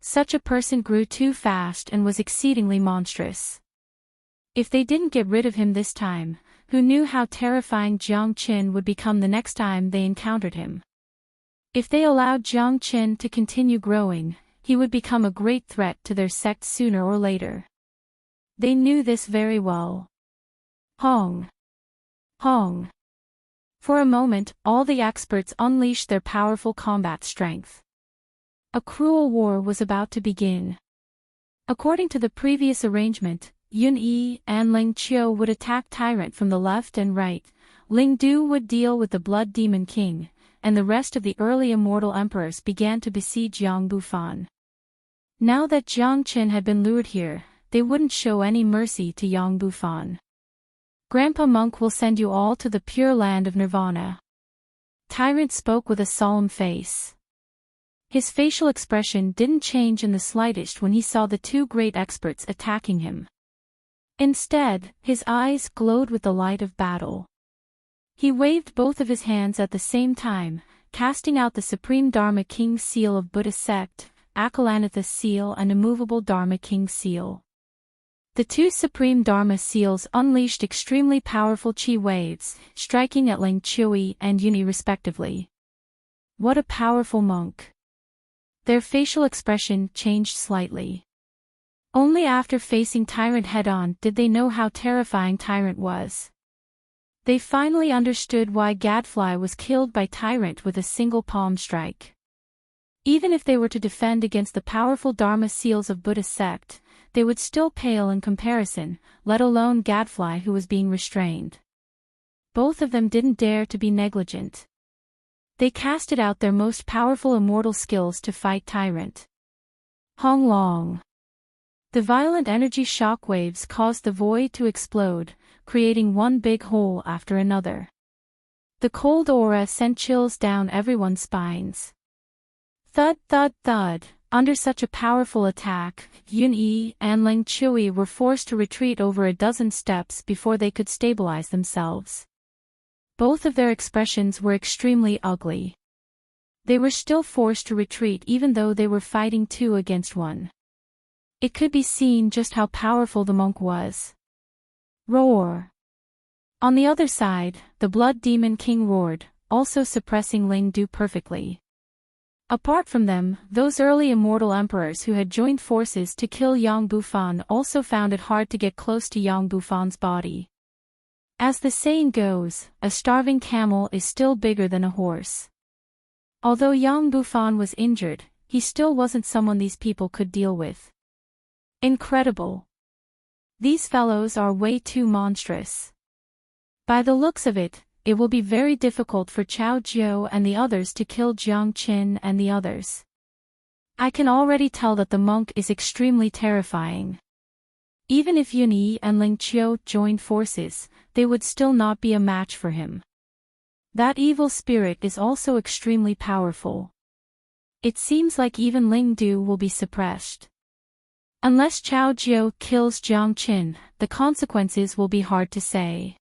Such a person grew too fast and was exceedingly monstrous. If they didn't get rid of him this time, who knew how terrifying Jiang Qin would become the next time they encountered him? If they allowed Jiang Qin to continue growing, he would become a great threat to their sect sooner or later. They knew this very well. Hong! Hong! For a moment, all the experts unleashed their powerful combat strength. A cruel war was about to begin. According to the previous arrangement, Yun Yi and Ling Qiu would attack Tyrant from the left and right, Ling Du would deal with the Blood Demon King, and the rest of the early immortal emperors began to besiege Yang Bufan. Now that Jiang Qin had been lured here, they wouldn't show any mercy to Yang Bufan. Grandpa Monk will send you all to the pure land of Nirvana. Tyrant spoke with a solemn face. His facial expression didn't change in the slightest when he saw the two great experts attacking him. Instead, his eyes glowed with the light of battle. He waved both of his hands at the same time, casting out the Supreme Dharma King seal of Buddhist sect, Akalanatha seal and Immovable Dharma King seal. The two Supreme Dharma seals unleashed extremely powerful chi waves, striking at Ling Chui and Yun Yi respectively. What a powerful monk! Their facial expression changed slightly. Only after facing Tyrant head-on did they know how terrifying Tyrant was. They finally understood why Gadfly was killed by Tyrant with a single palm strike. Even if they were to defend against the powerful Dharma seals of Buddhist sect, they would still pale in comparison, let alone Gadfly who was being restrained. Both of them didn't dare to be negligent. They casted out their most powerful immortal skills to fight Tyrant. Hong Long. The violent energy shock waves caused the void to explode, creating one big hole after another. The cold aura sent chills down everyone's spines. Thud thud thud. Under such a powerful attack, Yun Yi and Ling Chui were forced to retreat over a dozen steps before they could stabilize themselves. Both of their expressions were extremely ugly. They were still forced to retreat even though they were fighting two against one. It could be seen just how powerful the monk was. Roar! On the other side, the Blood Demon King roared, also suppressing Ling Du perfectly. Apart from them, those early immortal emperors who had joined forces to kill Yang Bufan also found it hard to get close to Yang Bufan's body. As the saying goes, a starving camel is still bigger than a horse. Although Yang Bufan was injured, he still wasn't someone these people could deal with. Incredible. These fellows are way too monstrous. By the looks of it, it will be very difficult for Chao Zhou and the others to kill Jiang Qin and the others. I can already tell that the monk is extremely terrifying. Even if Yun Yi and Ling Qiu joined forces, they would still not be a match for him. That evil spirit is also extremely powerful. It seems like even Ling Du will be suppressed. Unless Chao Jiao kills Jiang Qin, the consequences will be hard to say.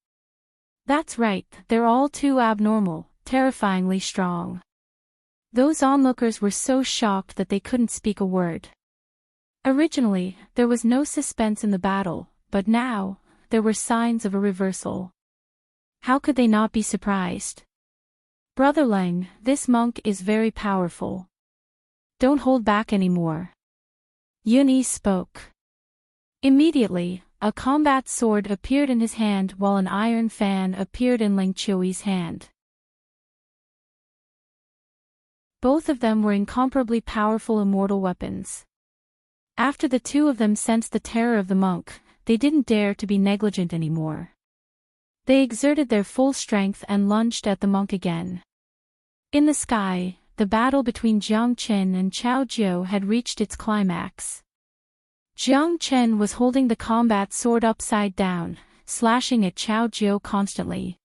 That's right, they're all too abnormal, terrifyingly strong. Those onlookers were so shocked that they couldn't speak a word. Originally, there was no suspense in the battle, but now, there were signs of a reversal. How could they not be surprised? Brother Lang, this monk is very powerful. Don't hold back anymore. Yun Yi spoke. Immediately, a combat sword appeared in his hand while an iron fan appeared in Ling Qiu's hand. Both of them were incomparably powerful immortal weapons. After the two of them sensed the terror of the monk, they didn't dare to be negligent anymore. They exerted their full strength and lunged at the monk again. In the sky, the battle between Jiang Qin and Chao Jiao had reached its climax. Jiang Qin was holding the combat sword upside down, slashing at Chao Jiao constantly.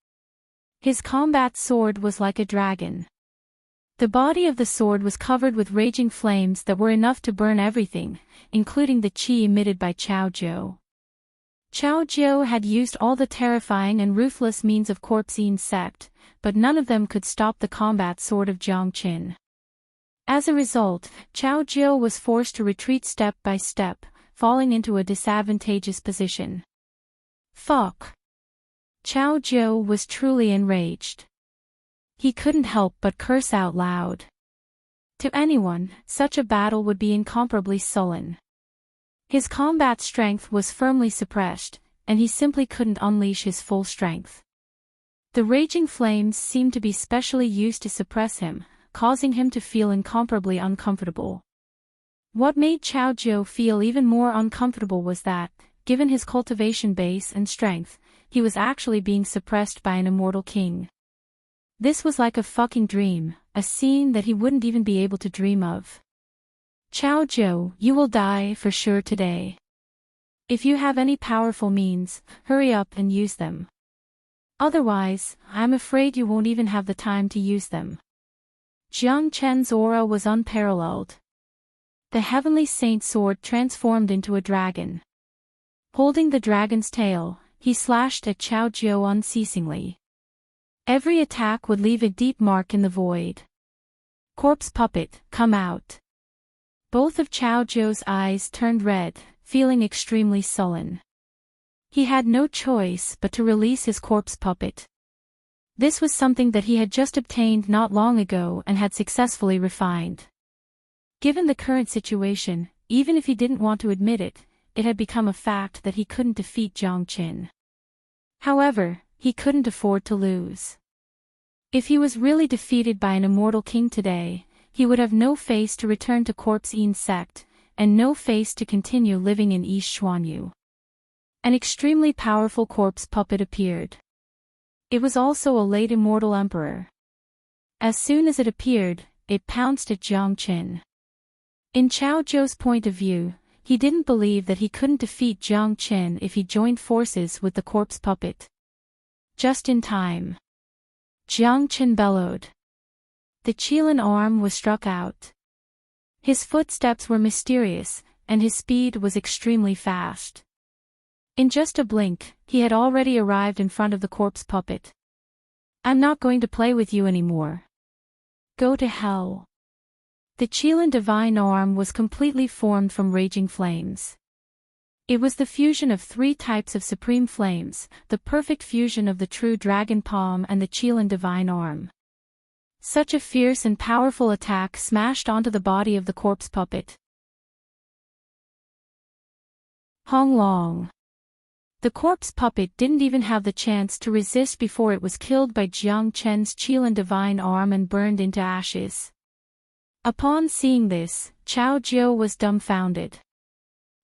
His combat sword was like a dragon. The body of the sword was covered with raging flames that were enough to burn everything, including the qi emitted by Chao Jiao. Chao Jiao had used all the terrifying and ruthless means of corpse insect, but none of them could stop the combat sword of Jiang Qin. As a result, Chao Jiao was forced to retreat step by step, falling into a disadvantageous position. Fuck! Chao Jiao was truly enraged. He couldn't help but curse out loud. To anyone, such a battle would be incomparably sullen. His combat strength was firmly suppressed, and he simply couldn't unleash his full strength. The raging flames seemed to be specially used to suppress him, causing him to feel incomparably uncomfortable. What made Chao Jiao feel even more uncomfortable was that, given his cultivation base and strength, he was actually being suppressed by an immortal king. This was like a fucking dream, a scene that he wouldn't even be able to dream of. Chao Jiao, you will die for sure today. If you have any powerful means, hurry up and use them. Otherwise, I'm afraid you won't even have the time to use them. Jiang Qin's aura was unparalleled. The heavenly saint sword transformed into a dragon. Holding the dragon's tail, he slashed at Chao Jiao unceasingly. Every attack would leave a deep mark in the void. Corpse puppet, come out. Both of Chao Jiao's eyes turned red, feeling extremely sullen. He had no choice but to release his corpse puppet. This was something that he had just obtained not long ago and had successfully refined. Given the current situation, even if he didn't want to admit it, it had become a fact that he couldn't defeat Jiang Qin. However, he couldn't afford to lose. If he was really defeated by an immortal king today, he would have no face to return to Corpse Yin sect, and no face to continue living in East Xuanyu. An extremely powerful corpse puppet appeared. It was also a late immortal emperor. As soon as it appeared, it pounced at Jiang Qin. In Chao Jiao's point of view, he didn't believe that he couldn't defeat Jiang Qin if he joined forces with the corpse puppet. Just in time. Jiang Qin bellowed. The Qilin arm was struck out. His footsteps were mysterious, and his speed was extremely fast. In just a blink, he had already arrived in front of the corpse puppet. I'm not going to play with you anymore. Go to hell. The Qilin divine arm was completely formed from raging flames. It was the fusion of 3 types of supreme flames, the perfect fusion of the true dragon palm and the Qilin divine arm. Such a fierce and powerful attack smashed onto the body of the corpse puppet. Hong Long. The corpse puppet didn't even have the chance to resist before it was killed by Jiang Qin's Qilin divine arm and burned into ashes. Upon seeing this, Chao Jiao was dumbfounded.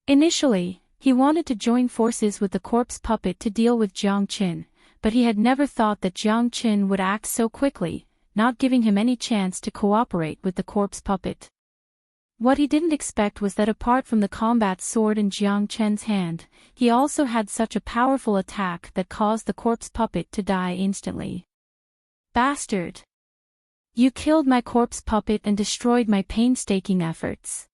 Initially, he wanted to join forces with the corpse puppet to deal with Jiang Qin, but he had never thought that Jiang Qin would act so quickly, not giving him any chance to cooperate with the corpse puppet. What he didn't expect was that apart from the combat sword in Jiang Chen's hand, he also had such a powerful attack that caused the corpse puppet to die instantly. Bastard! You killed my corpse puppet and destroyed my painstaking efforts.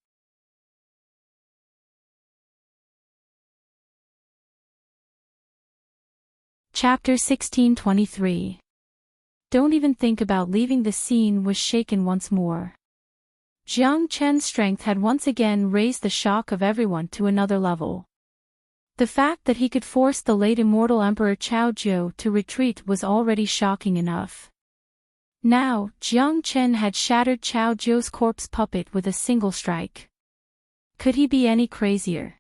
Chapter 1623. Don't even think about leaving. The scene was shaken once more. Jiang Chen's strength had once again raised the shock of everyone to another level. The fact that he could force the late immortal Emperor Cao Zhou to retreat was already shocking enough. Now, Jiang Chen had shattered Cao Zhou's corpse puppet with a single strike. Could he be any crazier?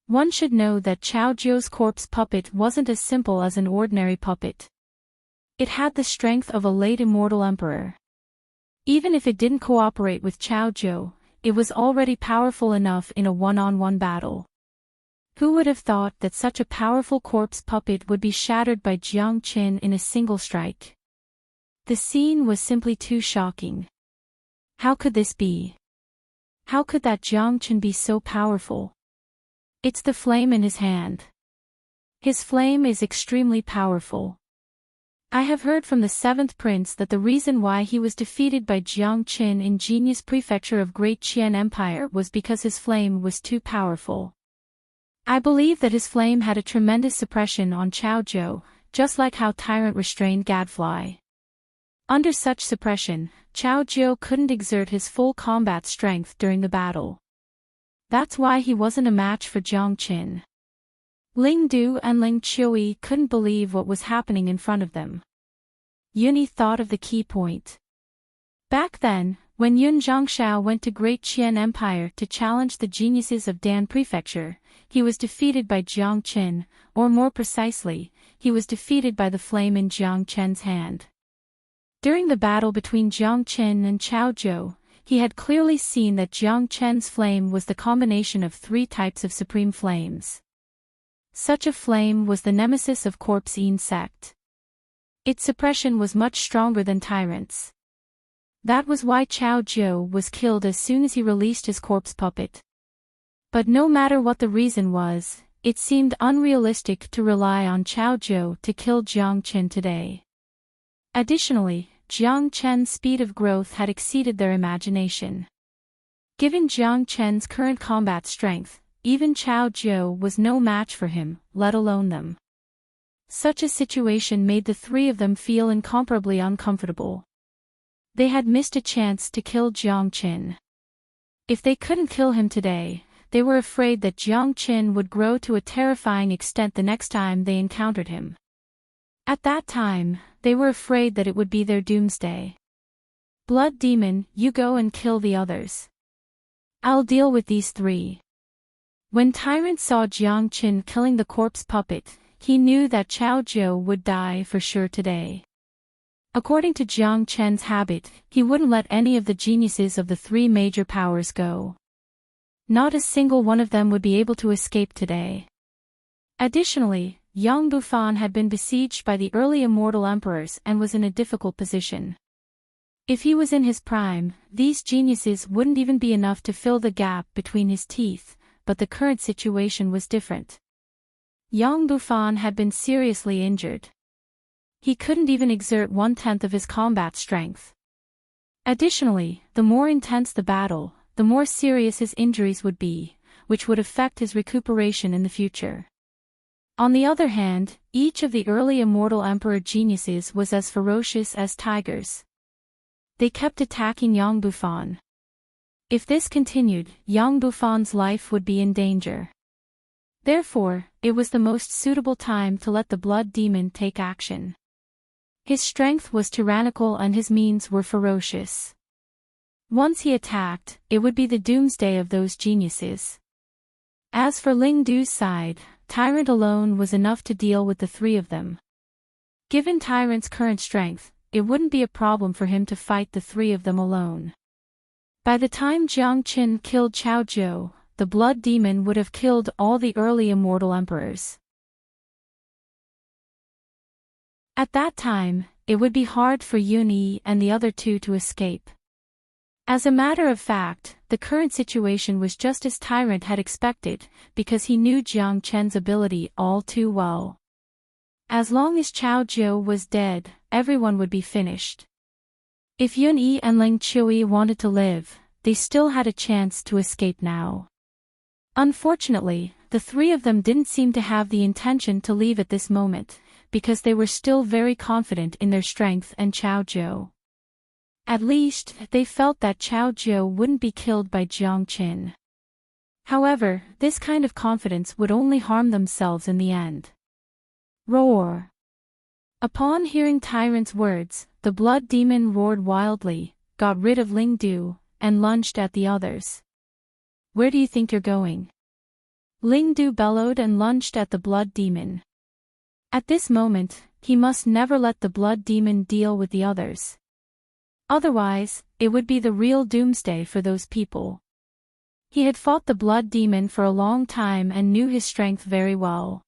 One should know that Cao Zhou's corpse puppet wasn't as simple as an ordinary puppet. It had the strength of a late immortal emperor. Even if it didn't cooperate with Cao Zhou, it was already powerful enough in a one-on-one battle. Who would have thought that such a powerful corpse puppet would be shattered by Jiang Chen in a single strike? The scene was simply too shocking. How could this be? How could that Jiang Chen be so powerful? It's the flame in his hand. His flame is extremely powerful. I have heard from the seventh prince that the reason why he was defeated by Jiang Chen in Genius Prefecture of Great Qian Empire was because his flame was too powerful. I believe that his flame had a tremendous suppression on Cao Zhou, just like how Tyrant restrained Gadfly. Under such suppression, Cao Zhou couldn't exert his full combat strength during the battle. That's why he wasn't a match for Jiang Chen. Ling Du and Ling Qiui couldn't believe what was happening in front of them. Yuni thought of the key point. Back then, when Yun Zhangshao went to Great Qian Empire to challenge the geniuses of Dan Prefecture, he was defeated by Jiang Chen, or more precisely, he was defeated by the flame in Jiang Chen's hand. During the battle between Jiang Chen and Cao Zhou, he had clearly seen that Jiang Chen's flame was the combination of three types of supreme flames. Such a flame was the nemesis of Corpse Yin sect. Its suppression was much stronger than Tyrant's. That was why Cao Zhou was killed as soon as he released his corpse puppet. But no matter what the reason was, it seemed unrealistic to rely on Cao Zhou to kill Jiang Chen today. Additionally, Jiang Chen's speed of growth had exceeded their imagination. Given Jiang Chen's current combat strength, even Cao Zhou was no match for him, let alone them. Such a situation made the three of them feel incomparably uncomfortable. They had missed a chance to kill Jiang Chen. If they couldn't kill him today, they were afraid that Jiang Chen would grow to a terrifying extent the next time they encountered him. At that time, they were afraid that it would be their doomsday. Blood Demon, you go and kill the others. I'll deal with these three. When Tyrant saw Jiang Chen killing the corpse puppet, he knew that Cao Zhou would die for sure today. According to Jiang Chen's habit, he wouldn't let any of the geniuses of the three major powers go. Not a single one of them would be able to escape today. Additionally, Yang Bufan had been besieged by the early immortal emperors and was in a difficult position. If he was in his prime, these geniuses wouldn't even be enough to fill the gap between his teeth, but the current situation was different. Yang Bufan had been seriously injured. He couldn't even exert 1/10 of his combat strength. Additionally, the more intense the battle, the more serious his injuries would be, which would affect his recuperation in the future. On the other hand, each of the early immortal emperor geniuses was as ferocious as tigers. They kept attacking Yang Bufan. If this continued, Yang Bufan's life would be in danger. Therefore, it was the most suitable time to let the Blood Demon take action. His strength was tyrannical and his means were ferocious. Once he attacked, it would be the doomsday of those geniuses. As for Ling Du's side, Tyrant alone was enough to deal with the three of them. Given Tyrant's current strength, it wouldn't be a problem for him to fight the three of them alone. By the time Jiang Chen killed Cao Zhou, the Blood Demon would have killed all the early immortal emperors. At that time, it would be hard for Yun Yi and the other two to escape. As a matter of fact, the current situation was just as Tyrant had expected, because he knew Jiang Chen's ability all too well. As long as Chao Jiu was dead, everyone would be finished. If Yun Yi and Ling Chui wanted to live, they still had a chance to escape now. Unfortunately, the three of them didn't seem to have the intention to leave at this moment, because they were still very confident in their strength and Chao Jiu. At least, they felt that Chao Jiu wouldn't be killed by Jiang Qin. However, this kind of confidence would only harm themselves in the end. Roar! Upon hearing Tyrant's words, the blood demon roared wildly, got rid of Ling Du, and lunged at the others. Where do you think you're going? Ling Du bellowed and lunged at the blood demon. At this moment, he must never let the blood demon deal with the others. Otherwise, it would be the real doomsday for those people. He had fought the blood demon for a long time and knew his strength very well.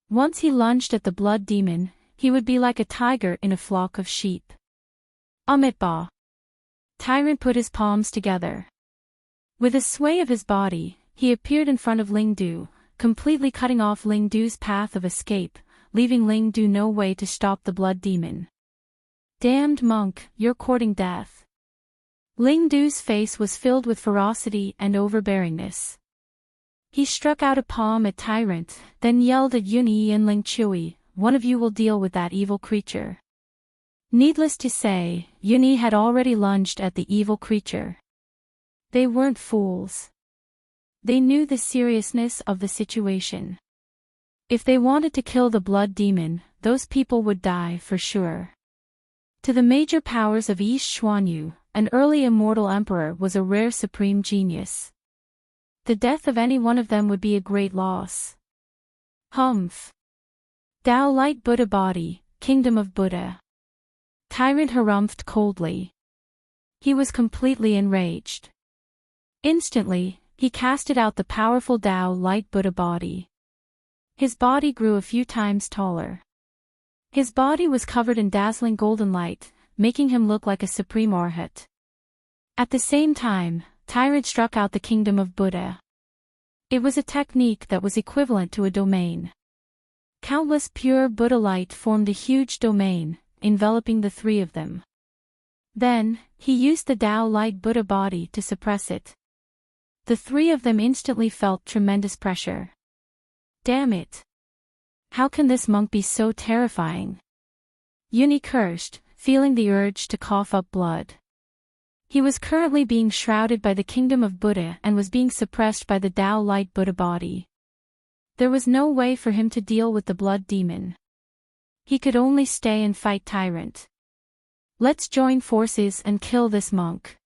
Once he lunged at the blood demon, he would be like a tiger in a flock of sheep. Amitba. Tyrant put his palms together. With a sway of his body, he appeared in front of Ling Du, completely cutting off Ling Du's path of escape, leaving Ling Du no way to stop the blood demon. Damned monk, you're courting death. Ling Du's face was filled with ferocity and overbearingness. He struck out a palm at Tyrant, then yelled at Yun Yi and Ling Chui, one of you will deal with that evil creature. Needless to say, Yun Yi had already lunged at the evil creature. They weren't fools. They knew the seriousness of the situation. If they wanted to kill the blood demon, those people would die for sure. To the major powers of East Xuanyu, an early immortal emperor was a rare supreme genius. The death of any one of them would be a great loss. Humph. Tao Light Buddha Body, Kingdom of Buddha. Tyrant harumphed coldly. He was completely enraged. Instantly, he casted out the powerful Tao Light Buddha Body. His body grew a few times taller. His body was covered in dazzling golden light, making him look like a supreme arhat. At the same time, Tyrant struck out the Kingdom of Buddha. It was a technique that was equivalent to a domain. Countless pure Buddha light formed a huge domain, enveloping the three of them. Then, he used the Tao Light Buddha Body to suppress it. The three of them instantly felt tremendous pressure. Damn it! How can this monk be so terrifying? Yun Yi cursed, feeling the urge to cough up blood. He was currently being shrouded by the Kingdom of Buddha and was being suppressed by the Tao Light Buddha Body. There was no way for him to deal with the blood demon. He could only stay and fight Tyrant. Let's join forces and kill this monk.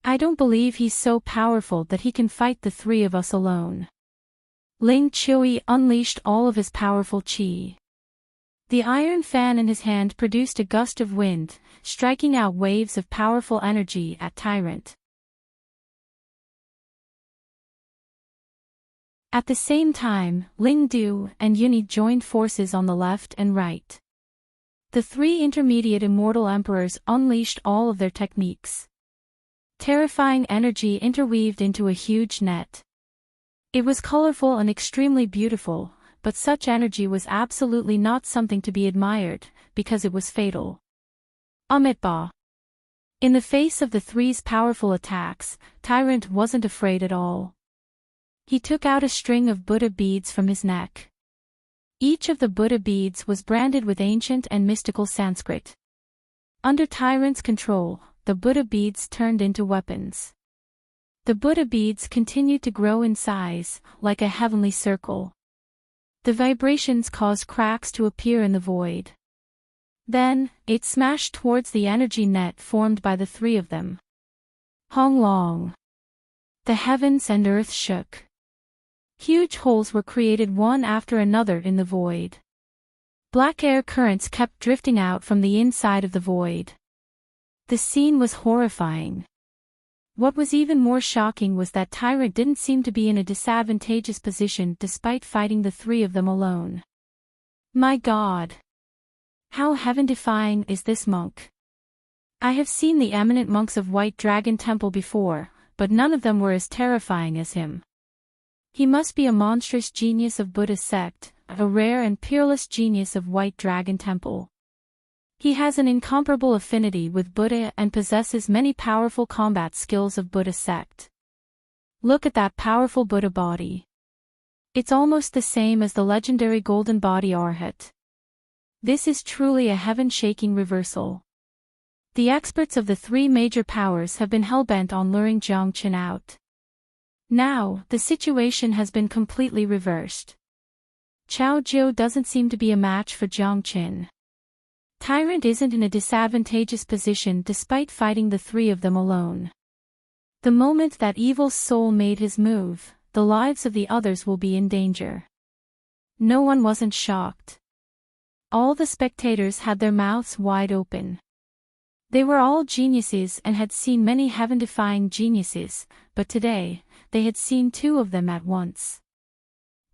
I don't believe he's so powerful that he can fight the three of us alone. Ling Chui unleashed all of his powerful qi. The iron fan in his hand produced a gust of wind, striking out waves of powerful energy at Tyrant. At the same time, Ling Du and Yun Yi joined forces on the left and right. The three intermediate immortal emperors unleashed all of their techniques. Terrifying energy interweaved into a huge net. It was colorful and extremely beautiful, but such energy was absolutely not something to be admired, because it was fatal. Amitba. In the face of the three's powerful attacks, Tyrant wasn't afraid at all. He took out a string of Buddha beads from his neck. Each of the Buddha beads was branded with ancient and mystical Sanskrit. Under Tyrant's control, the Buddha beads turned into weapons. The Buddha beads continued to grow in size, like a heavenly circle. The vibrations caused cracks to appear in the void. Then, it smashed towards the energy net formed by the three of them. Hong Long. The heavens and earth shook. Huge holes were created one after another in the void. Black air currents kept drifting out from the inside of the void. The scene was horrifying. What was even more shocking was that Tyrant didn't seem to be in a disadvantageous position despite fighting the three of them alone. My God! How heaven-defying is this monk? I have seen the eminent monks of White Dragon Temple before, but none of them were as terrifying as him. He must be a monstrous genius of Buddha sect, a rare and peerless genius of White Dragon Temple. He has an incomparable affinity with Buddha and possesses many powerful combat skills of Buddha sect. Look at that powerful Buddha body. It's almost the same as the legendary golden body Arhat. This is truly a heaven-shaking reversal. The experts of the three major powers have been hell-bent on luring Jiang Qin out. Now, the situation has been completely reversed. Chao Jiu doesn't seem to be a match for Jiang Qin. Tyrant isn't in a disadvantageous position despite fighting the three of them alone. The moment that evil soul made his move, the lives of the others will be in danger. No one wasn't shocked. All the spectators had their mouths wide open. They were all geniuses and had seen many heaven-defying geniuses, but today, they had seen two of them at once.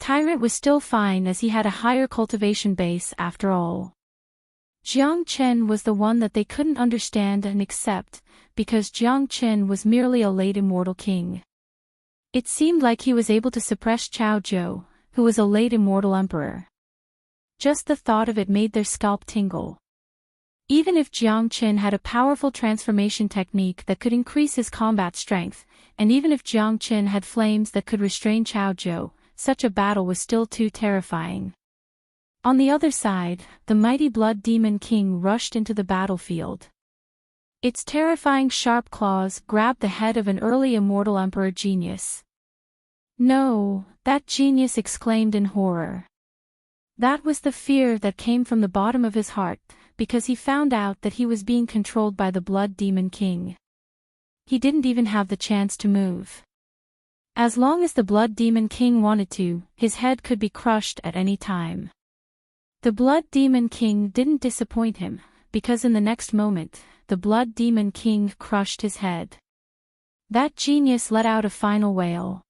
Tyrant was still fine as he had a higher cultivation base after all. Jiang Qin was the one that they couldn't understand and accept, because Jiang Qin was merely a late immortal king. It seemed like he was able to suppress Chao Jiu, who was a late immortal emperor. Just the thought of it made their scalp tingle. Even if Jiang Qin had a powerful transformation technique that could increase his combat strength, and even if Jiang Qin had flames that could restrain Chao Jiu, such a battle was still too terrifying. On the other side, the mighty Blood Demon King rushed into the battlefield. Its terrifying sharp claws grabbed the head of an early immortal emperor genius. No, that genius exclaimed in horror. That was the fear that came from the bottom of his heart, because he found out that he was being controlled by the Blood Demon King. He didn't even have the chance to move. As long as the Blood Demon King wanted to, his head could be crushed at any time. The Blood Demon King didn't disappoint him, because in the next moment, the Blood Demon King crushed his head. That genius let out a final wail.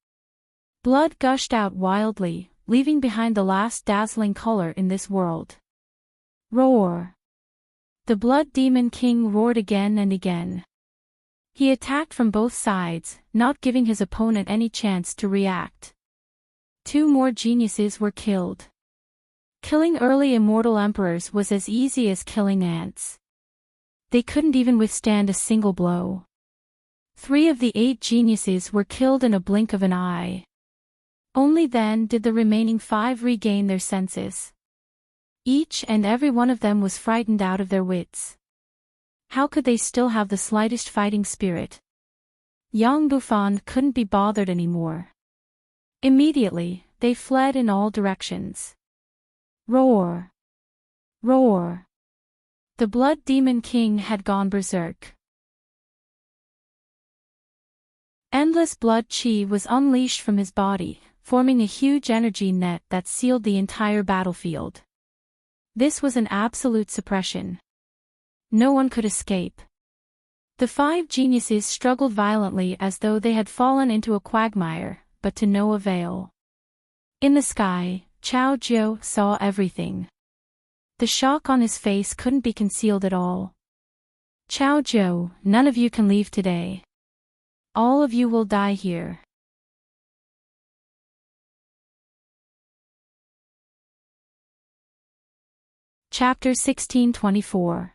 Blood gushed out wildly, leaving behind the last dazzling color in this world. Roar! The Blood Demon King roared again and again. He attacked from both sides, not giving his opponent any chance to react. Two more geniuses were killed. Killing early immortal emperors was as easy as killing ants. They couldn't even withstand a single blow. 3 of the 8 geniuses were killed in a blink of an eye. Only then did the remaining 5 regain their senses. Each and every one of them was frightened out of their wits. How could they still have the slightest fighting spirit? Yang Bufan couldn't be bothered anymore. Immediately, they fled in all directions. Roar! Roar! The Blood Demon King had gone berserk. Endless blood chi was unleashed from his body, forming a huge energy net that sealed the entire battlefield. This was an absolute suppression. No one could escape. The 5 geniuses struggled violently as though they had fallen into a quagmire, but to no avail. In the sky, Chao Jiu saw everything. The shock on his face couldn't be concealed at all. Chao Jiu, none of you can leave today. All of you will die here. Chapter 1624.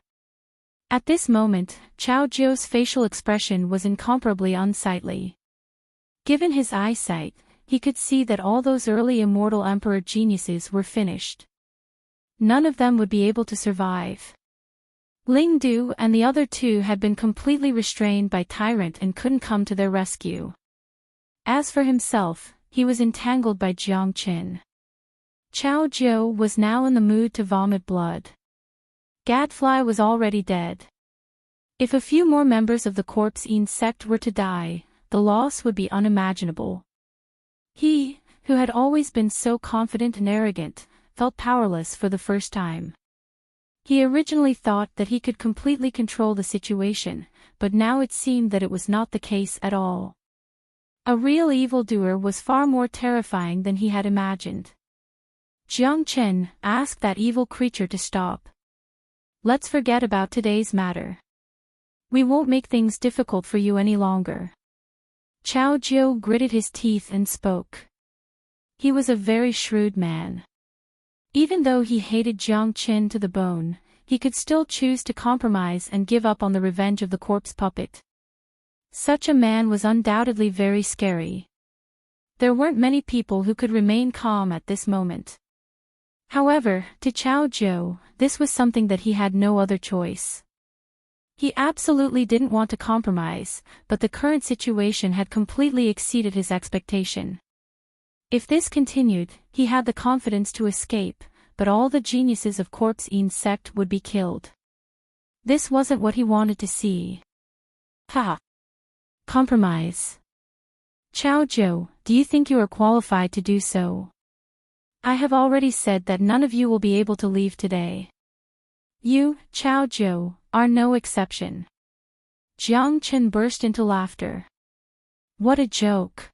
At this moment, Chao Jiu's facial expression was incomparably unsightly. Given his eyesight, he could see that all those early immortal emperor geniuses were finished. None of them would be able to survive. Ling Du and the other 2 had been completely restrained by Tyrant and couldn't come to their rescue. As for himself, he was entangled by Jiang Qin. Chao Jiu was now in the mood to vomit blood. Gadfly was already dead. If a few more members of the Corpse Ean sect were to die, the loss would be unimaginable. He, who had always been so confident and arrogant, felt powerless for the first time. He originally thought that he could completely control the situation, but now it seemed that it was not the case at all. A real evildoer was far more terrifying than he had imagined. Jiang Qin asked that evil creature to stop. Let's forget about today's matter. We won't make things difficult for you any longer. Chao Jiu gritted his teeth and spoke. He was a very shrewd man. Even though he hated Jiang Qin to the bone, he could still choose to compromise and give up on the revenge of the corpse puppet. Such a man was undoubtedly very scary. There weren't many people who could remain calm at this moment. However, to Chao Jiu, this was something that he had no other choice. He absolutely didn't want to compromise, but the current situation had completely exceeded his expectation. If this continued, he had the confidence to escape, but all the geniuses of Corpse Ean's sect would be killed. This wasn't what he wanted to see. Ha! Compromise. Chao Jiu, do you think you are qualified to do so? I have already said that none of you will be able to leave today. You, Chao Jiu, are no exception. Jiang Qin burst into laughter. What a joke.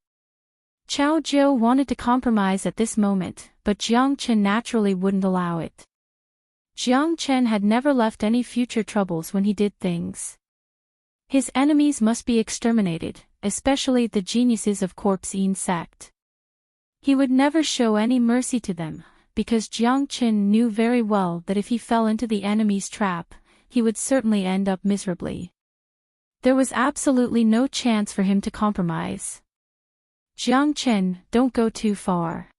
Chao Jiu wanted to compromise at this moment, but Jiang Qin naturally wouldn't allow it. Jiang Qin had never left any future troubles when he did things. His enemies must be exterminated, especially the geniuses of Corpse Ean's sect. He would never show any mercy to them, because Jiang Qin knew very well that if he fell into the enemy's trap, he would certainly end up miserably. There was absolutely no chance for him to compromise. Jiang Qin, don't go too far.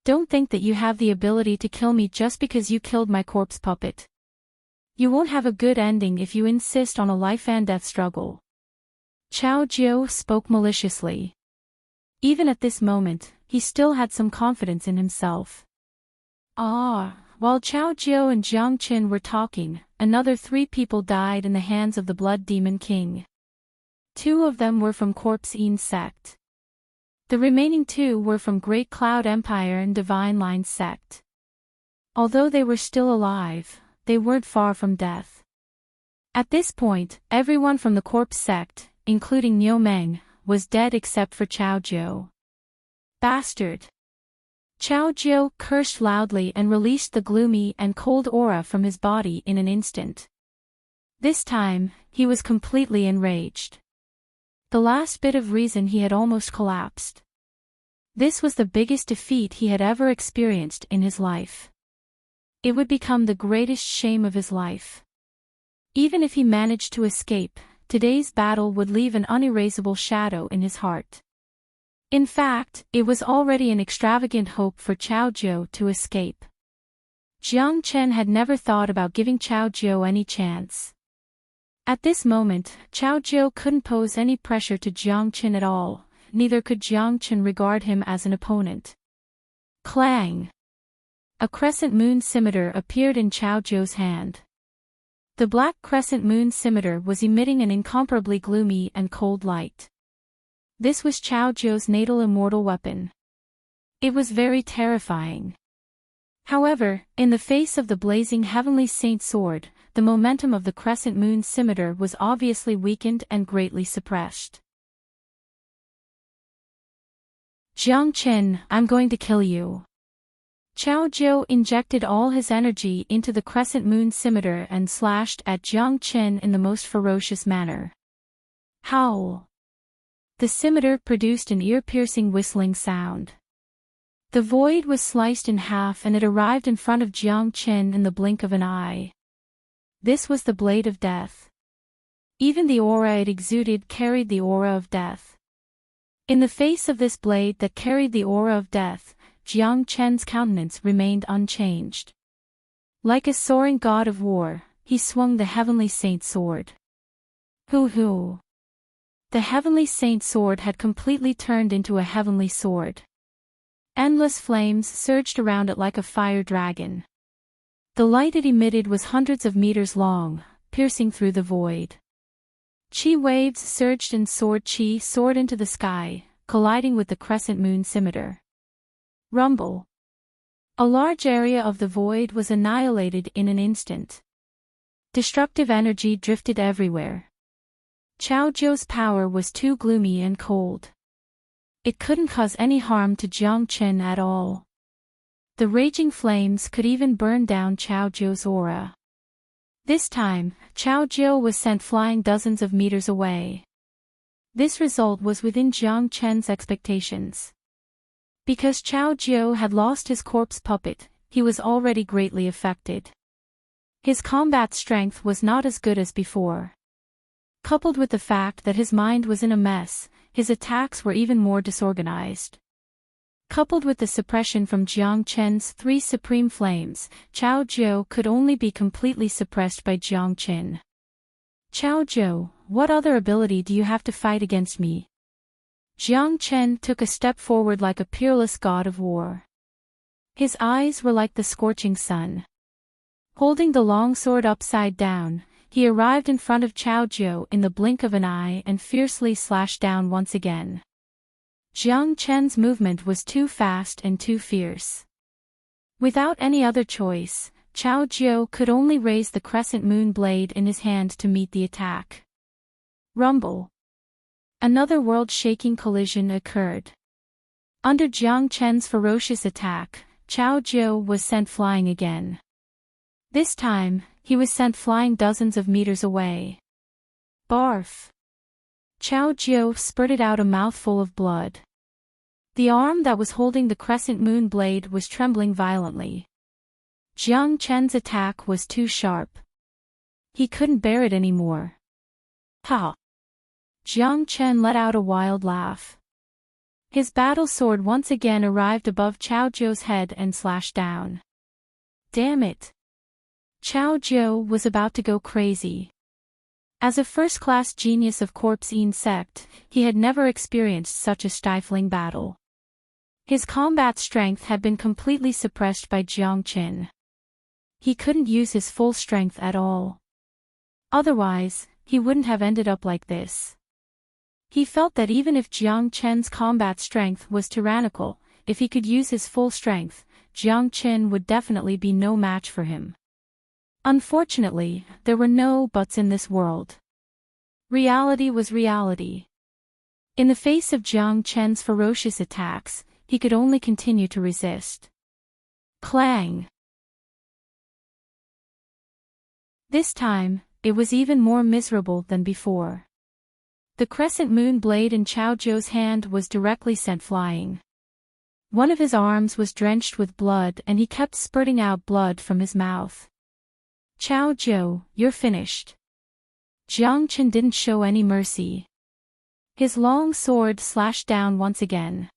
Don't think that you have the ability to kill me just because you killed my corpse puppet. You won't have a good ending if you insist on a life-and-death struggle. Chao Jiu spoke maliciously. Even at this moment, he still had some confidence in himself. While Chao Jiu and Jiang Qin were talking, another 3 people died in the hands of the Blood Demon King. 2 of them were from Corpse Ean's sect. The remaining 2 were from Great Cloud Empire and Divine Line sect. Although they were still alive, they weren't far from death. At this point, everyone from the Corpse sect, including Niu Meng, was dead except for Chao Jiu. Bastard! Chao Jiu cursed loudly and released the gloomy and cold aura from his body in an instant. This time, he was completely enraged. The last bit of reason he had almost collapsed. This was the biggest defeat he had ever experienced in his life. It would become the greatest shame of his life. Even if he managed to escape, today's battle would leave an unerasable shadow in his heart. In fact, it was already an extravagant hope for Chao Jiu to escape. Jiang Qin had never thought about giving Chao Jiu any chance. At this moment, Chao Jiu couldn't pose any pressure to Jiang Qin at all, neither could Jiang Qin regard him as an opponent. Clang! A crescent moon scimitar appeared in Chao Jiu's hand. The black crescent moon scimitar was emitting an incomparably gloomy and cold light. This was Chao Jiu's natal immortal weapon. It was very terrifying. However, in the face of the blazing heavenly saint sword, the momentum of the crescent moon scimitar was obviously weakened and greatly suppressed. Jiang Qin, I'm going to kill you. Chao Jiu injected all his energy into the crescent moon scimitar and slashed at Jiang Qin in the most ferocious manner. Howl! The scimitar produced an ear-piercing whistling sound. The void was sliced in half and it arrived in front of Jiang Qin in the blink of an eye. This was the blade of death. Even the aura it exuded carried the aura of death. In the face of this blade that carried the aura of death, Jiang Qin's countenance remained unchanged. Like a soaring god of war, he swung the heavenly saint sword. Hoo! The heavenly saint sword had completely turned into a heavenly sword. Endless flames surged around it like a fire dragon. The light it emitted was hundreds of meters long, piercing through the void. Qi waves surged and qi soared into the sky, colliding with the crescent moon scimitar. Rumble! A large area of the void was annihilated in an instant. Destructive energy drifted everywhere. Chao Jiu's power was too gloomy and cold. It couldn't cause any harm to Jiang Qin at all. The raging flames could even burn down Chao Jiu's aura. This time, Chao Jiu was sent flying dozens of meters away. This result was within Jiang Chen's expectations. Because Chao Jiao had lost his corpse puppet, he was already greatly affected. His combat strength was not as good as before. Coupled with the fact that his mind was in a mess, his attacks were even more disorganized. Coupled with the suppression from Jiang Chen's 3 supreme flames, Chao Jiao could only be completely suppressed by Jiang Chen. Chao Jiao, what other ability do you have to fight against me? Jiang Chen took a step forward like a peerless god of war. His eyes were like the scorching sun. Holding the long sword upside down, he arrived in front of Chao Jiao in the blink of an eye and fiercely slashed down once again. Jiang Chen's movement was too fast and too fierce. Without any other choice, Chao Jiao could only raise the crescent moon blade in his hand to meet the attack. Rumble. Another world-shaking collision occurred. Under Jiang Chen's ferocious attack, Chao Jiao was sent flying again. This time, he was sent flying dozens of meters away. Barf. Chao Jiao spurted out a mouthful of blood. The arm that was holding the crescent moon blade was trembling violently. Jiang Chen's attack was too sharp. He couldn't bear it anymore. Ha! Jiang Chen let out a wild laugh. His battle sword once again arrived above Chao Jiao's head and slashed down. Damn it! Chao Jiao was about to go crazy. As a first-class genius of corpse insect, he had never experienced such a stifling battle. His combat strength had been completely suppressed by Jiang Chen. He couldn't use his full strength at all. Otherwise, he wouldn't have ended up like this. He felt that even if Jiang Chen's combat strength was tyrannical, if he could use his full strength, Jiang Chen would definitely be no match for him. Unfortunately, there were no buts in this world. Reality was reality. In the face of Jiang Chen's ferocious attacks, he could only continue to resist. Clang! This time, it was even more miserable than before. The crescent moon blade in Chao Jiao's hand was directly sent flying. One of his arms was drenched with blood and he kept spurting out blood from his mouth. Chao Jiao, you're finished. Jiang Chen didn't show any mercy. His long sword slashed down once again.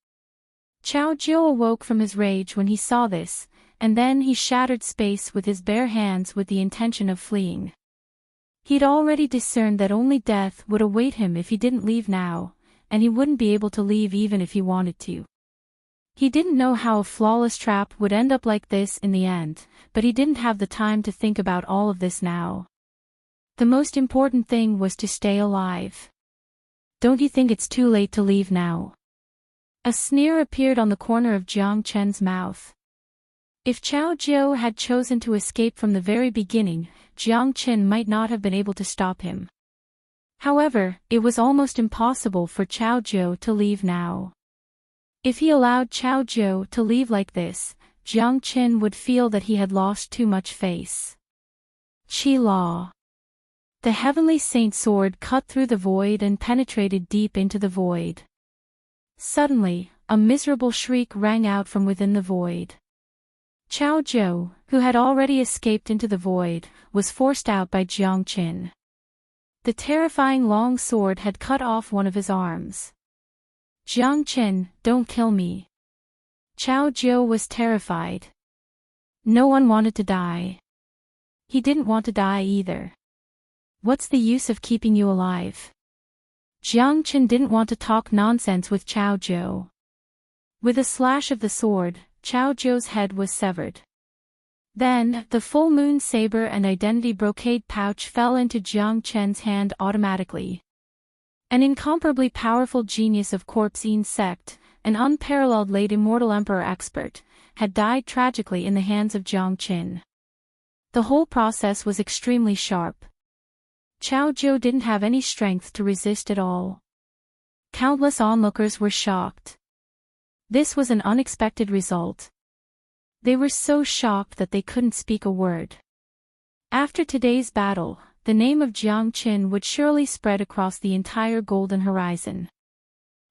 Chao Jiao awoke from his rage when he saw this, and then he shattered space with his bare hands with the intention of fleeing. He'd already discerned that only death would await him if he didn't leave now, and he wouldn't be able to leave even if he wanted to. He didn't know how a flawless trap would end up like this in the end, but he didn't have the time to think about all of this now. The most important thing was to stay alive. Don't you think it's too late to leave now? A sneer appeared on the corner of Jiang Chen's mouth. If Chao Jiao had chosen to escape from the very beginning, Jiang Chen might not have been able to stop him. However, it was almost impossible for Chao Jiao to leave now. If he allowed Chao Jiao to leave like this, Jiang Chen would feel that he had lost too much face. Qi Law. The heavenly saint sword cut through the void and penetrated deep into the void. Suddenly, a miserable shriek rang out from within the void. Chao Jiao, who had already escaped into the void, was forced out by Jiang Chen. The terrifying long sword had cut off one of his arms. Jiang Chen, don't kill me. Chao Jiao was terrified. No one wanted to die. He didn't want to die either. What's the use of keeping you alive? Jiang Chen didn't want to talk nonsense with Chao Jiao. With a slash of the sword, Chao Jiao's head was severed. Then, the full moon saber and identity brocade pouch fell into Jiang Chen's hand automatically. An incomparably powerful genius of corpse insect, an unparalleled late immortal emperor expert, had died tragically in the hands of Jiang Chen. The whole process was extremely sharp. Chao Jiao didn't have any strength to resist at all. Countless onlookers were shocked. This was an unexpected result. They were so shocked that they couldn't speak a word. After today's battle, the name of Jiang Qin would surely spread across the entire golden horizon.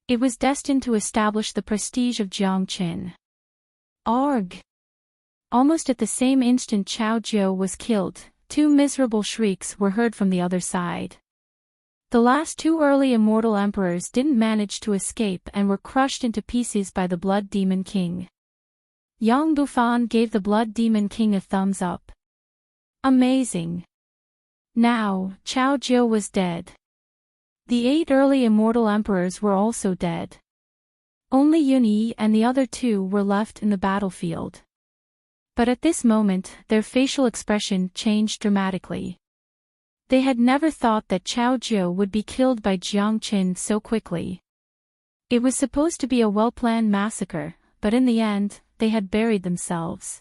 It was destined to establish the prestige of Jiang Qin. Arg! Almost at the same instant Chao Jiao was killed, two miserable shrieks were heard from the other side. The last two early immortal emperors didn't manage to escape and were crushed into pieces by the Blood Demon King. Yang Bufan gave the Blood Demon King a thumbs up. Amazing! Now, Chao Jiao was dead. The 8 early immortal emperors were also dead. Only Yun Yi and the other two were left in the battlefield. But at this moment, their facial expression changed dramatically. They had never thought that Chao Jiao would be killed by Jiang Qin so quickly. It was supposed to be a well-planned massacre, but in the end, they had buried themselves.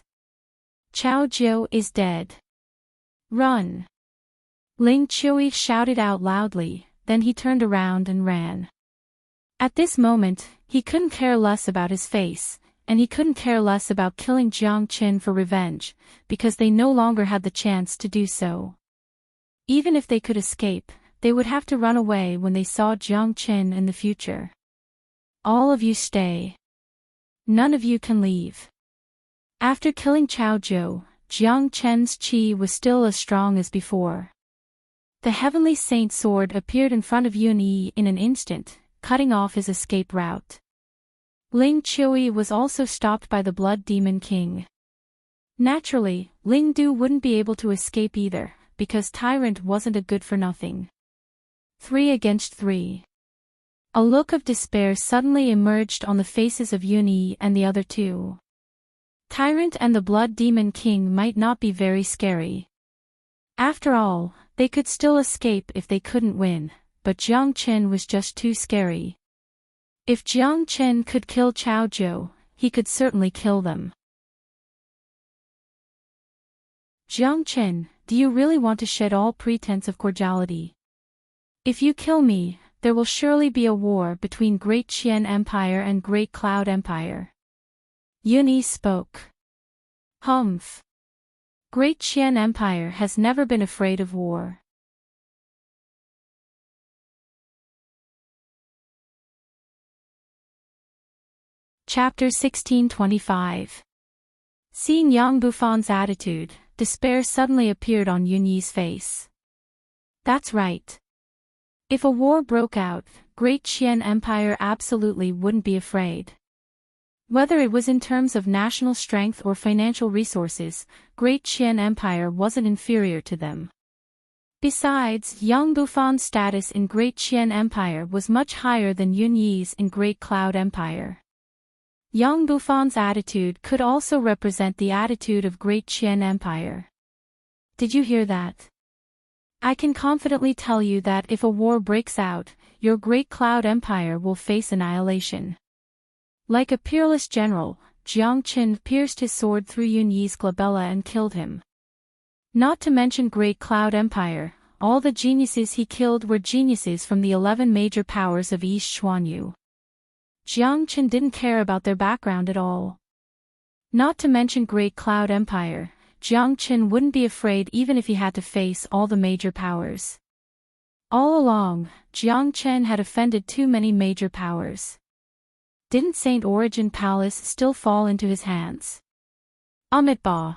Chao Jiao is dead. Run! Ling Chui shouted out loudly, then he turned around and ran. At this moment, he couldn't care less about his face, and he couldn't care less about killing Jiang Qin for revenge, because they no longer had the chance to do so. Even if they could escape, they would have to run away when they saw Jiang Qin in the future. All of you stay. None of you can leave. After killing Chao Jiao, Jiang Qin's qi was still as strong as before. The Heavenly Saint sword appeared in front of Yun Yi in an instant, cutting off his escape route. Ling Chui was also stopped by the Blood Demon King. Naturally, Ling Du wouldn't be able to escape either, because Tyrant wasn't a good-for-nothing. 3 against 3. A look of despair suddenly emerged on the faces of Yun Yi and the other two. Tyrant and the Blood Demon King might not be very scary. After all, they could still escape if they couldn't win, but Jiang Qin was just too scary. If Jiang Qin could kill Chao Jiao, he could certainly kill them. Jiang Qin, do you really want to shed all pretense of cordiality? If you kill me, there will surely be a war between Great Qian Empire and Great Cloud Empire. Yun Yi spoke. Humph. Great Qian Empire has never been afraid of war. Chapter 1625. Seeing Yang Bufan's attitude, despair suddenly appeared on Yun Yi's face. That's right. If a war broke out, Great Qian Empire absolutely wouldn't be afraid. Whether it was in terms of national strength or financial resources, Great Qian Empire wasn't inferior to them. Besides, Yang Bufan's status in Great Qian Empire was much higher than Yun Yi's in Great Cloud Empire. Yang Bufan's attitude could also represent the attitude of Great Qian Empire. Did you hear that? I can confidently tell you that if a war breaks out, your Great Cloud Empire will face annihilation. Like a peerless general, Jiang Qin pierced his sword through Yun Yi's glabella and killed him. Not to mention Great Cloud Empire, all the geniuses he killed were geniuses from the 11 major powers of East Xuanyu. Jiang Qin didn't care about their background at all. Not to mention Great Cloud Empire, Jiang Qin wouldn't be afraid even if he had to face all the major powers. All along, Jiang Qin had offended too many major powers. Didn't Saint Origin Palace still fall into his hands? Amitabha.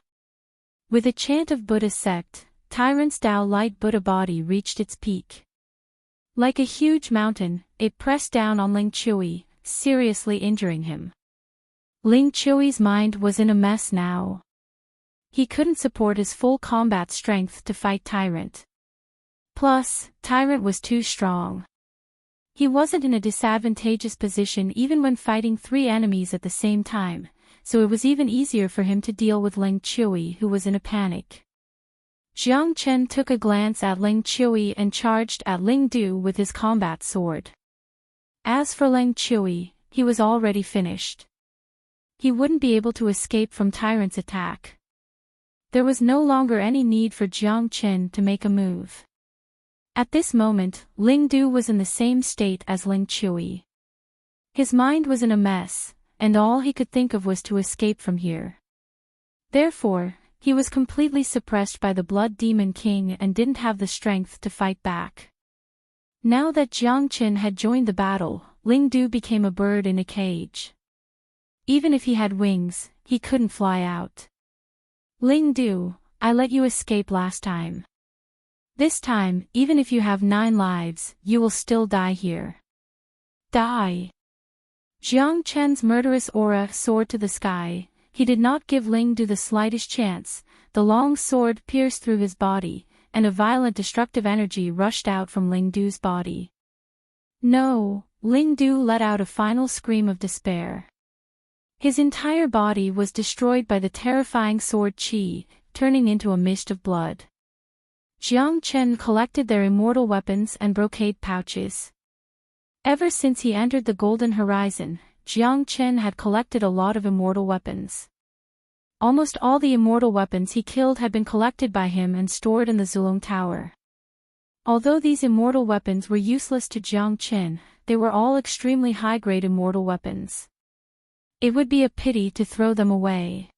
With a chant of Buddha sect, Tyrant's Tao Light Buddha body reached its peak. Like a huge mountain, it pressed down on Ling Chui, seriously injuring him. Ling Chui's mind was in a mess now. He couldn't support his full combat strength to fight Tyrant. Plus, Tyrant was too strong. He wasn't in a disadvantageous position even when fighting 3 enemies at the same time, so it was even easier for him to deal with Ling Chui, who was in a panic. Jiang Qin took a glance at Ling Chui and charged at Ling Du with his combat sword. As for Ling Chui, he was already finished. He wouldn't be able to escape from Tyrant's attack. There was no longer any need for Jiang Qin to make a move. At this moment, Ling Du was in the same state as Ling Chui. His mind was in a mess, and all he could think of was to escape from here. Therefore, He was completely suppressed by the Blood Demon King and didn't have the strength to fight back. Now that Jiang Qin had joined the battle, Ling Du became a bird in a cage. Even if he had wings, he couldn't fly out. Ling Du, I let you escape last time. This time, even if you have 9 lives, you will still die here. Die. Jiang Chen's murderous aura soared to the sky. He did not give Ling Du the slightest chance. The long sword pierced through his body, and a violent destructive energy rushed out from Ling Du's body. No, Ling Du let out a final scream of despair. His entire body was destroyed by the terrifying sword qi, turning into a mist of blood. Jiang Chen collected their immortal weapons and brocade pouches. Ever since he entered the Golden Horizon, Jiang Chen had collected a lot of immortal weapons. Almost all the immortal weapons he killed had been collected by him and stored in the Zulong Tower. Although these immortal weapons were useless to Jiang Chen, they were all extremely high-grade immortal weapons. It would be a pity to throw them away.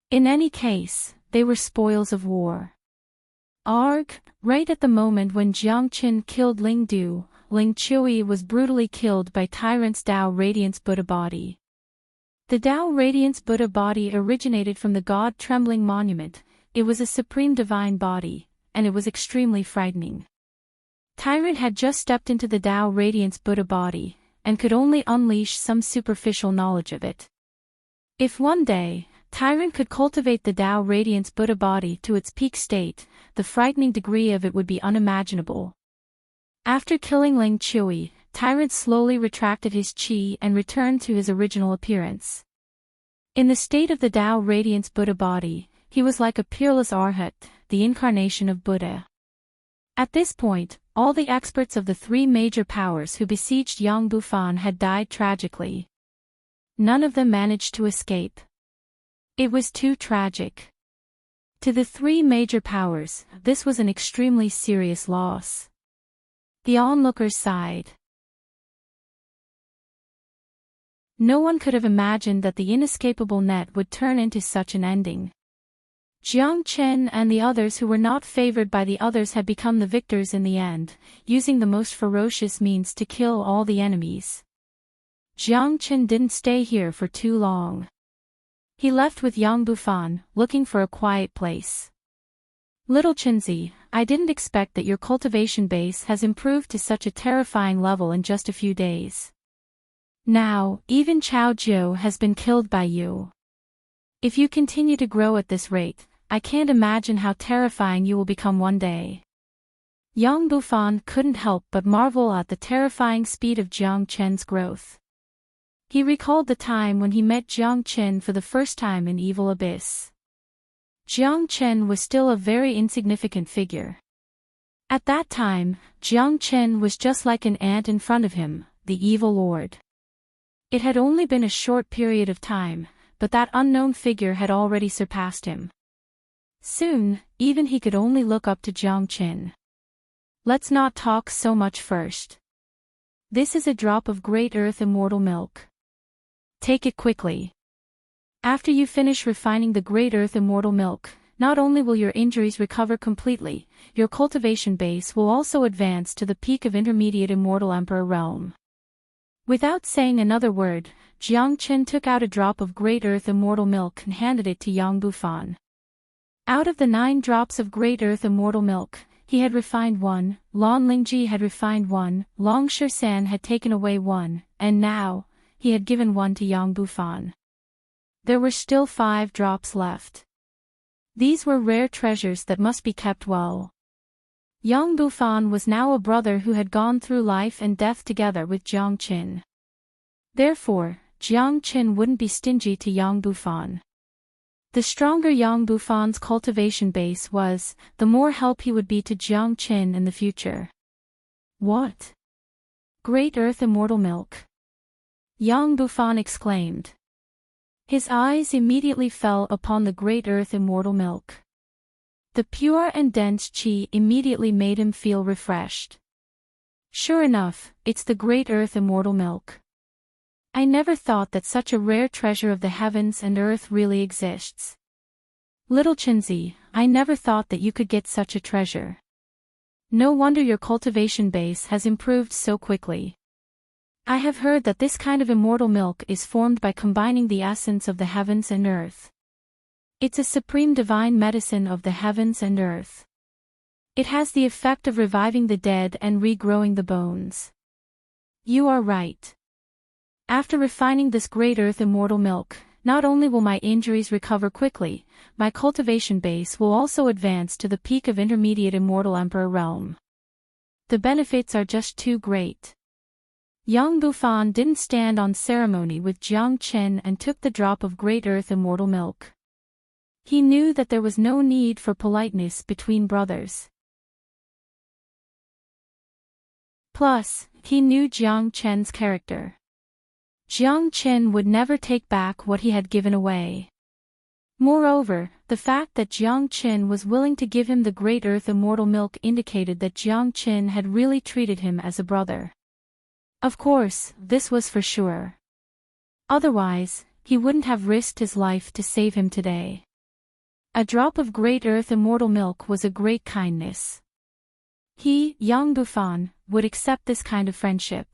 In any case, they were spoils of war. Arg! Right at the moment when Jiang Chen killed Ling Du, Ling Chui was brutally killed by Tyrant's Tao Radiance Buddha body. The Tao Radiance Buddha body originated from the God Trembling Monument. It was a supreme divine body, and it was extremely frightening. Tyrant had just stepped into the Tao Radiance Buddha body, and could only unleash some superficial knowledge of it. If one day, Tyrant could cultivate the Tao Radiance Buddha body to its peak state, the frightening degree of it would be unimaginable. After killing Ling Chui, Tyrant slowly retracted his qi and returned to his original appearance. In the state of the Tao Radiance Buddha body, he was like a peerless arhat, the incarnation of Buddha. At this point, all the experts of the 3 major powers who besieged Yongbufan had died tragically. None of them managed to escape. It was too tragic. To the 3 major powers, this was an extremely serious loss. The onlookers sighed. No one could have imagined that the inescapable net would turn into such an ending. Jiang Chen and the others who were not favored by the others had become the victors in the end, using the most ferocious means to kill all the enemies. Jiang Chen didn't stay here for too long. He left with Yongbufan, looking for a quiet place. Little Chenzi, I didn't expect that your cultivation base has improved to such a terrifying level in just a few days. Now, even Chao Jiu has been killed by you. If you continue to grow at this rate, I can't imagine how terrifying you will become one day. Yongbufan couldn't help but marvel at the terrifying speed of Jiang Chen's growth. He recalled the time when he met Jiang Chen for the first time in Evil Abyss. Jiang Chen was still a very insignificant figure. At that time, Jiang Chen was just like an ant in front of him, the evil lord. It had only been a short period of time, but that unknown figure had already surpassed him. Soon, even he could only look up to Jiang Chen. Let's not talk so much first. This is a drop of Great Earth Immortal Milk. Take it quickly. After you finish refining the Great Earth Immortal Milk, not only will your injuries recover completely, your cultivation base will also advance to the peak of Intermediate Immortal Emperor Realm. Without saying another word, Jiang Chen took out a drop of Great Earth Immortal Milk and handed it to Yongbufan. Out of the 9 drops of Great Earth Immortal Milk, he had refined 1, Lan Lingji had refined 1, Long Shisan had taken away 1, and now, he had given 1 to Yongbufan. There were still 5 drops left. These were rare treasures that must be kept well. Yongbufan was now a brother who had gone through life and death together with Jiang Qin. Therefore, Jiang Qin wouldn't be stingy to Yongbufan. The stronger Yongbufan's cultivation base was, the more help he would be to Jiang Qin in the future. What? Great Earth Immortal Milk! Yongbufan exclaimed. His eyes immediately fell upon the Great Earth Immortal Milk. The pure and dense qi immediately made him feel refreshed. Sure enough, it's the Great Earth Immortal Milk. I never thought that such a rare treasure of the heavens and earth really exists. Little Chinzi, I never thought that you could get such a treasure. No wonder your cultivation base has improved so quickly. I have heard that this kind of immortal milk is formed by combining the essence of the heavens and earth. It's a supreme divine medicine of the heavens and earth. It has the effect of reviving the dead and regrowing the bones. You are right. After refining this great earth immortal milk, not only will my injuries recover quickly, my cultivation base will also advance to the peak of intermediate immortal emperor realm. The benefits are just too great. Yang Bufan didn't stand on ceremony with Jiang Chen and took the drop of great earth immortal milk. He knew that there was no need for politeness between brothers. Plus, he knew Jiang Chen's character. Jiang Chen would never take back what he had given away. Moreover, the fact that Jiang Chen was willing to give him the great earth immortal milk indicated that Jiang Chen had really treated him as a brother. Of course, this was for sure. Otherwise, he wouldn't have risked his life to save him today. A drop of great earth immortal milk was a great kindness. He, Yang Bufan, would accept this kind of friendship.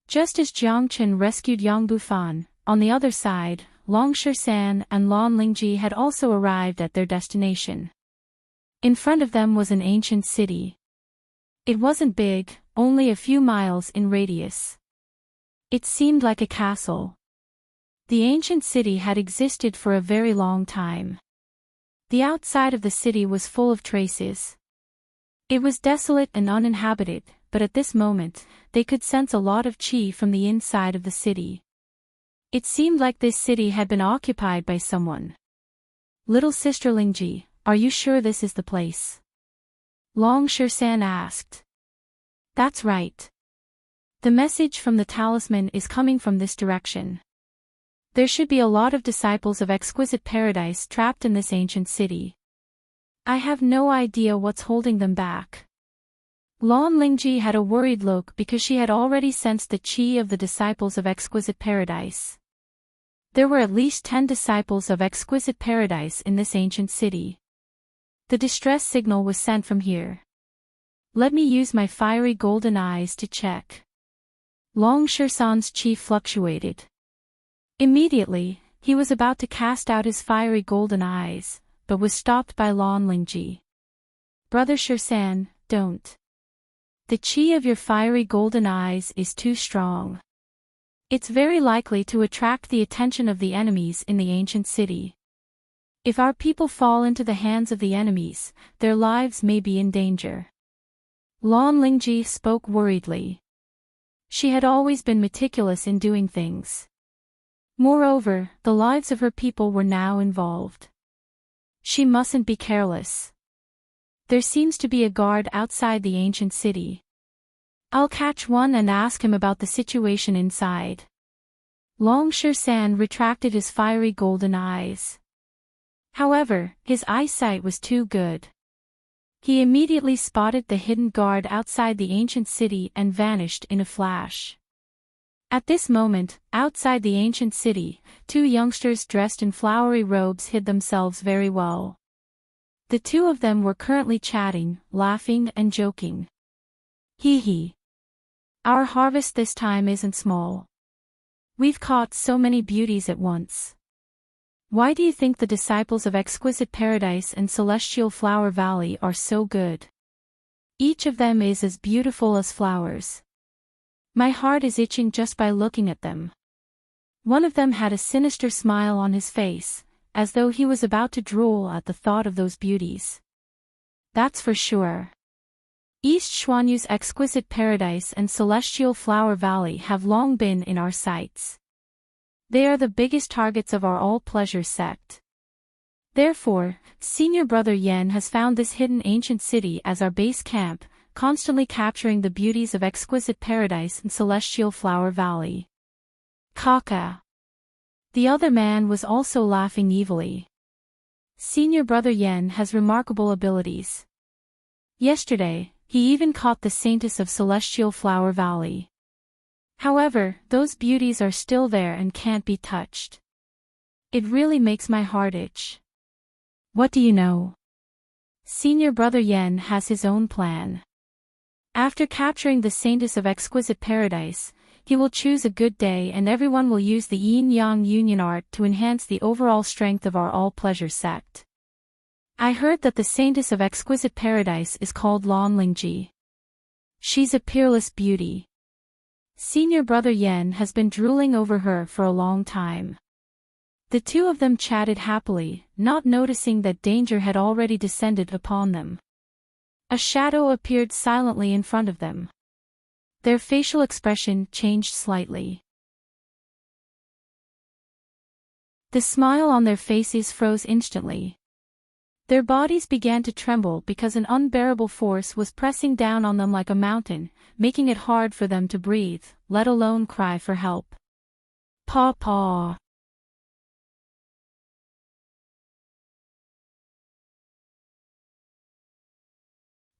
Just as Jiang Chen rescued Yang Bufan, on the other side, Long Shersan and Lan Lingji had also arrived at their destination. In front of them was an ancient city. It wasn't big, only a few miles in radius. It seemed like a castle. The ancient city had existed for a very long time. The outside of the city was full of traces. It was desolate and uninhabited, but at this moment, they could sense a lot of qi from the inside of the city. It seemed like this city had been occupied by someone. Little sister Lingji, are you sure this is the place? Long Shersan asked. That's right. The message from the talisman is coming from this direction. There should be a lot of disciples of exquisite paradise trapped in this ancient city. I have no idea what's holding them back. Lan Lingji had a worried look because she had already sensed the qi of the disciples of exquisite paradise. There were at least 10 disciples of exquisite paradise in this ancient city. The distress signal was sent from here. Let me use my fiery golden eyes to check. Long Shersan's qi fluctuated. Immediately, he was about to cast out his fiery golden eyes, but was stopped by Lan Lingji. Brother Shersan, don't. The qi of your fiery golden eyes is too strong. It's very likely to attract the attention of the enemies in the ancient city. If our people fall into the hands of the enemies, their lives may be in danger. Lan Lingji spoke worriedly. She had always been meticulous in doing things. Moreover, the lives of her people were now involved. She mustn't be careless. There seems to be a guard outside the ancient city. I'll catch one and ask him about the situation inside. Long Shersan retracted his fiery golden eyes. However, his eyesight was too good. He immediately spotted the hidden guard outside the ancient city and vanished in a flash. At this moment, outside the ancient city, 2 youngsters dressed in flowery robes hid themselves very well. The 2 of them were currently chatting, laughing and joking. Hee hee. Our harvest this time isn't small. We've caught so many beauties at once. Why do you think the disciples of Exquisite Paradise and Celestial Flower Valley are so good? Each of them is as beautiful as flowers. My heart is itching just by looking at them. One of them had a sinister smile on his face, as though he was about to drool at the thought of those beauties. That's for sure. East Xuanyu's Exquisite Paradise and Celestial Flower Valley have long been in our sights. They are the biggest targets of our all-pleasure sect. Therefore, Senior Brother Yen has found this hidden ancient city as our base camp, constantly capturing the beauties of Exquisite Paradise and Celestial Flower Valley. Kaka. The other man was also laughing evilly. Senior Brother Yen has remarkable abilities. Yesterday, he even caught the Saintess of Celestial Flower Valley. However, those beauties are still there and can't be touched. It really makes my heart itch. What do you know? Senior brother Yen has his own plan. After capturing the Saintess of Exquisite Paradise, he will choose a good day and everyone will use the yin-yang union art to enhance the overall strength of our all-pleasure sect. I heard that the Saintess of Exquisite Paradise is called Lan Lingji. She's a peerless beauty. Senior brother Yen has been drooling over her for a long time. The two of them chatted happily, not noticing that danger had already descended upon them. A shadow appeared silently in front of them. Their facial expression changed slightly. The smile on their faces froze instantly. Their bodies began to tremble because an unbearable force was pressing down on them like a mountain, making it hard for them to breathe, let alone cry for help. Paw paw.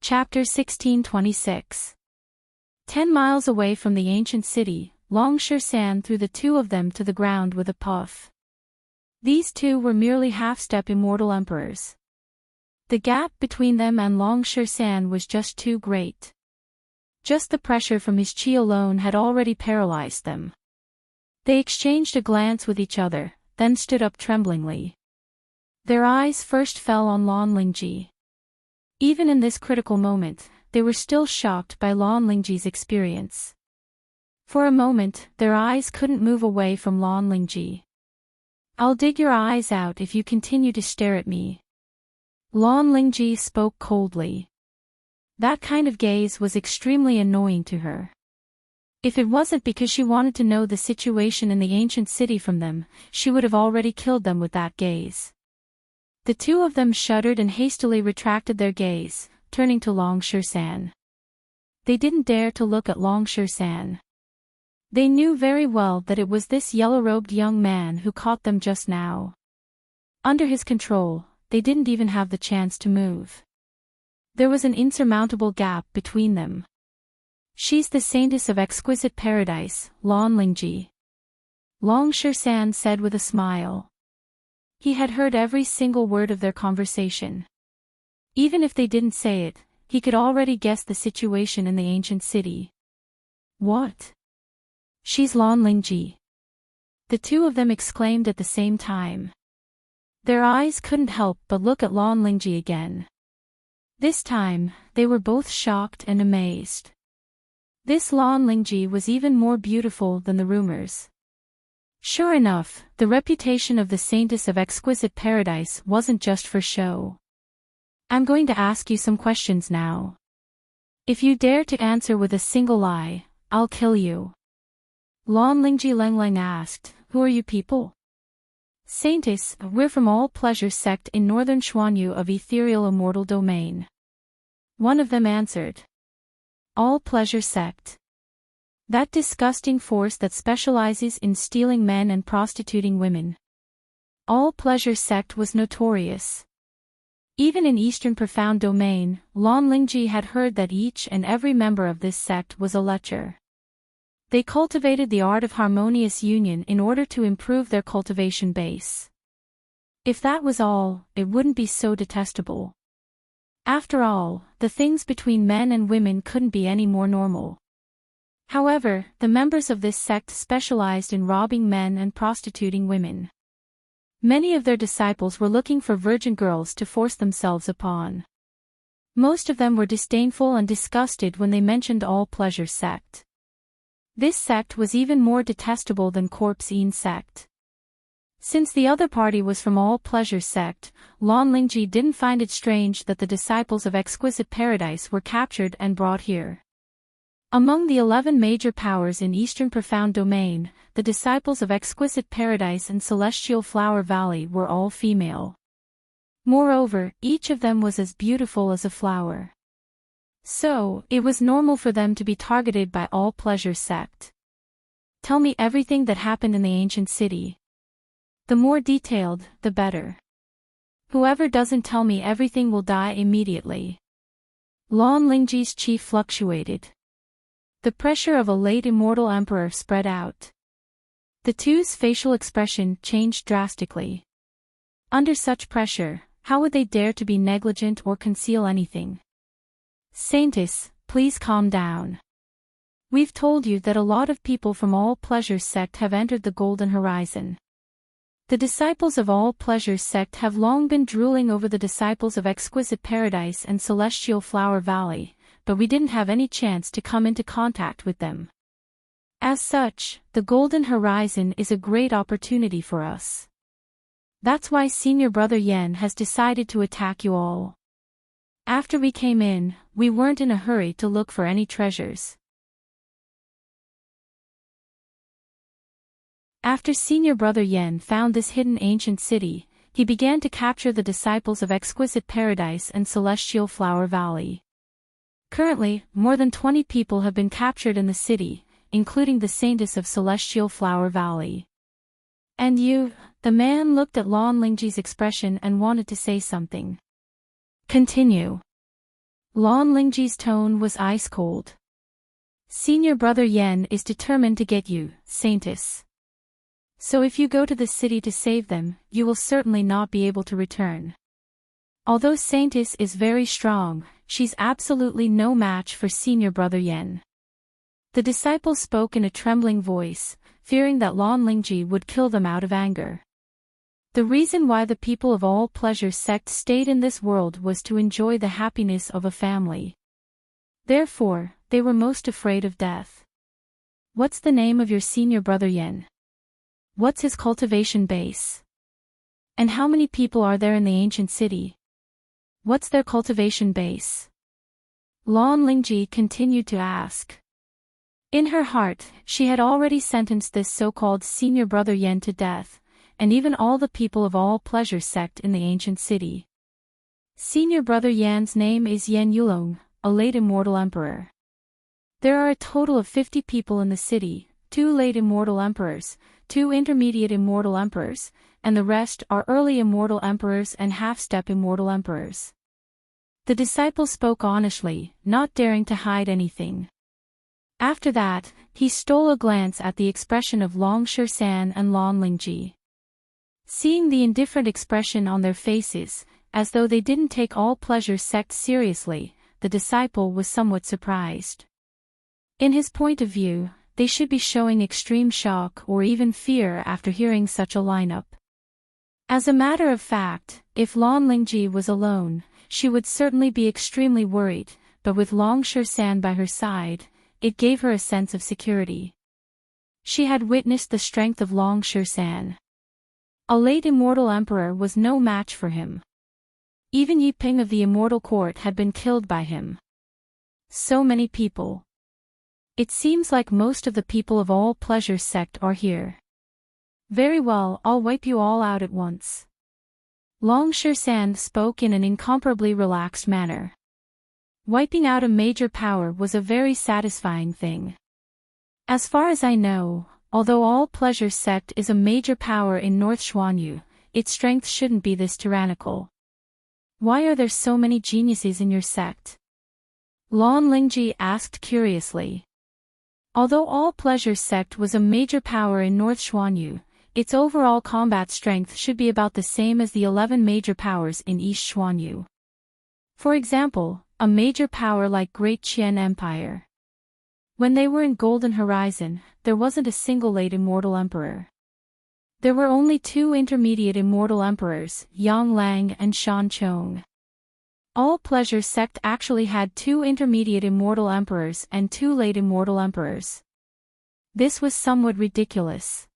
Chapter 1626. 10 miles away from the ancient city, Longshan threw the two of them to the ground with a puff. These two were merely half-step immortal emperors. The gap between them and Longshan was just too great. Just the pressure from his chi alone had already paralyzed them. They exchanged a glance with each other, then stood up tremblingly. Their eyes first fell on Lan Lingji. Even in this critical moment, they were still shocked by Lan Lingji's experience. For a moment, their eyes couldn't move away from Lan Lingji. "I'll dig your eyes out if you continue to stare at me." Lan Lingji spoke coldly. That kind of gaze was extremely annoying to her. If it wasn't because she wanted to know the situation in the ancient city from them, she would have already killed them with that gaze. The two of them shuddered and hastily retracted their gaze, turning to Longshan. They didn't dare to look at Longshan. They knew very well that it was this yellow-robed young man who caught them just now. Under his control, they didn't even have the chance to move. There was an insurmountable gap between them. "She's the Saintess of Exquisite Paradise, Lan Lingji," Longshan said with a smile. He had heard every single word of their conversation. Even if they didn't say it, he could already guess the situation in the ancient city. "What? She's Lan Lingji!" The two of them exclaimed at the same time. Their eyes couldn't help but look at Lan Lingji again. This time, they were both shocked and amazed. This Lan Lingji was even more beautiful than the rumors. Sure enough, the reputation of the Saintess of Exquisite Paradise wasn't just for show. "I'm going to ask you some questions now. If you dare to answer with a single lie, I'll kill you." Lan Lingji Lengleng asked, "Who are you people?" "Saintess, we're from All Pleasure Sect in northern Xuanyu of Ethereal Immortal Domain." One of them answered. All Pleasure Sect. That disgusting force that specializes in stealing men and prostituting women. All Pleasure Sect was notorious. Even in Eastern Profound Domain, Lan Lingji had heard that each and every member of this sect was a lecher. They cultivated the art of harmonious union in order to improve their cultivation base. If that was all, it wouldn't be so detestable. After all, the things between men and women couldn't be any more normal. However, the members of this sect specialized in robbing men and prostituting women. Many of their disciples were looking for virgin girls to force themselves upon. Most of them were disdainful and disgusted when they mentioned All Pleasure Sect. This sect was even more detestable than Corpse Een sect. Since the other party was from All Pleasure Sect, Lan Lingji didn't find it strange that the disciples of Exquisite Paradise were captured and brought here. Among the 11 major powers in Eastern Profound Domain, the disciples of Exquisite Paradise and Celestial Flower Valley were all female. Moreover, each of them was as beautiful as a flower. So, it was normal for them to be targeted by All Pleasure Sect. "Tell me everything that happened in the ancient city. The more detailed, the better. Whoever doesn't tell me everything will die immediately." Lan Lingji's chi fluctuated. The pressure of a late immortal emperor spread out. The two's facial expression changed drastically. Under such pressure, How would they dare to be negligent or conceal anything? Saintess, please calm down. We've told you that a lot of people from All Pleasures sect have entered the Golden Horizon. The disciples of All Pleasures sect have long been drooling over the disciples of Exquisite Paradise and Celestial Flower Valley, but we didn't have any chance to come into contact with them. As such, the Golden Horizon is a great opportunity for us. That's why Senior Brother Yen has decided to attack you all. After we came in, we weren't in a hurry to look for any treasures. After Senior Brother Yen found this hidden ancient city, he began to capture the disciples of Exquisite Paradise and Celestial Flower Valley. Currently, more than 20 people have been captured in the city, including the Saintess of Celestial Flower Valley. And you, the man looked at Lan Lingji's expression and wanted to say something. Continue. Lan Lingji's tone was ice cold. Senior Brother Yen is determined to get you, Saintess. So if you go to the city to save them, you will certainly not be able to return. Although Saintess is very strong, she's absolutely no match for Senior Brother Yen. The disciple spoke in a trembling voice, fearing that Lan Lingji would kill them out of anger. The reason why the people of All Pleasures sect stayed in this world was to enjoy the happiness of a family. Therefore, they were most afraid of death. What's the name of your Senior Brother Yen? What's his cultivation base? And how many people are there in the ancient city? What's their cultivation base? Lan Lingji continued to ask. In her heart, she had already sentenced this so-called Senior Brother Yen to death, and even all the people of All Pleasures sect in the ancient city. Senior Brother Yan's name is Yen Yulong, a late immortal emperor. There are a total of 50 people in the city, 2 late immortal emperors, 2 intermediate immortal emperors, and the rest are early immortal emperors and half-step immortal emperors. The disciple spoke honestly, not daring to hide anything. After that, he stole a glance at the expression of Long San and Lan Lingji. Seeing the indifferent expression on their faces, as though they didn't take All Pleasures sect seriously, the disciple was somewhat surprised. In his point of view, they should be showing extreme shock or even fear after hearing such a lineup. As a matter of fact, if Lan Lingji was alone, she would certainly be extremely worried, but with Long San by her side, it gave her a sense of security. She had witnessed the strength of Long San. A late immortal emperor was no match for him. Even Yi Ping of the immortal court had been killed by him. So many people. It seems like most of the people of All Pleasures sect are here. Very well, I'll wipe you all out at once. Long San spoke in an incomparably relaxed manner. Wiping out a major power was a very satisfying thing. As far as I know, although All Pleasures sect is a major power in North Xuanyu, its strength shouldn't be this tyrannical. Why are there so many geniuses in your sect? Lan Lingji asked curiously. Although All Pleasures sect was a major power in North Xuanyu, its overall combat strength should be about the same as the 11 major powers in East Xuanyu. For example, a major power like Great Qian Empire. When they were in Golden Horizon, there wasn't a single late immortal emperor. There were only 2 intermediate immortal emperors, Yang Lang and Shan Chong. All Pleasures sect actually had 2 intermediate immortal emperors and 2 late immortal emperors. This was somewhat ridiculous.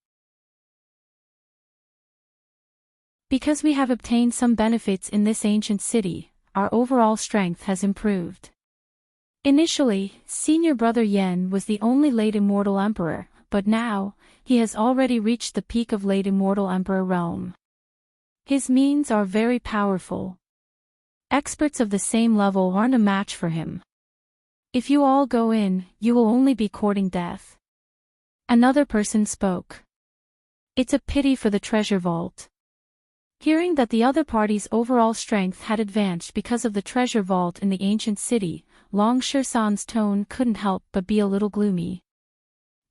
Because we have obtained some benefits in this ancient city, our overall strength has improved. Initially, Senior Brother Yen was the only late immortal emperor, but now, he has already reached the peak of late immortal emperor realm. His means are very powerful. Experts of the same level aren't a match for him. If you all go in, you will only be courting death. Another person spoke. It's a pity for the treasure vault. Hearing that the other party's overall strength had advanced because of the treasure vault in the ancient city, Long San's tone couldn't help but be a little gloomy.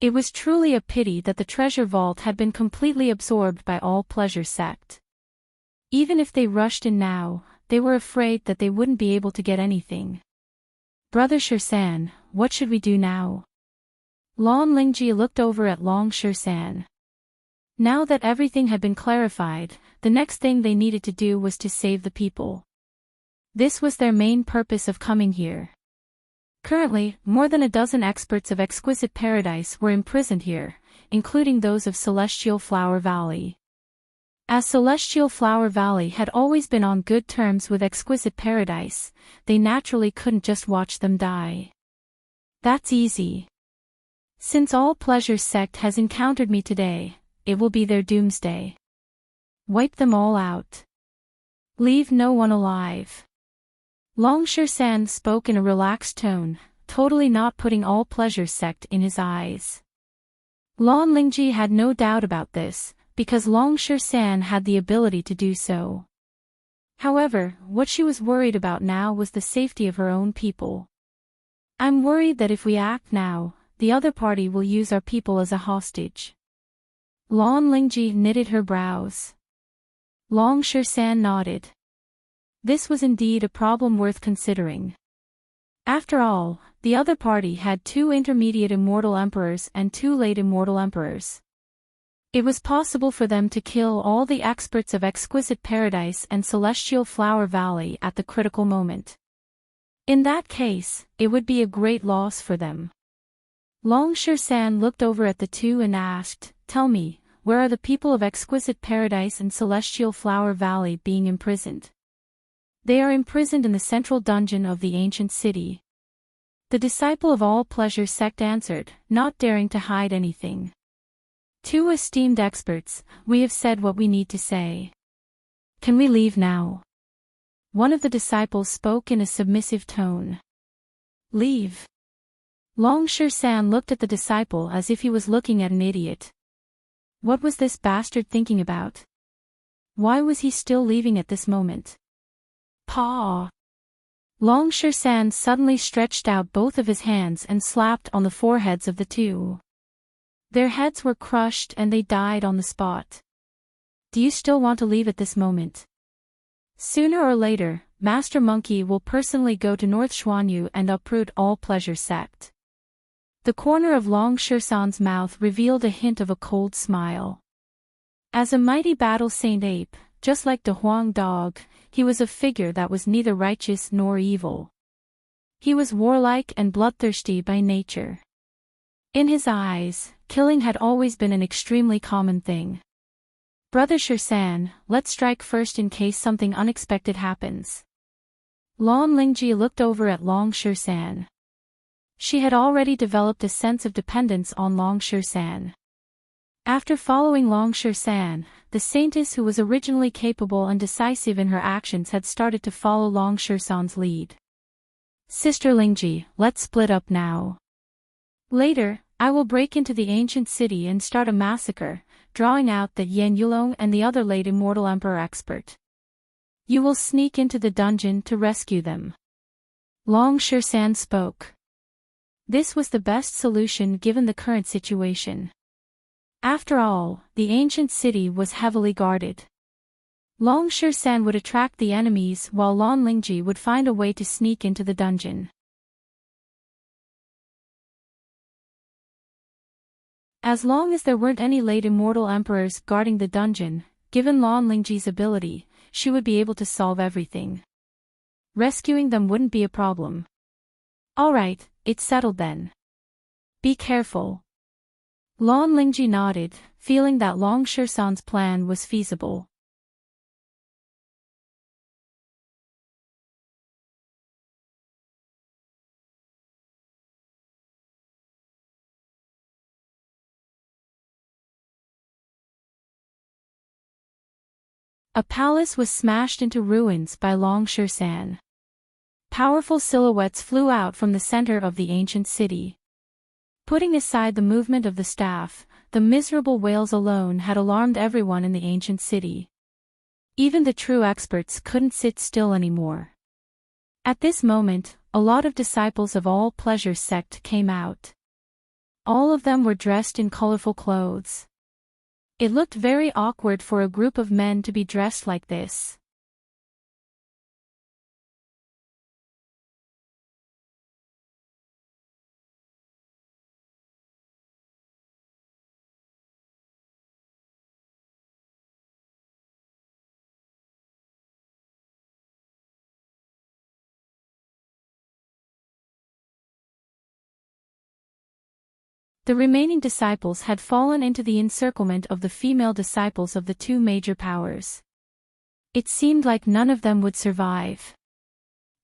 It was truly a pity that the treasure vault had been completely absorbed by All Pleasures sect. Even if they rushed in now, they were afraid that they wouldn't be able to get anything. Brother Shirsan, what should we do now? Lan Lingji looked over at Long Shirsan. Now that everything had been clarified, the next thing they needed to do was to save the people. This was their main purpose of coming here. Currently, more than a dozen experts of Exquisite Paradise were imprisoned here, including those of Celestial Flower Valley. As Celestial Flower Valley had always been on good terms with Exquisite Paradise, they naturally couldn't just watch them die. That's easy. Since All Pleasure sect has encountered me today, it will be their doomsday. Wipe them all out. Leave no one alive. Long Shirsan spoke in a relaxed tone, totally not putting All Pleasure sect in his eyes. Lan Lingji had no doubt about this, because Long Shirsan had the ability to do so. However, what she was worried about now was the safety of her own people. I'm worried that if we act now, the other party will use our people as a hostage. Lan Lingji knitted her brows. Long Shirsan nodded. This was indeed a problem worth considering. After all, the other party had 2 intermediate immortal emperors and 2 late immortal emperors. It was possible for them to kill all the experts of Exquisite Paradise and Celestial Flower Valley at the critical moment. In that case, it would be a great loss for them. Long Shirsan looked over at the 2 and asked, "Tell me, where are the people of Exquisite Paradise and Celestial Flower Valley being imprisoned?" "They are imprisoned in the central dungeon of the ancient city." The disciple of All Pleasure sect answered, not daring to hide anything. "2 esteemed experts, we have said what we need to say. Can we leave now?" One of the disciples spoke in a submissive tone. "Leave?" Long Shirsan looked at the disciple as if he was looking at an idiot. What was this bastard thinking about? Why was he still leaving at this moment? Paw! Long Shirsan suddenly stretched out both of his hands and slapped on the foreheads of the 2. Their heads were crushed and they died on the spot. Do you still want to leave at this moment? Sooner or later, Master Monkey will personally go to North Xuanyu and uproot All Pleasure sect. The corner of Long Shirsan's mouth revealed a hint of a cold smile. As a mighty battle saint ape, just like the Huang dog, he was a figure that was neither righteous nor evil. He was warlike and bloodthirsty by nature. In his eyes, killing had always been an extremely common thing. Brother Shirsan, let's strike first in case something unexpected happens. Lan Lingji looked over at Long Shirsan. She had already developed a sense of dependence on Long Shirsan. After following Long Shirsan, the saintess who was originally capable and decisive in her actions had started to follow Long Shirsan's lead. Sister Lingji, let's split up now. Later, I will break into the ancient city and start a massacre, drawing out the Yan Yulong and the other late immortal emperor expert. You will sneak into the dungeon to rescue them. Long Shirsan spoke. This was the best solution given the current situation. After all, the ancient city was heavily guarded. Long Shirsan would attract the enemies while Lan Lingji would find a way to sneak into the dungeon. As long as there weren't any late immortal emperors guarding the dungeon, given Lan Lingji's ability, she would be able to solve everything. Rescuing them wouldn't be a problem. Alright, it's settled then. Be careful. Lan Lingji nodded, feeling that Long Shirsan's plan was feasible. A palace was smashed into ruins by Long Shirsan. Powerful silhouettes flew out from the center of the ancient city. Putting aside the movement of the staff, the miserable wails alone had alarmed everyone in the ancient city. Even the true experts couldn't sit still anymore. At this moment, a lot of disciples of All Pleasure sect came out. All of them were dressed in colorful clothes. It looked very awkward for a group of men to be dressed like this. The remaining disciples had fallen into the encirclement of the female disciples of the two major powers. It seemed like none of them would survive.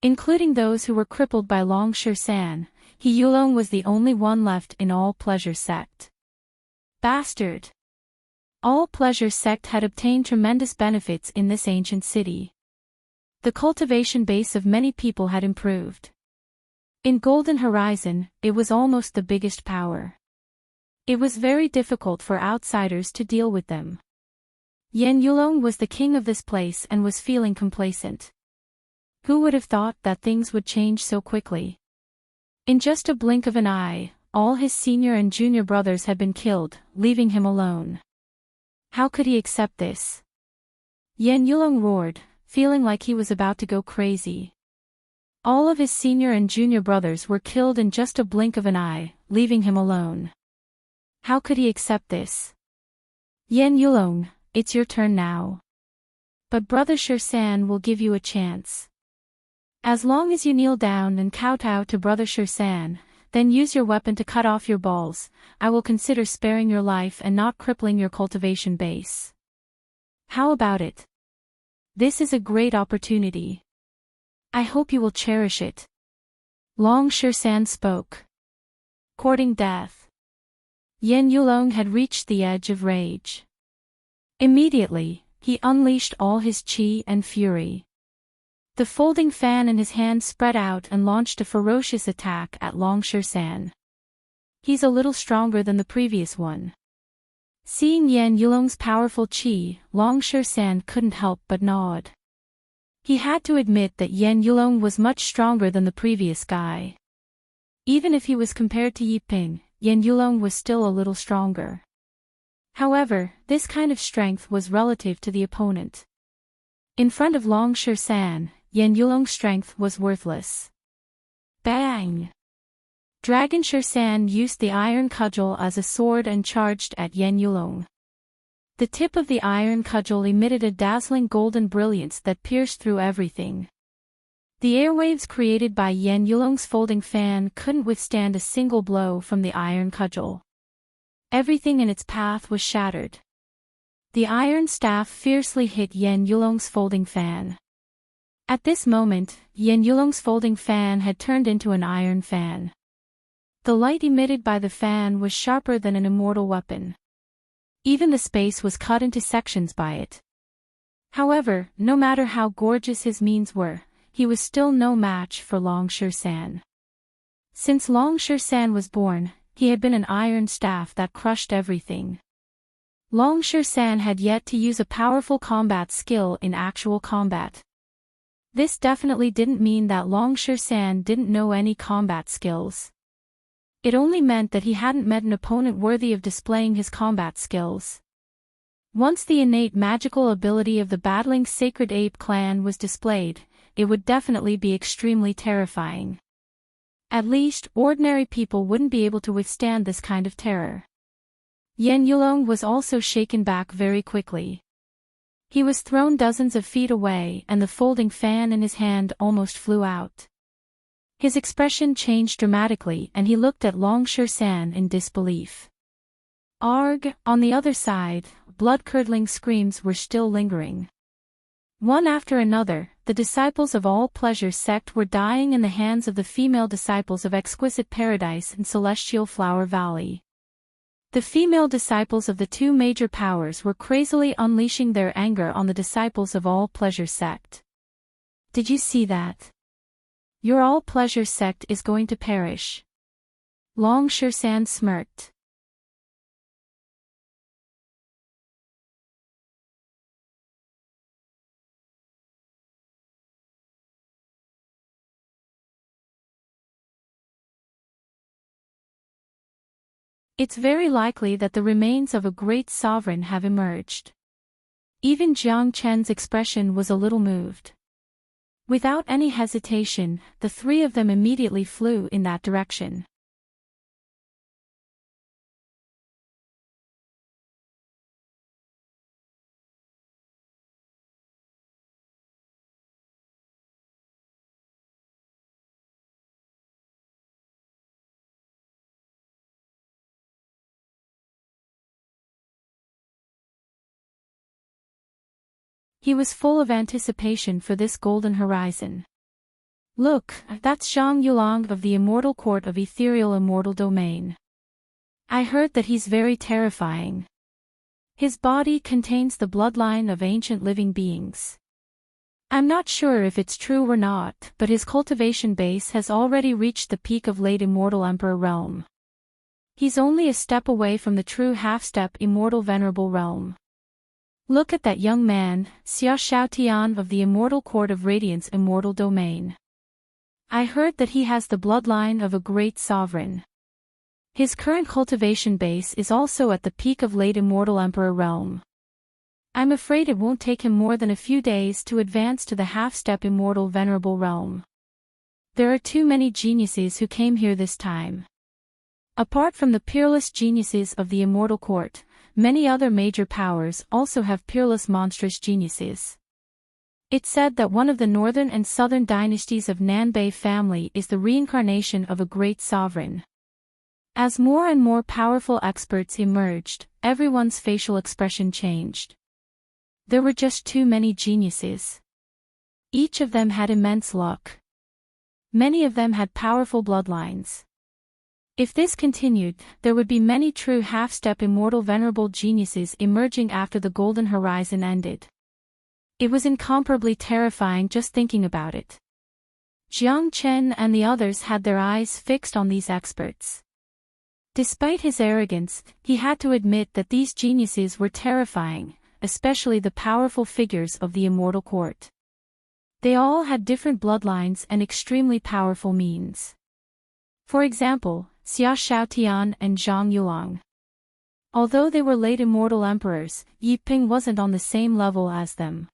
Including those who were crippled by Long San, he Yulong was the only one left in All Pleasure sect. Bastard! All Pleasure sect had obtained tremendous benefits in this ancient city. The cultivation base of many people had improved. In Golden Horizon, it was almost the biggest power. It was very difficult for outsiders to deal with them. Yan Yulong was the king of this place and was feeling complacent. Who would have thought that things would change so quickly? In just a blink of an eye, all his senior and junior brothers had been killed, leaving him alone. How could he accept this? Yan Yulong roared, feeling like he was about to go crazy. All of his senior and junior brothers were killed in just a blink of an eye, leaving him alone. How could he accept this? Yan Yulong, it's your turn now. But Brother San will give you a chance. As long as you kneel down and kowtow to Brother San, then use your weapon to cut off your balls, I will consider sparing your life and not crippling your cultivation base. How about it? This is a great opportunity. I hope you will cherish it. Long San spoke. Courting death. Yan Yulong had reached the edge of rage. Immediately, he unleashed all his qi and fury. The folding fan in his hand spread out and launched a ferocious attack at Long San. He's a little stronger than the previous one. Seeing Yan Yulong's powerful qi, Long San couldn't help but nod. He had to admit that Yan Yulong was much stronger than the previous guy. Even if he was compared to Yi Ping, Yan Yulong was still a little stronger. However, this kind of strength was relative to the opponent. In front of Long San, Yan Yulong's strength was worthless. Bang! Dragon San used the iron cudgel as a sword and charged at Yan Yulong. The tip of the iron cudgel emitted a dazzling golden brilliance that pierced through everything. The airwaves created by Yan Yulong's folding fan couldn't withstand a single blow from the iron cudgel. Everything in its path was shattered. The iron staff fiercely hit Yan Yulong's folding fan. At this moment, Yan Yulong's folding fan had turned into an iron fan. The light emitted by the fan was sharper than an immortal weapon. Even the space was cut into sections by it. However, no matter how gorgeous his means were, he was still no match for Long San. Since Long San was born, he had been an iron staff that crushed everything. Long San had yet to use a powerful combat skill in actual combat. This definitely didn't mean that Long San didn't know any combat skills. It only meant that he hadn't met an opponent worthy of displaying his combat skills. Once the innate magical ability of the battling Sacred Ape clan was displayed, it would definitely be extremely terrifying. At least, ordinary people wouldn't be able to withstand this kind of terror. Yan Yulong was also shaken back very quickly. He was thrown dozens of feet away and the folding fan in his hand almost flew out. His expression changed dramatically and he looked at Long San in disbelief. Arg! On the other side, blood-curdling screams were still lingering. One after another, the disciples of All Pleasure sect were dying in the hands of the female disciples of Exquisite Paradise and Celestial Flower Valley. The female disciples of the two major powers were crazily unleashing their anger on the disciples of All Pleasure sect. Did you see that? Your All Pleasure sect is going to perish. Long San smirked. It's very likely that the remains of a great sovereign have emerged. Even Jiang Chen's expression was a little moved. Without any hesitation, the three of them immediately flew in that direction. He was full of anticipation for this golden horizon. Look, that's Zhang Yulong of the Immortal Court of Ethereal Immortal Domain. I heard that he's very terrifying. His body contains the bloodline of ancient living beings. I'm not sure if it's true or not, but his cultivation base has already reached the peak of late Immortal Emperor realm. He's only a step away from the true half-step Immortal Venerable realm. Look at that young man, Xia Shaotian of the Immortal Court of Radiance Immortal Domain. I heard that he has the bloodline of a great sovereign. His current cultivation base is also at the peak of late Immortal Emperor realm. I'm afraid it won't take him more than a few days to advance to the half-step Immortal Venerable realm. There are too many geniuses who came here this time. Apart from the peerless geniuses of the Immortal Court, many other major powers also have peerless monstrous geniuses. It's said that one of the northern and southern dynasties of Nanbei family is the reincarnation of a great sovereign. As more and more powerful experts emerged, everyone's facial expression changed. There were just too many geniuses. Each of them had immense luck. Many of them had powerful bloodlines. If this continued, there would be many true half-step immortal venerable geniuses emerging after the golden horizon ended. It was incomparably terrifying just thinking about it. Jiang Chen and the others had their eyes fixed on these experts. Despite his arrogance, he had to admit that these geniuses were terrifying, especially the powerful figures of the Immortal Court. They all had different bloodlines and extremely powerful means. For example, Xia Shaotian and Zhang Yulong. Although they were late immortal emperors, Yi Ping wasn't on the same level as them.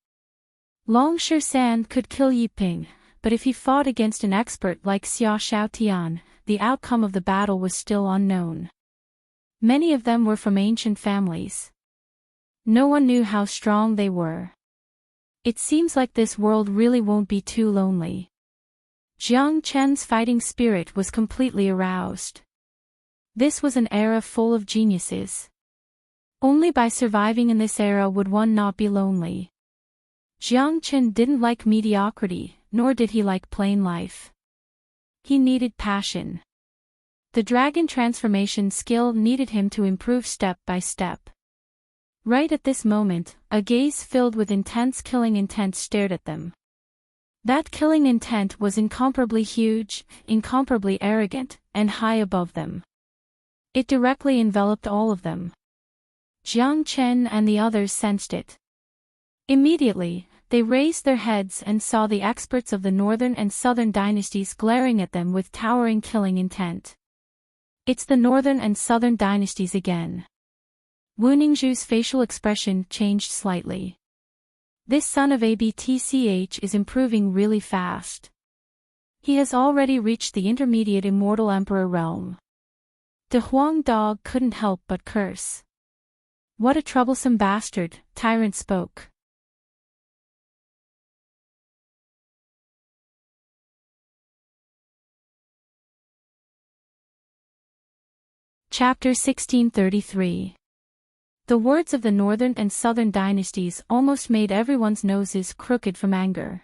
Long San could kill Yi Ping, but if he fought against an expert like Xia Shaotian, the outcome of the battle was still unknown. Many of them were from ancient families. No one knew how strong they were. It seems like this world really won't be too lonely. Jiang Chen's fighting spirit was completely aroused. This was an era full of geniuses. Only by surviving in this era would one not be lonely. Jiang Chen didn't like mediocrity, nor did he like plain life. He needed passion. The dragon transformation skill needed him to improve step by step. Right at this moment, a gaze filled with intense killing intent stared at them. That killing intent was incomparably huge, incomparably arrogant, and high above them. It directly enveloped all of them. Jiang Chen and the others sensed it. Immediately, they raised their heads and saw the experts of the northern and southern dynasties glaring at them with towering killing intent. It's the northern and southern dynasties again. Wu Ningzhu's facial expression changed slightly. This son of ABTCH is improving really fast. He has already reached the intermediate immortal emperor realm. De Huang Dog couldn't help but curse. What a troublesome bastard, Tyrant spoke. Chapter 1633. The words of the northern and southern dynasties almost made everyone's noses crooked from anger.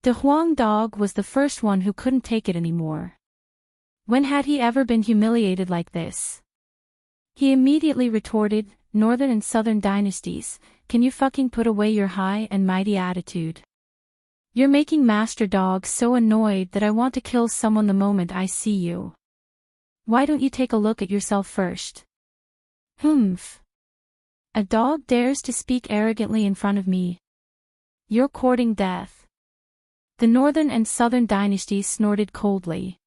De Huang Dog was the first one who couldn't take it anymore. When had he ever been humiliated like this? He immediately retorted, Northern and Southern dynasties, can you fucking put away your high and mighty attitude? You're making Master Dog so annoyed that I want to kill someone the moment I see you. Why don't you take a look at yourself first? Humph. A dog dares to speak arrogantly in front of me. You're courting death. The northern and southern dynasties snorted coldly.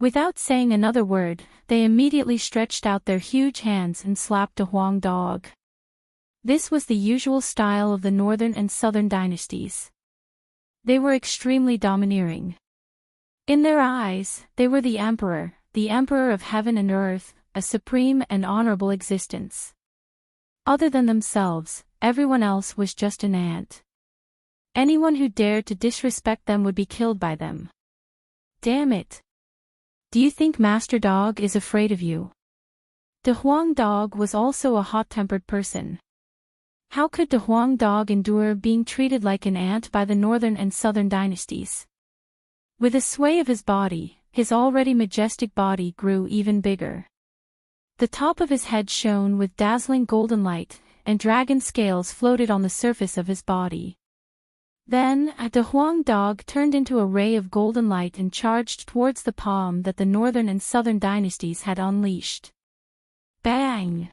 Without saying another word, they immediately stretched out their huge hands and slapped a Huang dog. This was the usual style of the northern and southern dynasties. They were extremely domineering. In their eyes, they were the emperor of heaven and earth, a supreme and honorable existence. Other than themselves, everyone else was just an ant. Anyone who dared to disrespect them would be killed by them. Damn it! Do you think Master Dog is afraid of you? The Huang dog was also a hot-tempered person. How could the Huang dog endure being treated like an ant by the northern and southern dynasties? With a sway of his body, his already majestic body grew even bigger. The top of his head shone with dazzling golden light, and dragon scales floated on the surface of his body. Then, the Huang dog turned into a ray of golden light and charged towards the palm that the northern and southern dynasties had unleashed. Bang!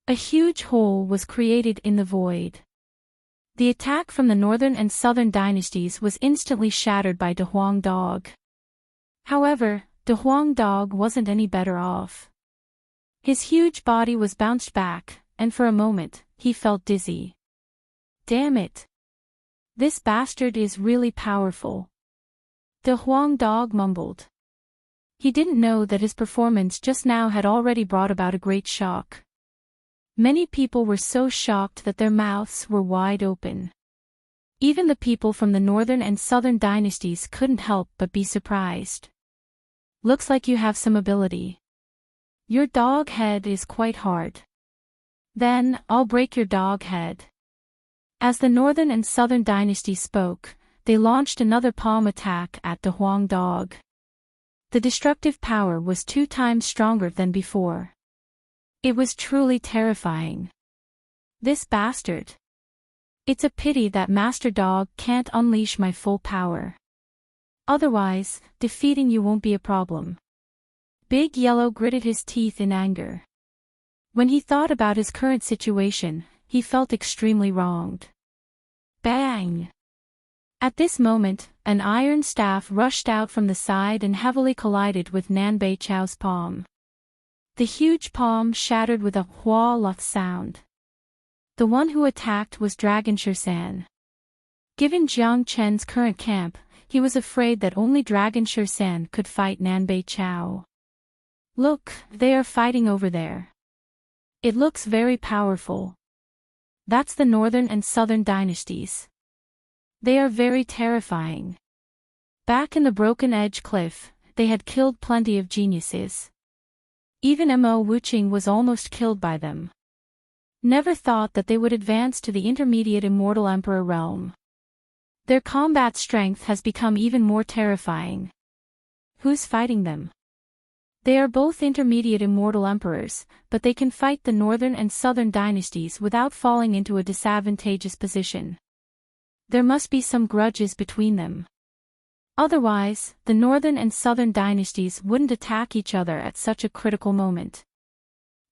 A huge hole was created in the void. The attack from the northern and southern dynasties was instantly shattered by the Huang dog. However, the Huang dog wasn't any better off. His huge body was bounced back, and for a moment, he felt dizzy. Damn it! This bastard is really powerful. The Huang dog mumbled. He didn't know that his performance just now had already brought about a great shock. Many people were so shocked that their mouths were wide open. Even the people from the northern and southern dynasties couldn't help but be surprised. Looks like you have some ability. Your dog head is quite hard. Then, I'll break your dog head. As the northern and southern dynasties spoke, they launched another palm attack at the Huang dog. The destructive power was 2 times stronger than before. It was truly terrifying. This bastard. It's a pity that Master Dog can't unleash my full power. Otherwise, defeating you won't be a problem. Big Yellow gritted his teeth in anger. When he thought about his current situation, he felt extremely wronged. Bang! At this moment, an iron staff rushed out from the side and heavily collided with Nanbei Chao's palm. The huge palm shattered with a hua-luth sound. The one who attacked was Dragon Shursan. Given Jiang Chen's current camp, he was afraid that only Dragon Shursan could fight Nanbei Chao. Look, they are fighting over there. It looks very powerful. That's the northern and southern dynasties. They are very terrifying. Back in the Broken Edge Cliff, they had killed plenty of geniuses. Even Mo Wuqing was almost killed by them. Never thought that they would advance to the intermediate Immortal Emperor realm. Their combat strength has become even more terrifying. Who's fighting them? They are both intermediate Immortal Emperors, but they can fight the northern and southern dynasties without falling into a disadvantageous position. There must be some grudges between them. Otherwise, the northern and southern dynasties wouldn't attack each other at such a critical moment.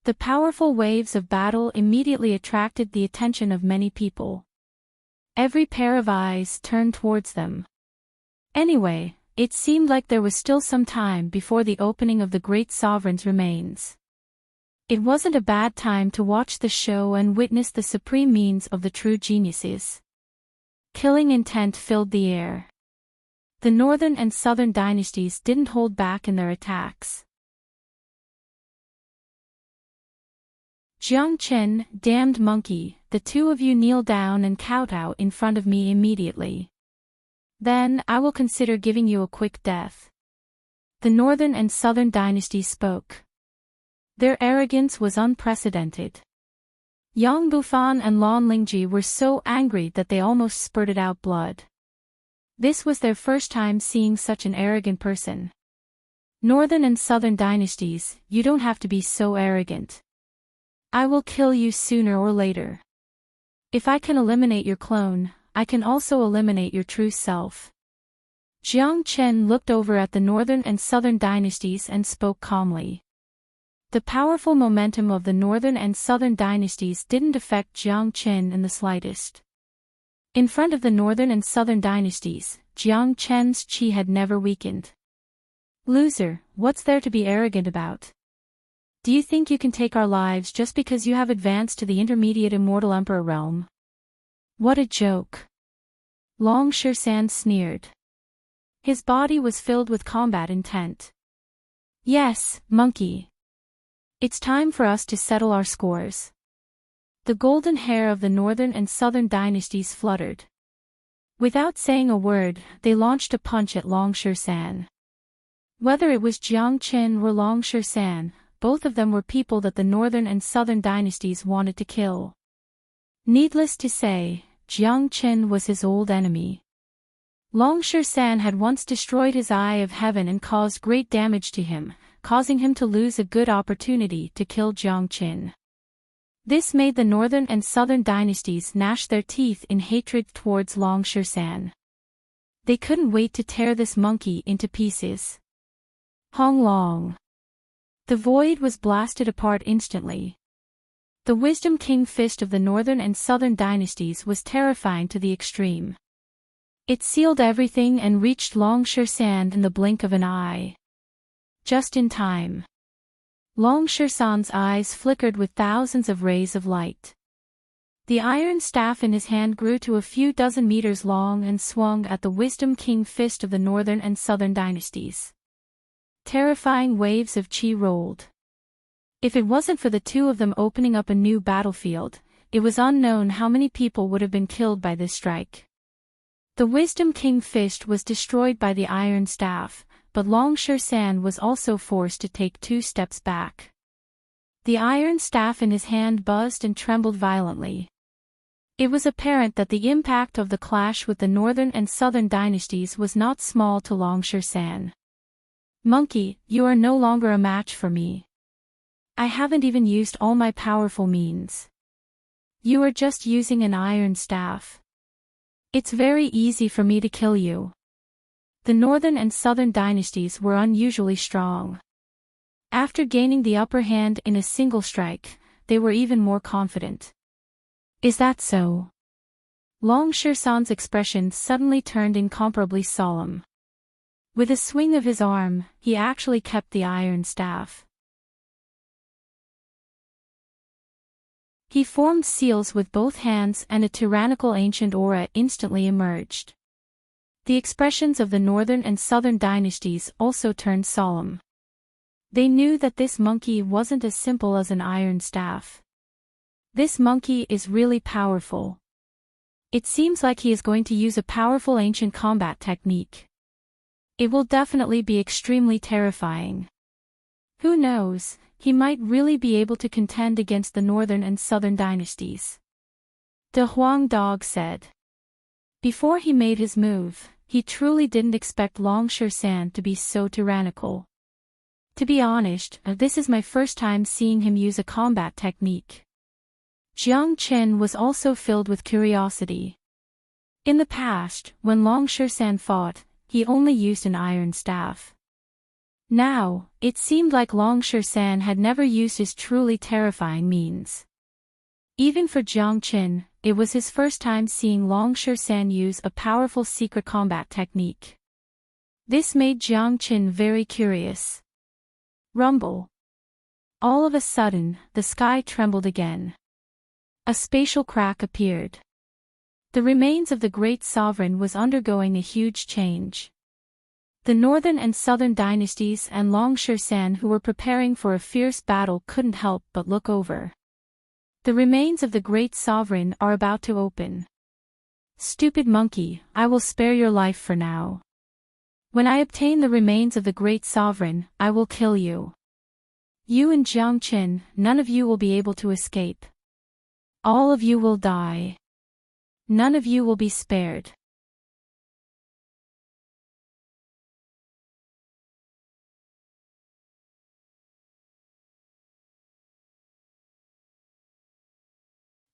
The powerful waves of battle immediately attracted the attention of many people. Every pair of eyes turned towards them. Anyway, it seemed like there was still some time before the opening of the Great Sovereign's remains. It wasn't a bad time to watch the show and witness the supreme means of the true geniuses. Killing intent filled the air. The northern and southern dynasties didn't hold back in their attacks. Jiang Chen, damned monkey, the 2 of you kneel down and kowtow in front of me immediately. Then, I will consider giving you a quick death. The northern and southern dynasties spoke. Their arrogance was unprecedented. Yang Bufan and Lan Lingji were so angry that they almost spurted out blood. This was their first time seeing such an arrogant person. Northern and southern dynasties, you don't have to be so arrogant. I will kill you sooner or later. If I can eliminate your clone, I can also eliminate your true self. Jiang Chen looked over at the northern and southern dynasties and spoke calmly. The powerful momentum of the northern and southern dynasties didn't affect Jiang Chen in the slightest. In front of the northern and southern dynasties, Jiang Chen's qi had never weakened. Loser, what's there to be arrogant about? Do you think you can take our lives just because you have advanced to the intermediate immortal emperor realm? What a joke. Long Shan sneered. His body was filled with combat intent. Yes, monkey. It's time for us to settle our scores. The golden hair of the northern and southern dynasties fluttered. Without saying a word, they launched a punch at Long Shan. Whether it was Jiang Qin or Long Shan, both of them were people that the northern and southern dynasties wanted to kill. Needless to say, Jiang Qin was his old enemy. Long Shan had once destroyed his Eye of Heaven and caused great damage to him, causing him to lose a good opportunity to kill Jiang Qin. This made the northern and southern dynasties gnash their teeth in hatred towards Long Shan. They couldn't wait to tear this monkey into pieces. Hong Long. The void was blasted apart instantly. The Wisdom King fist of the northern and southern dynasties was terrifying to the extreme. It sealed everything and reached Long Shan in the blink of an eye. Just in time. Long Shan's eyes flickered with thousands of rays of light. The iron staff in his hand grew to a few dozen meters long and swung at the Wisdom King fist of the northern and southern dynasties. Terrifying waves of chi rolled. If it wasn't for the two of them opening up a new battlefield, it was unknown how many people would have been killed by this strike. The Wisdom King fist was destroyed by the iron staff, but Long Shan was also forced to take 2 steps back. The iron staff in his hand buzzed and trembled violently. It was apparent that the impact of the clash with the northern and southern dynasties was not small to Long Shan. Monkey, you are no longer a match for me. I haven't even used all my powerful means. You are just using an iron staff. It's very easy for me to kill you. The northern and southern dynasties were unusually strong. After gaining the upper hand in a single strike, they were even more confident. Is that so? Long Shan's expression suddenly turned incomparably solemn. With a swing of his arm, he actually kept the iron staff. He formed seals with both hands and a tyrannical ancient aura instantly emerged. The expressions of the northern and southern dynasties also turned solemn. They knew that this monkey wasn't as simple as an iron staff. This monkey is really powerful. It seems like he is going to use a powerful ancient combat technique. It will definitely be extremely terrifying. Who knows, he might really be able to contend against the northern and southern dynasties. De Huang Dog said. Before he made his move, he truly didn't expect Long Shan to be so tyrannical. To be honest, this is my first time seeing him use a combat technique. Jiang Qin was also filled with curiosity. In the past, when Long Shan fought, he only used an iron staff. Now, it seemed like Long Shan had never used his truly terrifying means. Even for Jiang Qin, it was his first time seeing Long Shan use a powerful secret combat technique. This made Jiang Qin very curious. Rumble. All of a sudden, the sky trembled again. A spatial crack appeared. The remains of the great sovereign was undergoing a huge change. The northern and southern dynasties and Long Shan who were preparing for a fierce battle couldn't help but look over. The remains of the great sovereign are about to open. Stupid monkey, I will spare your life for now. When I obtain the remains of the great sovereign, I will kill you. You and Jiang Qin, none of you will be able to escape. All of you will die. None of you will be spared.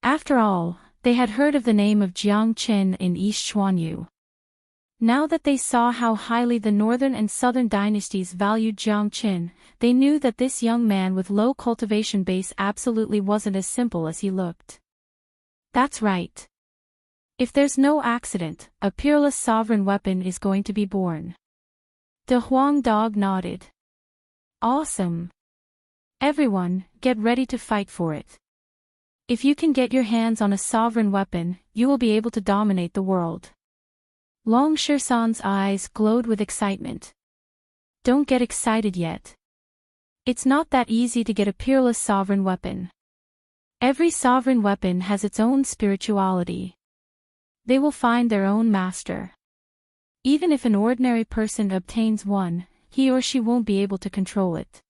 After all, they had heard of the name of Jiang Qin in East Xuanyu. Now that they saw how highly the northern and southern dynasties valued Jiang Qin, they knew that this young man with low cultivation base absolutely wasn't as simple as he looked. That's right. If there's no accident, a peerless sovereign weapon is going to be born. The Huang dog nodded. Awesome. Everyone, get ready to fight for it. If you can get your hands on a sovereign weapon, you will be able to dominate the world. Long Shersan's eyes glowed with excitement. Don't get excited yet. It's not that easy to get a peerless sovereign weapon. Every sovereign weapon has its own spirituality. They will find their own master. Even if an ordinary person obtains one, he or she won't be able to control it.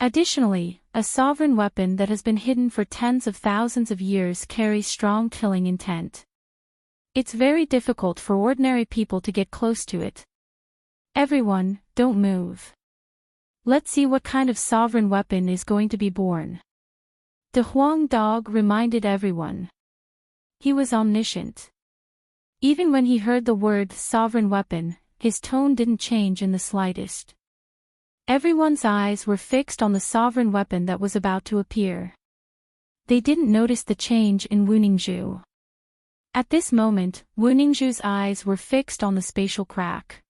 Additionally, a sovereign weapon that has been hidden for tens of thousands of years carries strong killing intent. It's very difficult for ordinary people to get close to it. Everyone, don't move. Let's see what kind of sovereign weapon is going to be born. The Huang dog reminded everyone. He was omniscient. Even when he heard the word sovereign weapon, his tone didn't change in the slightest. Everyone's eyes were fixed on the sovereign weapon that was about to appear. They didn't notice the change in Wu Ningzhu. At this moment, Wu Ningzhu's eyes were fixed on the spatial crack.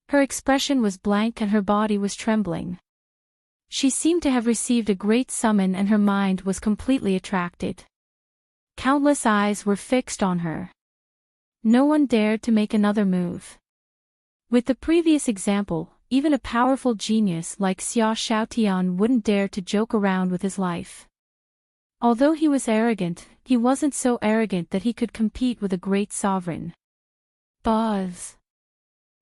Her expression was blank and her body was trembling. She seemed to have received a great summon and her mind was completely attracted. Countless eyes were fixed on her. No one dared to make another move. With the previous example, even a powerful genius like Xia Xiaotian wouldn't dare to joke around with his life. Although he was arrogant, he wasn't so arrogant that he could compete with a great sovereign. Buzz!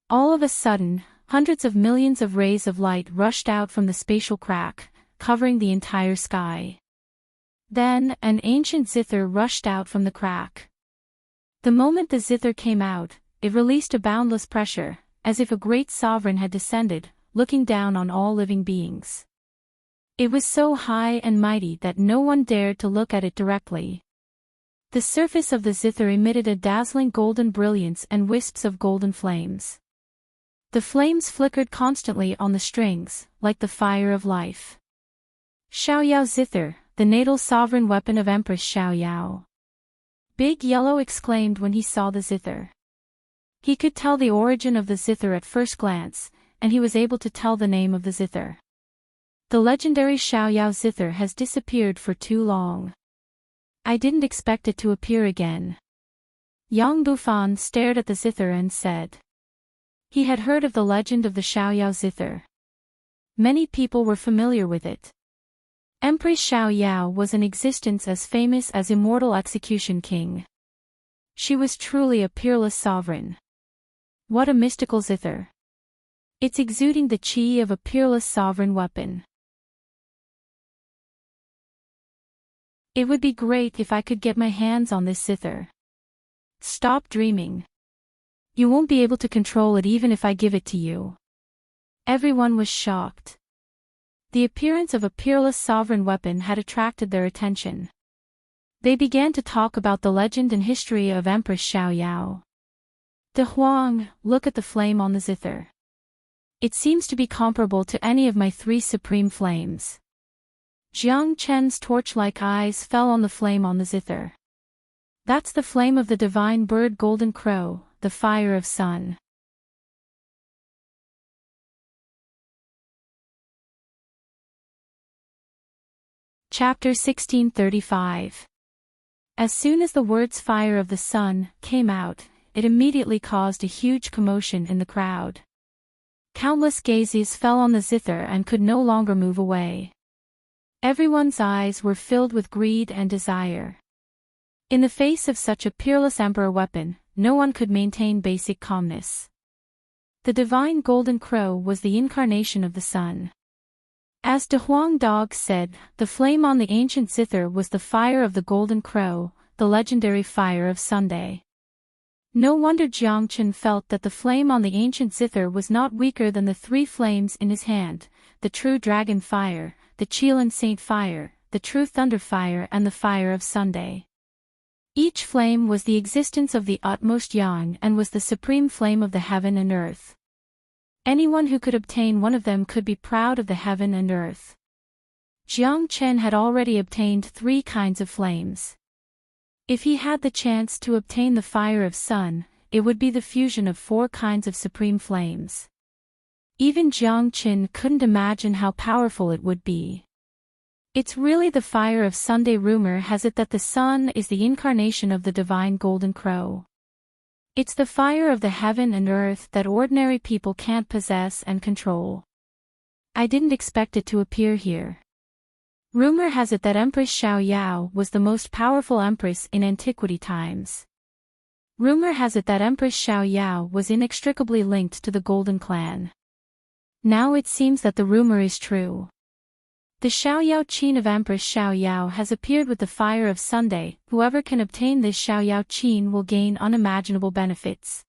All of a sudden, hundreds of millions of rays of light rushed out from the spatial crack, covering the entire sky. Then, an ancient zither rushed out from the crack. The moment the zither came out, it released a boundless pressure, as if a great sovereign had descended, looking down on all living beings. It was so high and mighty that no one dared to look at it directly. The surface of the zither emitted a dazzling golden brilliance and wisps of golden flames. The flames flickered constantly on the strings, like the fire of life. Xiaoyao zither, the natal sovereign weapon of Empress Xiaoyao. Big Yellow exclaimed when he saw the zither. He could tell the origin of the zither at first glance, and he was able to tell the name of the zither. The legendary Xiaoyao zither has disappeared for too long. I didn't expect it to appear again. Yang Bufan stared at the zither and said. He had heard of the legend of the Xiaoyao zither. Many people were familiar with it. Empress Xiaoyao was in existence as famous as Immortal Execution King. She was truly a peerless sovereign. What a mystical zither. It's exuding the qi of a peerless sovereign weapon. It would be great if I could get my hands on this zither. Stop dreaming. You won't be able to control it even if I give it to you. Everyone was shocked. The appearance of a peerless sovereign weapon had attracted their attention. They began to talk about the legend and history of Empress Xiaoyao. De Huang, look at the flame on the zither. It seems to be comparable to any of my 3 supreme flames. Jiang Chen's torch-like eyes fell on the flame on the zither. That's the flame of the divine bird Golden Crow, the fire of sun. Chapter 1635. As soon as the words fire of the sun came out, it immediately caused a huge commotion in the crowd. Countless gazes fell on the zither and could no longer move away. Everyone's eyes were filled with greed and desire. In the face of such a peerless emperor weapon, no one could maintain basic calmness. The divine Golden Crow was the incarnation of the sun. As De Huang Dog said, the flame on the ancient zither was the fire of the Golden Crow, the legendary fire of Sunday. No wonder Jiang Chen felt that the flame on the ancient zither was not weaker than the 3 flames in his hand, the true dragon fire, the Qilan saint fire, the true thunder fire and the fire of Sunday. Each flame was the existence of the utmost yang and was the supreme flame of the heaven and earth. Anyone who could obtain one of them could be proud of the heaven and earth. Jiang Chen had already obtained 3 kinds of flames. If he had the chance to obtain the fire of sun, it would be the fusion of 4 kinds of supreme flames. Even Jiang Qin couldn't imagine how powerful it would be. It's really the fire of Sunday. Rumor has it that the sun is the incarnation of the divine golden crow. It's the fire of the heaven and earth that ordinary people can't possess and control. I didn't expect it to appear here. Rumor has it that Empress Xiao Yao was the most powerful empress in antiquity times. Rumor has it that Empress Xiao Yao was inextricably linked to the Golden Clan. Now it seems that the rumor is true. The Xiaoyao Qin of Empress Xiao Yao has appeared with the fire of Sunday. Whoever can obtain this Xiaoyao Qin will gain unimaginable benefits.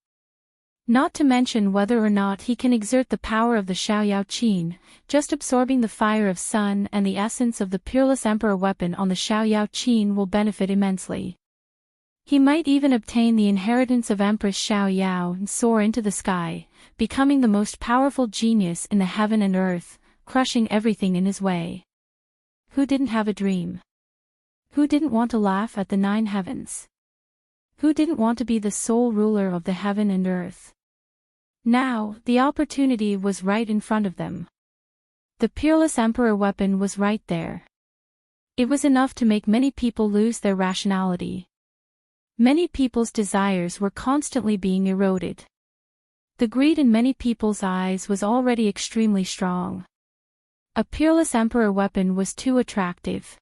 Not to mention whether or not he can exert the power of the Xiaoyao Qin, just absorbing the fire of sun and the essence of the peerless emperor weapon on the Xiaoyao Qin will benefit immensely. He might even obtain the inheritance of Empress Xiao Yao and soar into the sky, becoming the most powerful genius in the heaven and earth, crushing everything in his way. Who didn't have a dream? Who didn't want to laugh at the 9 heavens? Who didn't want to be the sole ruler of the heaven and earth? Now, the opportunity was right in front of them. The peerless emperor weapon was right there. It was enough to make many people lose their rationality. Many people's desires were constantly being eroded. The greed in many people's eyes was already extremely strong. A peerless emperor weapon was too attractive.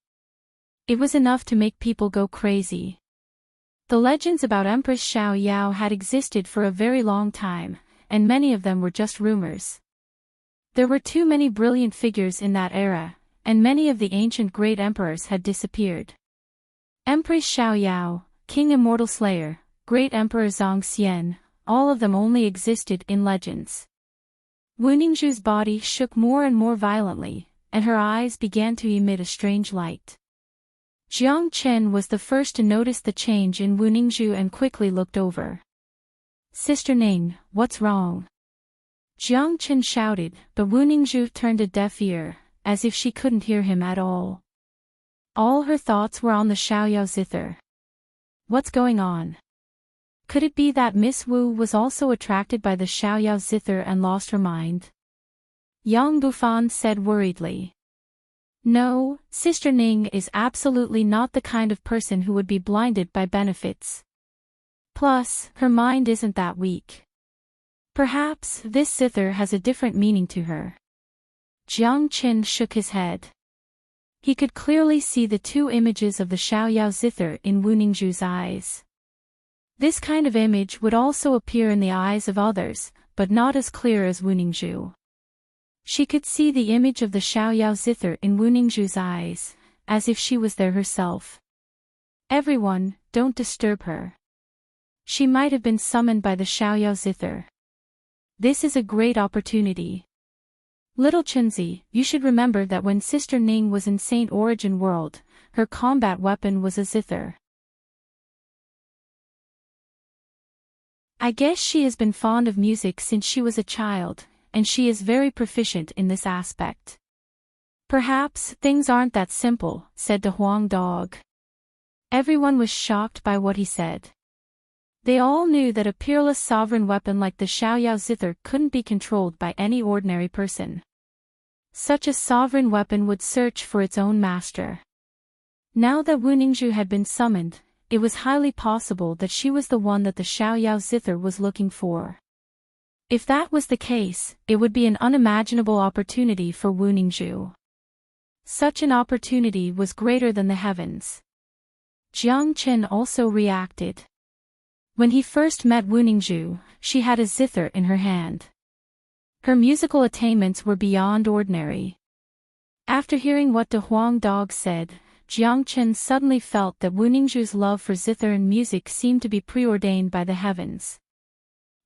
It was enough to make people go crazy. The legends about Empress Xiao Yao had existed for a very long time, and many of them were just rumors. There were too many brilliant figures in that era, and many of the ancient great emperors had disappeared. Empress Xiao Yao, King Immortal Slayer, Great Emperor Zhang Xian, all of them only existed in legends. Wu Ningzhu's body shook more and more violently, and her eyes began to emit a strange light. Jiang Chen was the first to notice the change in Wu Ningzhu and quickly looked over. "Sister Ning, what's wrong?" Jiang Chen shouted, but Wu Ningzhu turned a deaf ear, as if she couldn't hear him at all. All her thoughts were on the Xiaoyao zither. What's going on? Could it be that Miss Wu was also attracted by the Xiaoyao zither and lost her mind? Yang Bufan said worriedly. No, Sister Ning is absolutely not the kind of person who would be blinded by benefits. Plus, her mind isn't that weak. Perhaps this zither has a different meaning to her. Jiang Qin shook his head. He could clearly see the 2 images of the Xiaoyao zither in Wu Ningzhu's eyes. This kind of image would also appear in the eyes of others, but not as clear as Wu Ningzhu. She could see the image of the Xiaoyao zither in Wu Ningzhu's eyes, as if she was there herself. Everyone, don't disturb her. She might have been summoned by the Xiaoyao zither. This is a great opportunity. Little Chunzi, you should remember that when Sister Ning was in Saint Origin World, her combat weapon was a zither. I guess she has been fond of music since she was a child, and she is very proficient in this aspect. Perhaps things aren't that simple, said the Huang dog. Everyone was shocked by what he said. They all knew that a peerless sovereign weapon like the Xiaoyao zither couldn't be controlled by any ordinary person. Such a sovereign weapon would search for its own master. Now that Wu Ningzhu had been summoned, it was highly possible that she was the one that the Xiaoyao zither was looking for. If that was the case, it would be an unimaginable opportunity for Wu Ningzhu. Such an opportunity was greater than the heavens. Jiang Chen also reacted. When he first met Wu Ningzhu, she had a zither in her hand. Her musical attainments were beyond ordinary. After hearing what De Huang dog said, Jiang Chen suddenly felt that Wu Ningzhu's love for zither and music seemed to be preordained by the heavens.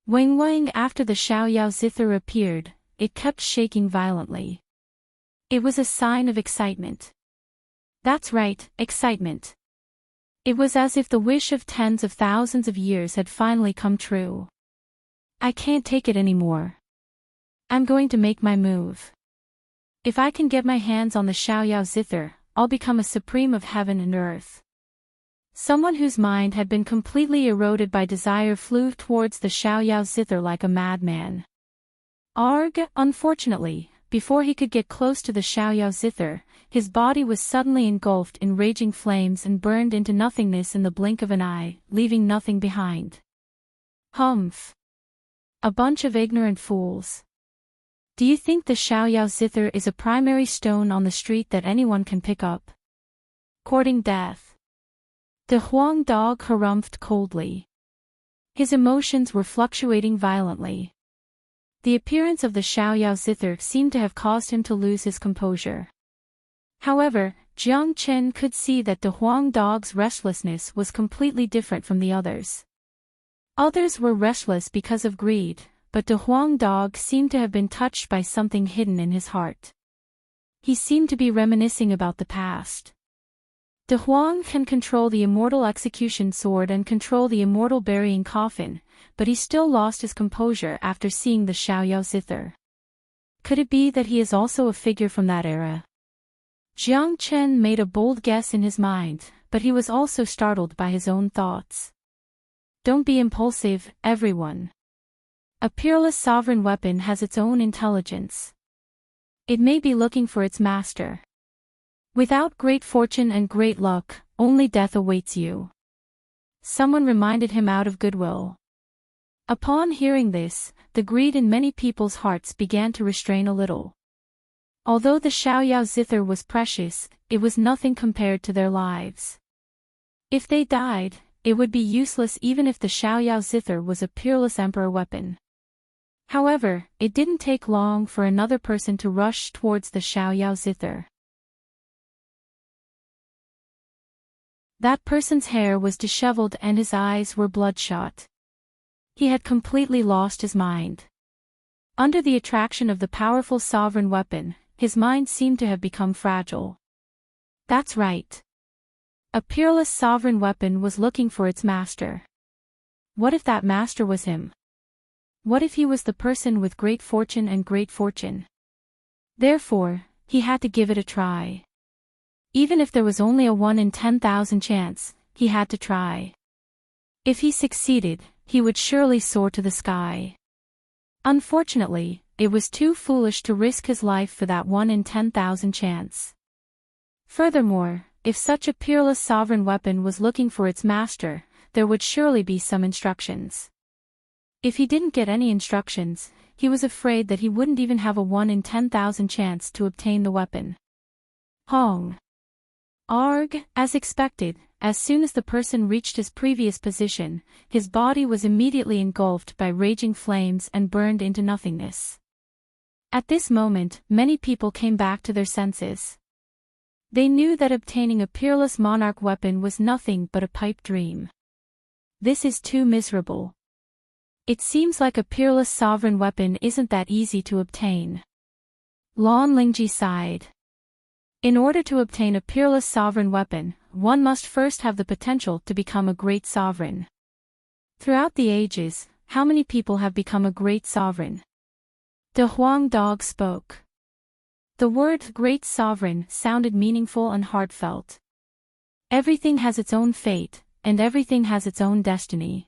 Wang after the Xiaoyao zither appeared, it kept shaking violently. It was a sign of excitement. That's right, excitement. It was as if the wish of tens of thousands of years had finally come true. I can't take it anymore. I'm going to make my move. If I can get my hands on the Xiaoyao zither, I'll become a supreme of heaven and earth. Someone whose mind had been completely eroded by desire flew towards the Xiaoyao zither like a madman. Arg, unfortunately, before he could get close to the Xiaoyao zither, his body was suddenly engulfed in raging flames and burned into nothingness in the blink of an eye, leaving nothing behind. Humph. A bunch of ignorant fools. Do you think the Xiaoyao zither is a primary stone on the street that anyone can pick up? Courting death. The Huang dog harumphed coldly. His emotions were fluctuating violently. The appearance of the Xiaoyao zither seemed to have caused him to lose his composure. However, Jiang Chen could see that the Huang dog's restlessness was completely different from the others. Others were restless because of greed, but the Huang dog seemed to have been touched by something hidden in his heart. He seemed to be reminiscing about the past. De Huang can control the immortal execution sword and control the immortal burying coffin, but he still lost his composure after seeing the Xiaoyao zither. Could it be that he is also a figure from that era? Jiang Chen made a bold guess in his mind, but he was also startled by his own thoughts. Don't be impulsive, everyone. A peerless sovereign weapon has its own intelligence. It may be looking for its master. Without great fortune and great luck, only death awaits you. Someone reminded him out of goodwill. Upon hearing this, the greed in many people's hearts began to restrain a little. Although the Xiaoyao zither was precious, it was nothing compared to their lives. If they died, it would be useless even if the Xiaoyao zither was a peerless emperor weapon. However, it didn't take long for another person to rush towards the Xiaoyao zither. That person's hair was disheveled and his eyes were bloodshot. He had completely lost his mind. Under the attraction of the powerful sovereign weapon, his mind seemed to have become fragile. That's right. A peerless sovereign weapon was looking for its master. What if that master was him? What if he was the person with great fortune and great fortune? Therefore, he had to give it a try. Even if there was only a 1 in 10,000 chance, he had to try. If he succeeded, he would surely soar to the sky. Unfortunately, it was too foolish to risk his life for that 1 in 10,000 chance. Furthermore, if such a peerless sovereign weapon was looking for its master, there would surely be some instructions. If he didn't get any instructions, he was afraid that he wouldn't even have a 1 in 10,000 chance to obtain the weapon. Hong. Arg, as expected, as soon as the person reached his previous position, his body was immediately engulfed by raging flames and burned into nothingness. At this moment, many people came back to their senses. They knew that obtaining a peerless monarch weapon was nothing but a pipe dream. This is too miserable. It seems like a peerless sovereign weapon isn't that easy to obtain. Lan Lingji sighed. In order to obtain a peerless sovereign weapon, one must first have the potential to become a great sovereign. Throughout the ages, how many people have become a great sovereign? The Huang dog spoke. The word great sovereign sounded meaningful and heartfelt. Everything has its own fate, and everything has its own destiny.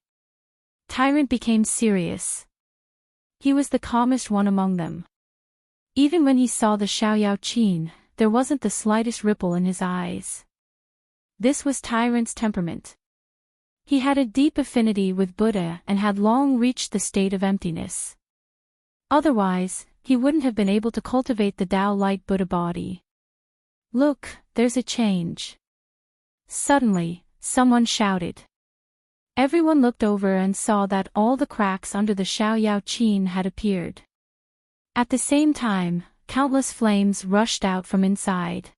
Tyrant became serious. He was the calmest one among them. Even when he saw the Xiaoyao Qin, there wasn't the slightest ripple in his eyes. This was Tyrant's temperament. He had a deep affinity with Buddha and had long reached the state of emptiness. Otherwise, he wouldn't have been able to cultivate the Tao Light Buddha body. Look, there's a change. Suddenly, someone shouted. Everyone looked over and saw that all the cracks under the Xiaoyao Qin had appeared. At the same time, countless flames rushed out from inside.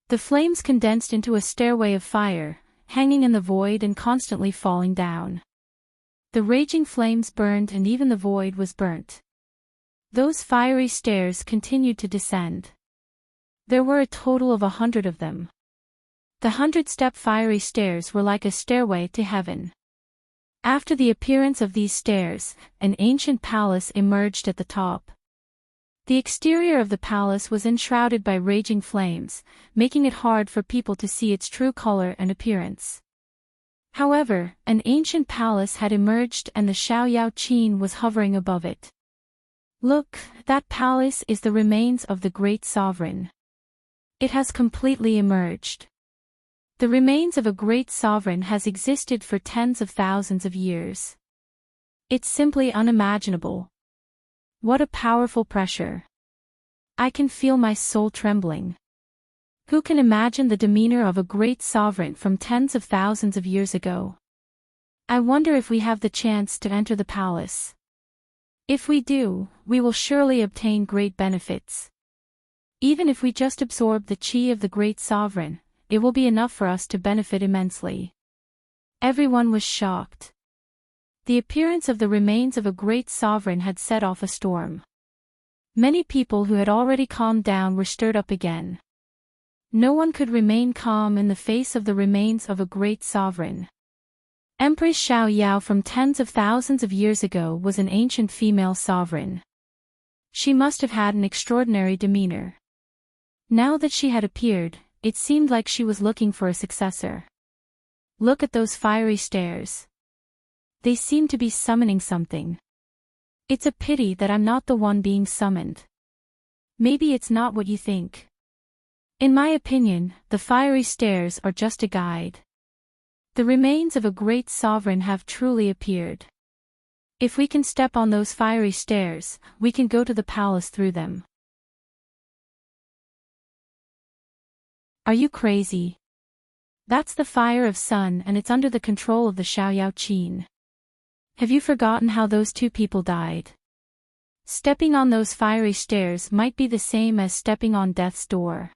The flames condensed into a stairway of fire, hanging in the void and constantly falling down. The raging flames burned and even the void was burnt. Those fiery stairs continued to descend. There were a total of 100 of them. The 100-step fiery stairs were like a stairway to heaven. After the appearance of these stairs, an ancient palace emerged at the top. The exterior of the palace was enshrouded by raging flames, making it hard for people to see its true color and appearance. However, an ancient palace had emerged and the Xiaoyao Qin was hovering above it. Look, that palace is the remains of the great sovereign. It has completely emerged. The remains of a great sovereign has existed for tens of thousands of years. It's simply unimaginable. What a powerful pressure. I can feel my soul trembling. Who can imagine the demeanor of a great sovereign from tens of thousands of years ago? I wonder if we have the chance to enter the palace. If we do, we will surely obtain great benefits. Even if we just absorb the chi of the great sovereign, it will be enough for us to benefit immensely. Everyone was shocked. The appearance of the remains of a great sovereign had set off a storm. Many people who had already calmed down were stirred up again. No one could remain calm in the face of the remains of a great sovereign. Empress Xiao Yao from tens of thousands of years ago was an ancient female sovereign. She must have had an extraordinary demeanor. Now that she had appeared, it seemed like she was looking for a successor. Look at those fiery stares. They seem to be summoning something. It's a pity that I'm not the one being summoned. Maybe it's not what you think. In my opinion, the fiery stares are just a guide. The remains of a great sovereign have truly appeared. If we can step on those fiery stairs, we can go to the palace through them. Are you crazy? That's the fire of sun and it's under the control of the Xiaoyao Qin. Have you forgotten how those two people died? Stepping on those fiery stairs might be the same as stepping on death's door.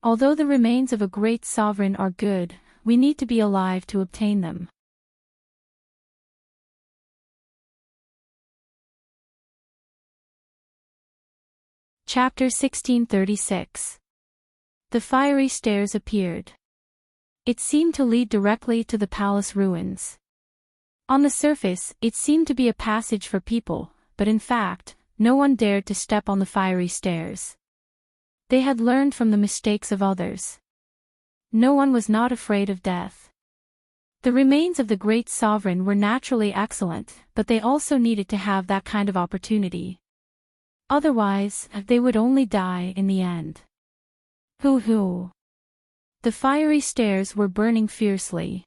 Although the remains of a great sovereign are good, we need to be alive to obtain them. Chapter 1636. The fiery stairs appeared. It seemed to lead directly to the palace ruins. On the surface, it seemed to be a passage for people, but in fact, no one dared to step on the fiery stairs. They had learned from the mistakes of others. No one was not afraid of death. The remains of the great sovereign were naturally excellent, but they also needed to have that kind of opportunity. Otherwise, they would only die in the end. Hoo-hoo. The fiery stairs were burning fiercely.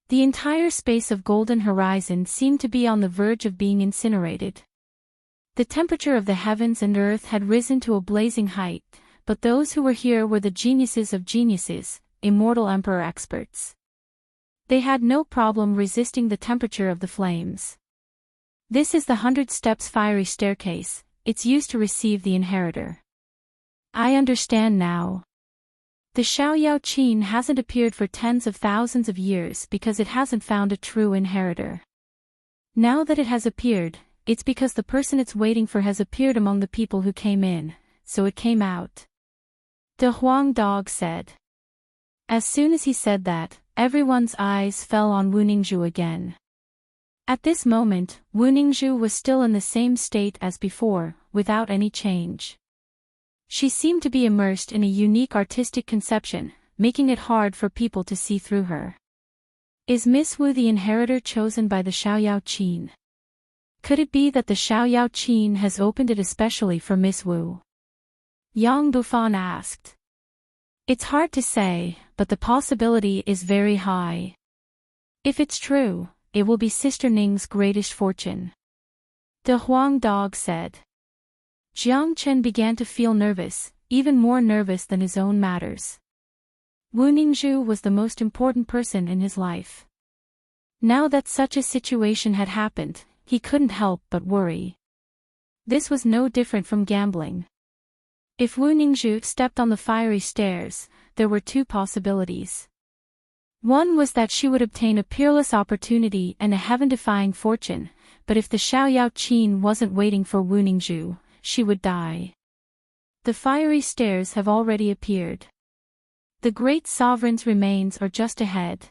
The entire space of golden horizon seemed to be on the verge of being incinerated. The temperature of the heavens and earth had risen to a blazing height, but those who were here were the geniuses of geniuses, immortal emperor experts. They had no problem resisting the temperature of the flames. This is the 100 steps fiery staircase, it's used to receive the inheritor. I understand now. The Xiaoyao Qin hasn't appeared for tens of thousands of years because it hasn't found a true inheritor. Now that it has appeared, it's because the person it's waiting for has appeared among the people who came in, so it came out. The Huang Dog said. As soon as he said that, everyone's eyes fell on Wu Ningzhu again. At this moment, Wu Ningzhu was still in the same state as before, without any change. She seemed to be immersed in a unique artistic conception, making it hard for people to see through her. Is Miss Wu the inheritor chosen by the Xiaoyao Qin? Could it be that the Xiaoyao Qin has opened it especially for Miss Wu? Yang Bufan asked. It's hard to say, but the possibility is very high. If it's true, it will be Sister Ning's greatest fortune. The Huang Dog said. Jiang Chen began to feel nervous, even more nervous than his own matters. Wu Ningzhu was the most important person in his life. Now that such a situation had happened, he couldn't help but worry. This was no different from gambling. If Wu Ningzhu stepped on the fiery stairs, there were two possibilities. One was that she would obtain a peerless opportunity and a heaven-defying fortune, but if the Xiaoyao Qin wasn't waiting for Wu Ningzhu, she would die. The fiery stairs have already appeared. The great sovereign's remains are just ahead.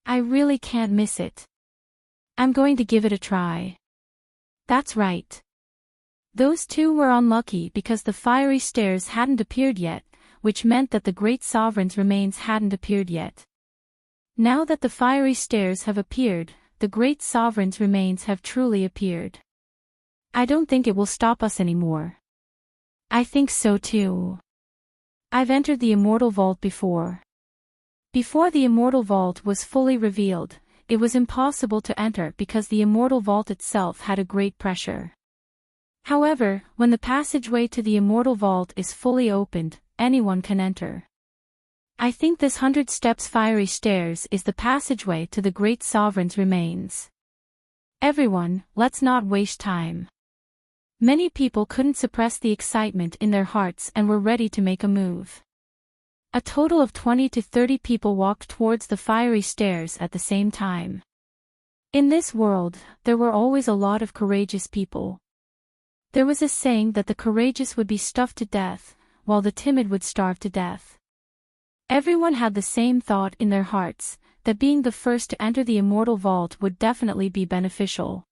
I really can't miss it. I'm going to give it a try. That's right. Those two were unlucky because the fiery stairs hadn't appeared yet, which meant that the great sovereign's remains hadn't appeared yet. Now that the fiery stairs have appeared, the great sovereign's remains have truly appeared. I don't think it will stop us anymore. I think so too. I've entered the immortal vault before. Before the immortal vault was fully revealed, it was impossible to enter because the immortal vault itself had a great pressure. However, when the passageway to the immortal vault is fully opened, anyone can enter. I think this 100 steps fiery stairs is the passageway to the great sovereign's remains. Everyone, let's not waste time. Many people couldn't suppress the excitement in their hearts and were ready to make a move. A total of 20 to 30 people walked towards the fiery stairs at the same time. In this world, there were always a lot of courageous people. There was a saying that the courageous would be stuffed to death, while the timid would starve to death. Everyone had the same thought in their hearts, that being the first to enter the immortal vault would definitely be beneficial.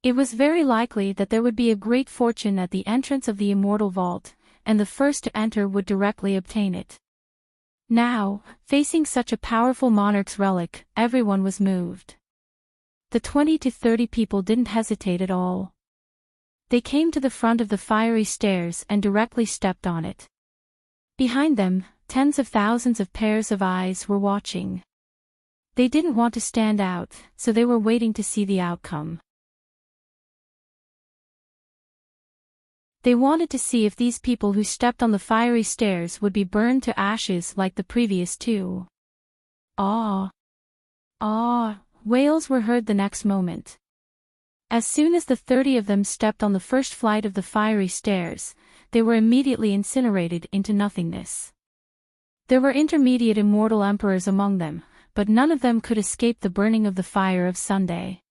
It was very likely that there would be a great fortune at the entrance of the immortal vault, and the first to enter would directly obtain it. Now, facing such a powerful monarch's relic, everyone was moved. The 20 to 30 people didn't hesitate at all. They came to the front of the fiery stairs and directly stepped on it. Behind them, tens of thousands of pairs of eyes were watching. They didn't want to stand out, so they were waiting to see the outcome. They wanted to see if these people who stepped on the fiery stairs would be burned to ashes like the previous two. Ah! Ah! Wails were heard the next moment. As soon as the 30 of them stepped on the first flight of the fiery stairs, they were immediately incinerated into nothingness. There were intermediate immortal emperors among them, but none of them could escape the burning of the fire of Sunday.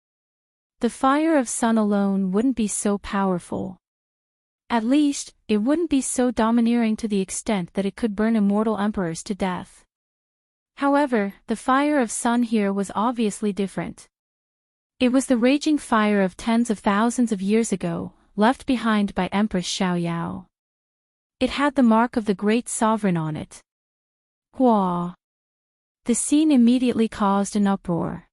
The fire of sun alone wouldn't be so powerful. At least, it wouldn't be so domineering to the extent that it could burn immortal emperors to death. However, the fire of sun here was obviously different. It was the raging fire of tens of thousands of years ago, left behind by Empress Xiaoyao. It had the mark of the great sovereign on it. Hua! The scene immediately caused an uproar.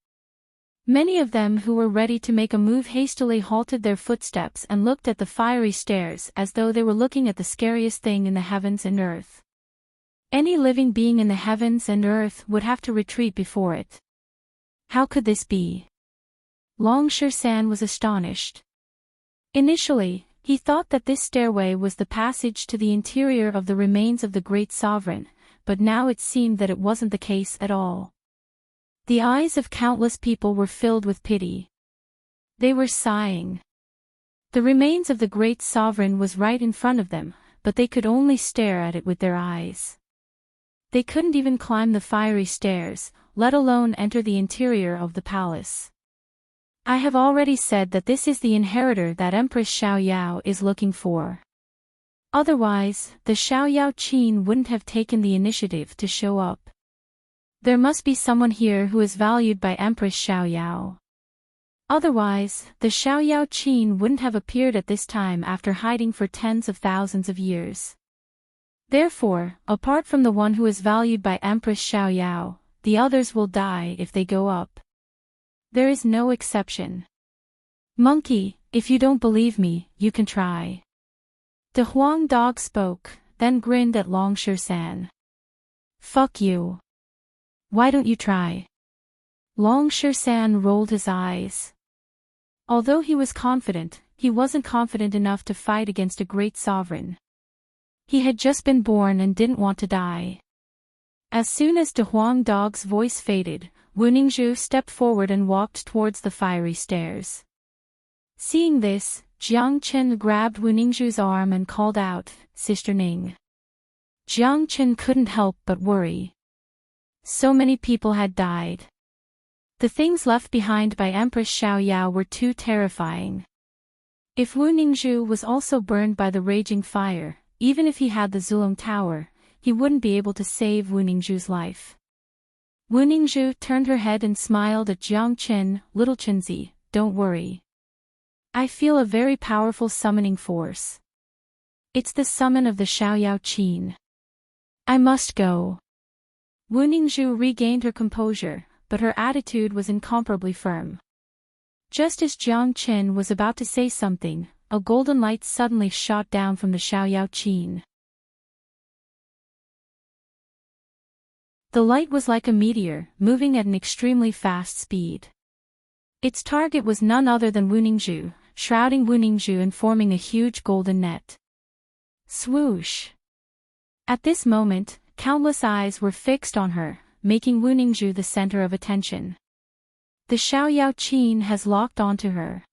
Many of them who were ready to make a move hastily halted their footsteps and looked at the fiery stairs as though they were looking at the scariest thing in the heavens and earth. Any living being in the heavens and earth would have to retreat before it. How could this be? Long San was astonished. Initially, he thought that this stairway was the passage to the interior of the remains of the great sovereign, but now it seemed that it wasn't the case at all. The eyes of countless people were filled with pity. They were sighing. The remains of the great sovereign was right in front of them, but they could only stare at it with their eyes. They couldn't even climb the fiery stairs, let alone enter the interior of the palace. I have already said that this is the inheritor that Empress Xiaoyao is looking for. Otherwise, the Xiaoyao Qin wouldn't have taken the initiative to show up. There must be someone here who is valued by Empress Xiaoyao. Otherwise, the Xiaoyao Qin wouldn't have appeared at this time after hiding for tens of thousands of years. Therefore, apart from the one who is valued by Empress Xiaoyao, the others will die if they go up. There is no exception. Monkey, if you don't believe me, you can try. The Huang dog spoke, then grinned at Long San. Fuck you. Why don't you try? Long San rolled his eyes. Although he was confident, he wasn't confident enough to fight against a great sovereign. He had just been born and didn't want to die. As soon as De Huang Dog's voice faded, Wu Ningzhu stepped forward and walked towards the fiery stairs. Seeing this, Jiang Chen grabbed Wu Ningzhu's arm and called out, "Sister Ning." Jiang Chen couldn't help but worry. So many people had died. The things left behind by Empress Xiaoyao were too terrifying. If Wu Ningzhu was also burned by the raging fire, even if he had the Zulong Tower, he wouldn't be able to save Wu Ningzhu's life. Wu Ningzhu turned her head and smiled at Jiang Chen. "Little Chenzi, don't worry. I feel a very powerful summoning force. It's the summon of the Xiaoyao Qin. I must go." Wu Ningzhu regained her composure, but her attitude was incomparably firm. Just as Jiang Qin was about to say something, a golden light suddenly shot down from the Xiaoyao Qin. The light was like a meteor, moving at an extremely fast speed. Its target was none other than Wu Ningzhu, shrouding Wu Ningzhu and forming a huge golden net. Swoosh! At this moment, countless eyes were fixed on her, making Wu Ningzhu the center of attention. The Xiaoyao Qin has locked onto her.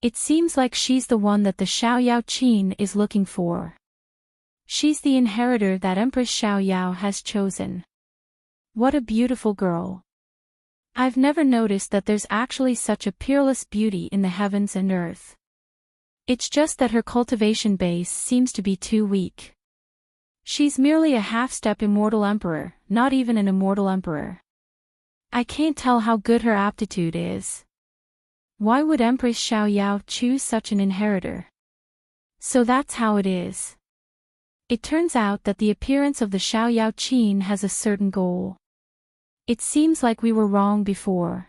It seems like she's the one that the Xiaoyao Qin is looking for. She's the inheritor that Empress Xiaoyao has chosen. What a beautiful girl. I've never noticed that there's actually such a peerless beauty in the heavens and earth. It's just that her cultivation base seems to be too weak. She's merely a half-step immortal emperor, not even an immortal emperor. I can't tell how good her aptitude is. Why would Empress Xiaoyao choose such an inheritor? So that's how it is. It turns out that the appearance of the Xiaoyao Qin has a certain goal. It seems like we were wrong before.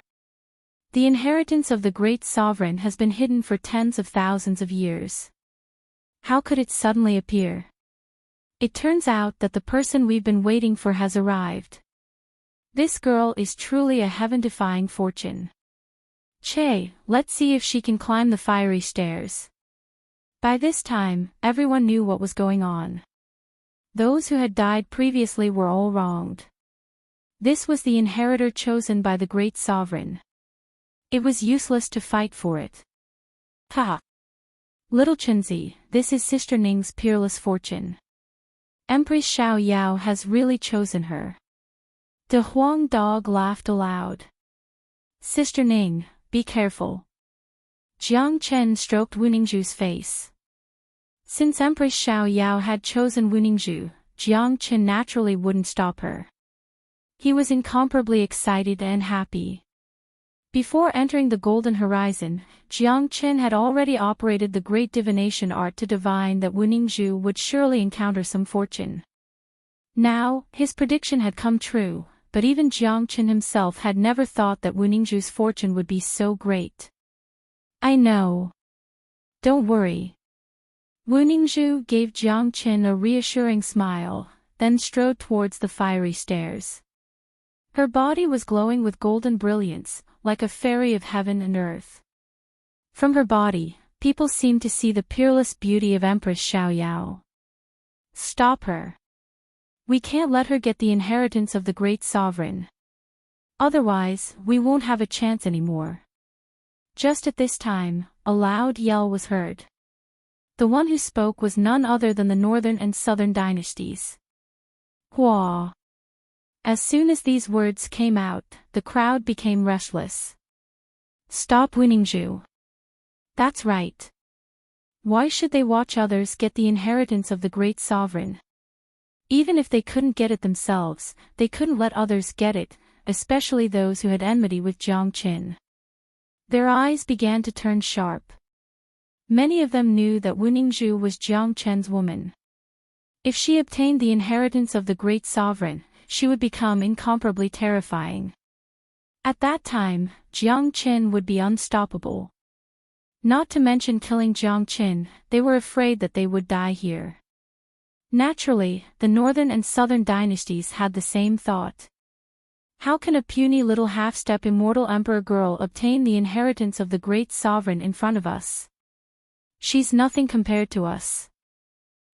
The inheritance of the great sovereign has been hidden for tens of thousands of years. How could it suddenly appear? It turns out that the person we've been waiting for has arrived. This girl is truly a heaven-defying fortune. Che, let's see if she can climb the fiery stairs. By this time, everyone knew what was going on. Those who had died previously were all wronged. This was the inheritor chosen by the great sovereign. It was useless to fight for it. Ha! Little Chenzi, this is Sister Ning's peerless fortune. Empress Xiaoyao has really chosen her. De Huang Dog laughed aloud. Sister Ning, be careful. Jiang Chen stroked Wu Ningzhu's face. Since Empress Xiaoyao had chosen Wu Ningzhu, Jiang Chen naturally wouldn't stop her. He was incomparably excited and happy. Before entering the Golden Horizon, Jiang Chen had already operated the great divination art to divine that Wu Ningzhu would surely encounter some fortune. Now, his prediction had come true, but even Jiang Chen himself had never thought that Wu Ningzhu's fortune would be so great. I know. Don't worry. Wu Ningzhu gave Jiang Chen a reassuring smile, then strode towards the fiery stairs. Her body was glowing with golden brilliance, like a fairy of heaven and earth. From her body, people seemed to see the peerless beauty of Empress Xiaoyao. Stop her. We can't let her get the inheritance of the great sovereign. Otherwise, we won't have a chance anymore. Just at this time, a loud yell was heard. The one who spoke was none other than the northern and southern dynasties. Hua! As soon as these words came out, the crowd became restless. Stop Wu Ningzhu. That's right. Why should they watch others get the inheritance of the great sovereign? Even if they couldn't get it themselves, they couldn't let others get it, especially those who had enmity with Jiang Qin. Their eyes began to turn sharp. Many of them knew that Wu Ningzhu was Jiang Chen's woman. If she obtained the inheritance of the great sovereign, she would become incomparably terrifying. At that time, Jiang Qin would be unstoppable. Not to mention killing Jiang Qin, they were afraid that they would die here. Naturally, the northern and southern dynasties had the same thought. How can a puny little half-step immortal emperor girl obtain the inheritance of the great sovereign in front of us? She's nothing compared to us.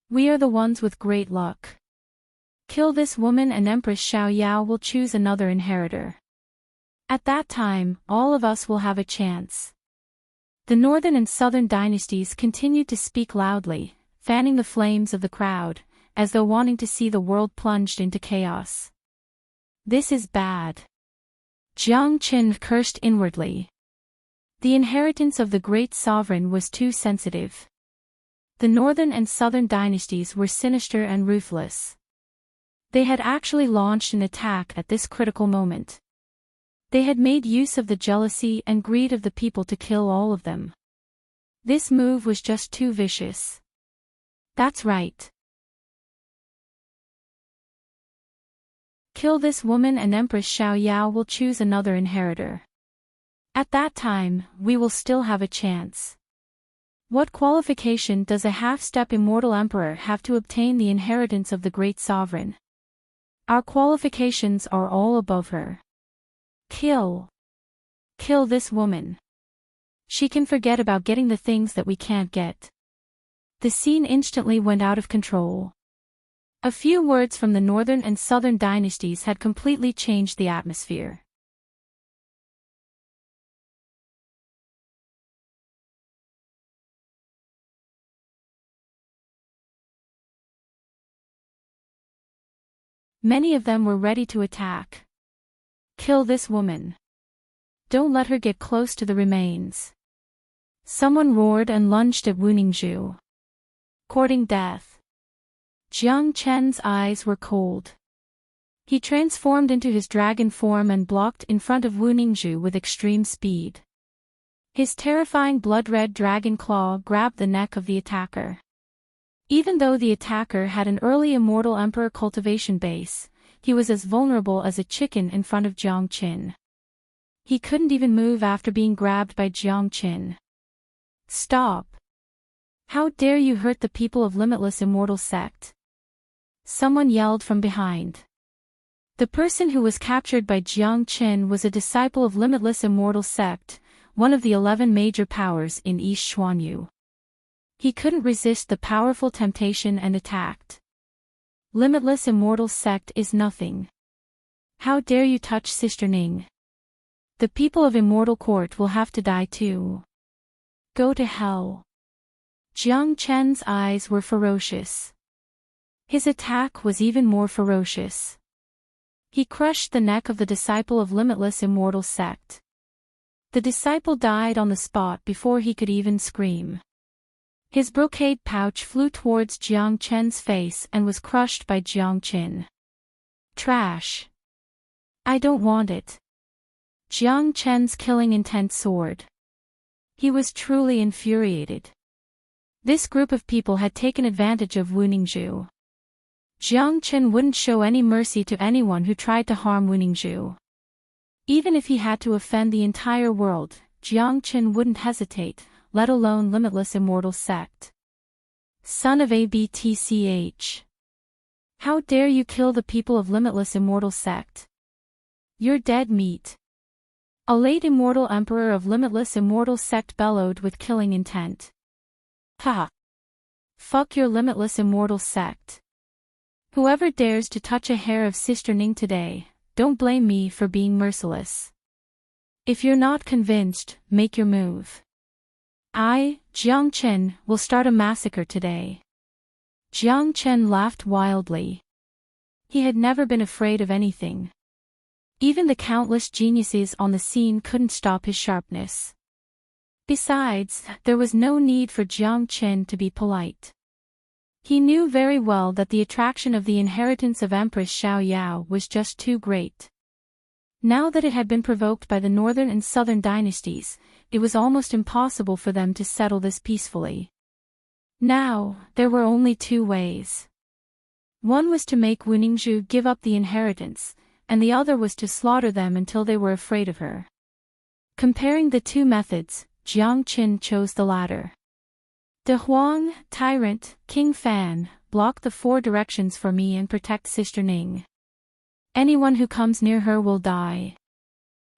We are the ones with great luck. Kill this woman and Empress Xiaoyao will choose another inheritor. At that time, all of us will have a chance. The northern and southern dynasties continued to speak loudly, fanning the flames of the crowd, as though wanting to see the world plunged into chaos. This is bad. Jiang Qin cursed inwardly. The inheritance of the great sovereign was too sensitive. The northern and southern dynasties were sinister and ruthless. They had actually launched an attack at this critical moment. They had made use of the jealousy and greed of the people to kill all of them. This move was just too vicious. That's right. Kill this woman and Empress Xiaoyao will choose another inheritor. At that time, we will still have a chance. What qualification does a half-step immortal emperor have to obtain the inheritance of the great sovereign? Our qualifications are all above her. Kill. Kill this woman. She can forget about getting the things that we can't get. The scene instantly went out of control. A few words from the northern and southern dynasties had completely changed the atmosphere. Many of them were ready to attack. Kill this woman. Don't let her get close to the remains. Someone roared and lunged at Wu Ningzhu. Courting death. Jiang Chen's eyes were cold. He transformed into his dragon form and blocked in front of Wu Ningzhu with extreme speed. His terrifying blood-red dragon claw grabbed the neck of the attacker. Even though the attacker had an early immortal emperor cultivation base, he was as vulnerable as a chicken in front of Jiang Qin. He couldn't even move after being grabbed by Jiang Qin. Stop! How dare you hurt the people of Limitless Immortal Sect? Someone yelled from behind. The person who was captured by Jiang Qin was a disciple of Limitless Immortal Sect, one of the 11 major powers in East Xuanyu. He couldn't resist the powerful temptation and attacked. Limitless Immortal Sect is nothing. How dare you touch Sister Ning? The people of Immortal Court will have to die too. Go to hell. Jiang Chen's eyes were ferocious. His attack was even more ferocious. He crushed the neck of the disciple of Limitless Immortal Sect. The disciple died on the spot before he could even scream. His brocade pouch flew towards Jiang Chen's face and was crushed by Jiang Qin. Trash. I don't want it. Jiang Chen's killing intent soared. He was truly infuriated. This group of people had taken advantage of Wu Ningzhu. Jiang Qin wouldn't show any mercy to anyone who tried to harm Wu Ningzhu. Even if he had to offend the entire world, Jiang Qin wouldn't hesitate, let alone Limitless Immortal Sect. Son of Abtch. How dare you kill the people of Limitless Immortal Sect? You're dead meat. A late immortal emperor of Limitless Immortal Sect bellowed with killing intent. Ha! Fuck your Limitless Immortal Sect. Whoever dares to touch a hair of Sister Ning today, don't blame me for being merciless. If you're not convinced, make your move. I, Jiang Chen, will start a massacre today. Jiang Chen laughed wildly. He had never been afraid of anything. Even the countless geniuses on the scene couldn't stop his sharpness. Besides, there was no need for Jiang Chen to be polite. He knew very well that the attraction of the inheritance of Empress Xiaoyao was just too great. Now that it had been provoked by the northern and southern dynasties, it was almost impossible for them to settle this peacefully. Now, there were only two ways. One was to make Wu Ningzhu give up the inheritance, and the other was to slaughter them until they were afraid of her. Comparing the two methods, Jiang Qin chose the latter. De Huang, Tyrant, King Fan, block the four directions for me and protect Sister Ning. Anyone who comes near her will die.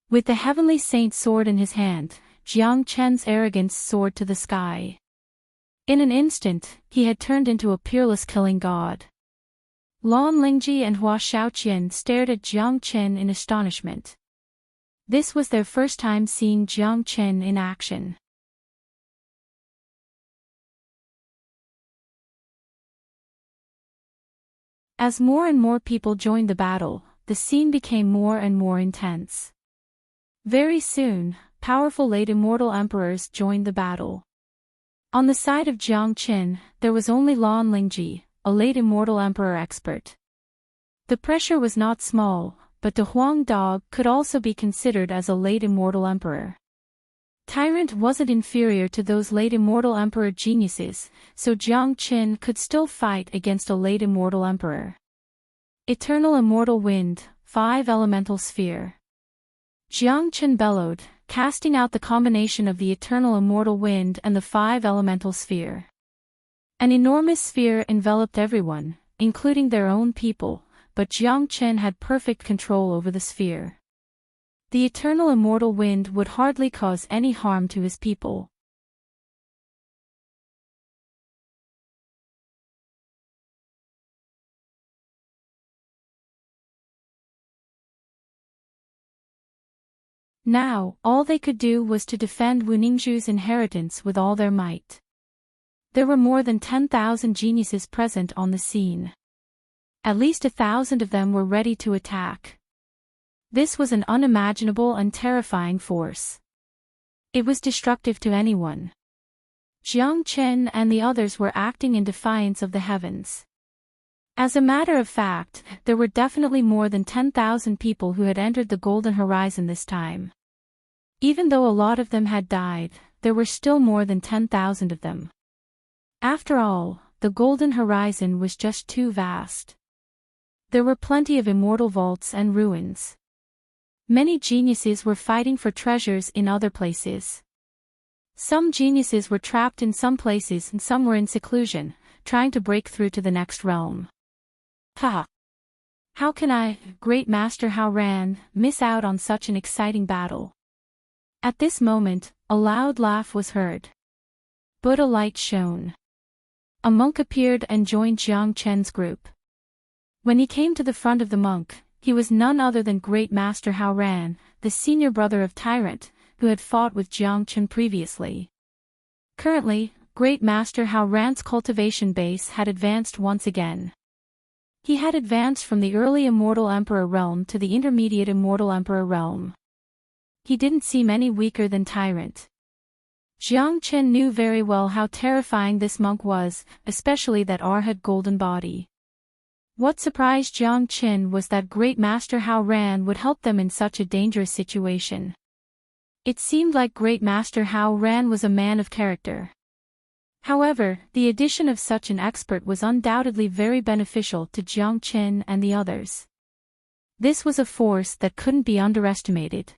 With the Heavenly Saint sword in his hand, Jiang Chen's arrogance soared to the sky. In an instant, he had turned into a peerless killing god. Lan Lingji and Hua Shaoqian stared at Jiang Chen in astonishment. This was their first time seeing Jiang Chen in action. As more and more people joined the battle, the scene became more and more intense. Very soon, powerful late immortal emperors joined the battle. On the side of Jiang Qin, there was only Lan Lingji, a late immortal emperor expert. The pressure was not small, but De Huang Dog could also be considered as a late immortal emperor. Tyrant wasn't inferior to those late immortal emperor geniuses, so Jiang Qin could still fight against a late immortal emperor. Eternal immortal wind, 5 elemental sphere. Jiang Qin bellowed, casting out the combination of the eternal immortal wind and the five elemental sphere. An enormous sphere enveloped everyone, including their own people, but Jiang Chen had perfect control over the sphere. The eternal immortal wind would hardly cause any harm to his people. Now, all they could do was to defend Wuningzhu's inheritance with all their might. There were more than 10,000 geniuses present on the scene. At least 1,000 of them were ready to attack. This was an unimaginable and terrifying force. It was destructive to anyone. Jiang Chen and the others were acting in defiance of the heavens. As a matter of fact, there were definitely more than 10,000 people who had entered the Golden Horizon this time. Even though a lot of them had died, there were still more than 10,000 of them. After all, the Golden Horizon was just too vast. There were plenty of immortal vaults and ruins. Many geniuses were fighting for treasures in other places. Some geniuses were trapped in some places and some were in seclusion, trying to break through to the next realm. Ha! How can I, Great Master Hao Ran, miss out on such an exciting battle? At this moment, a loud laugh was heard. But a light shone. A monk appeared and joined Jiang Chen's group. When he came to the front of the monk, he was none other than Great Master Hao Ran, the senior brother of Tyrant, who had fought with Jiang Chen previously. Currently, Great Master Hao Ran's cultivation base had advanced once again. He had advanced from the early Immortal Emperor realm to the intermediate Immortal Emperor realm. He didn't seem any weaker than Tyrant. Jiang Chen knew very well how terrifying this monk was, especially that Arhat golden body. What surprised Jiang Chen was that Great Master Hao Ran would help them in such a dangerous situation. It seemed like Great Master Hao Ran was a man of character. However, the addition of such an expert was undoubtedly very beneficial to Jiang Chen and the others. This was a force that couldn't be underestimated.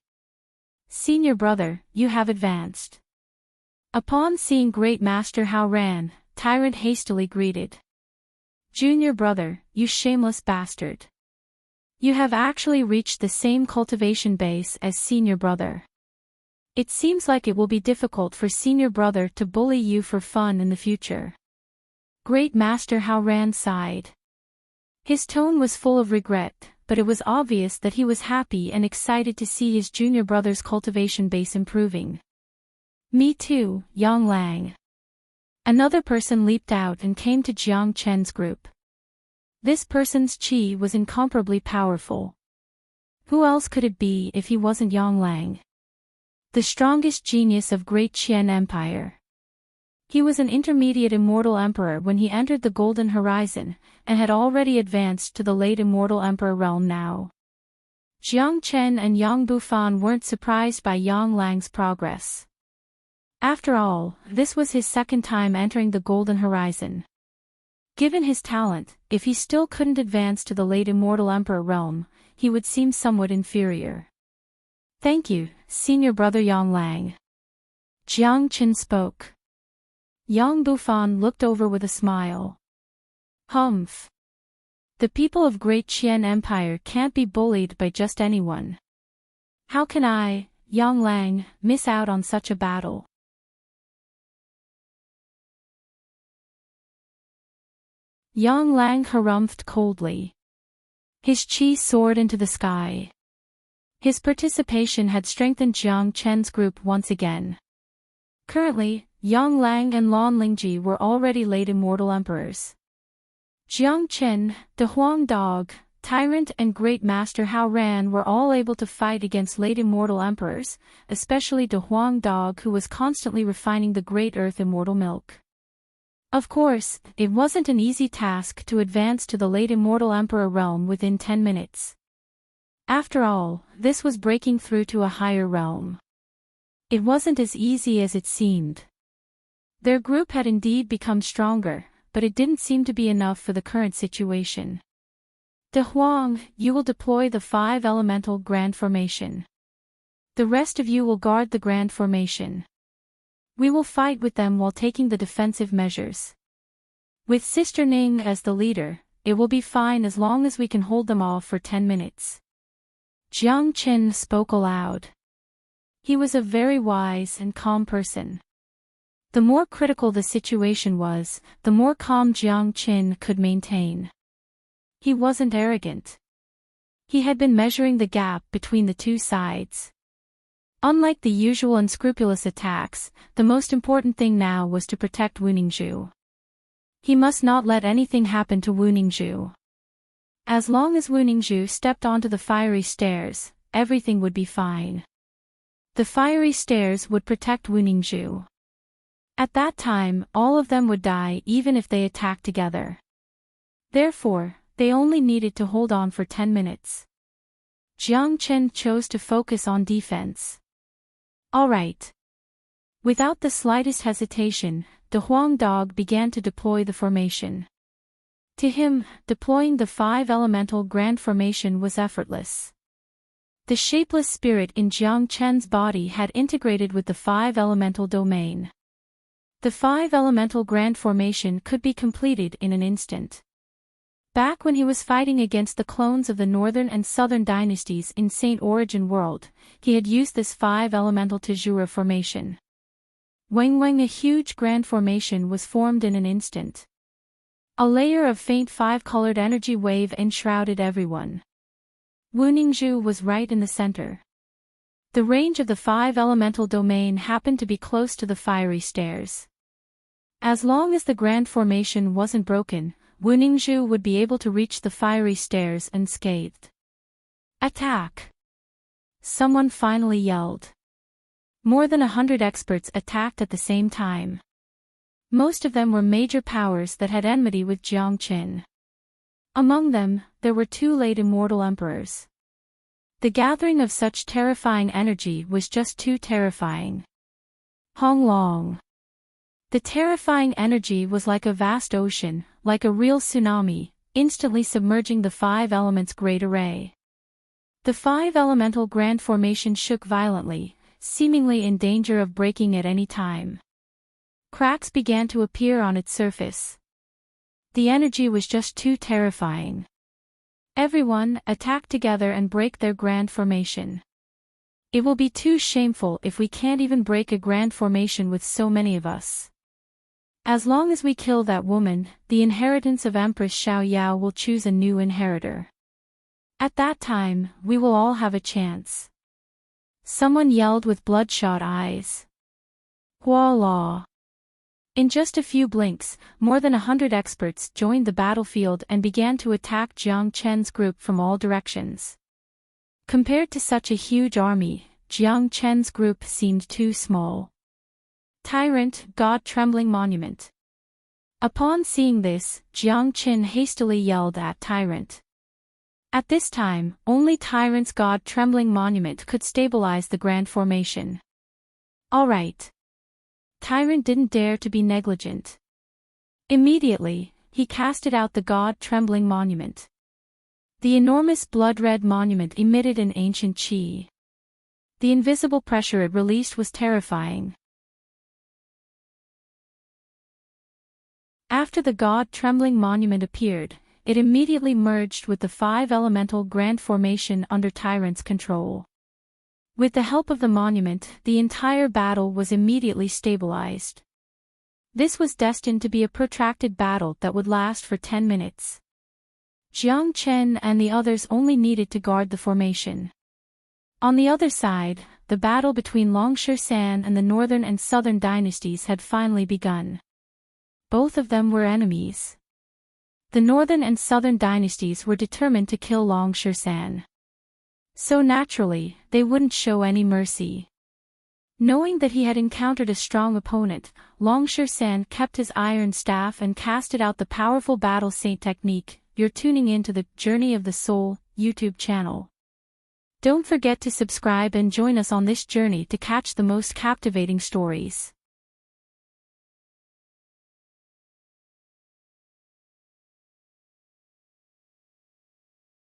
Senior brother, you have advanced. Upon seeing Great Master Hao Ran, Tyrant hastily greeted. Junior brother, you shameless bastard. You have actually reached the same cultivation base as senior brother. It seems like it will be difficult for senior brother to bully you for fun in the future. Great Master Hao Ran sighed. His tone was full of regret, but it was obvious that he was happy and excited to see his junior brother's cultivation base improving. Me too, Yang Lang. Another person leaped out and came to Jiang Chen's group. This person's qi was incomparably powerful. Who else could it be if he wasn't Yang Lang? The strongest genius of Great Qian Empire. He was an intermediate immortal emperor when he entered the Golden Horizon, and had already advanced to the late immortal emperor realm now. Jiang Chen and Yang Bufan weren't surprised by Yang Lang's progress. After all, this was his second time entering the Golden Horizon. Given his talent, if he still couldn't advance to the late immortal emperor realm, he would seem somewhat inferior. Thank you, senior brother Yang Lang. Jiang Chen spoke. Yang Bufan looked over with a smile. Humph. The people of Great Qian Empire can't be bullied by just anyone. How can I, Yang Lang, miss out on such a battle? Yang Lang harumphed coldly. His qi soared into the sky. His participation had strengthened Jiang Chen's group once again. Currently, Yang Lang and Lan Lingji were already late immortal emperors. Jiang Chen, the Huang Dog, Tyrant and Great Master Hao Ran were all able to fight against late immortal emperors, especially the Huang Dog who was constantly refining the Great Earth immortal milk. Of course, it wasn't an easy task to advance to the late immortal emperor realm within 10 minutes. After all, this was breaking through to a higher realm. It wasn't as easy as it seemed. Their group had indeed become stronger, but it didn't seem to be enough for the current situation. De Huang, you will deploy the 5 elemental grand formation. The rest of you will guard the grand formation. We will fight with them while taking the defensive measures. With Sister Ning as the leader, it will be fine as long as we can hold them off for 10 minutes. Jiang Qin spoke aloud. He was a very wise and calm person. The more critical the situation was, the more calm Jiang Qin could maintain. He wasn't arrogant. He had been measuring the gap between the two sides. Unlike the usual unscrupulous attacks, the most important thing now was to protect Wu Ningzhu. He must not let anything happen to Wu Ningzhu. As long as Wu Ningzhu stepped onto the fiery stairs, everything would be fine. The fiery stairs would protect Wu Ningzhu. At that time, all of them would die even if they attacked together. Therefore, they only needed to hold on for 10 minutes. Jiang Qin chose to focus on defense. All right. Without the slightest hesitation, the Huang dog began to deploy the formation. To him, deploying the 5-elemental grand formation was effortless. The shapeless spirit in Jiang Qin's body had integrated with the 5-elemental domain. The 5-elemental grand formation could be completed in an instant. Back when he was fighting against the clones of the Northern and Southern dynasties in Saint Origin World, he had used this 5-elemental Tejura formation. Wang, a huge grand formation was formed in an instant. A layer of faint 5-colored energy wave enshrouded everyone. Wu Ningzhu was right in the center. The range of the 5-elemental domain happened to be close to the fiery stairs. As long as the grand formation wasn't broken, Wu Ningzhu would be able to reach the fiery stairs unscathed. Attack! Someone finally yelled. More than 100 experts attacked at the same time. Most of them were major powers that had enmity with Jiang Qin. Among them, there were 2 late immortal emperors. The gathering of such terrifying energy was just too terrifying. Hong Long. The terrifying energy was like a vast ocean, like a real tsunami, instantly submerging the 5 elements' great array. The 5-elemental grand formation shook violently, seemingly in danger of breaking at any time. Cracks began to appear on its surface. The energy was just too terrifying. Everyone, attack together and break their grand formation. It will be too shameful if we can't even break a grand formation with so many of us. As long as we kill that woman, the inheritance of Empress Xiaoyao will choose a new inheritor. At that time, we will all have a chance. Someone yelled with bloodshot eyes. Hua Law. In just a few blinks, more than 100 experts joined the battlefield and began to attack Jiang Qin's group from all directions. Compared to such a huge army, Jiang Qin's group seemed too small. Tyrant, God-trembling monument. Upon seeing this, Jiang Qin hastily yelled at Tyrant. At this time, only Tyrant's God-trembling monument could stabilize the grand formation. All right. Tyrant didn't dare to be negligent. Immediately, he casted out the God-trembling monument. The enormous blood-red monument emitted an ancient qi. The invisible pressure it released was terrifying. After the God-trembling monument appeared, it immediately merged with the 5-elemental grand formation under Tyrant's control. With the help of the monument, the entire battle was immediately stabilized. This was destined to be a protracted battle that would last for 10 minutes. Jiang Qin and the others only needed to guard the formation. On the other side, the battle between Longshan and the Northern and Southern dynasties had finally begun. Both of them were enemies. The Northern and Southern dynasties were determined to kill Longshan. So naturally, they wouldn't show any mercy. Knowing that he had encountered a strong opponent, Longshan kept his iron staff and casted out the powerful battle saint technique. You're tuning in to the Journey of the Soul YouTube channel. Don't forget to subscribe and join us on this journey to catch the most captivating stories.